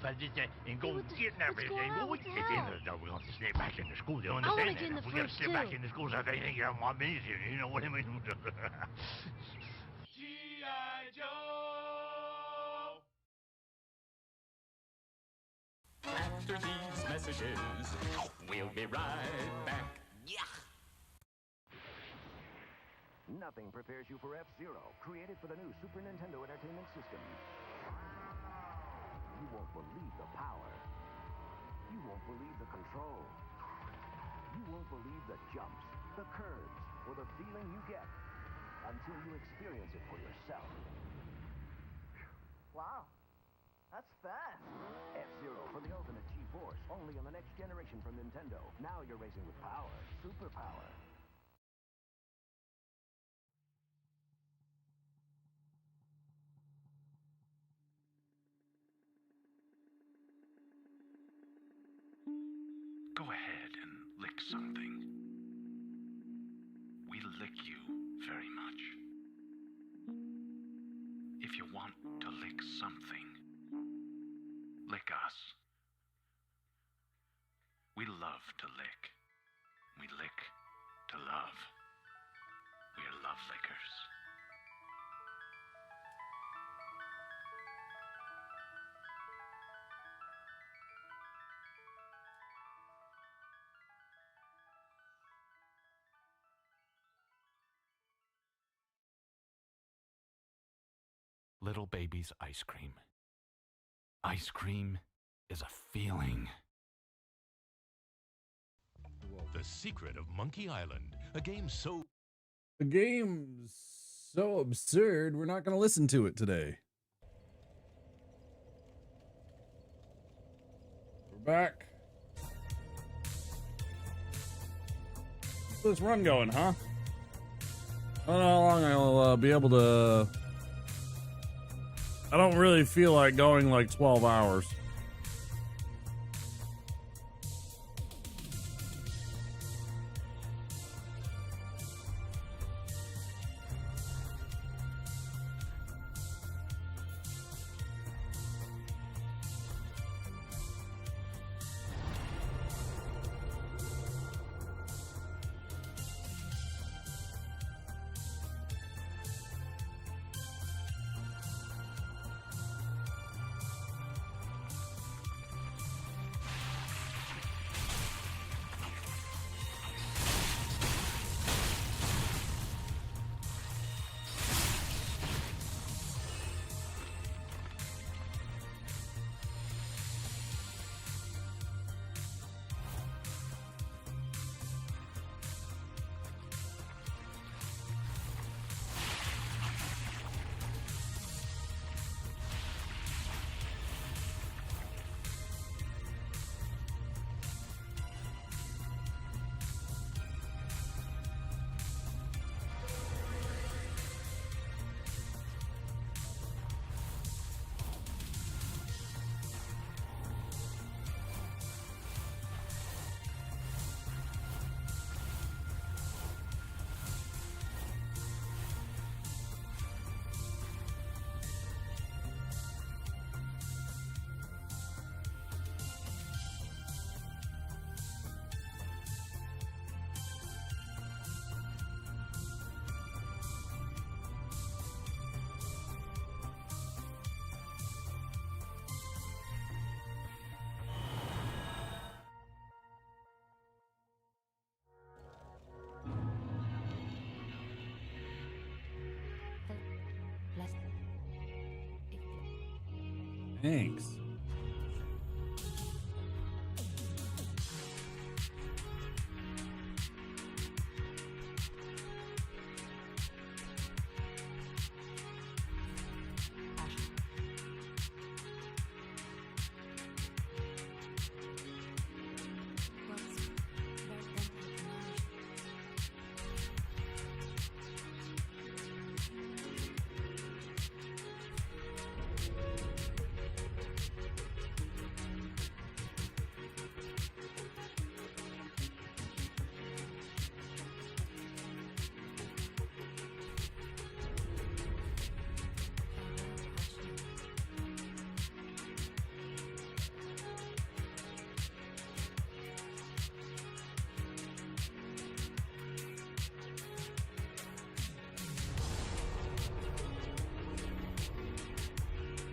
find this and go kidnap everything. At the end of the day, we're going to slip back in the school. You I wanna understand get in that? the We're going to fridge, slip back too. in the school so they think you're my business. You know what I mean? G.I. Joe! After these messages, we'll be right back. Yeah. Nothing prepares you for F-Zero, created for the new Super Nintendo Entertainment System. You won't believe the power. You won't believe the control. You won't believe the jumps, the curves, or the feeling you get until you experience it for yourself. Wow, that's fast. F-Zero for the ultimate G-Force, only in the next generation from Nintendo. Now you're racing with power, superpower. Go ahead and lick something. We lick you very much. If you want to lick something, lick us. We love to lick. We lick to love. We're love lickers. Little baby's ice cream. Ice cream is a feeling. The Secret of Monkey Island, a game so... The game's so absurd, we're not going to listen to it today. We're back. What's this run going, huh? I don't know how long I'll be able to... I don't really feel like going like 12 hours. Thanks.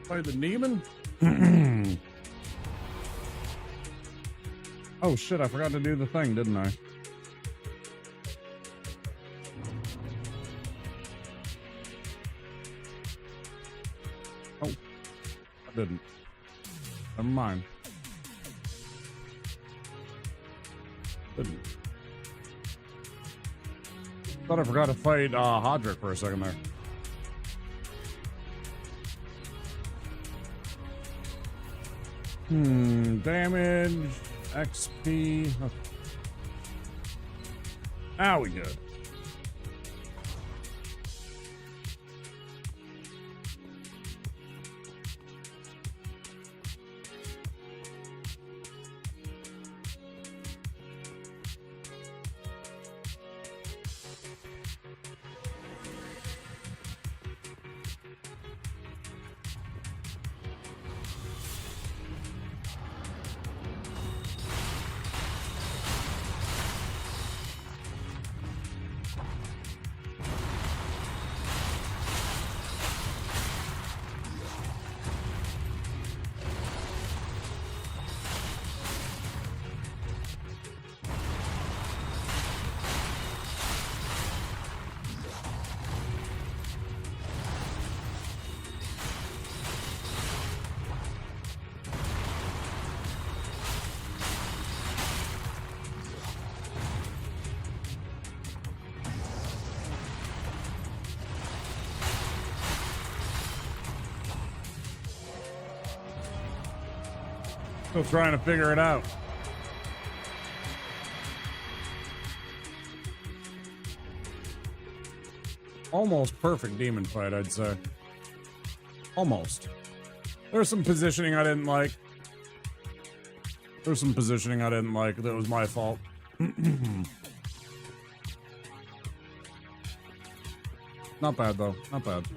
Fight the demon? Oh shit, I forgot to do the thing, didn't I? Oh, I didn't. Never mind. Didn't. Thought I forgot to fight Hodrick for a second there. Damage, XP. Okay. Now we good. Still trying to figure it out. Almost perfect demon fight, I'd say. Almost. There's some positioning I didn't like. There's some positioning I didn't like. That was my fault. Not bad, though. Not bad.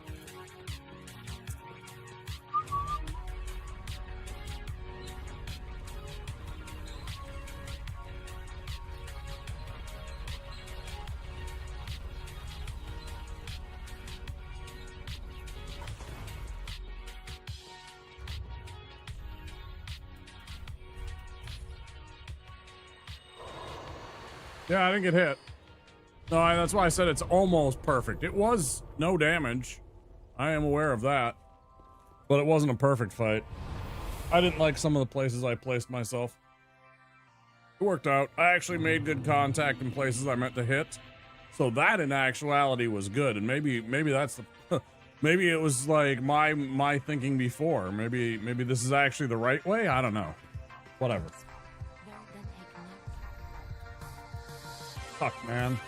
Yeah, I didn't get hit. No, that's why I said it's almost perfect. It was no damage. I am aware of that. But it wasn't a perfect fight. I didn't like some of the places I placed myself. It worked out. I actually made good contact in places I meant to hit. So that in actuality was good. And maybe that's the maybe it was like my thinking before. Maybe this is actually the right way. I don't know. Whatever. Fuck, man.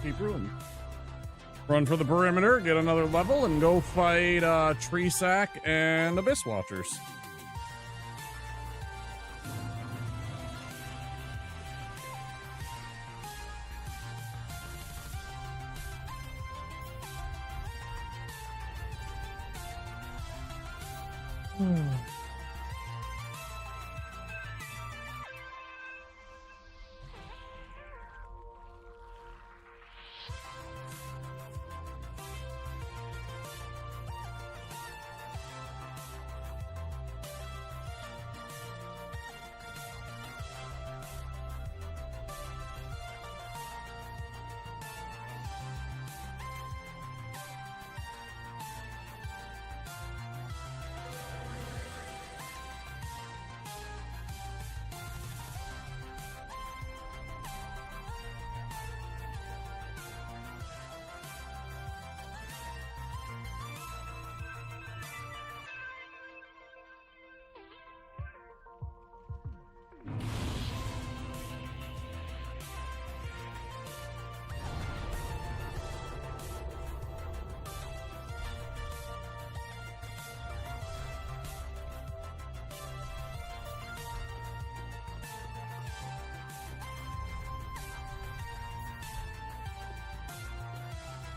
Keep ruined. Run for the perimeter, get another level, and go fight Tree Sack and Abyss Watchers.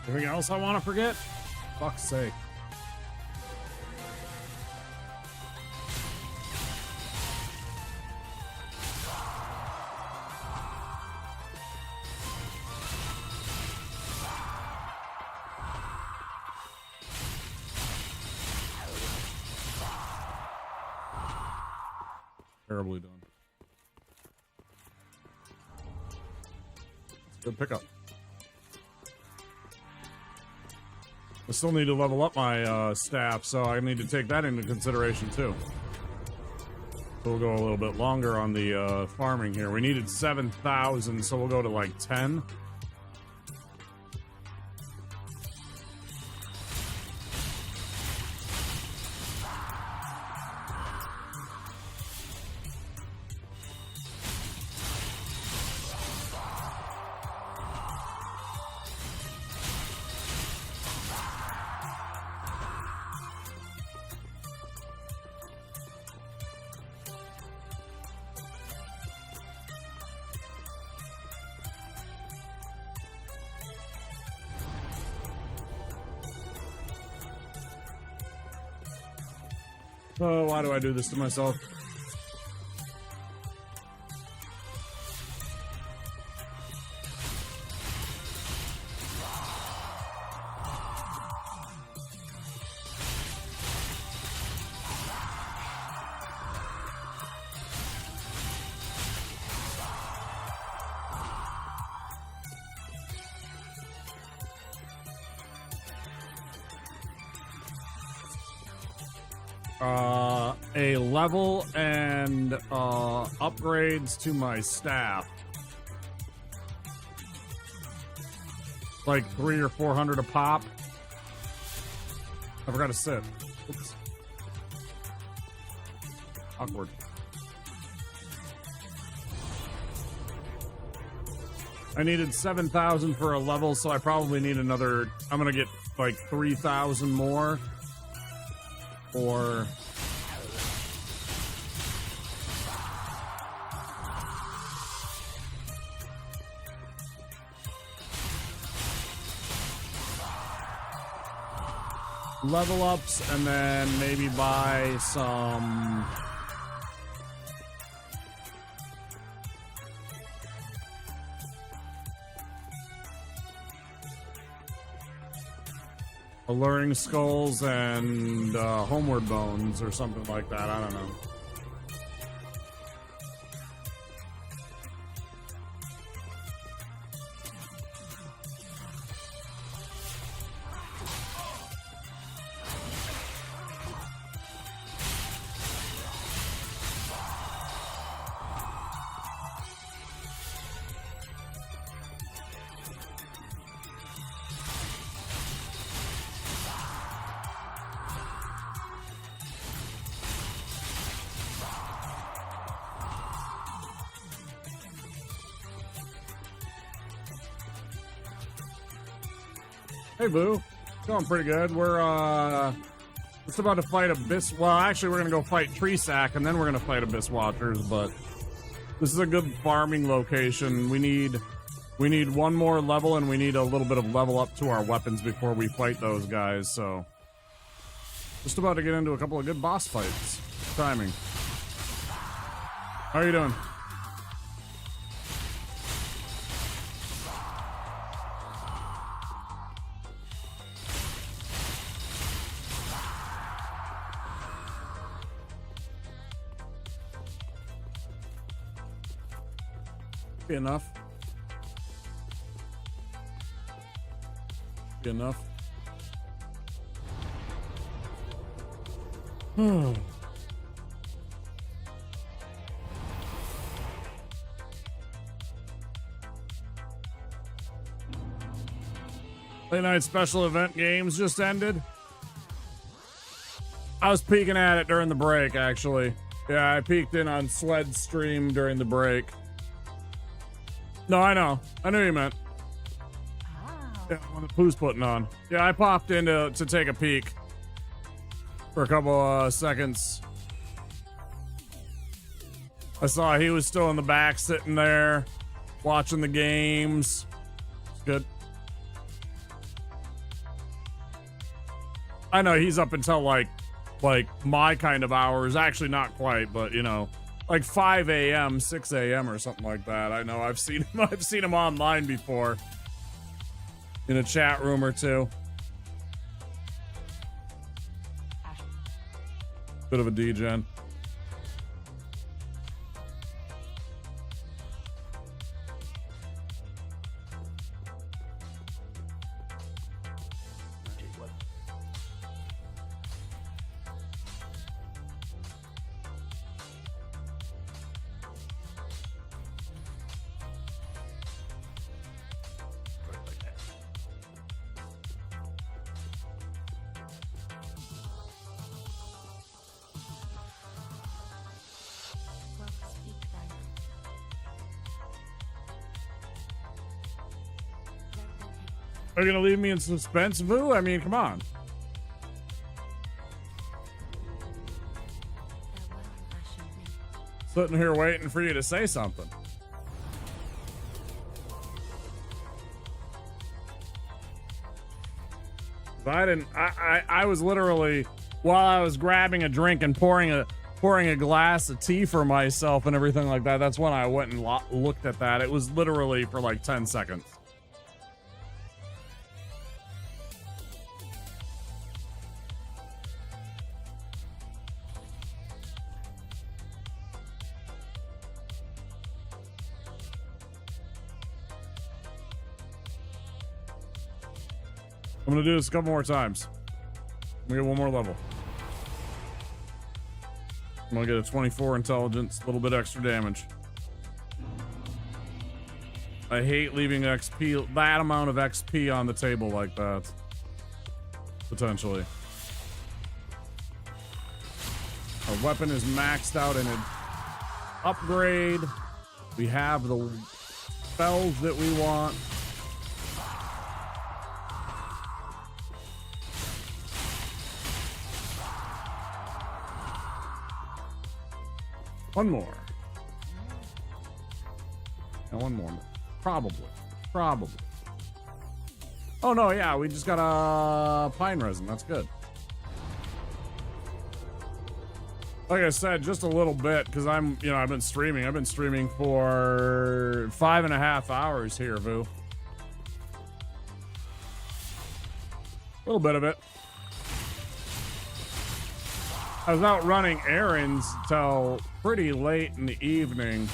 Anything else I want to forget? Fuck's sake. Terribly done. Good pickup. I still need to level up my staff, so I need to take that into consideration too. So we'll go a little bit longer on the farming here. We needed 7,000, so we'll go to like 10. Oh, why do I do this to myself? A level and upgrades to my staff. Like 300 or 400 a pop. I forgot to sit. Oops. Awkward. I needed 7,000 for a level, so I probably need another. I'm gonna get like 3,000 more. Or level ups, and then maybe buy some alluring skulls and homeward bones or something like that. I don't know. Hey, Boo. Going pretty good. We're, just about to fight Abyss. Well, actually, we're going to go fight Tree Sack, and then we're going to fight Abyss Watchers, but this is a good farming location. We need one more level, and we need a little bit of level up to our weapons before we fight those guys, so. Just about to get into a couple of good boss fights. Timing. How are you doing? Be enough. Be enough. Late night special event games just ended. I was peeking at it during the break, actually. Yeah, I peeked in on Sled's stream during the break. No, I know. I knew you meant. Yeah, one that Pooh's putting on. Yeah, I popped in to take a peek for a couple seconds. I saw he was still in the back sitting there watching the games. It's good. I know he's up until like my kind of hours. Actually, not quite, but you know, like 5 a.m., 6 a.m. or something like that. I know I've seen him. I've seen him online before in a chat room or two. Bit of a degen. Are you gonna leave me in suspense, Vu? I mean, come on. Sitting here waiting for you to say something. I was literally, while I was grabbing a drink and pouring a glass of tea for myself and everything like that, that's when I went and looked at that. It was literally for like 10 seconds. I'm gonna do this a couple more times. I'm gonna get one more level. I'm gonna get a 24 intelligence, a little bit extra damage. I hate leaving XP, that amount of XP on the table like that. Potentially. Our weapon is maxed out in an upgrade. We have the spells that we want. One more. And one more. Probably. Oh no, yeah, we just got a pine resin. That's good. Like I said, just a little bit, because I've been streaming. I've been streaming for 5.5 hours here, Vu. A little bit of it. I was out running errands till pretty late in the evening.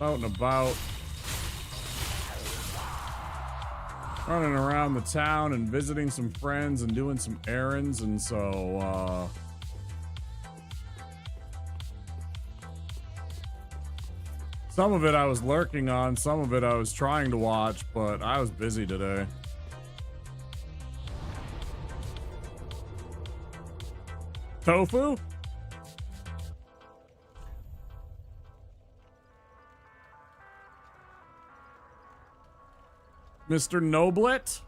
Out and about. Running around the town and visiting some friends and doing some errands, and so, some of it I was lurking on, some of it I was trying to watch, but I was busy today. Tofu? Mr. Noblet?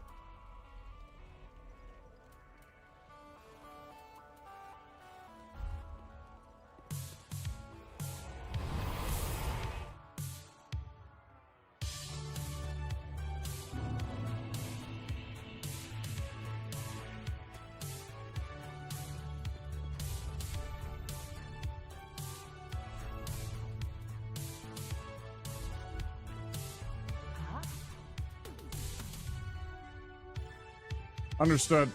Understood.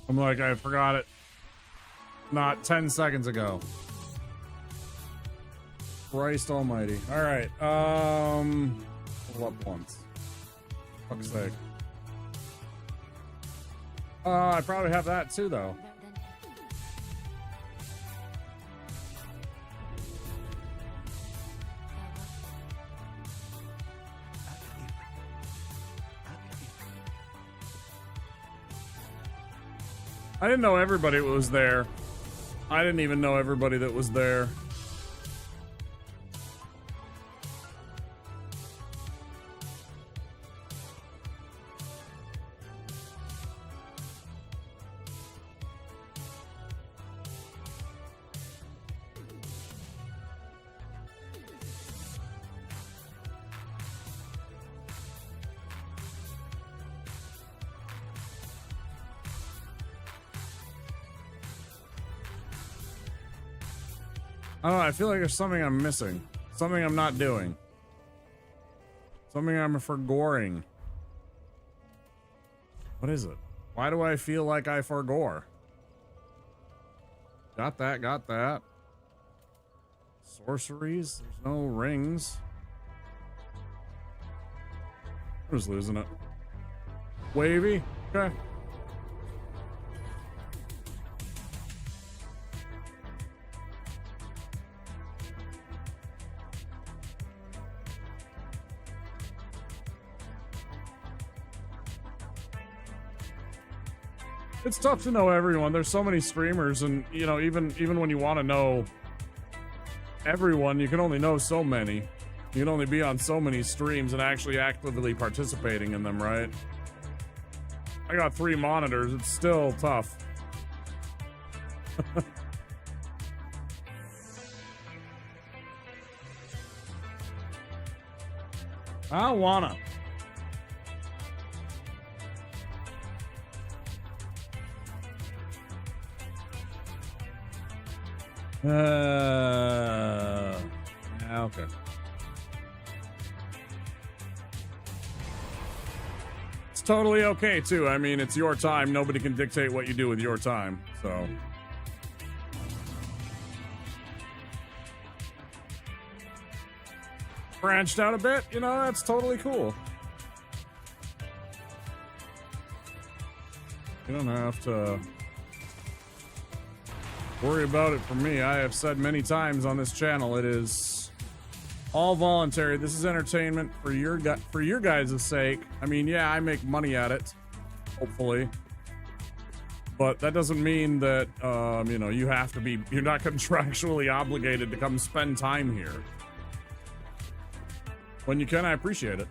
I'm like, I forgot it. Not 10 seconds ago. Christ almighty. All right. Level up once. Fuck's sake. I probably have that too, though. I didn't know everybody was there. I didn't even know everybody that was there. I don't know, I feel like there's something I'm missing. Something I'm not doing. Something I'm forgoring. What is it? Why do I feel like I forgore? Got that, got that. Sorceries? There's no rings. I'm just losing it. Wavy? Okay. It's tough to know everyone. There's so many streamers, and you know, even when you want to know everyone, you can only know so many. You can only be on so many streams and actually actively participating in them, right? I got 3 monitors. It's still tough. I don't wanna. Yeah, okay. It's totally okay too. I mean, it's your time. Nobody can dictate what you do with your time. So branched out a bit, you know, that's totally cool. You don't have to worry about it for me. I have said many times on this channel, it is all voluntary. This is entertainment for your guys' sake. I mean, yeah, I make money at it, hopefully, but that doesn't mean that you know, you have to be. You're not contractually obligated to come spend time here. When you can, I appreciate it.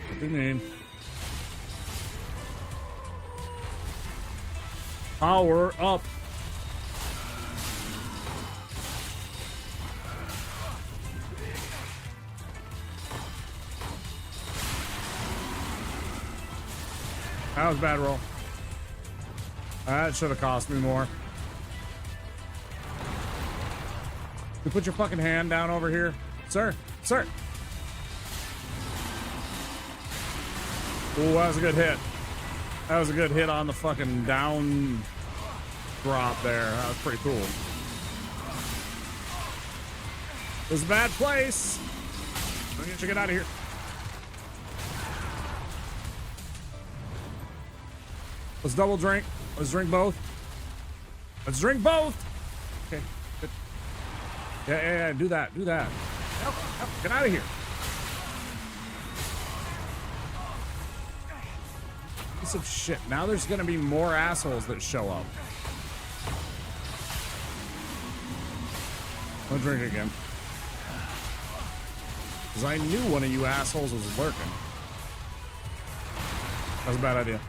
What do you mean? Power up. That was a bad roll. That should have cost me more. You put your fucking hand down over here, sir. Sir. Ooh, that was a good hit. That was a good hit on the fucking down drop there. That was pretty cool. It was a bad place. Let me get out of here. Let's double drink. Let's drink both. Let's drink both. Okay. Good. Yeah. Do that. Do that. Help. Get out of here. Piece of shit. Now there's gonna be more assholes that show up. I'll drink again. Because I knew one of you assholes was lurking. That was a bad idea.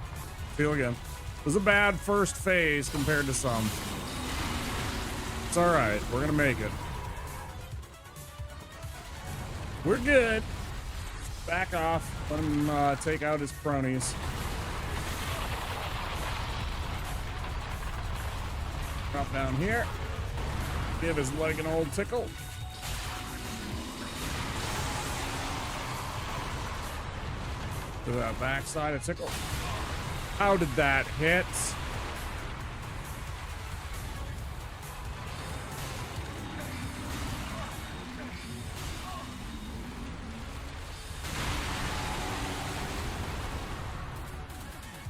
Feel again. It was a bad first phase compared to some. It's alright. We're gonna make it. We're good. Back off. Let him take out his cronies. Drop down here. Give his leg an old tickle. To that backside a tickle. How did that hit?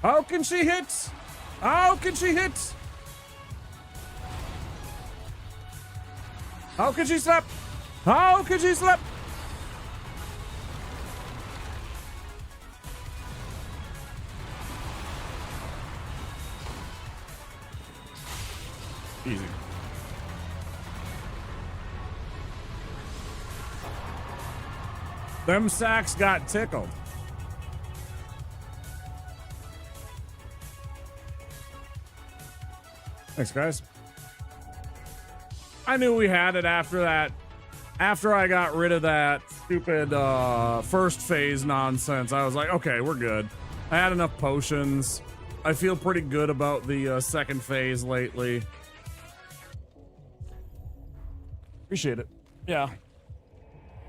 How can she hit? How can she hit? How could she slap? How could she slap? Easy. Them sacks got tickled. Thanks, guys. I knew we had it after that. After I got rid of that stupid first phase nonsense, I was like, okay, we're good. I had enough potions. I feel pretty good about the second phase lately. Appreciate it. Yeah. A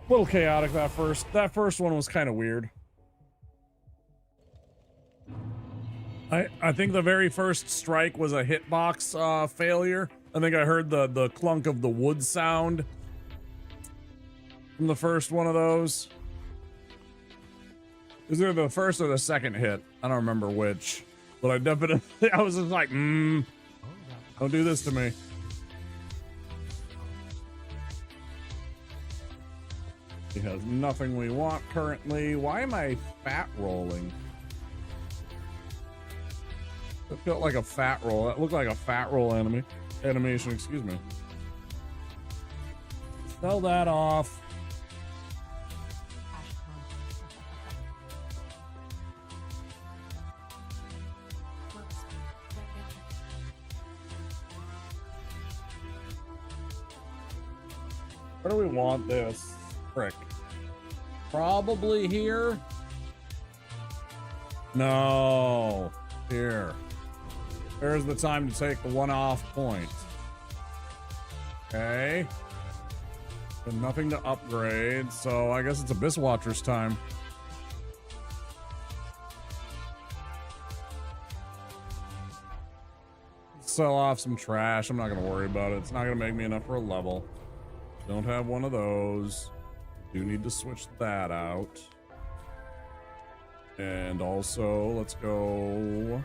little chaotic that first one was kind of weird. I think the very first strike was a hitbox failure. I think I heard the clunk of the wood sound from the first one of those. Is it the first or the second hit? I don't remember which. But I definitely, I was just like, don't do this to me. He has nothing we want currently. Why am I fat rolling? It felt like a fat roll. That looked like a fat roll animation, excuse me. Sell that off. Where do we want this? Frick. Probably here? No. Here. There's the time to take the one-off point. Okay. And nothing to upgrade, so I guess it's Abyss Watcher's time. Sell off some trash. I'm not going to worry about it. It's not going to make me enough for a level. Don't have one of those. Do need to switch that out. And also, let's go.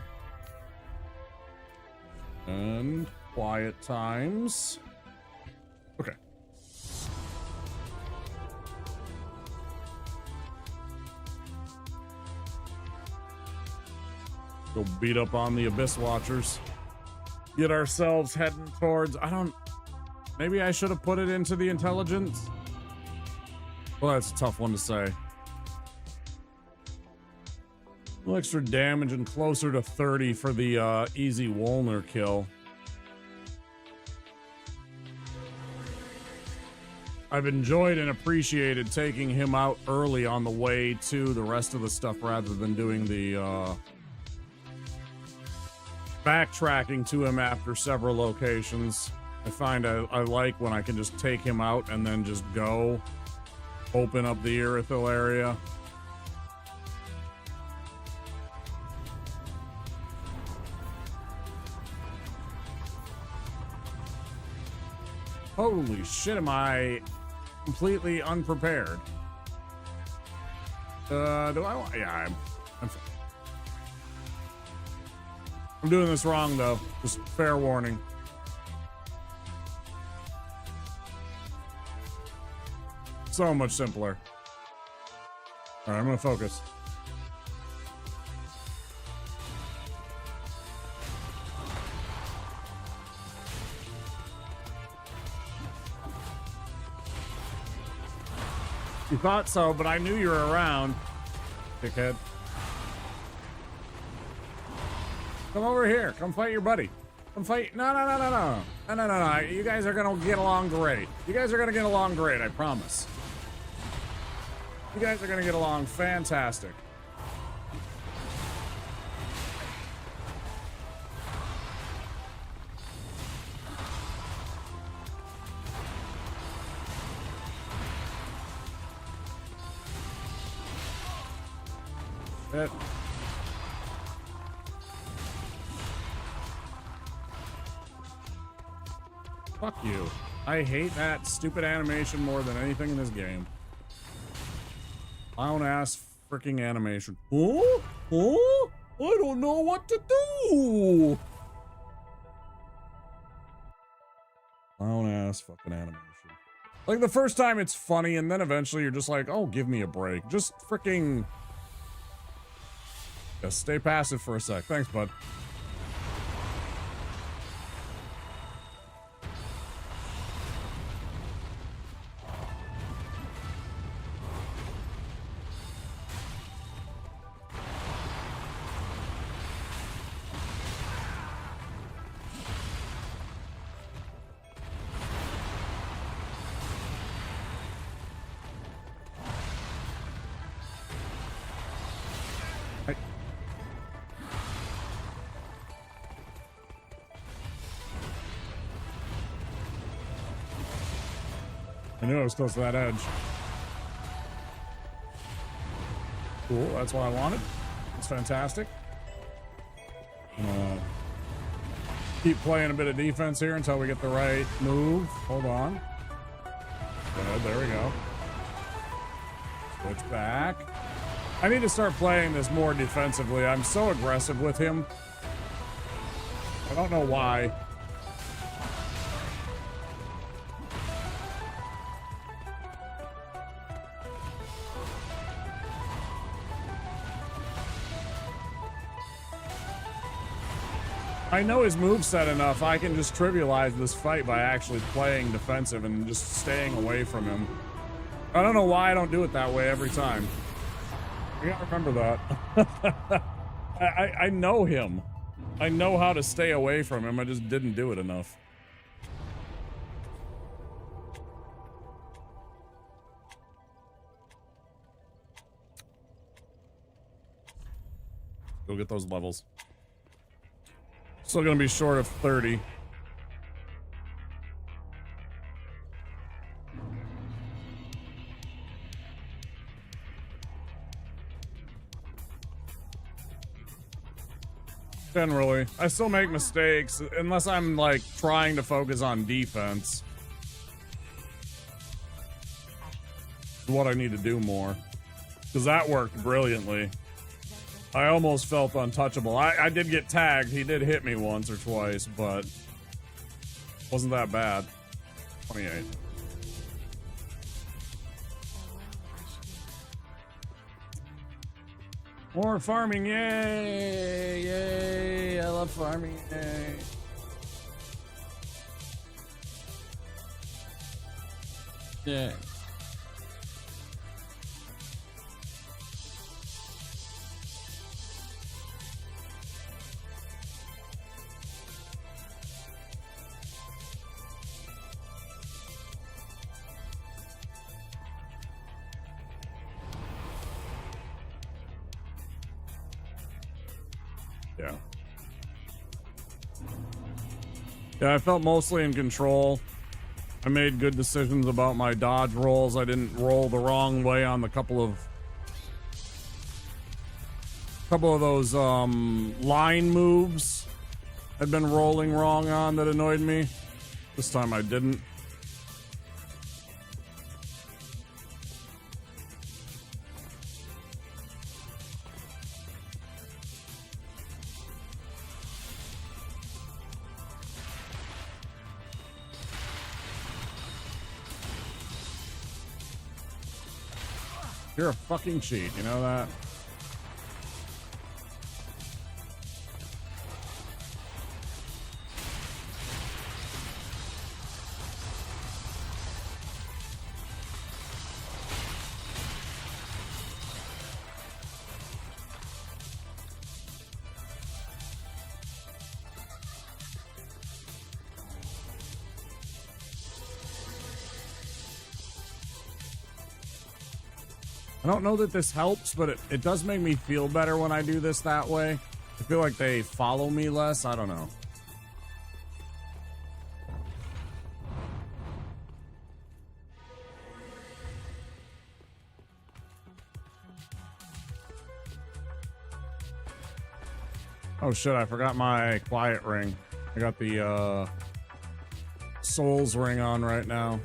And quiet times. Okay. Go beat up on the Abyss Watchers. Get ourselves heading towards, maybe I should have put it into the intelligence. Well, that's a tough one to say. A little extra damage and closer to 30 for the easy Wolner kill. I've enjoyed and appreciated taking him out early on the way to the rest of the stuff rather than doing the backtracking to him after several locations. I find I like when I can just take him out and then just go open up the Irithyll area. Holy shit, am I completely unprepared? Do I want? Yeah, I'm doing this wrong though. Just fair warning. So much simpler. All right, I'm gonna focus. You thought so, but I knew you were around, dickhead. Come over here. Come fight your buddy. Come fight. No. You guys are gonna get along great. You guys are gonna get along great, I promise. You guys are gonna get along fantastic. It. Fuck you. I hate that stupid animation more than anything in this game. Clown ass freaking animation. Oh? I don't know what to do. Clown ass fucking animation. Like the first time it's funny and then eventually you're just like, oh, give me a break. Just freaking... Yeah, stay passive for a sec. Thanks, bud. I knew I was close to that edge. Cool, that's what I wanted. It's fantastic. Keep playing a bit of defense here until we get the right move. Hold on. Good, there we go. Switch back. I need to start playing this more defensively. I'm so aggressive with him. I don't know why. I know his moveset enough. I can just trivialize this fight by actually playing defensive and just staying away from him. I don't know why I don't do it that way every time. I gotta remember that. I know him. I know how to stay away from him. I just didn't do it enough. Go get those levels. Still gonna be short of 30. Generally, I still make mistakes unless I'm like trying to focus on defense. What I need to do more, because that worked brilliantly. I almost felt untouchable. I did get tagged. He did hit me once or twice, but wasn't that bad. 28. More farming, yay! Yay! I love farming, yay! Yeah. Yeah, I felt mostly in control. I made good decisions about my dodge rolls. I didn't roll the wrong way on the couple of those line moves I'd been rolling wrong on that annoyed me. This time I didn't. You're a fucking cheat, you know that? I don't know that this helps, but it does make me feel better when I do this that way. I feel like they follow me less. I don't know. Oh shit, I forgot my quiet ring. I got the Souls ring on right now.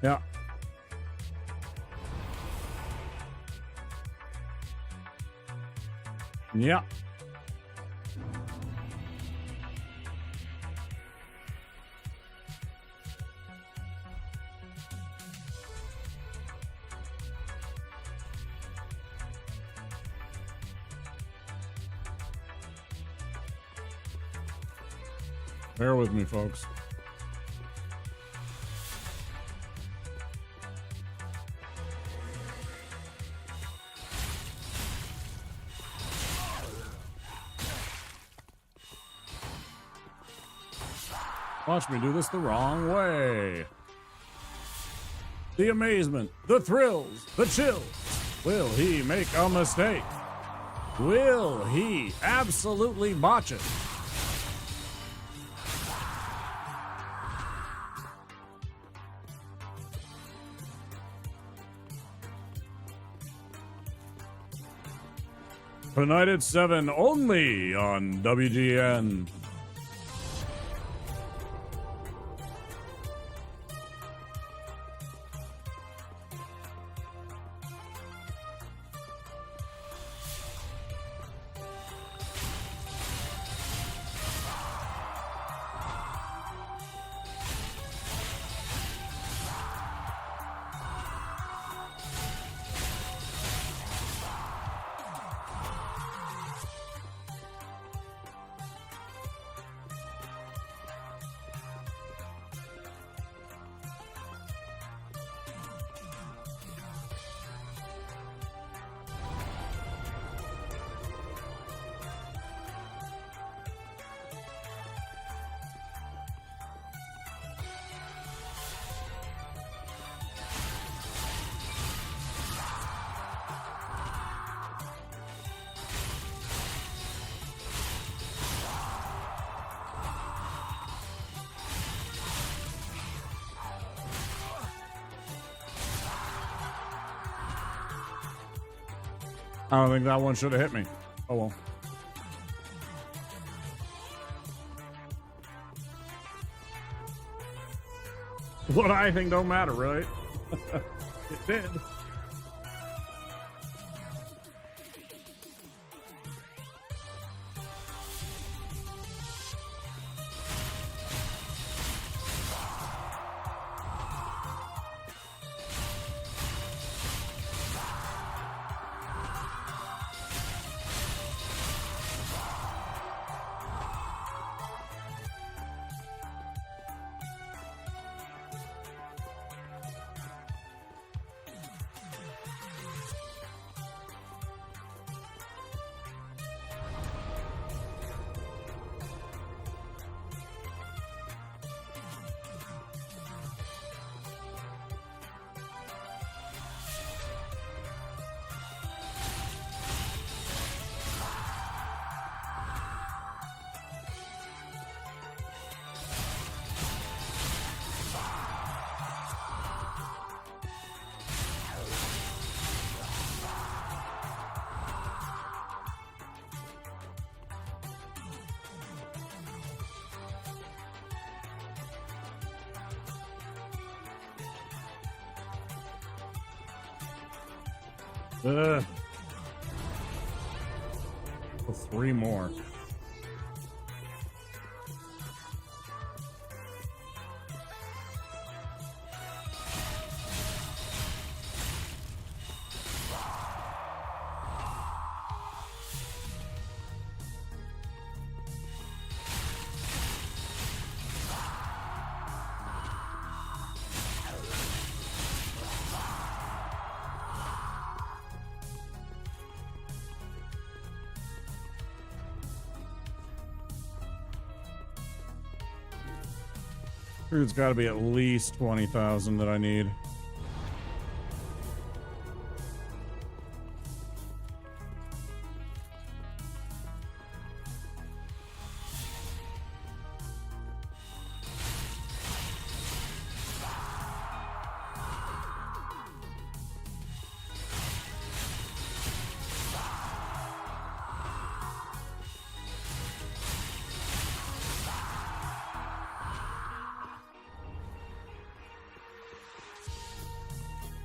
Yeah. Yeah. Bear with me, folks. Watch me do this the wrong way. The amazement, the thrills, the chills. Will he make a mistake? Will he absolutely botch it? Tonight at 7 only on WGN. I don't think that one should have hit me. Oh well. What I think don't matter, right? It did. Well, 3 more. It's got to be at least 20,000 that I need.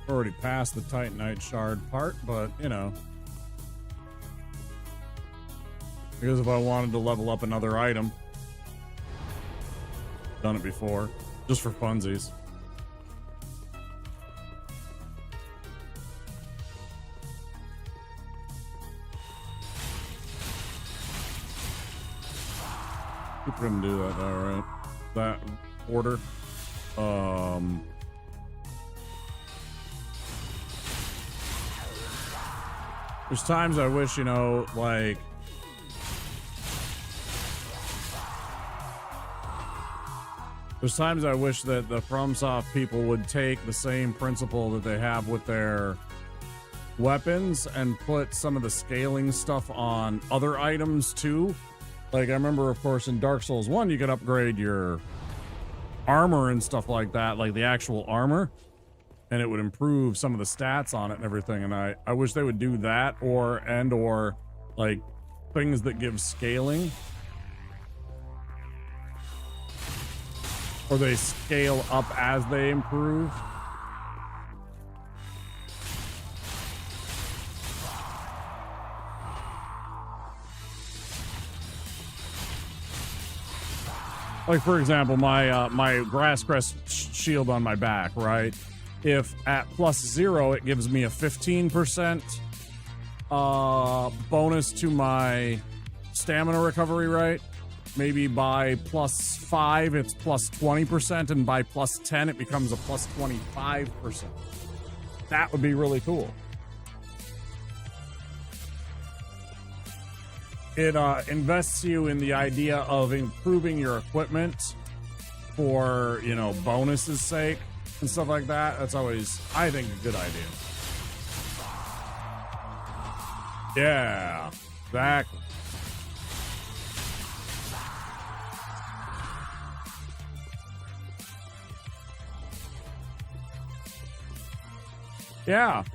Already passed the Titanite shard part, but you know, because if I wanted to level up another item, done it before, just for funsies. People couldn't do that, all right. That order. There's times I wish, you know, like, there's times I wish that the FromSoft people would take the same principle that they have with their weapons and put some of the scaling stuff on other items too. Like, I remember, of course, in Dark Souls 1, you could upgrade your armor and stuff like that, like the actual armor, and it would improve some of the stats on it and everything. And I wish they would do that, or like things that give scaling, or they scale up as they improve. Like, for example, my my grass crest shield on my back, right? If at +0, it gives me a 15% bonus to my stamina recovery, right? Maybe by +5, it's +20%, and by +10, it becomes a +25%. That would be really cool. It invests you in the idea of improving your equipment for, you know, bonuses' sake and stuff like that. That's always, I think, a good idea. Yeah, exactly. Yeah.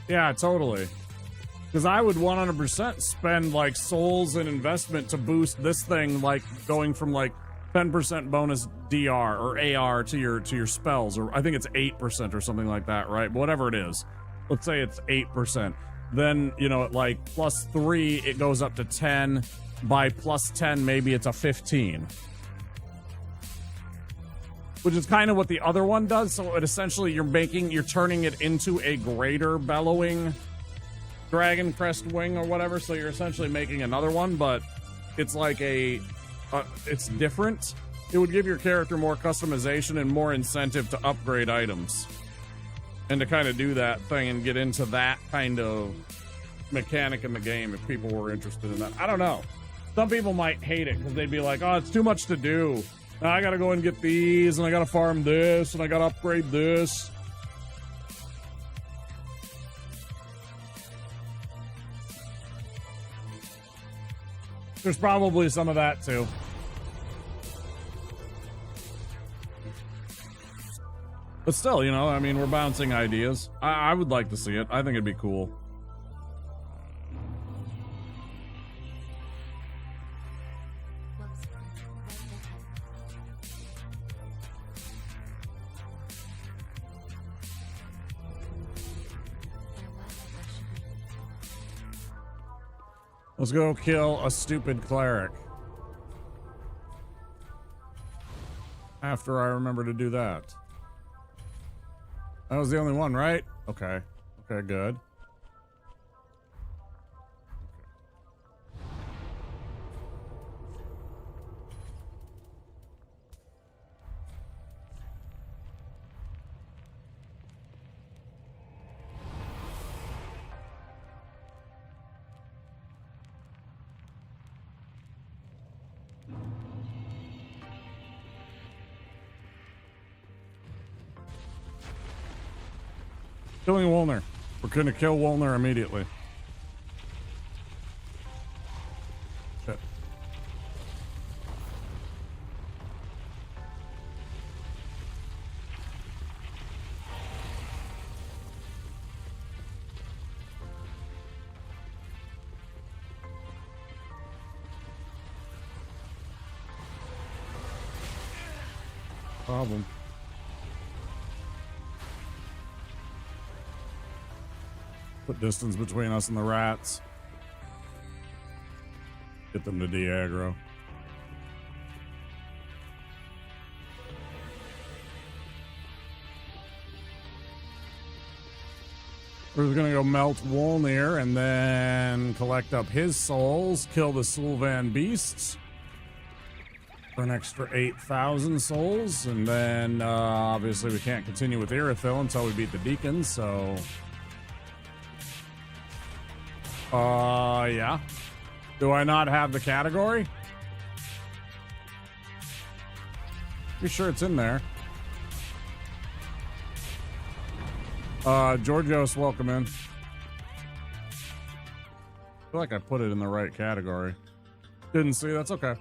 Yeah, totally. Because I would 100% spend, like, souls and investment to boost this thing, like, going from, like, 10% bonus DR or AR to your spells, or I think it's 8% or something like that, right? But whatever it is. Let's say it's 8%. Then, you know, at, like, +3, it goes up to 10. By +10, maybe it's a 15. Which is kind of what the other one does. So it essentially, you're turning it into a greater bellowing dragon crest wing or whatever, so you're essentially making another one, but it's like it's different. It would give your character more customization and more incentive to upgrade items and to kind of do that thing and get into that kind of mechanic in the game if people were interested in that. I don't know. Some people might hate it because they'd be like, oh, it's too much to do. Now I gotta go and get these, and I gotta farm this, and I gotta upgrade this. There's probably some of that too. But still, you know, I mean, we're bouncing ideas. I would like to see it. I think it'd be cool. Let's go kill a stupid cleric. After I remember to do that. That was the only one, right? Okay. Okay, good. Killing Wolner. We're gonna kill Wolner immediately. Shit. Problem. Put distance between us and the rats. Get them to de-aggro. We're gonna go melt Wolnir and then collect up his souls, kill the Sylvan beasts for an extra 8,000 souls, and then obviously we can't continue with Irithyll until we beat the Deacons, so yeah. Do I not have the category? Pretty sure it's in there. Georgios, welcome in. I feel like I put it in the right category. Didn't see, that's okay.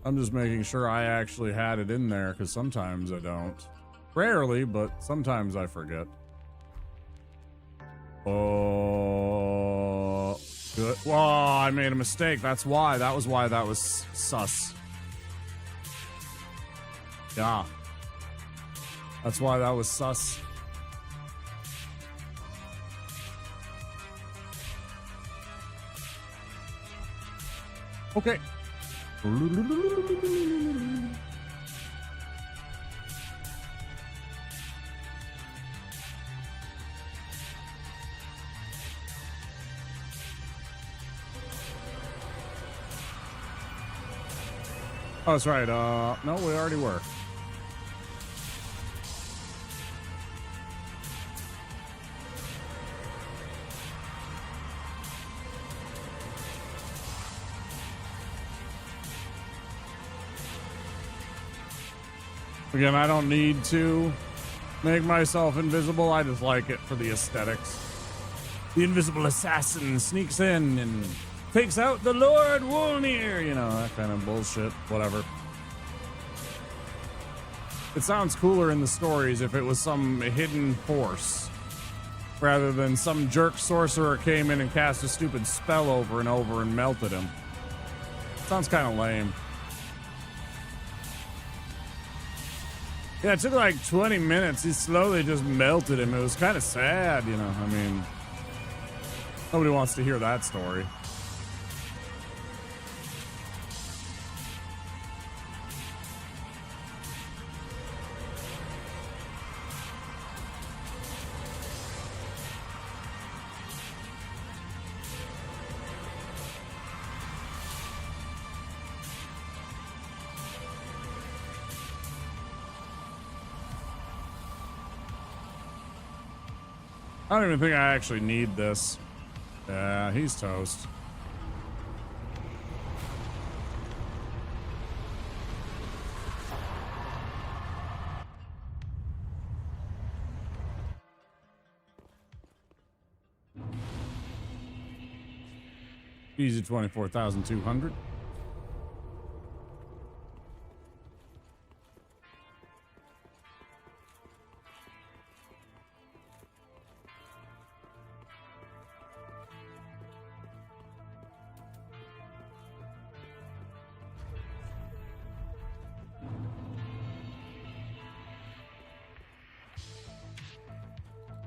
I'm just making sure I actually had it in there, because sometimes I don't. Rarely, but sometimes I forget. Oh, good. Whoa, I made a mistake. That's why. That was why that was sus. Yeah. That's why that was sus. Okay. Oh, that's right. No, we already were. Again, I don't need to make myself invisible. I just like it for the aesthetics. The invisible assassin sneaks in and takes out the Lord Wolnir. You know, that kind of bullshit. Whatever. It sounds cooler in the stories if it was some hidden force, rather than some jerk sorcerer came in and cast a stupid spell over and over and melted him. Sounds kind of lame. Yeah, it took like 20 minutes. He slowly just melted him. It was kind of sad, you know. I mean, nobody wants to hear that story. I don't even think I actually need this. Yeah, he's toast. Easy 24,200.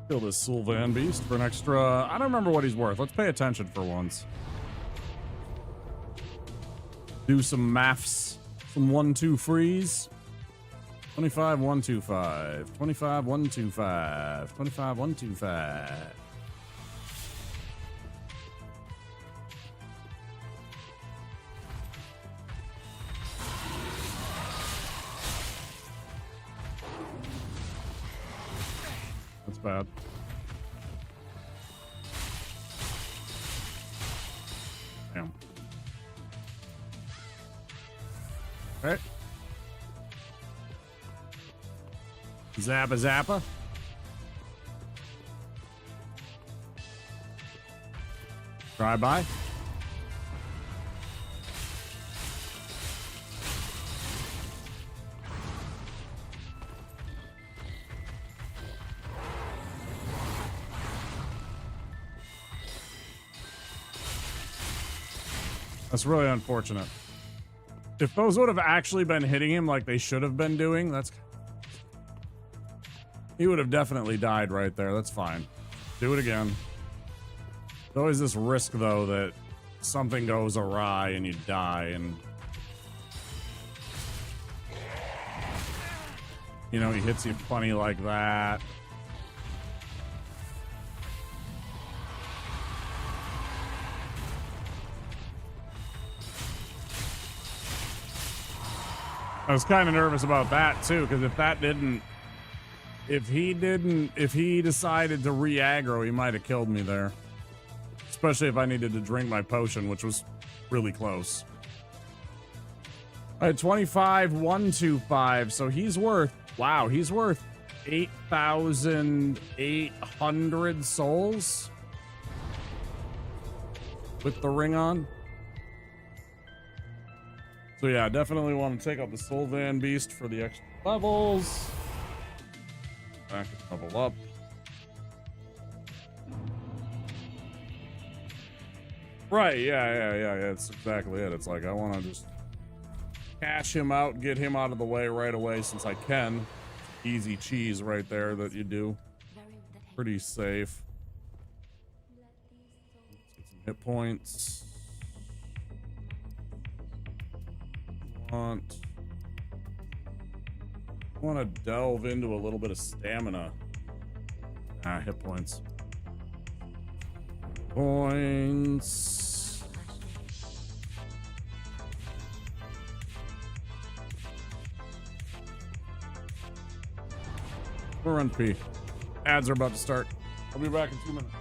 Kill this Sylvan beast for an extra. I don't remember what he's worth. Let's pay attention for once. Do some maths. Some 1-2 freeze. 25, 125. 25, 125. 25, 125. That's bad. Damn. Okay. Zappa Zappa. Try by. That's really unfortunate. If those would have actually been hitting him like they should have been doing, he would have definitely died right there. That's fine. Do it again. There's always this risk, though, that something goes awry and you die, and you know, he hits you funny like that. I was kind of nervous about that too, because if he decided to re-aggro, he might have killed me there. Especially if I needed to drink my potion, which was really close. I had 25,125, so he's worth 8,800 souls with the ring on. So yeah, definitely want to take out the Sylvan Beast for the extra levels. Back and level up. Right, yeah, it's exactly it. It's like I want to just cash him out, get him out of the way right away since I can. Easy cheese right there that you do. Pretty safe. Let's get some hit points. I want to delve into a little bit of stamina. Hit points. Points. We're on P. Ads are about to start. I'll be back in 2 minutes.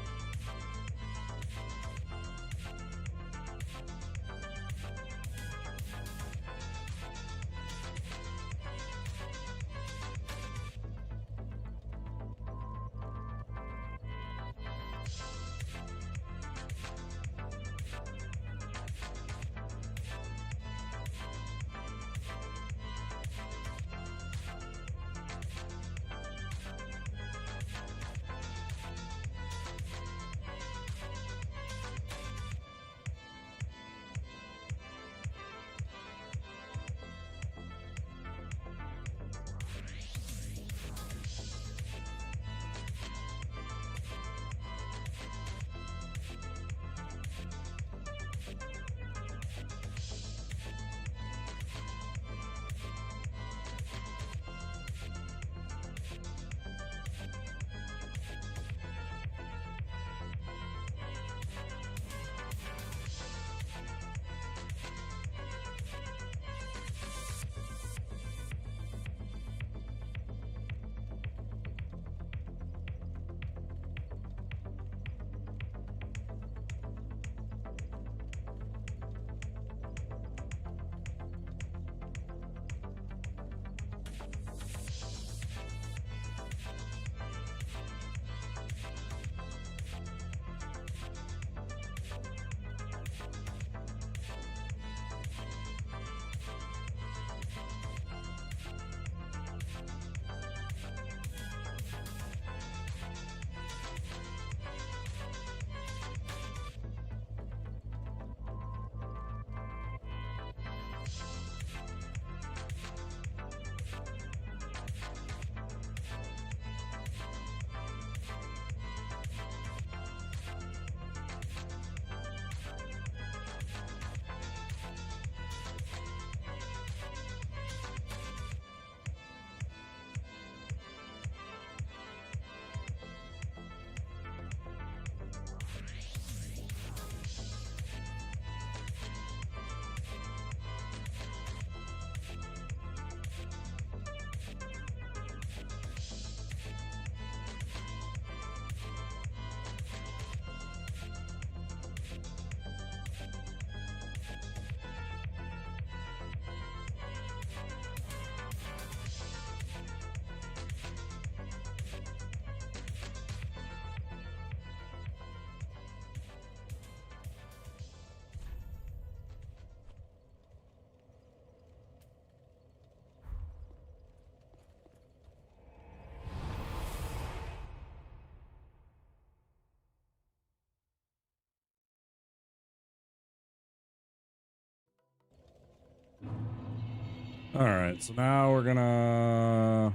All right, so now we're gonna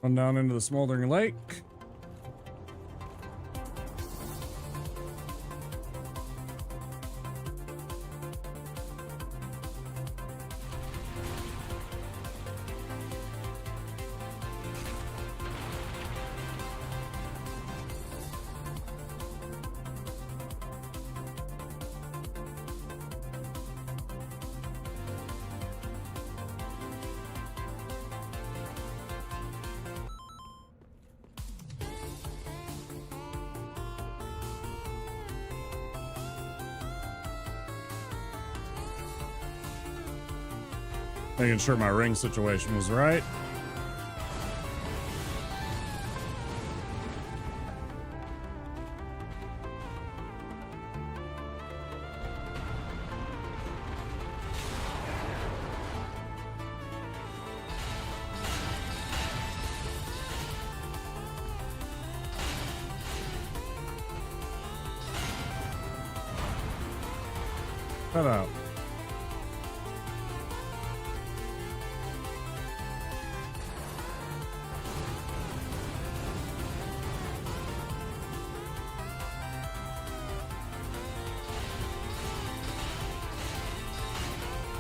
run down into the smoldering lake. Making sure my ring situation was right. Shut up.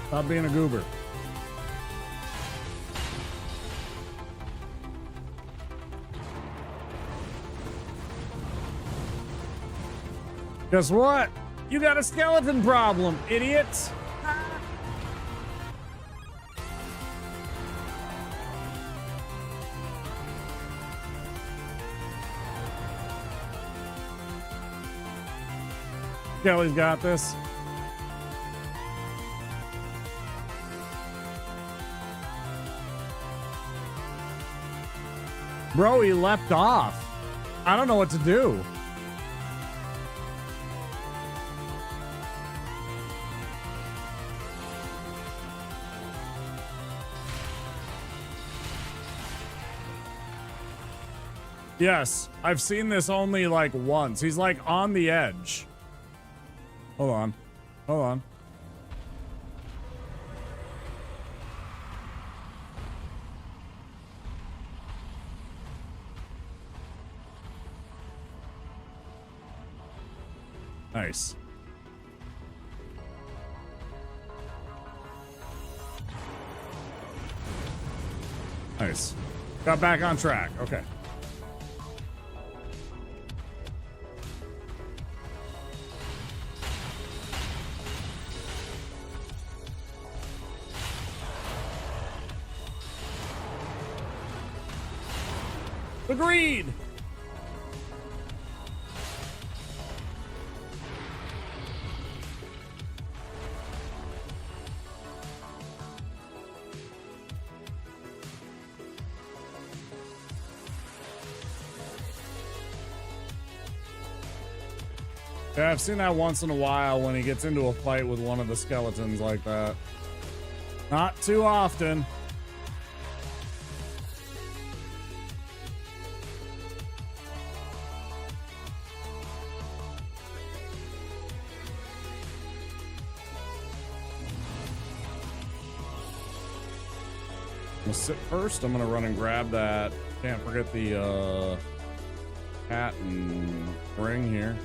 Stop being a goober. Guess what? You got a skeleton problem, idiots. Kelly's got this. Bro, he leapt off. I don't know what to do. Yes, I've seen this only like once. He's like on the edge. Hold on. Hold on. Nice. Nice. Got back on track. Okay. Agreed. Yeah, I've seen that once in a while when he gets into a fight with one of the skeletons like that. Not too often. I'm gonna sit first. I'm gonna run and grab that. Can't forget the hat and ring here.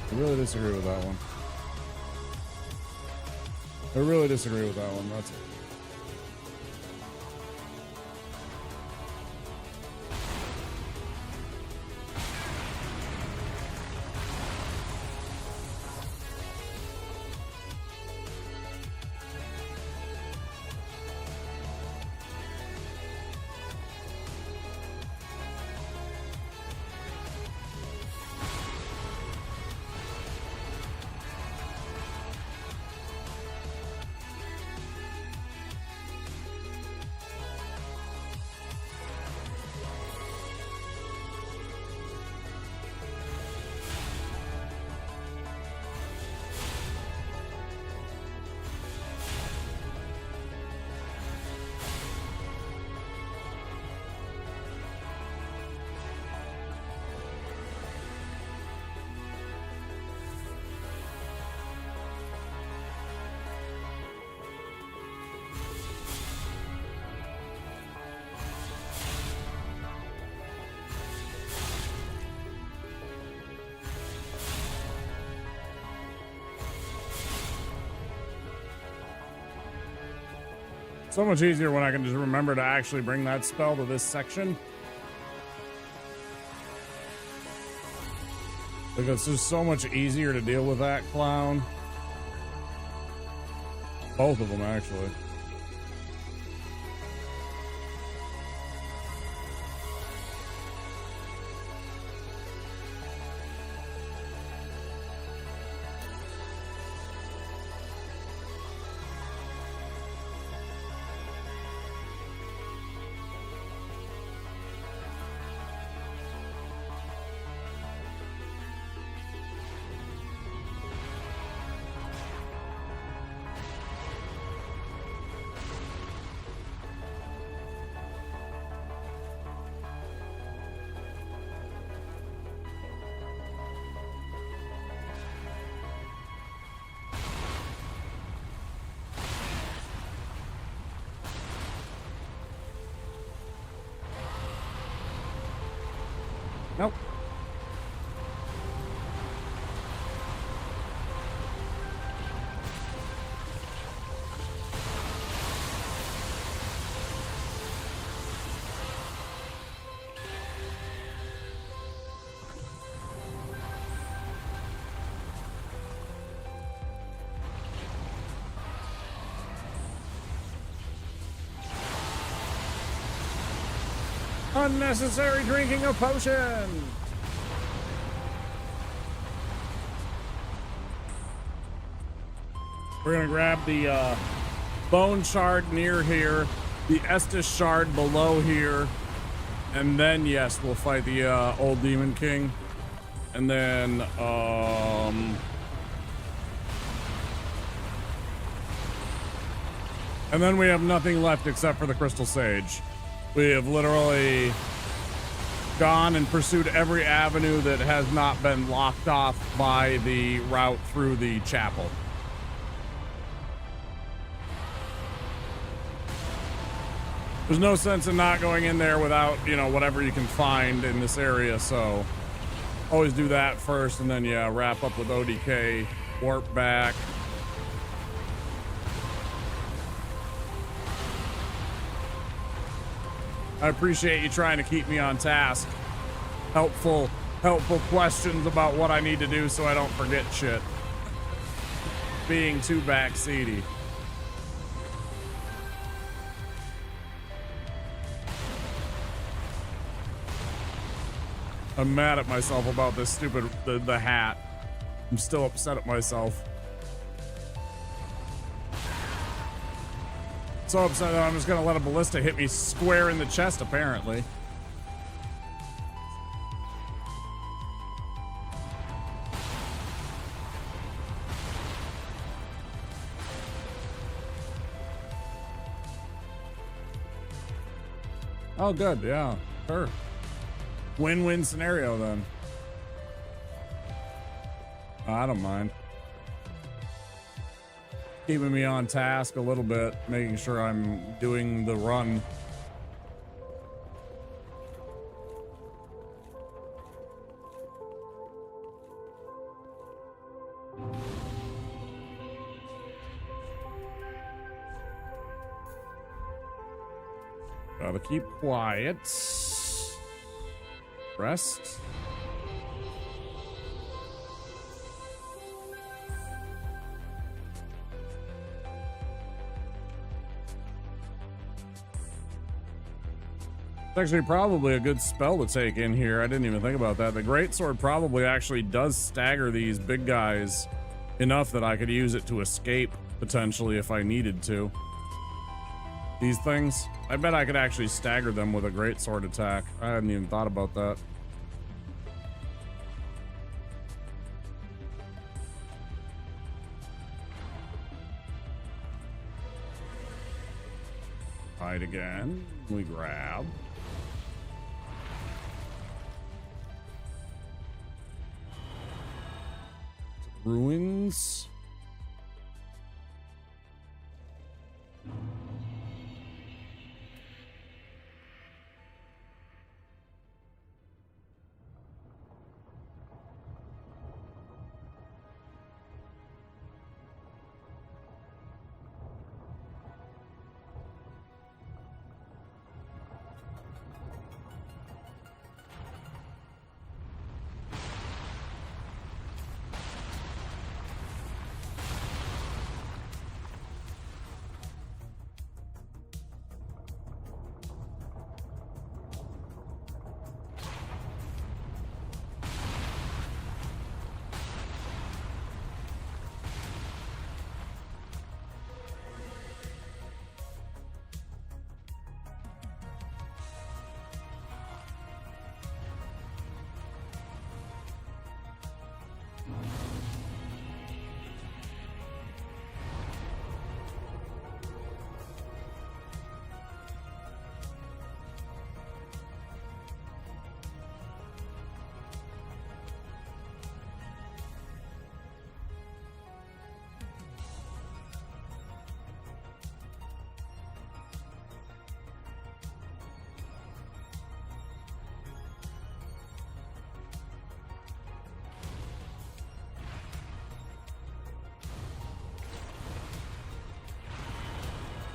I really disagree with that one. I really disagree with that one. That's it. So much easier when I can just remember to actually bring that spell to this section. Because it's just so much easier to deal with that clown. Both of them, actually. Nope. Unnecessary drinking of potion. We're gonna grab the bone shard near here, the Estus shard below here, and then yes, we'll fight the old demon king, and then we have nothing left except for the crystal sage. We have literally gone and pursued every avenue that has not been locked off by the route through the chapel. There's no sense in not going in there without, you know, whatever you can find in this area, so always do that first, and then, yeah, wrap up with ODK, warp back. I appreciate you trying to keep me on task. Helpful questions about what I need to do so I don't forget shit. Being too backseaty. I'm mad at myself about this stupid, the hat. I'm still upset at myself. So upset that I'm just gonna let a ballista hit me square in the chest, apparently. Oh, good, yeah, sure. Win-win scenario, then. I don't mind. Keeping me on task a little bit, making sure I'm doing the run. Gotta keep quiet. Rest. It's actually probably a good spell to take in here. I didn't even think about that. The greatsword probably actually does stagger these big guys enough that I could use it to escape potentially if I needed to. These things, I bet I could actually stagger them with a greatsword attack. I hadn't even thought about that. Fight again. We grab. Ruins.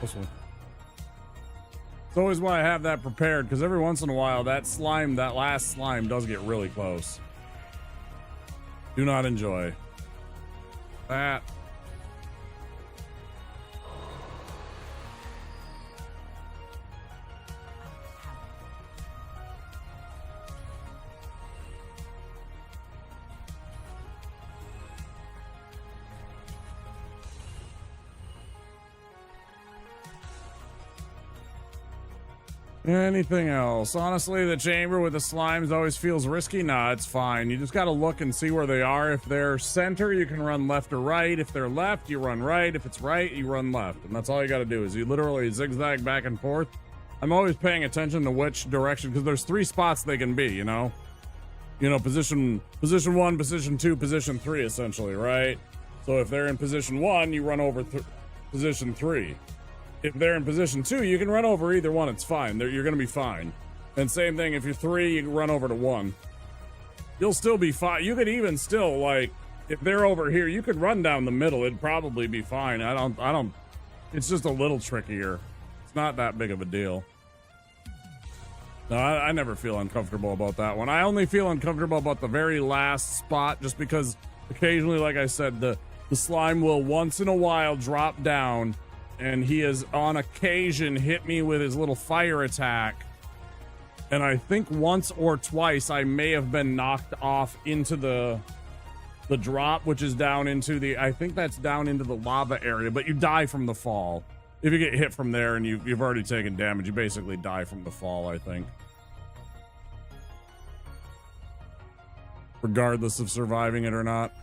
This one. It's always why I have that prepared, because every once in a while that slime, that last slime, does get really close. Do not enjoy that. Anything else? Honestly, the chamber with the slimes always feels risky. Nah, it's fine. You just gotta look and see where they are. If they're center, you can run left or right. If they're left, you run right. If it's right, you run left. And that's all you gotta do, is you literally zigzag back and forth. I'm always paying attention to which direction, because there's 3 spots they can be, you know? You know, position 1, position 2, position 3, essentially, right? So if they're in position 1, you run over position 3. If they're in position 2, you can run over either one. It's fine. You're going to be fine. And same thing, if you're 3, you can run over to 1. You'll still be fine. You could even still, like, if they're over here, you could run down the middle. It'd probably be fine. I don't, it's just a little trickier. It's not that big of a deal. No, I never feel uncomfortable about that one. I only feel uncomfortable about the very last spot, just because occasionally, like I said, the slime will once in a while drop down, and he has on occasion hit me with his little fire attack. And I think once or twice I may have been knocked off into the drop, which is down into the, I think that's down into the lava area, but you die from the fall. If you get hit from there and you've already taken damage, you basically die from the fall, I think. Regardless of surviving it or not.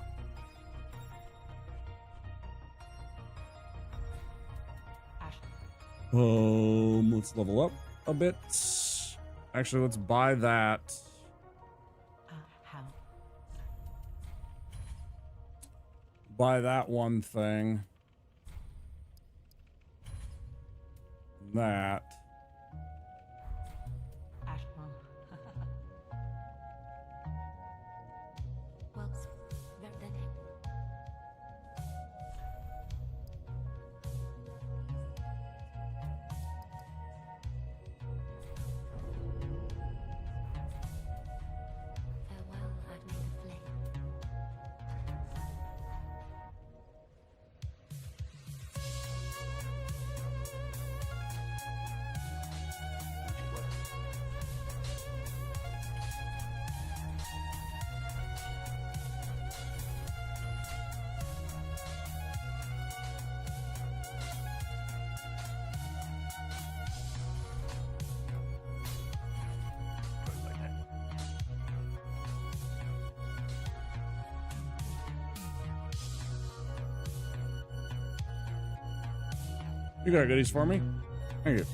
Let's level up a bit. Actually, let's buy that. Buy that one thing. That. You got goodies for me? Thank you.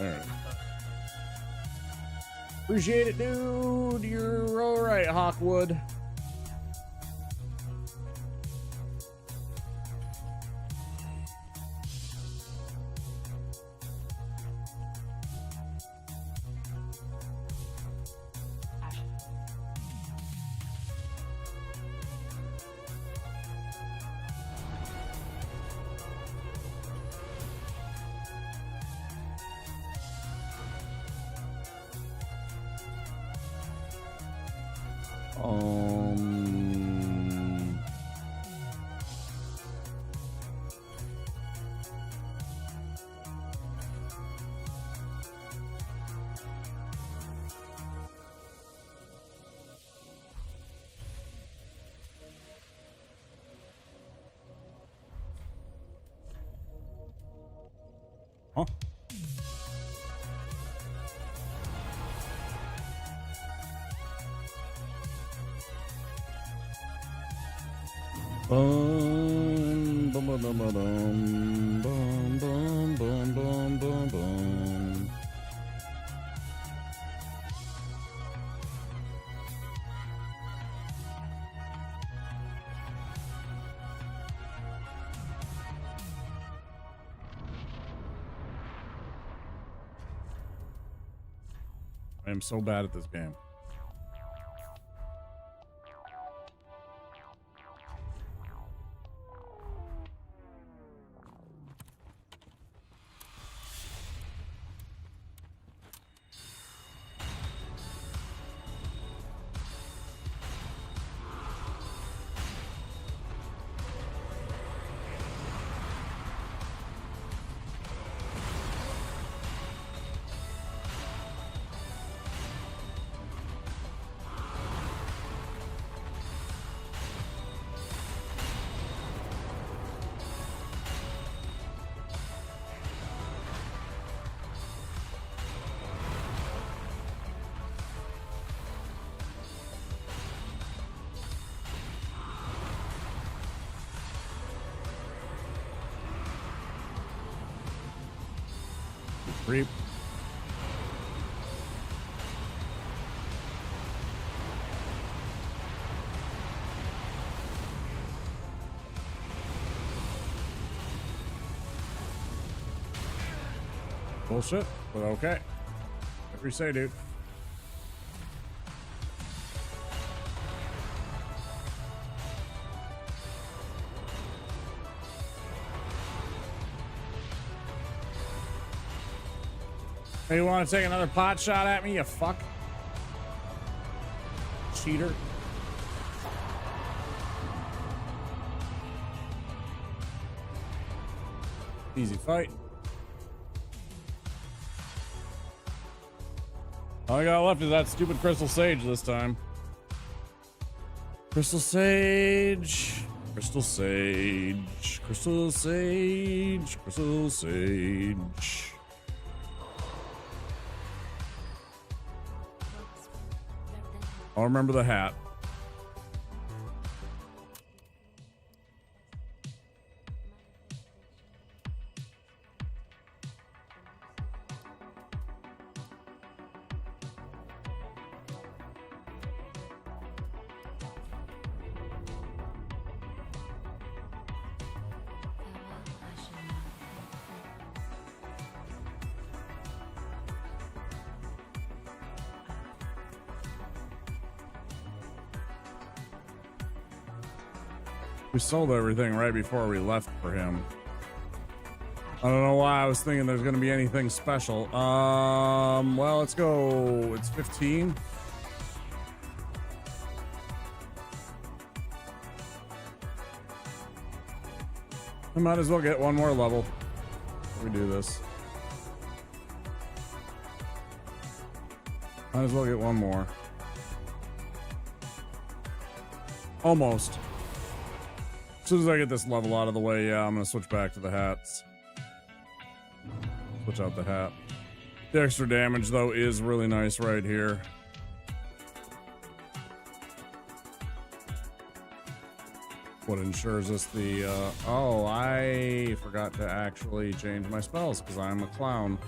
Alright. Appreciate it, dude. You're alright, Hawkwood. Huh? Bum, bum, bum, bum, bum, bum, bum, bum, bum, bum, bum. I am so bad at this game. creep. Bullshit, but okay. Whatever you say, dude. Hey, you want to take another pot shot at me, you fuck? Cheater. Easy fight. All I got left is that stupid crystal sage this time. Crystal sage. Crystal sage. Crystal sage. Crystal sage. I'll remember the hat. We sold everything right before we left for him. I don't know why I was thinking there's going to be anything special. Well, let's go. It's 15. I might as well get one more level. We do this. Might as well get one more. Almost. As soon as I get this level out of the way, yeah, I'm gonna switch back to the hats. Switch out the hat. The extra damage, though, is really nice right here. What ensures us the, oh, I forgot to actually change my spells because I'm a clown.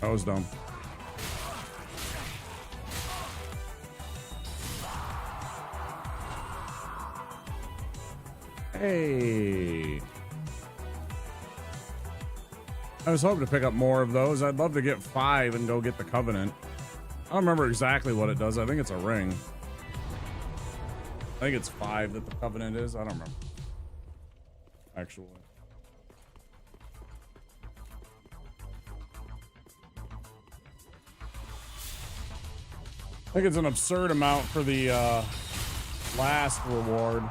That was dumb. Hey. I was hoping to pick up more of those. I'd love to get 5 and go get the Covenant. I don't remember exactly what it does. I think it's a ring. I think it's 5 that the Covenant is. I don't remember. Actually. I think it's an absurd amount for the last reward.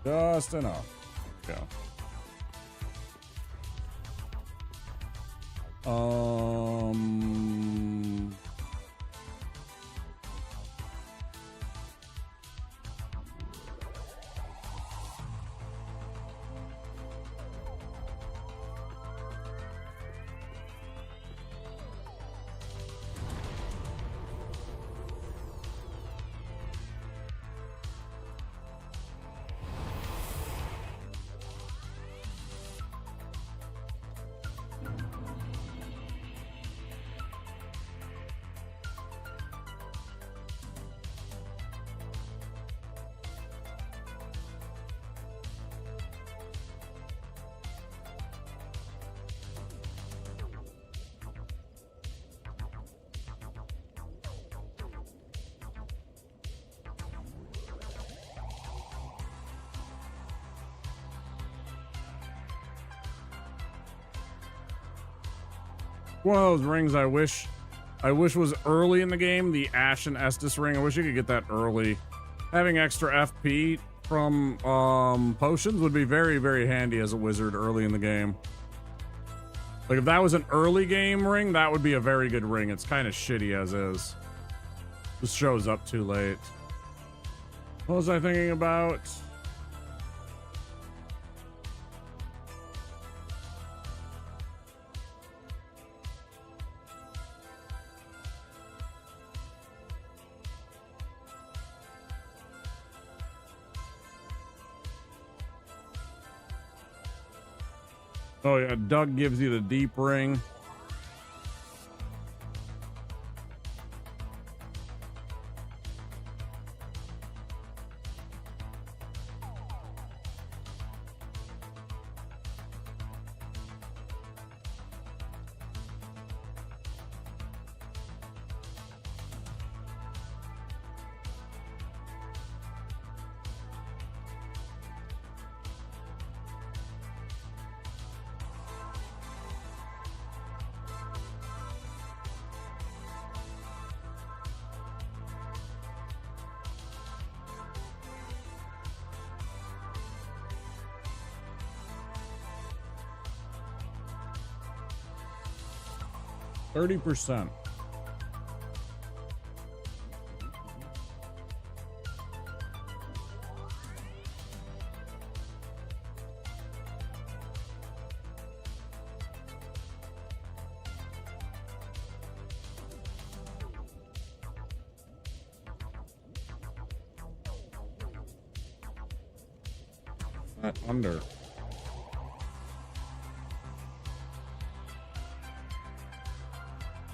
Just enough. There we go. One of those rings I wish was early in the game. The Ashen Estus ring. I wish you could get that early. Having extra FP from potions would be very, very handy as a wizard early in the game. Like if that was an early game ring, that would be a very good ring. It's kind of shitty as is. Just shows up too late. What was I thinking about? Oh yeah, Doug gives you the deep ring. %. Not under.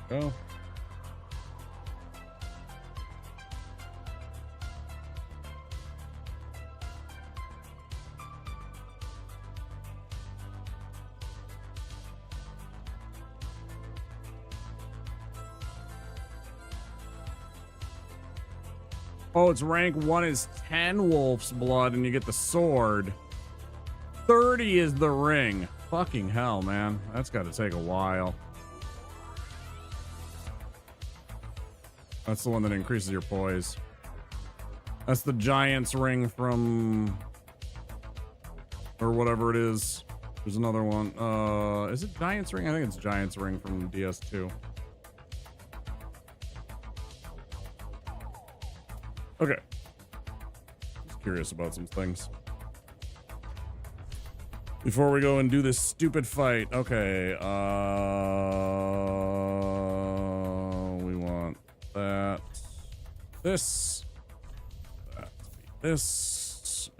Go. Oh, it's rank 1 is 10 wolf's blood and you get the sword. 30 is the ring. Fucking hell, man. That's got to take a while. That's the one that increases your poise. That's the Giant's ring from... or whatever it is. There's another one. Is it Giant's ring? I think it's Giant's ring from DS2. Okay. Just curious about some things. Before we go and do this stupid fight. Okay. We want that. This. This.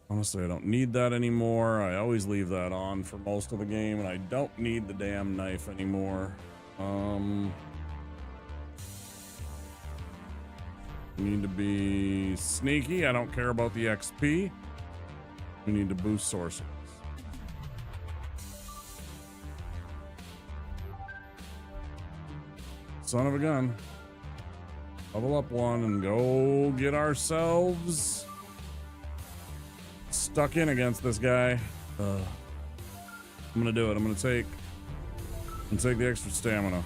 Honestly, I don't need that anymore. I always leave that on for most of the game, and I don't need the damn knife anymore. We need to be sneaky. I don't care about the XP. We need to boost sorceries. Son of a gun. Level up one and go get ourselves stuck in against this guy. I'm gonna do it. I'm gonna take the extra stamina.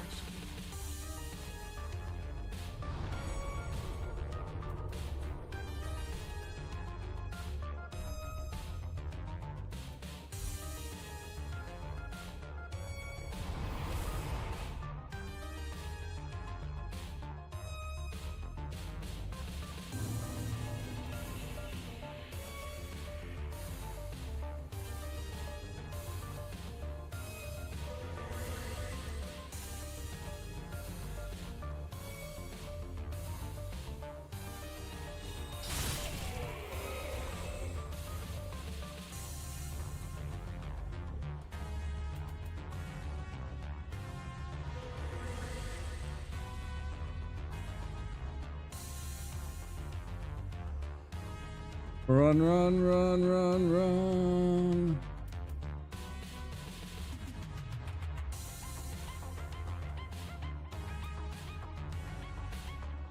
Run, run, run, run, run.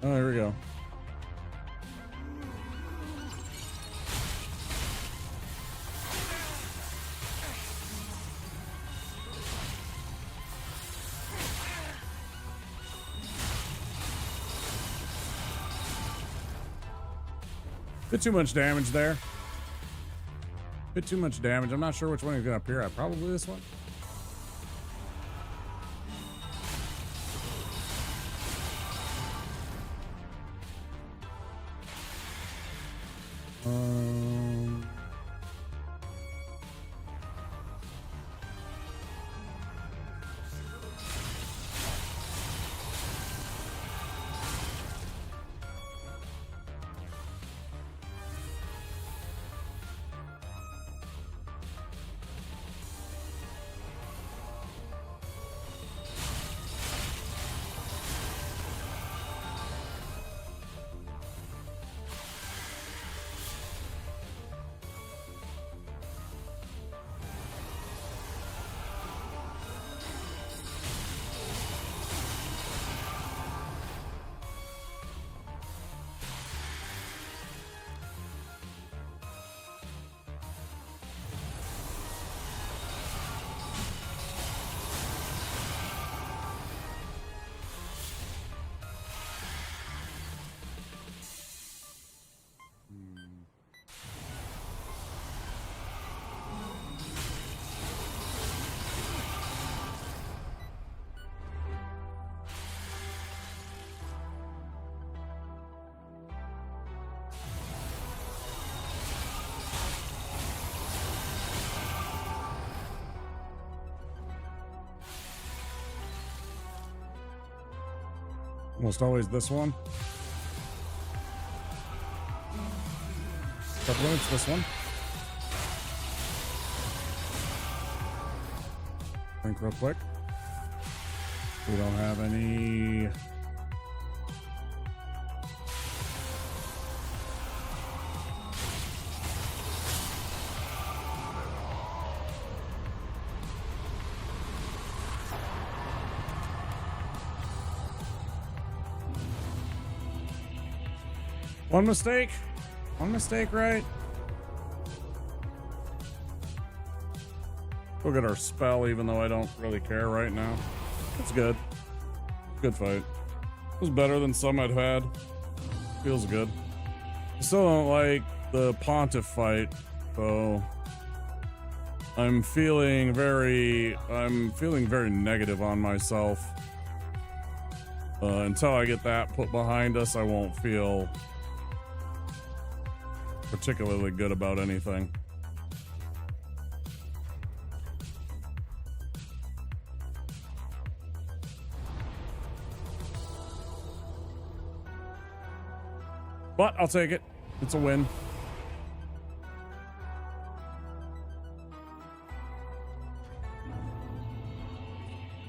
Oh, here we go. Bit too much damage there. Bit too much damage. I'm not sure which one he's gonna appear at. Probably this one. Almost always this one. Couple minutes, this one. Think real quick. We don't have any. One mistake, right? We'll get our spell, even though I don't really care right now. It's good. Good fight. It was better than some I'd had. Feels good. I still don't like the Pontiff fight, so I'm feeling very negative on myself. Until I get that put behind us, I won't feel particularly good about anything. But I'll take it. It's a win.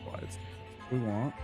What we want.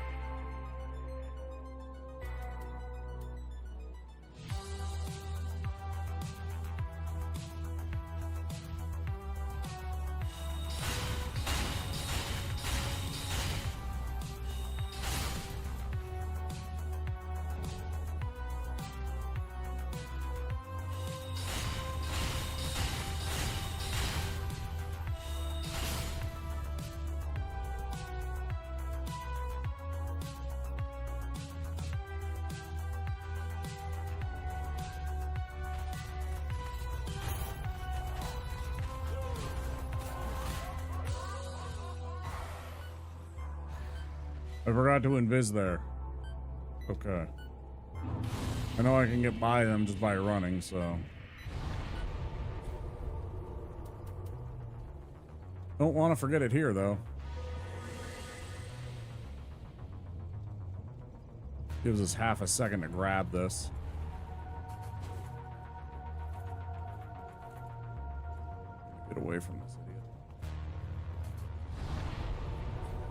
I forgot to invis there. Okay. I know I can get by them just by running, so. Don't want to forget it here, though. Gives us half a second to grab this. Get away from this idiot.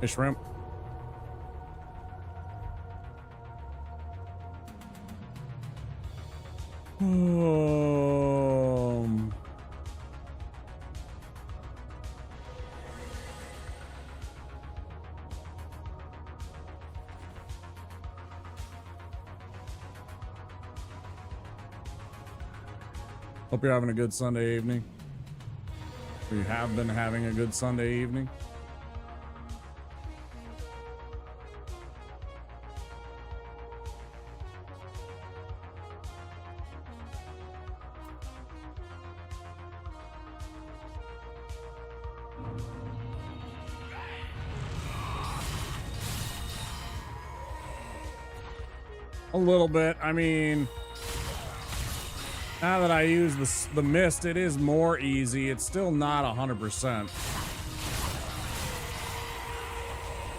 Hey, shrimp. Hope you're having a good Sunday evening. Or you have been having a good Sunday evening. A little bit. I mean, now that I use the mist, it is more easy. It's still not 100%.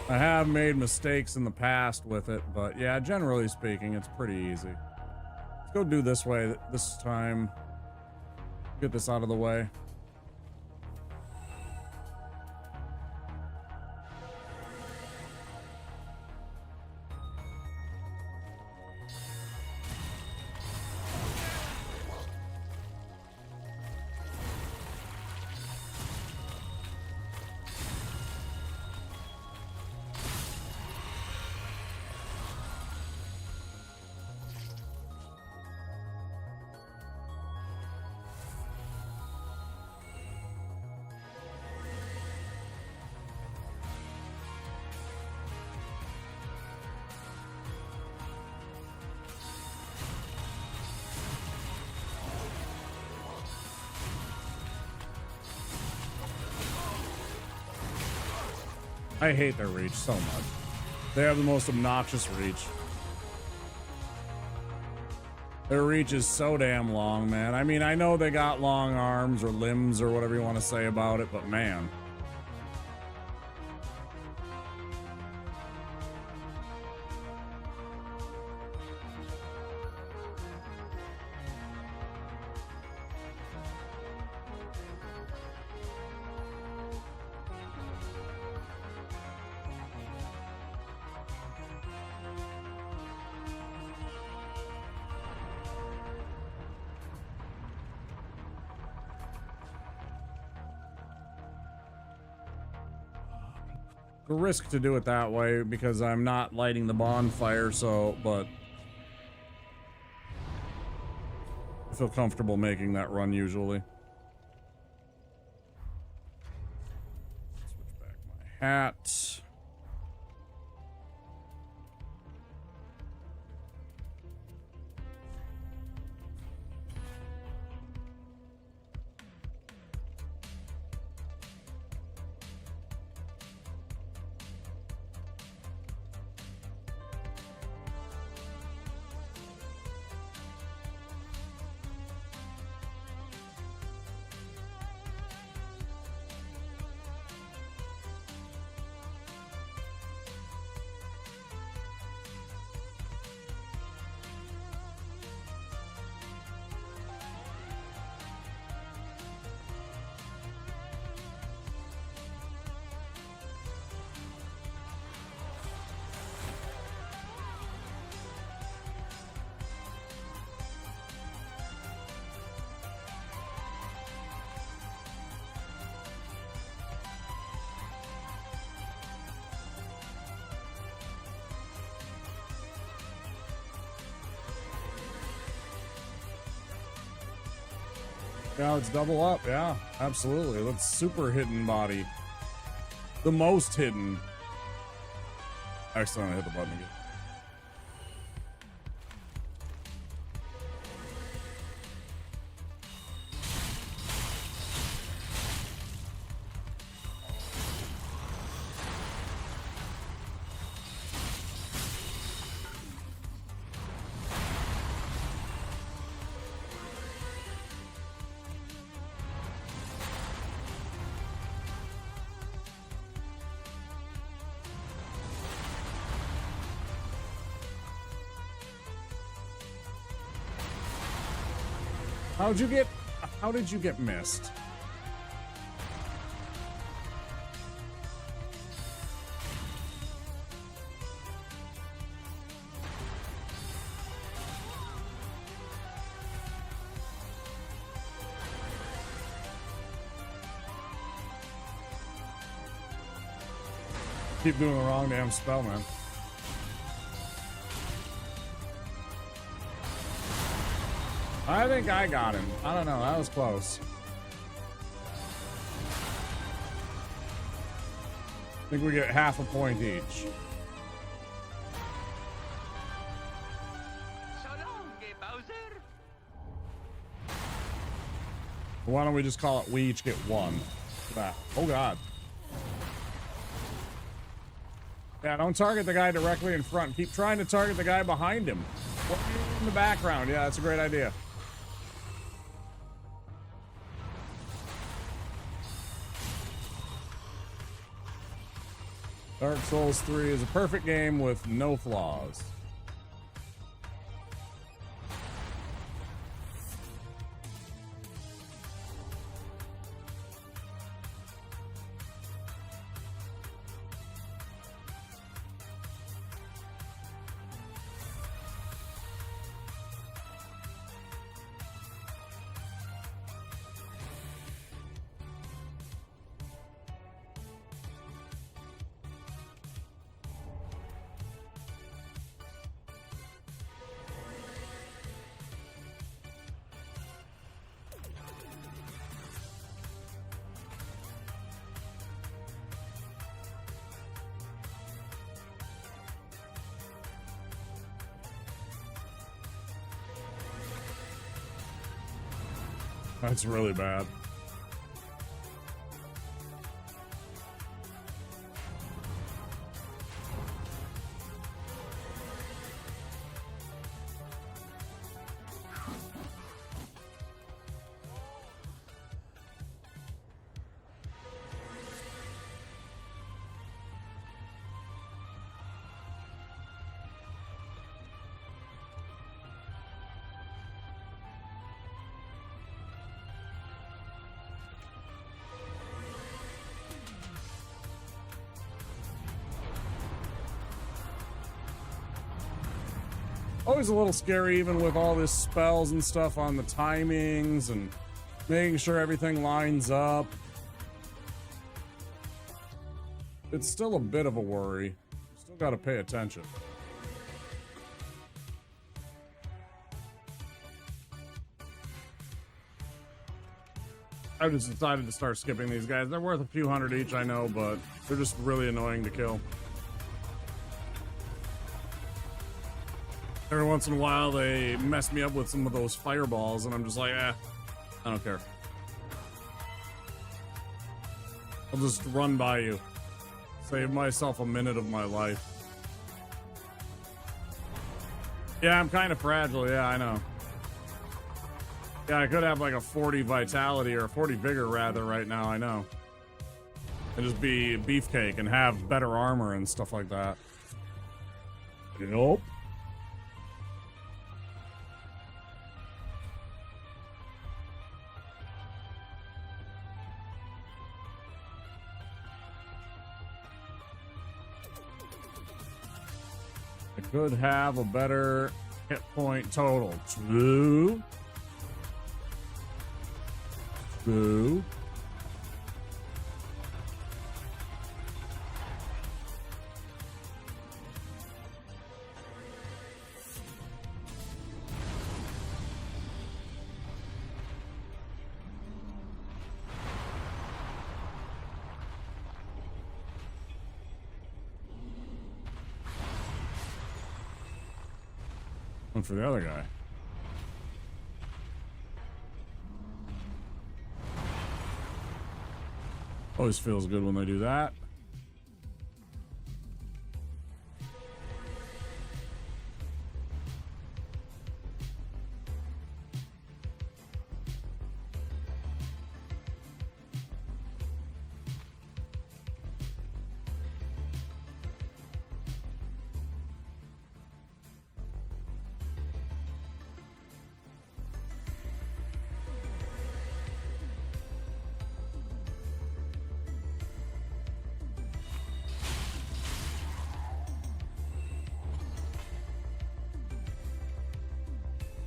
I have made mistakes in the past with it, but yeah, generally speaking, it's pretty easy. Let's go do this way this time. Get this out of the way. I hate their reach so much. They have the most obnoxious reach. Their reach is so damn long, man. I mean, I know they got long arms or limbs or whatever you want to say about it, but man. A risk to do it that way because I'm not lighting the bonfire, but I feel comfortable making that run usually. Switch back my hat. Yeah, let's double up. Yeah, absolutely. Let's super hidden body. The most hidden. Accidentally hit the button again. How did you get missed? Keep doing the wrong damn spell, man. I think I got him. I don't know. That was close. I think we get half a point each. So long, Bowser. Why don't we just call it we each get one? Oh, God. Yeah, don't target the guy directly in front. Keep trying to target the guy behind him. In the background, yeah, that's a great idea. Dark Souls 3 is a perfect game with no flaws. That's really bad. Always a little scary, even with all this spells and stuff on the timings and making sure everything lines up. It's still a bit of a worry. Still got to pay attention. I just decided to start skipping these guys. They're worth a few hundred each, I know, but they're just really annoying to kill. Every once in a while, they mess me up with some of those fireballs, and I'm just like, I don't care. I'll just run by you. Save myself a minute of my life. Yeah, I'm kind of fragile. Yeah, I know. Yeah, I could have like a 40 vitality or a 40 vigor rather right now, I know. And just be beefcake and have better armor and stuff like that. Nope. I could have a better hit point total. Two. One for the other guy. Always feels good when they do that.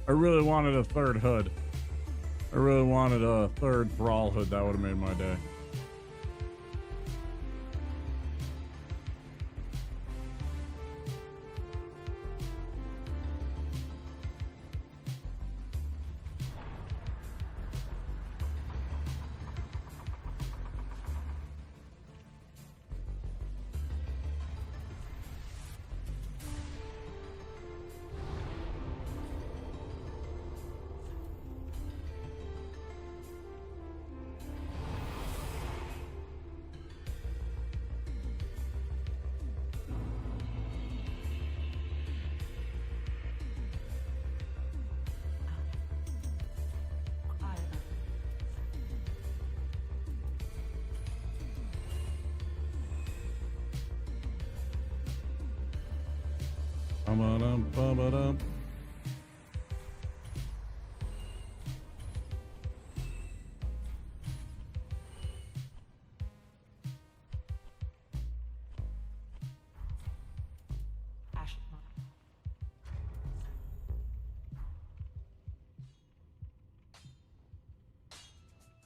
I really wanted a third hood. I really wanted a third Thrall hood. That would have made my day. Ba-ba-dum, ba-ba-dum.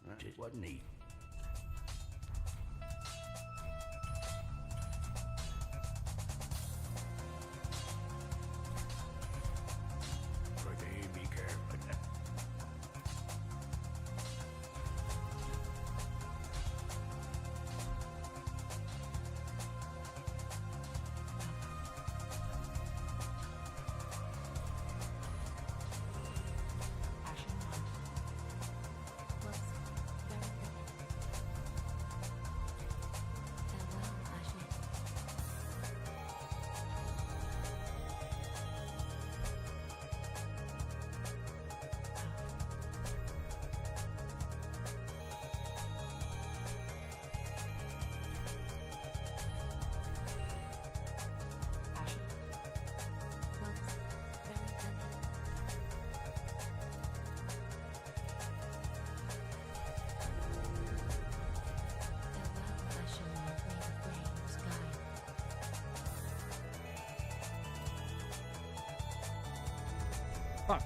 That just wasn't neat. Okay, be careful. Fuck.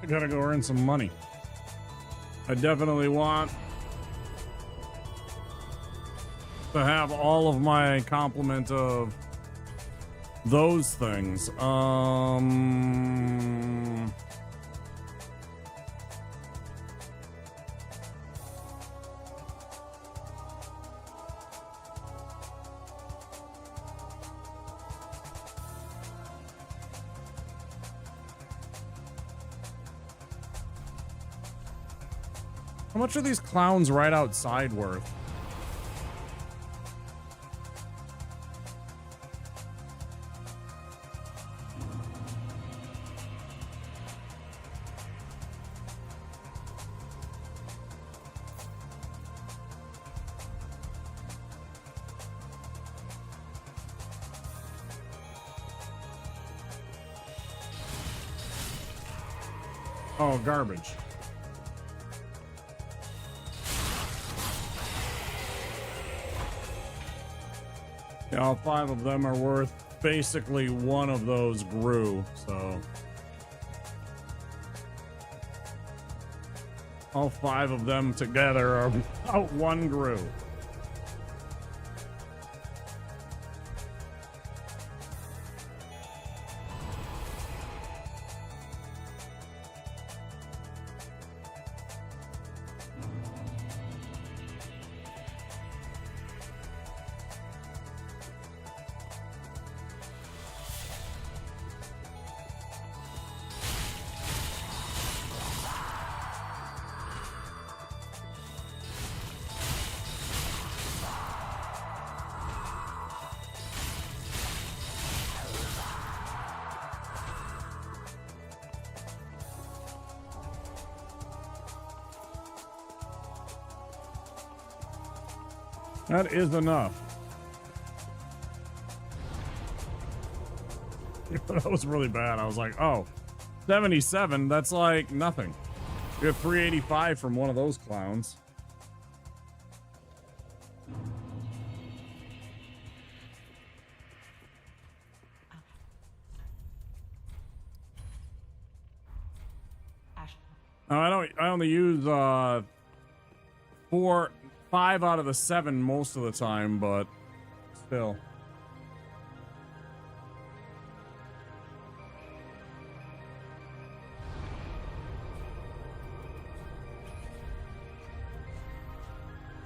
I gotta go earn some money. I definitely want to have all of my complement of those things. How much are these clowns right outside worth? Oh, garbage. Yeah, all 5 of them are worth basically one of those grew, so. All 5 of them together are about 1 grew. That is enough. That was really bad. I was like, oh, 77, that's like nothing. We have 385 from one of those clowns. I only use 5 out of the 7 most of the time, but still.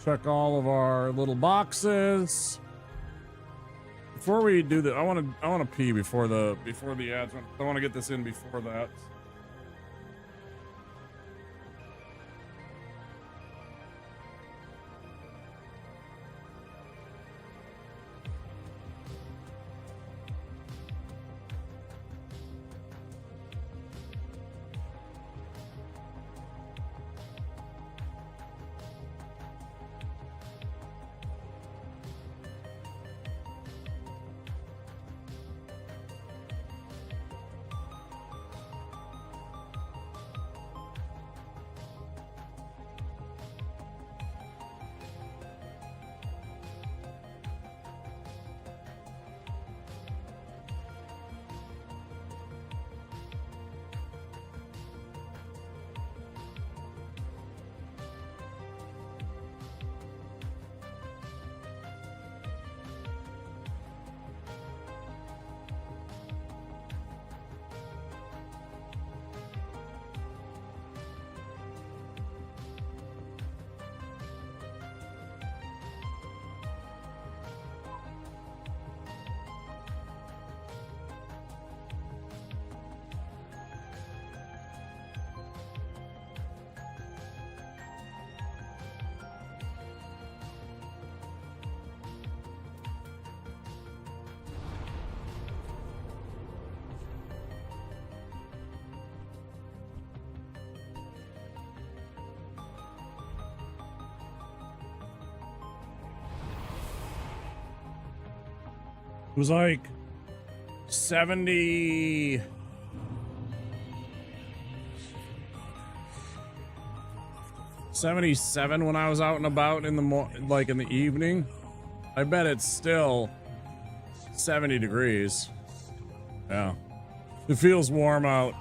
Check all of our little boxes. Before we do that, I want to pee before the ads. I want to get this in before that. was like 70. $77 when I was out and about in the in the evening. I bet it's still 70 degrees. Yeah. It feels warm out.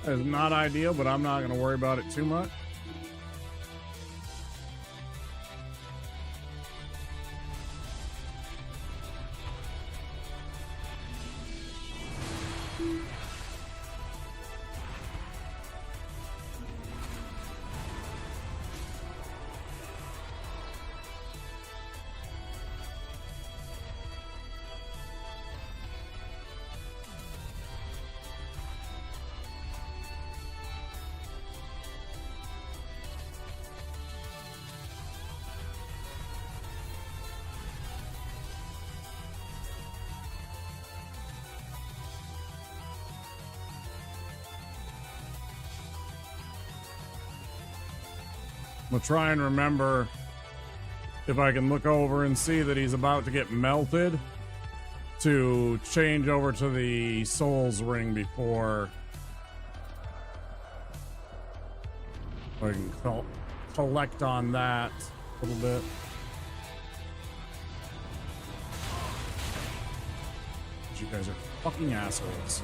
It's not ideal, but I'm not going to worry about it too much. I'm gonna try and remember if I can look over and see that he's about to get melted to change over to the Souls Ring before I can collect on that a little bit. You guys are fucking assholes.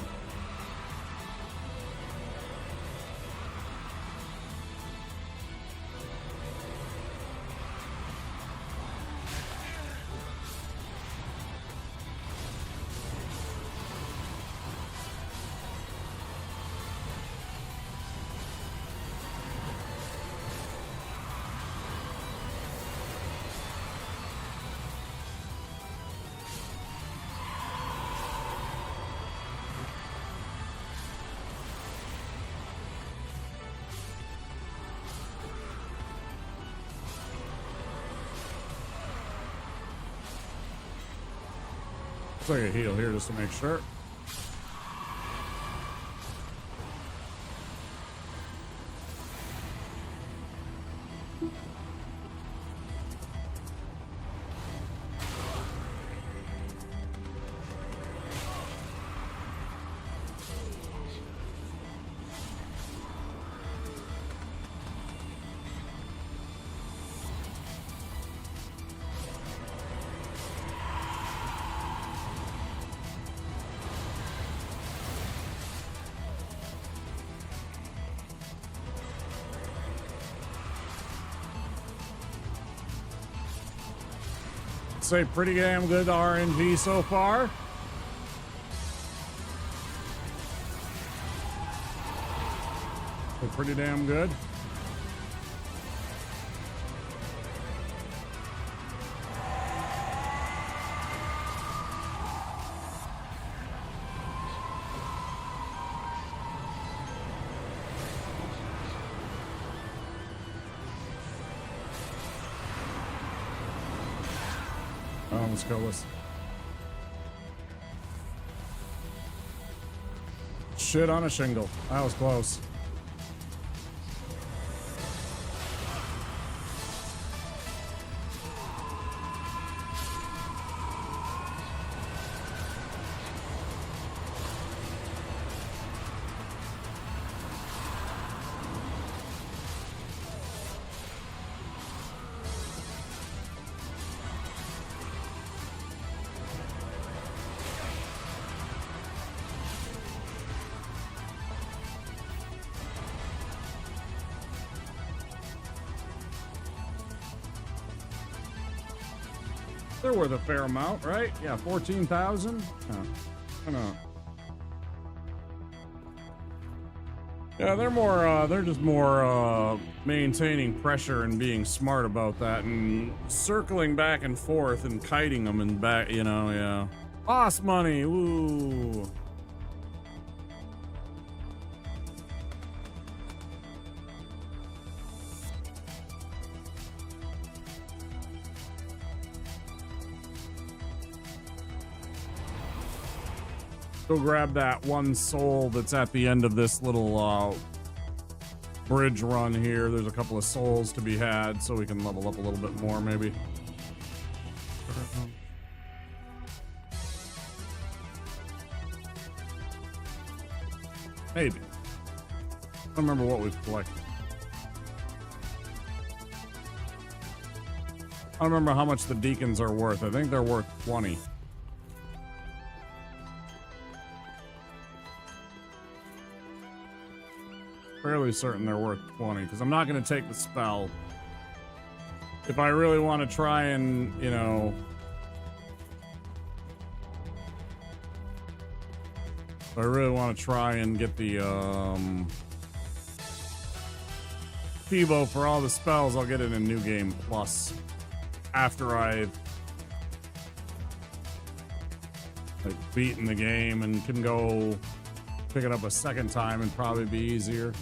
Let's take a heal here just to make sure. Say pretty damn good RNG so far. So pretty damn good. Let's go with shit on a shingle. That was close. They're worth a fair amount, right? Yeah, 14,000. I know. Yeah, they're just more maintaining pressure and being smart about that and circling back and forth and kiting them and back, you know, yeah. Boss money, woo. Go grab that one soul that's at the end of this little bridge run here. There's a couple of souls to be had, so we can level up a little bit more, maybe. Maybe. I don't remember what we've collected. I don't remember how much the deacons are worth. I think they're worth 20. Fairly certain they're worth 20, because I'm not going to take the spell. If I really want to try and, you know... If I really want to try and get the, Fibo for all the spells, I'll get it in New Game Plus. After I've... like, beaten the game and can go pick it up a second time and probably be easier.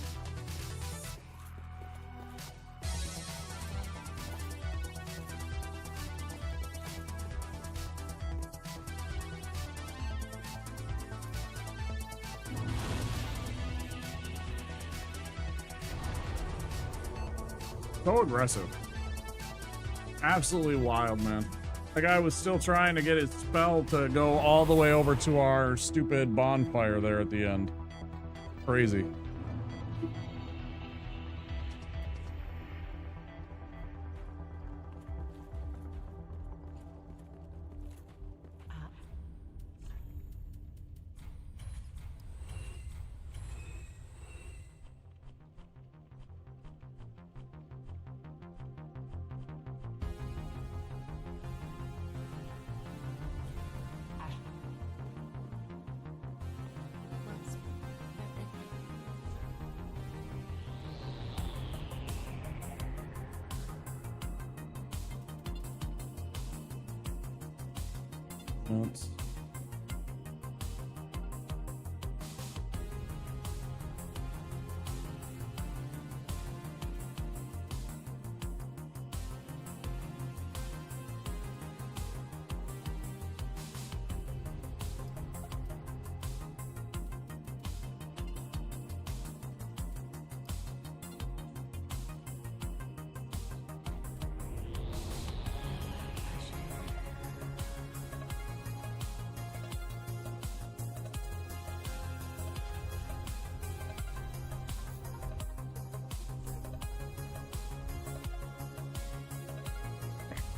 So aggressive. Absolutely wild, man. The guy was still trying to get his spell to go all the way over to our stupid bonfire there at the end. Crazy. Oops.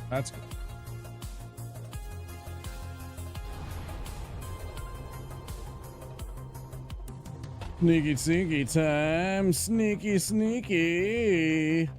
That's good. Sneaky, sneaky time. Sneaky, sneaky.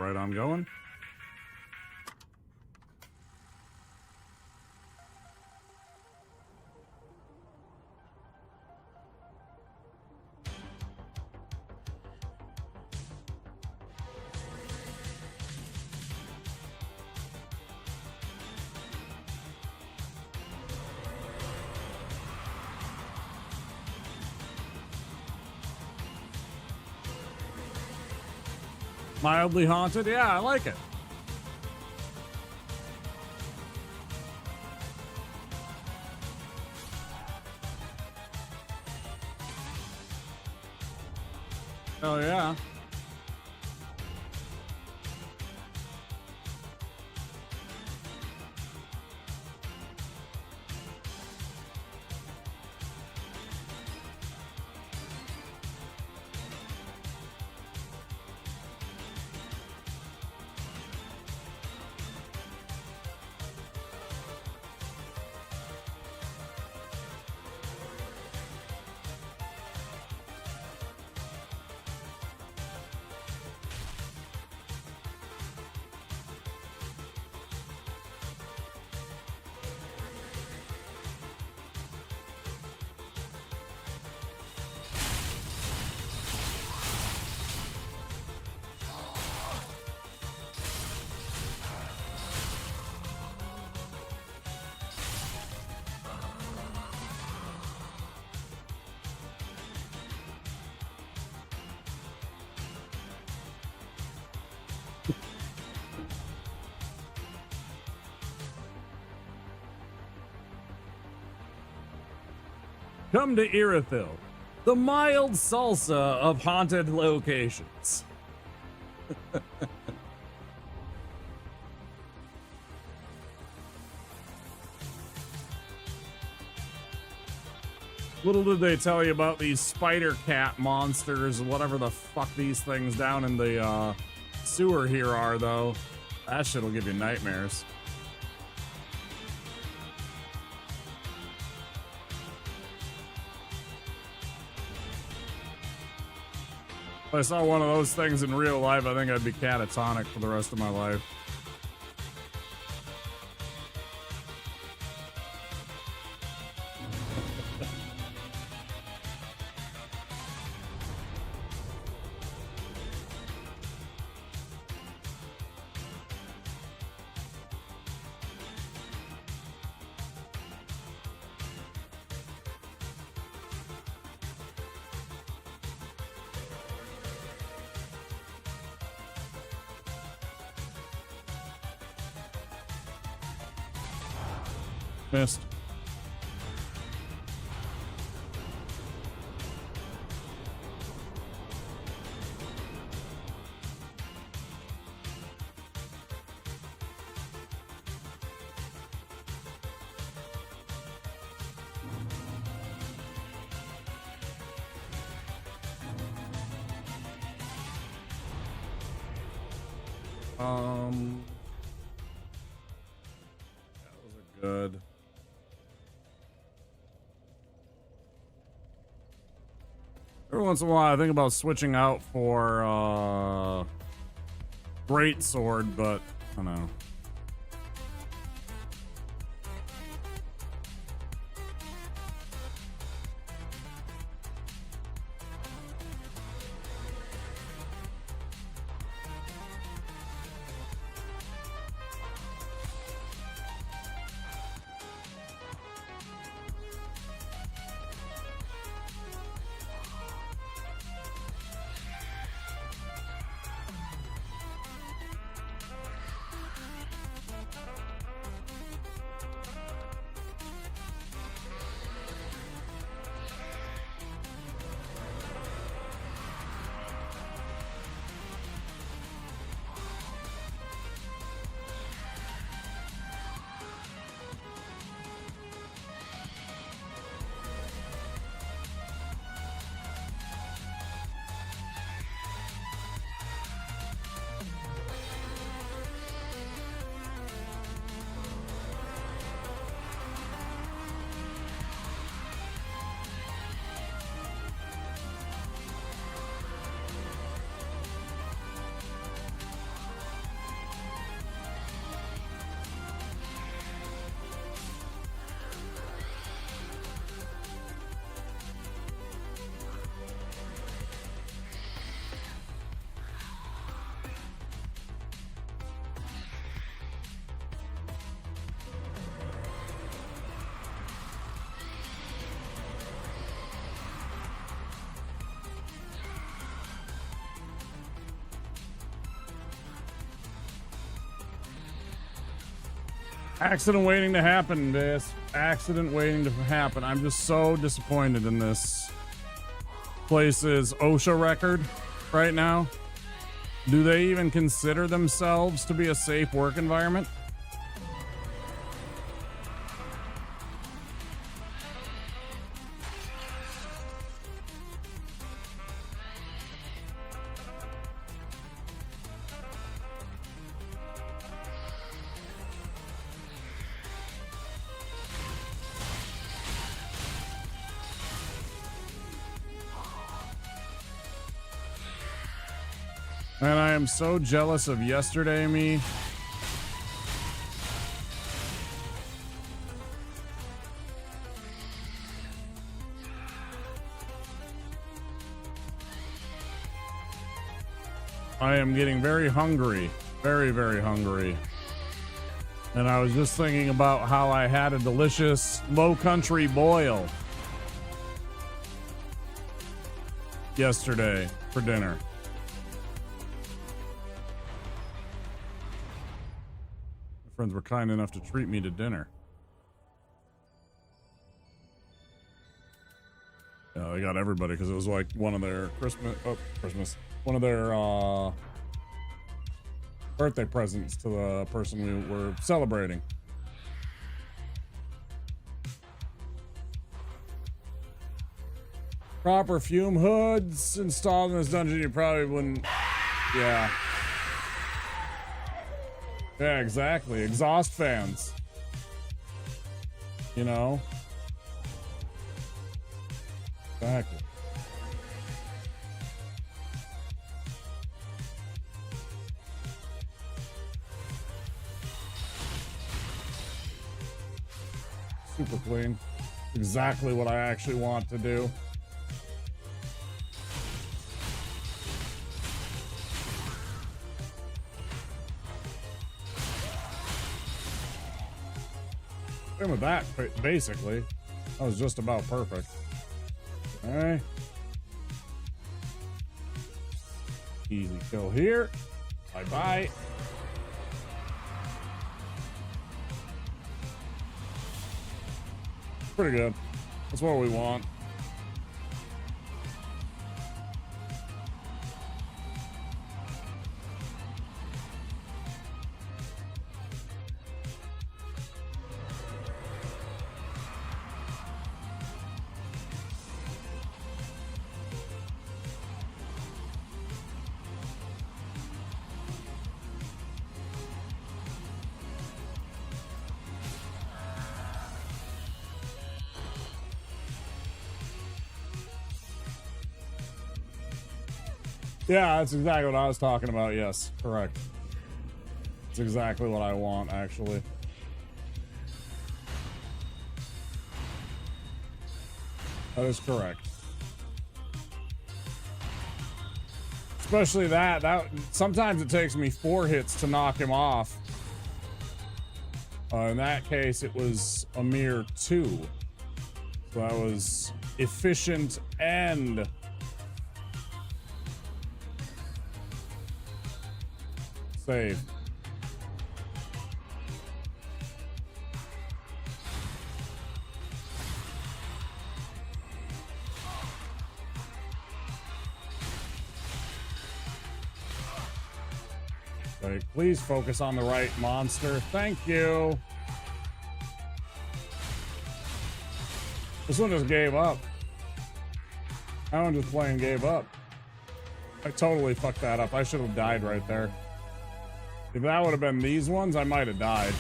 right on going. Mildly haunted? Yeah, I like it. Oh, yeah. Come to Irithyll, the mild salsa of haunted locations. Little did they tell you about these spider cat monsters, whatever the fuck these things down in the sewer here are, though. That shit'll give you nightmares. If I saw one of those things in real life, I think I'd be catatonic for the rest of my life. Missed. Those are good. Every once in a while, I think about switching out for Greatsword, but I don't know. Accident waiting to happen, this. Accident waiting to happen. I'm just so disappointed in this place's OSHA record right now. Do they even consider themselves to be a safe work environment? And I am so jealous of yesterday me. I am getting very hungry. Very, very hungry. And I was just thinking about how I had a delicious Low Country boil yesterday for dinner. Friends were kind enough to treat me to dinner. Yeah, they got everybody because it was like one of their one of their birthday presents to the person we were celebrating. Proper fume hoods installed in this dungeon, you probably wouldn't. Yeah. Yeah, exactly. Exhaust fans. You know? Exactly. Super clean. Exactly what I actually want to do. Same with that, basically. That was just about perfect. Okay. Easy kill here. Bye-bye. Pretty good. That's what we want. Yeah, that's exactly what I was talking about. Yes, correct. It's exactly what I want, actually. That is correct. Especially that sometimes it takes me 4 hits to knock him off. In that case, it was a mere 2. So that was efficient and save. Like, please focus on the right monster. Thank you. This one just gave up. That one just plain gave up. I totally fucked that up. I should have died right there. If that would have been these ones, I might have died.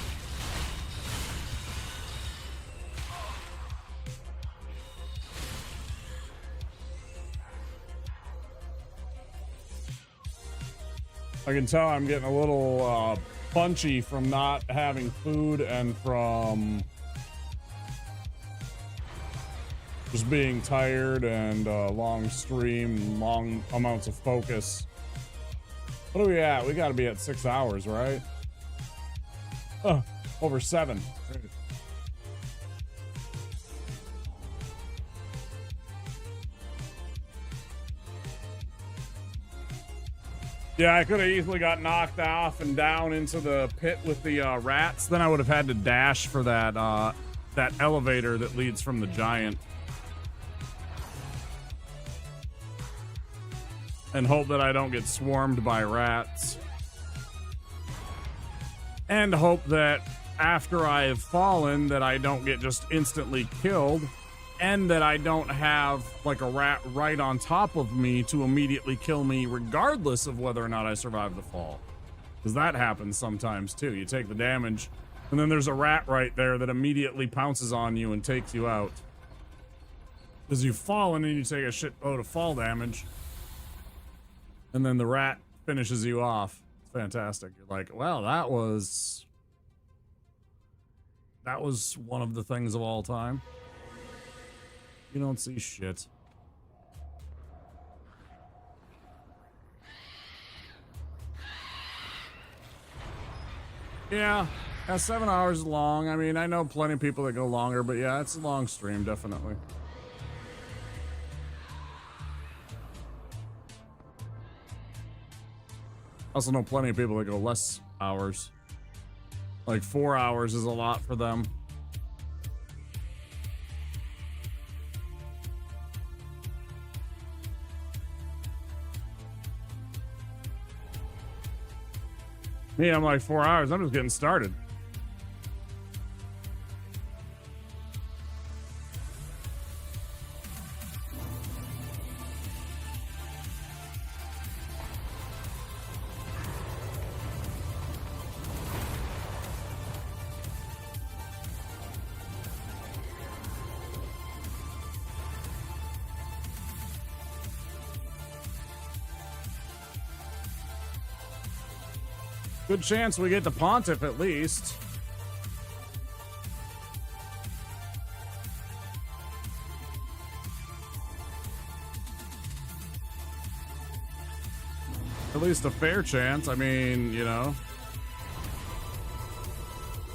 I can tell I'm getting a little punchy from not having food and from just being tired and long stream, long amounts of focus. What are we at? We gotta be at 6 hours, right? Over 7. Yeah, I could have easily got knocked off and down into the pit with the rats. Then I would have had to dash for that that elevator that leads from the giant. And hope that I don't get swarmed by rats. And hope that after I have fallen that I don't get just instantly killed. And that I don't have like a rat right on top of me to immediately kill me regardless of whether or not I survive the fall. Because that happens sometimes too. You take the damage and then there's a rat right there that immediately pounces on you and takes you out. Because you've fallen and you take a shitload of fall damage. And then the rat finishes you off. It's fantastic. You're like, well, that was one of the things of all time. You don't see shit. Yeah, 7 hours is long. I mean, I know plenty of people that go longer, but yeah, it's a long stream, definitely. I also know plenty of people that go less hours. Like 4 hours is a lot for them. Me, I'm like 4 hours. I'm just getting started. Good chance we get the Pontiff at least. At least a fair chance. I mean, you know.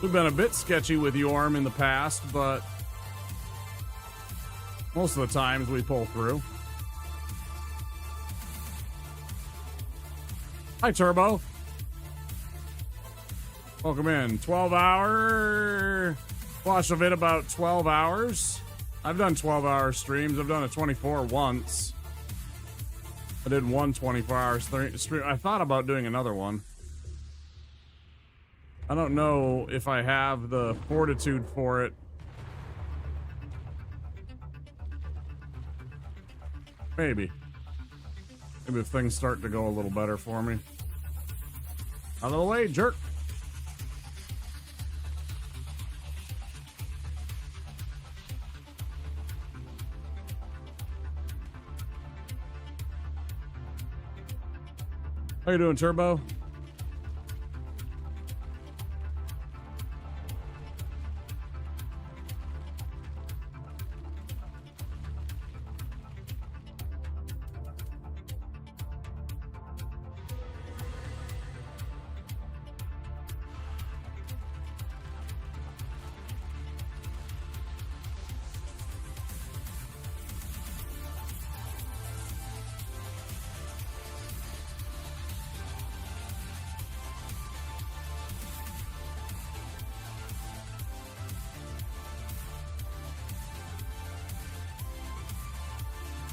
We've been a bit sketchy with Yorm in the past, but most of the times we pull through. Hi, Turbo. Welcome in. 12-hour. Watched a vid about 12 hours. I've done 12-hour streams. I've done a 24 once. I did one 24-hour stream. I thought about doing another one. I don't know if I have the fortitude for it. Maybe. Maybe if things start to go a little better for me. Out of the way, jerk. How you doing, Turbo?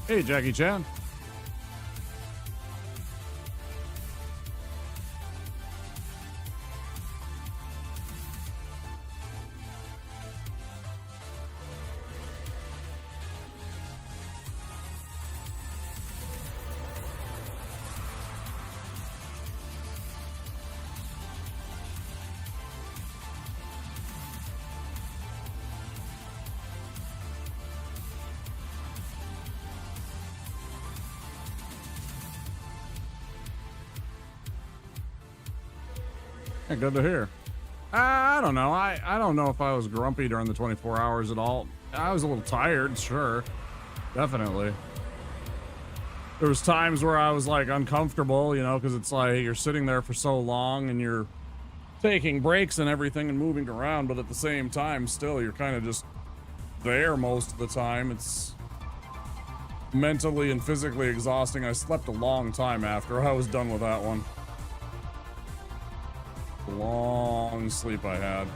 Hey, Jackie Chan. Yeah, good to hear. I don't know. I don't know if I was grumpy during the 24 hours at all. I was a little tired, sure. Definitely. There was times where I was like uncomfortable, you know, because it's like you're sitting there for so long and you're taking breaks and everything and moving around, but at the same time, still, you're kind of just there most of the time. It's mentally and physically exhausting. I slept a long time after I was done with that one. Long sleep I had.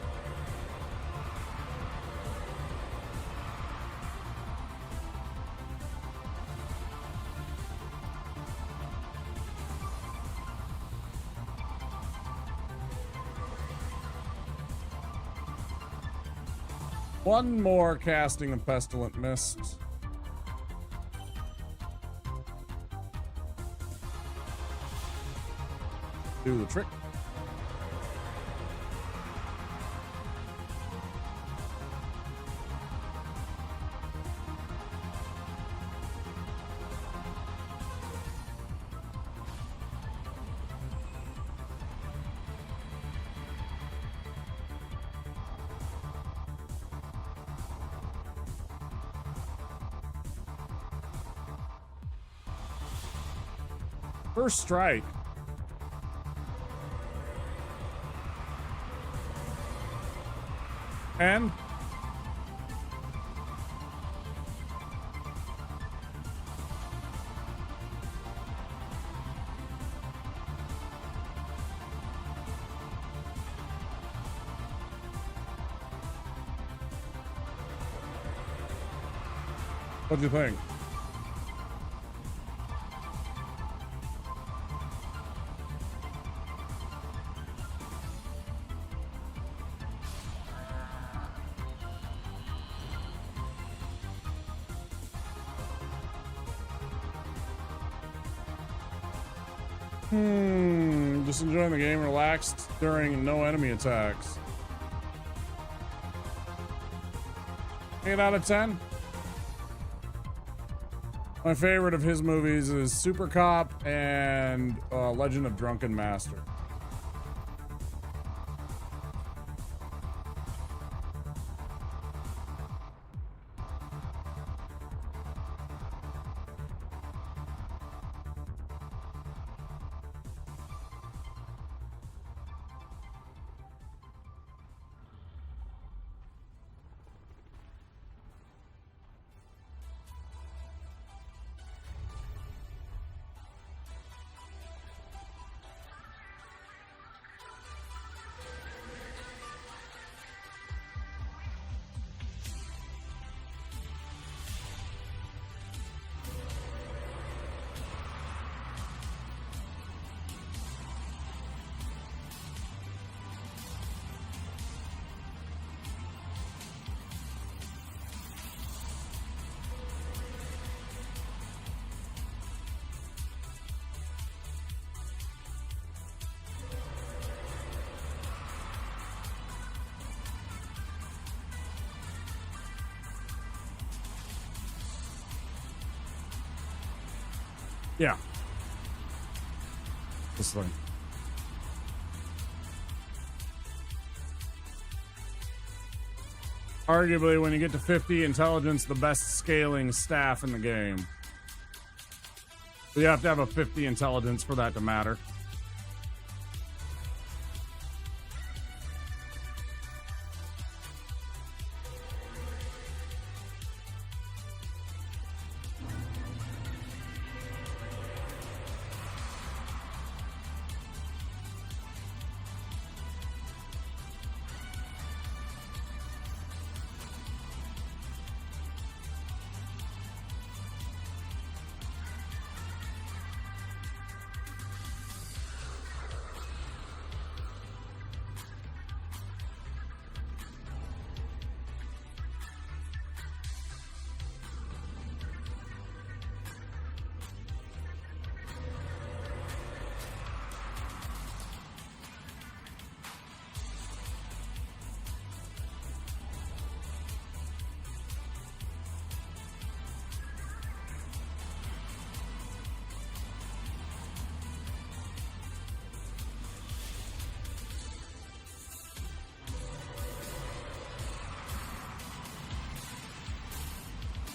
One more casting of Pestilent Mist. Do the trick. First strike. And what'd you think? Just enjoying the game, relaxed during no enemy attacks. 8 out of 10. My favorite of his movies is Super Cop and Legend of Drunken Master. Yeah. This thing. Arguably, when you get to 50 intelligence, the best scaling staff in the game. So you have to have a 50 intelligence for that to matter.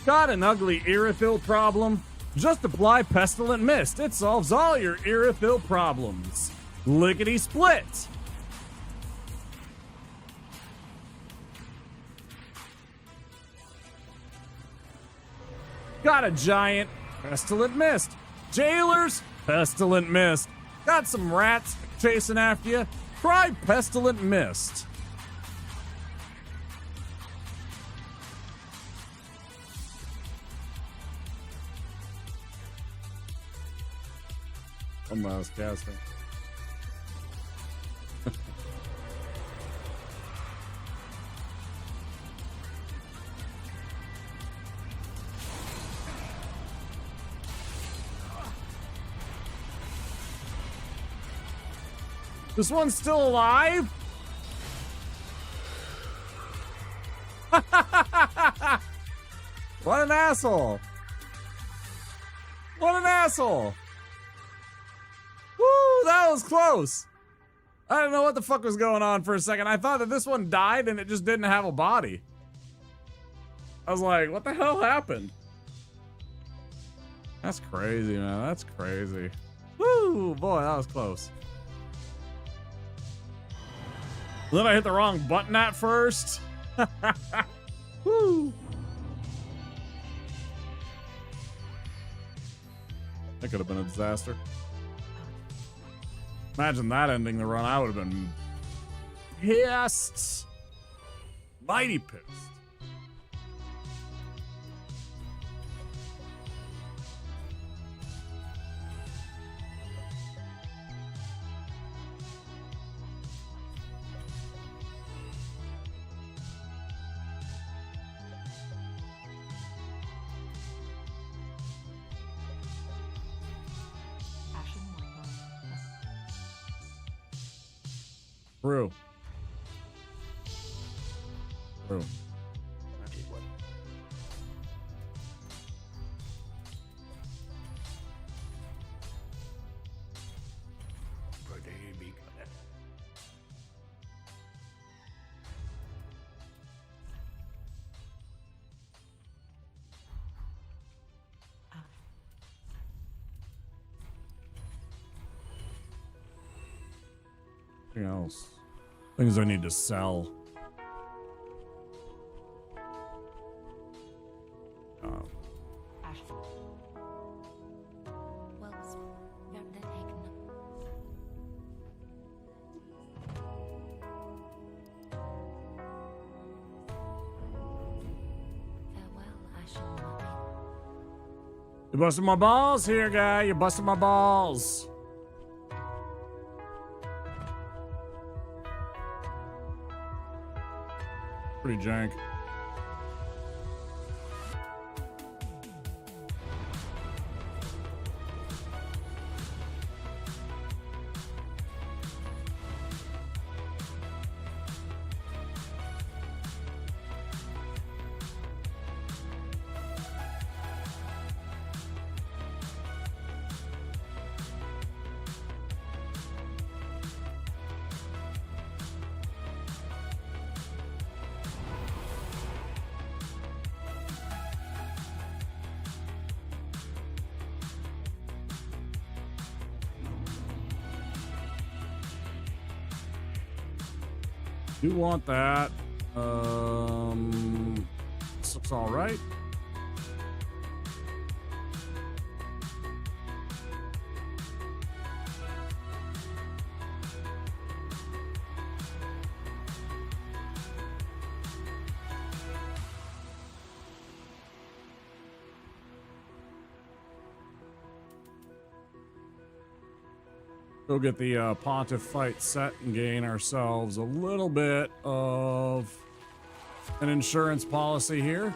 Got an ugly Irithyll problem? Just apply Pestilent Mist. It solves all your Irithyll problems. Lickety split! Got a giant pestilent mist. Jailers, pestilent mist. Got some rats chasing after you. Try pestilent mist. Mouse casting. This one's still alive? What an asshole. What an asshole. Woo, that was close. I don't know what the fuck was going on for a second. I thought that this one died and it just didn't have a body. I was like, what the hell happened? That's crazy, man. That's crazy. Woo, boy, that was close. Then I hit the wrong button at first. Woo. That could have been a disaster. Imagine that ending the run. I would have been pissed. Mighty pissed. True. True. Anything else? Things I need to sell. You busting my balls here, guy. You're busting my balls. Pretty jank. Do want that. This looks all right. Go get the Pontiff fight set and gain ourselves a little bit of an insurance policy here.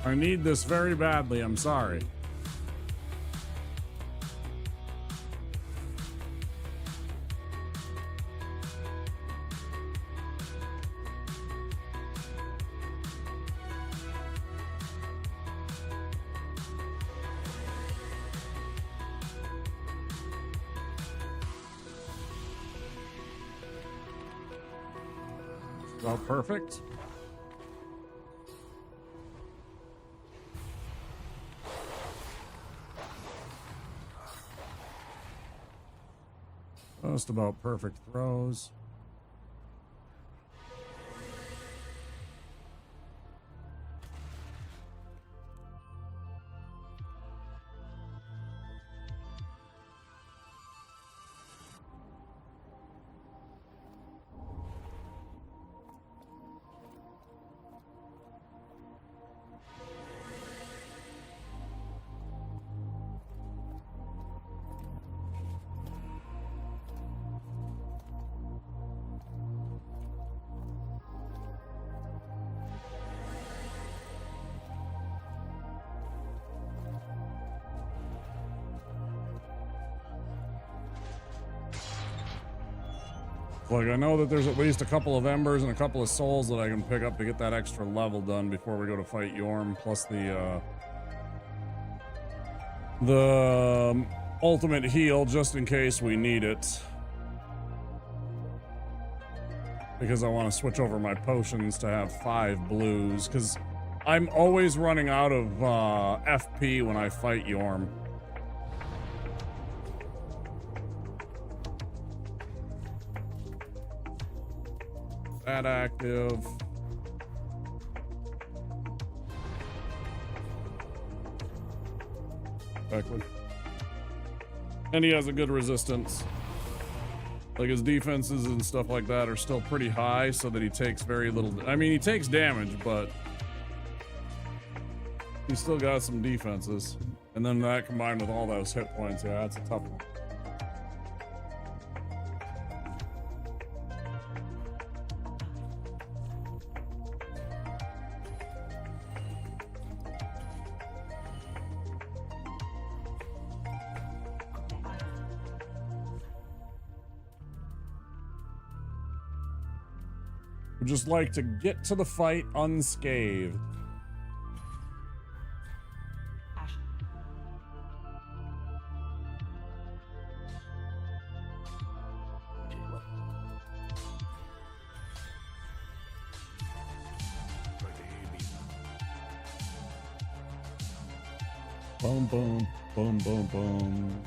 I need this very badly, I'm sorry. Well, perfect. Just about perfect throws. Like, I know that there's at least a couple of embers and a couple of souls that I can pick up to get that extra level done before we go to fight Yorm, plus the ultimate heal just in case we need it. Because I want to switch over my potions to have 5 blues, because I'm always running out of FP when I fight Yorm. That active. Exactly. And he has a good resistance. Like, his defenses and stuff like that are still pretty high, so that he takes very little. I mean, he takes damage, but he's still got some defenses. And then that combined with all those hit points, yeah, that's a tough one. Would just like to get to the fight unscathed. Boom, boom, boom, boom, boom.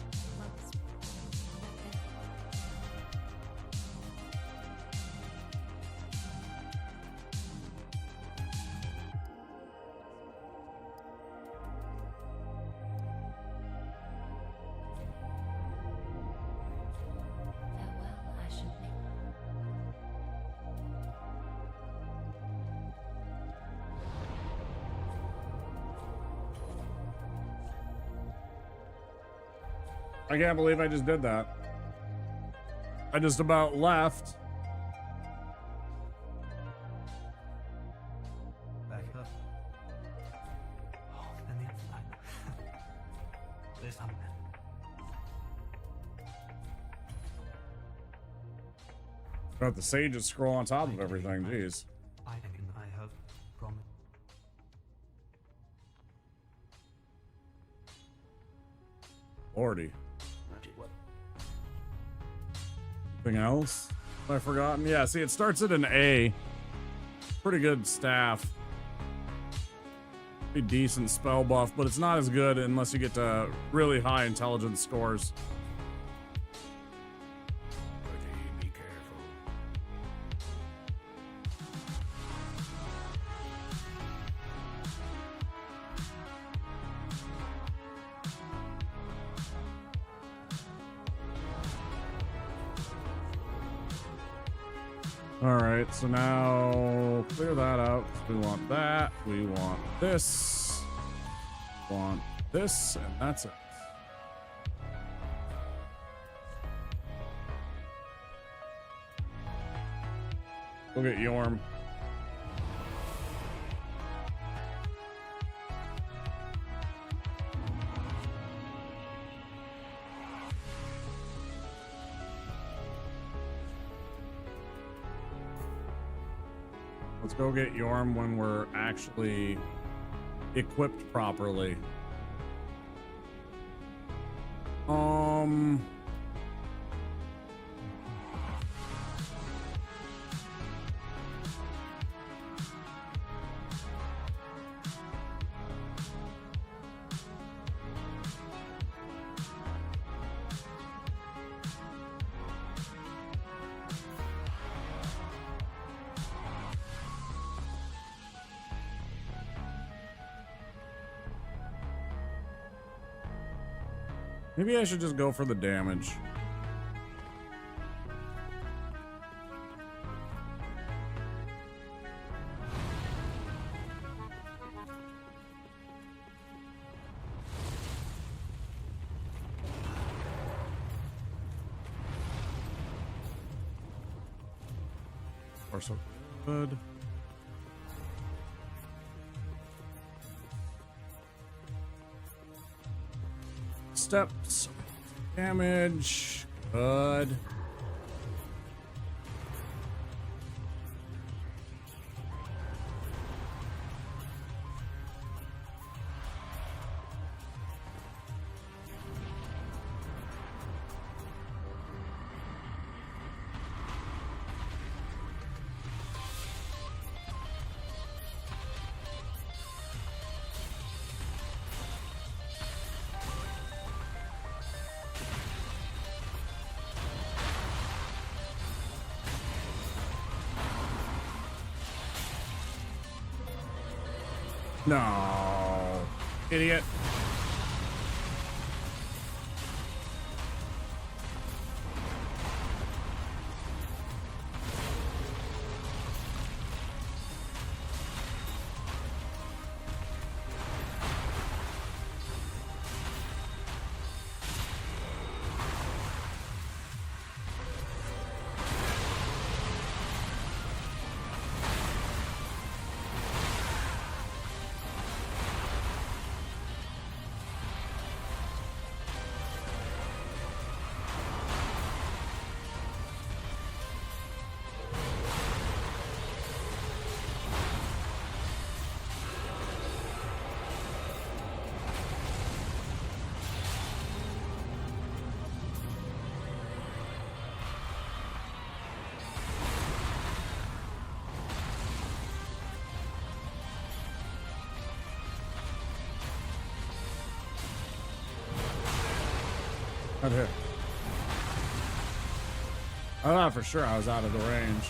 I can't believe I just did that. I just about left. Back up. Oh, and the inside. There's something. Got the Sage's scroll on top of everything, jeez. I have promised. Lordy. Anything else have I forgotten? Yeah, see, it starts at an A. Pretty good staff. Pretty decent spell buff, but it's not as good unless you get to really high intelligence scores. Be careful. Alright, so now clear that out. We want that. We want this. We want this, and that's it. Go get Yorm. Let's go get Yorm when we're actually equipped properly. Maybe I should just go for the damage. Or so good. Steps, damage, good. No, idiot. Not hit. I thought for sure I was out of the range.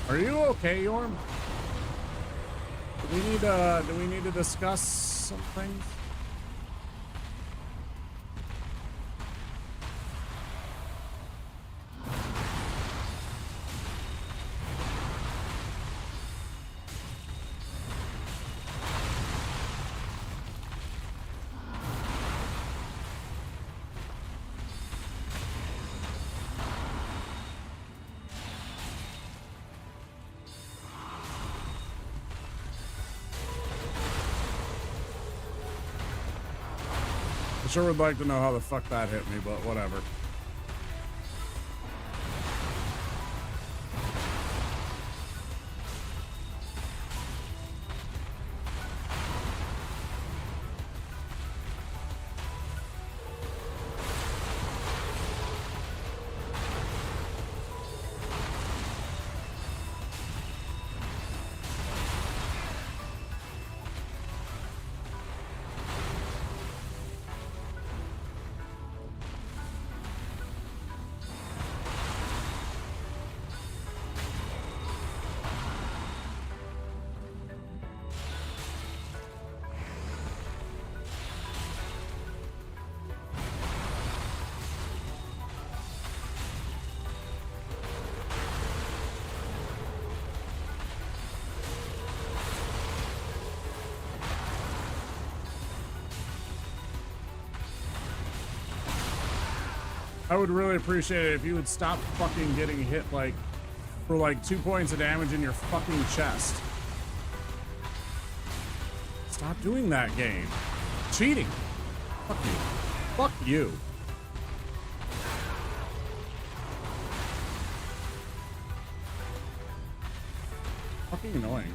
Are you okay, Yorm? Do we need to discuss some things? Sure would like to know how the fuck that hit me, but whatever. I would really appreciate it if you would stop fucking getting hit like for like 2 points of damage in your fucking chest. Stop doing that, game. Cheating. Fuck you. Fuck you. Fucking annoying.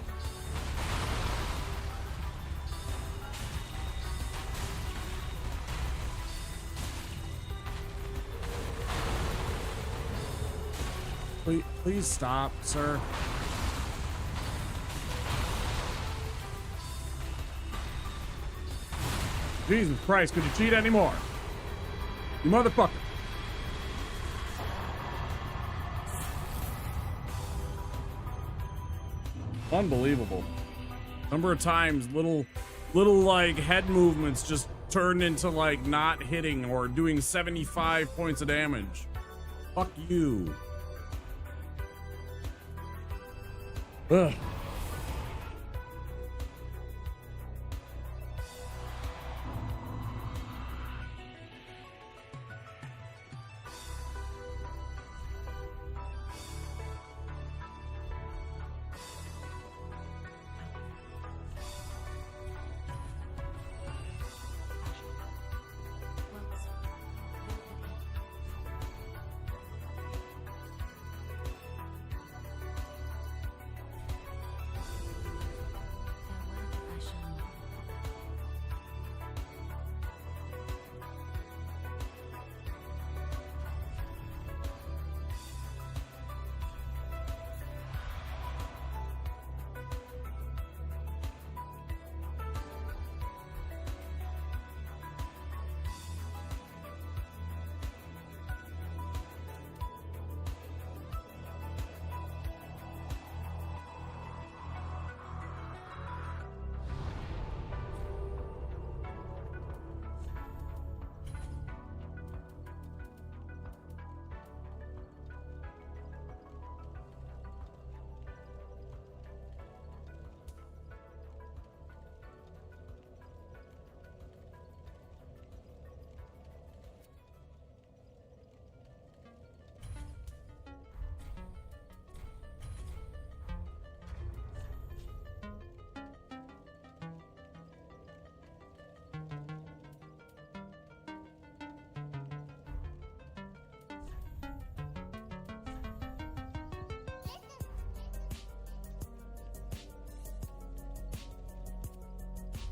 Please stop, sir. Jesus Christ, could you cheat anymore? You motherfucker. Unbelievable. Number of times little like head movements just turned into like not hitting or doing 75 points of damage. Fuck you. Ugh.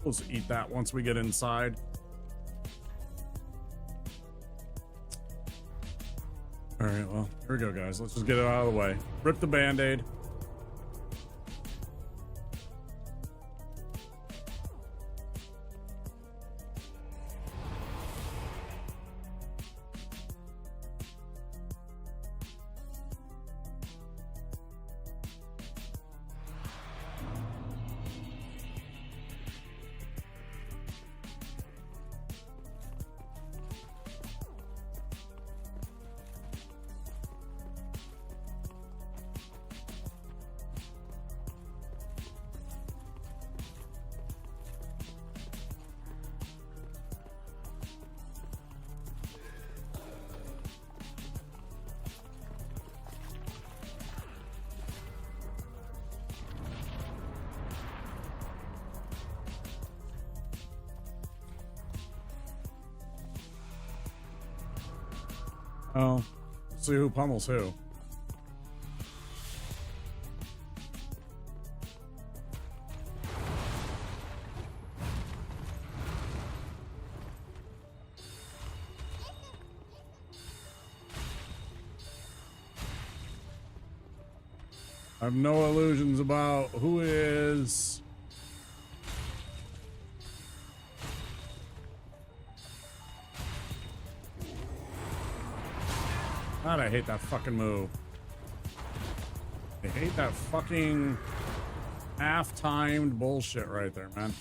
We'll just eat that once we get inside. All right, well, here we go, guys. Let's just get it out of the way. Rip the Band-Aid. Oh, see who pummels who. I have no illusions about who is. God, I hate that fucking move. I hate that fucking half-timed bullshit right there, man.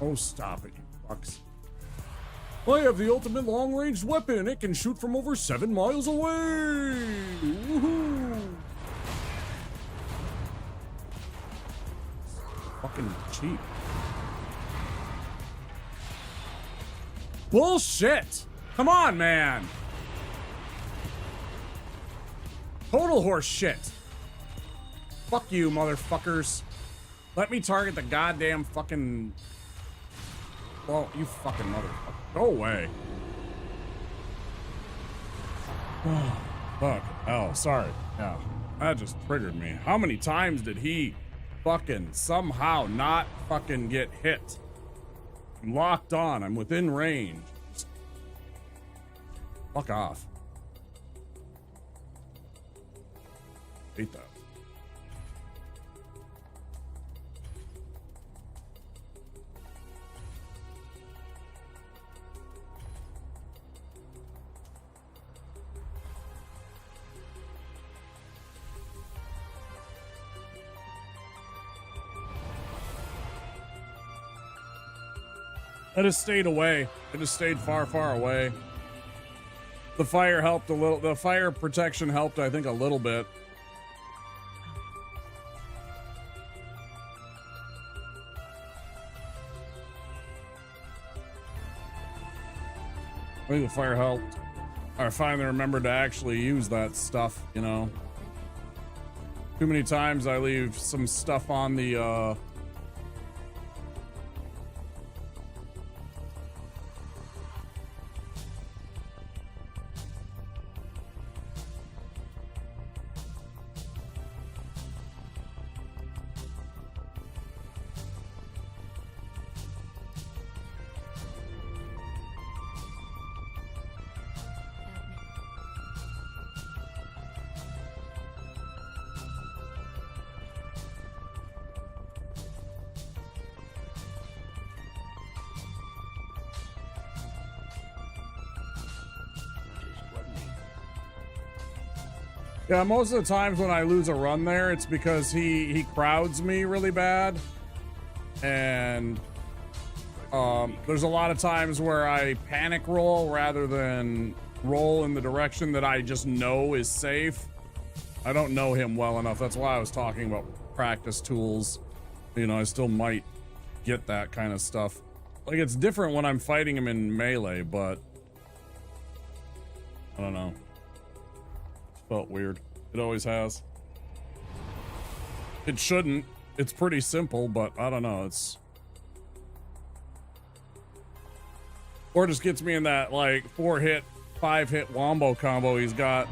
Oh, stop it, you fucks. I have the ultimate long-range weapon. It can shoot from over 7 miles away. Woohoo! Fucking cheap. Bullshit! Come on, man! Total horse shit. Fuck you, motherfuckers. Let me target the goddamn fucking... Well, you fucking motherfucker. Go away. Fuck. Oh, sorry. Yeah. That just triggered me. How many times did he fucking somehow not fucking get hit? I'm locked on. I'm within range. Just fuck off. Hate that. I just stayed away. I just stayed far, far away. The fire helped a little. The fire protection helped, I think, a little bit. I think the fire helped. I finally remembered to actually use that stuff, you know. Too many times I leave some stuff on the, yeah, most of the times when I lose a run there, it's because he crowds me really bad. And there's a lot of times where I panic roll rather than roll in the direction that I just know is safe. I don't know him well enough. That's why I was talking about practice tools. You know, I still might get that kind of stuff. Like, it's different when I'm fighting him in melee, but I don't know. Felt weird. It always has. It shouldn't. It's pretty simple, but I don't know. It's... Or just gets me in that, like, 4-hit, 5-hit wombo combo he's got.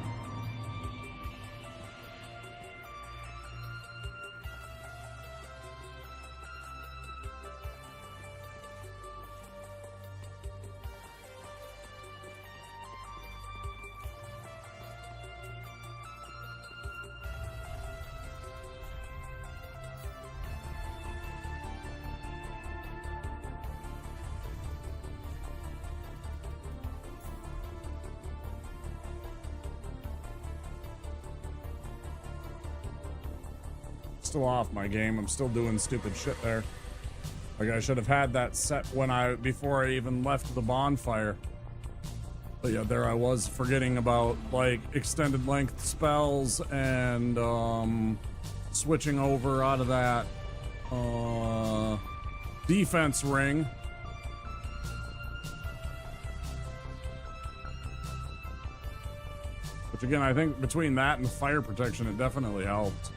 Still off my game. I'm still doing stupid shit there. Like, I should have had that set before I even left the bonfire. But yeah, there I was forgetting about, like, extended length spells and switching over out of that defense ring. Which again, I think between that and fire protection, it definitely helped.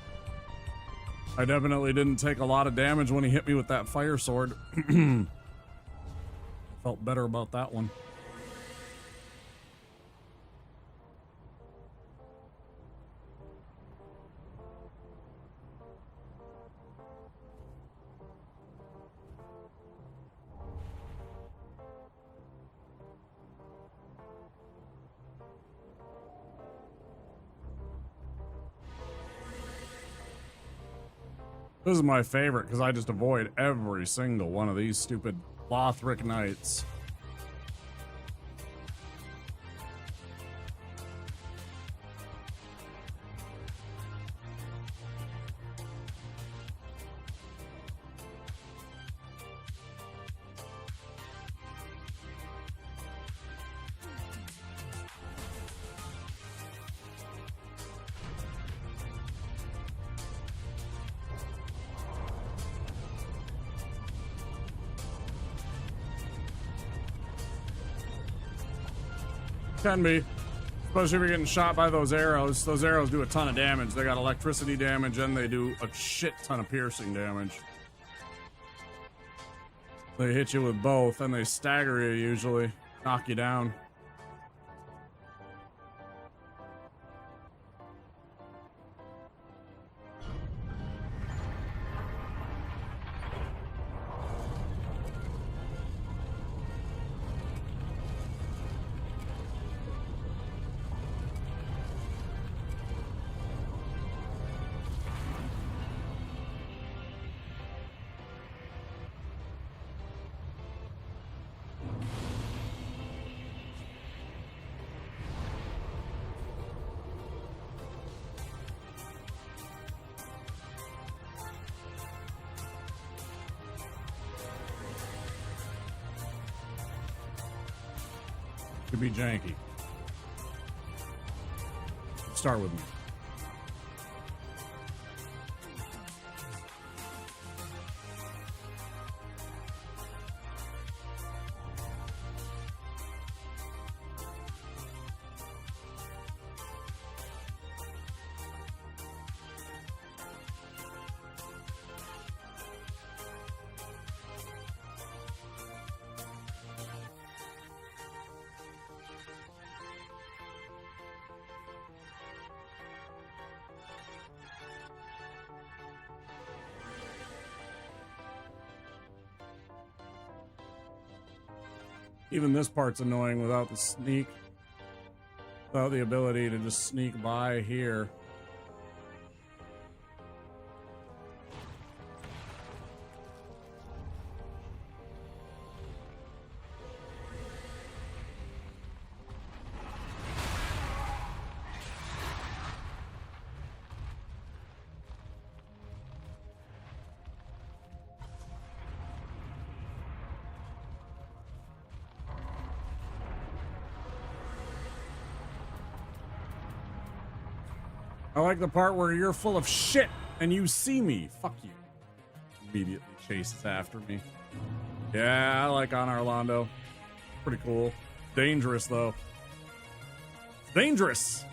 I definitely didn't take a lot of damage when he hit me with that fire sword. Felt better about that one. This is my favorite because I just avoid every single one of these stupid Lothric Knights. Can be. Especially if you're getting shot by those arrows. Those arrows do a ton of damage. They got electricity damage and they do a shit ton of piercing damage. They hit you with both and they stagger you usually. Knock you down. Could be janky. Start with me. Even this part's annoying without the sneak. Without the ability to just sneak by here. I like the part where you're full of shit and you see me. Fuck you. Immediately chases after me. Yeah, I like Honor Orlando. Pretty cool. Dangerous, though. It's dangerous.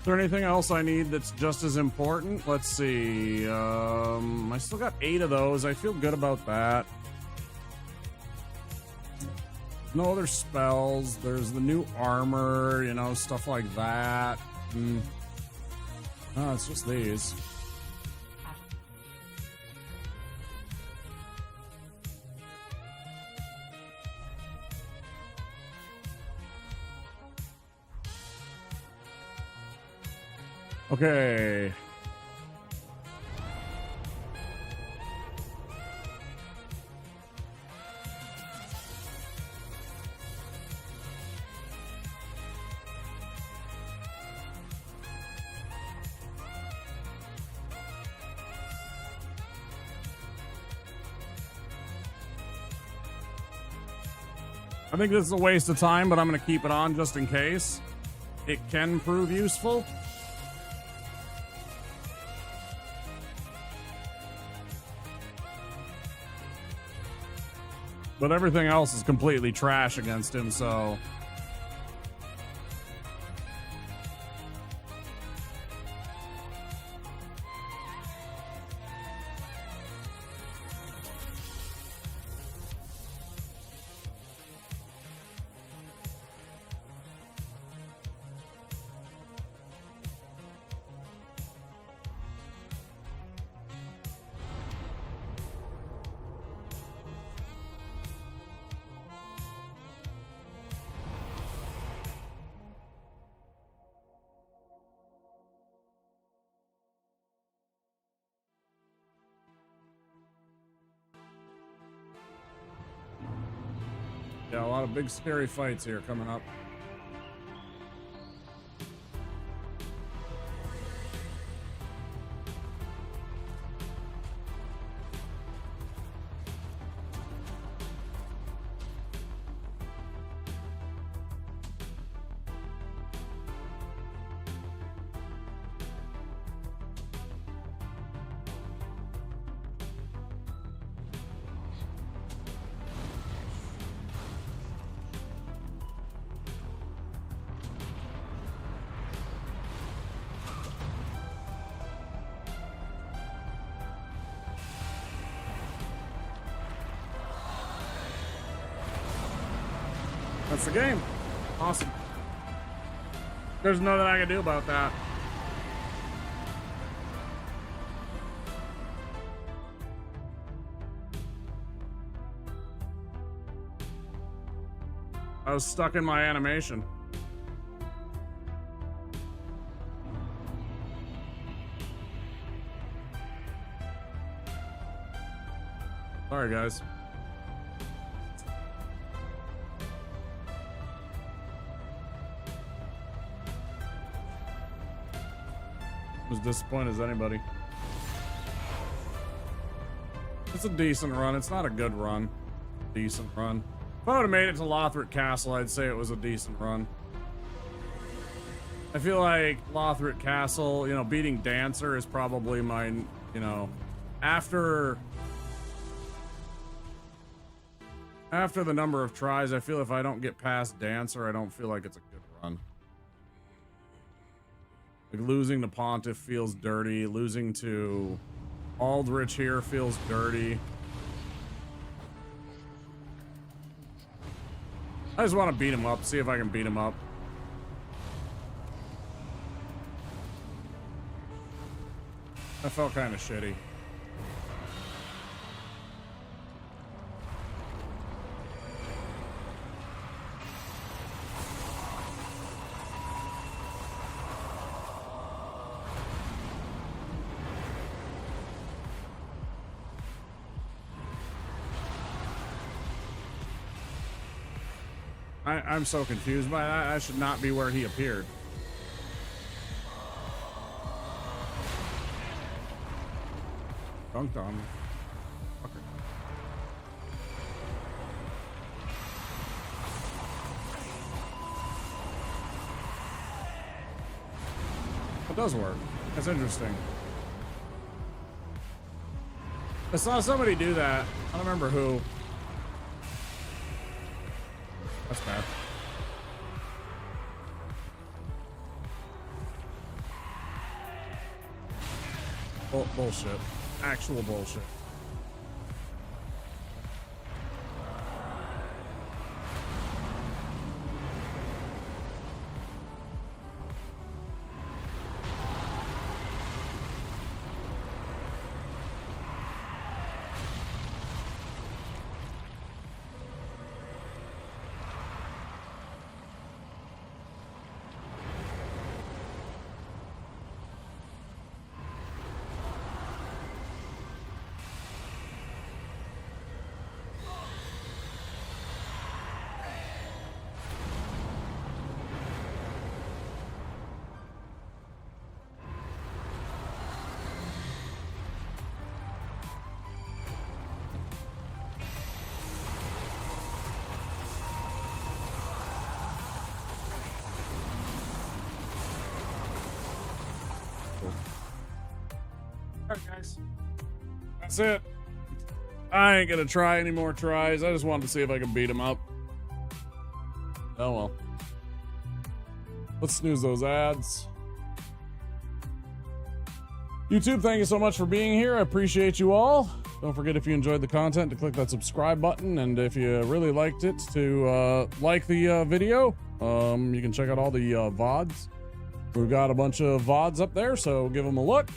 Is there anything else I need that's just as important? Let's see. I still got 8 of those. I feel good about that. No other spells. There's the new armor, you know, stuff like that. No, it's just these. Okay. I think this is a waste of time, but I'm going to keep it on just in case. It can prove useful. But everything else is completely trash against him, so... Yeah, a lot of big scary fights here coming up. That's the game. Awesome. There's nothing I can do about that. I was stuck in my animation. Sorry, guys. As disappointed as anybody. It's a decent run. It's not a good run. Decent run. If I would have made it to Lothric Castle, I'd say it was a decent run. I feel like Lothric Castle, you know, beating Dancer is probably my, you know, after the number of tries, I feel if I don't get past Dancer, I don't feel like it's a good run. Like losing to Pontiff feels dirty. Losing to Aldrich here feels dirty. I just want to beat him up. See if I can beat him up. I felt kind of shitty. I'm so confused by that. I should not be where he appeared. Dunked on me. Fucker. It does work. That's interesting. I saw somebody do that. I don't remember who. That's bad. Bullshit. Actual bullshit. Alright, guys. That's it. I ain't gonna try any more tries. I just wanted to see if I could beat him up. Oh well. Let's snooze those ads. YouTube, thank you so much for being here. I appreciate you all. Don't forget, if you enjoyed the content, to click that subscribe button, and if you really liked it, to like the video. You can check out all the VODs. We've got a bunch of VODs up there, so give them a look.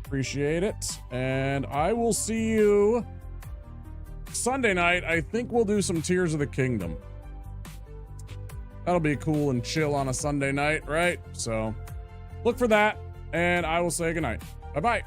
Appreciate it. And I will see you Sunday night. I think we'll do some Tears of the Kingdom. That'll be cool and chill on a Sunday night, right? So look for that, and I will say goodnight. Bye-bye.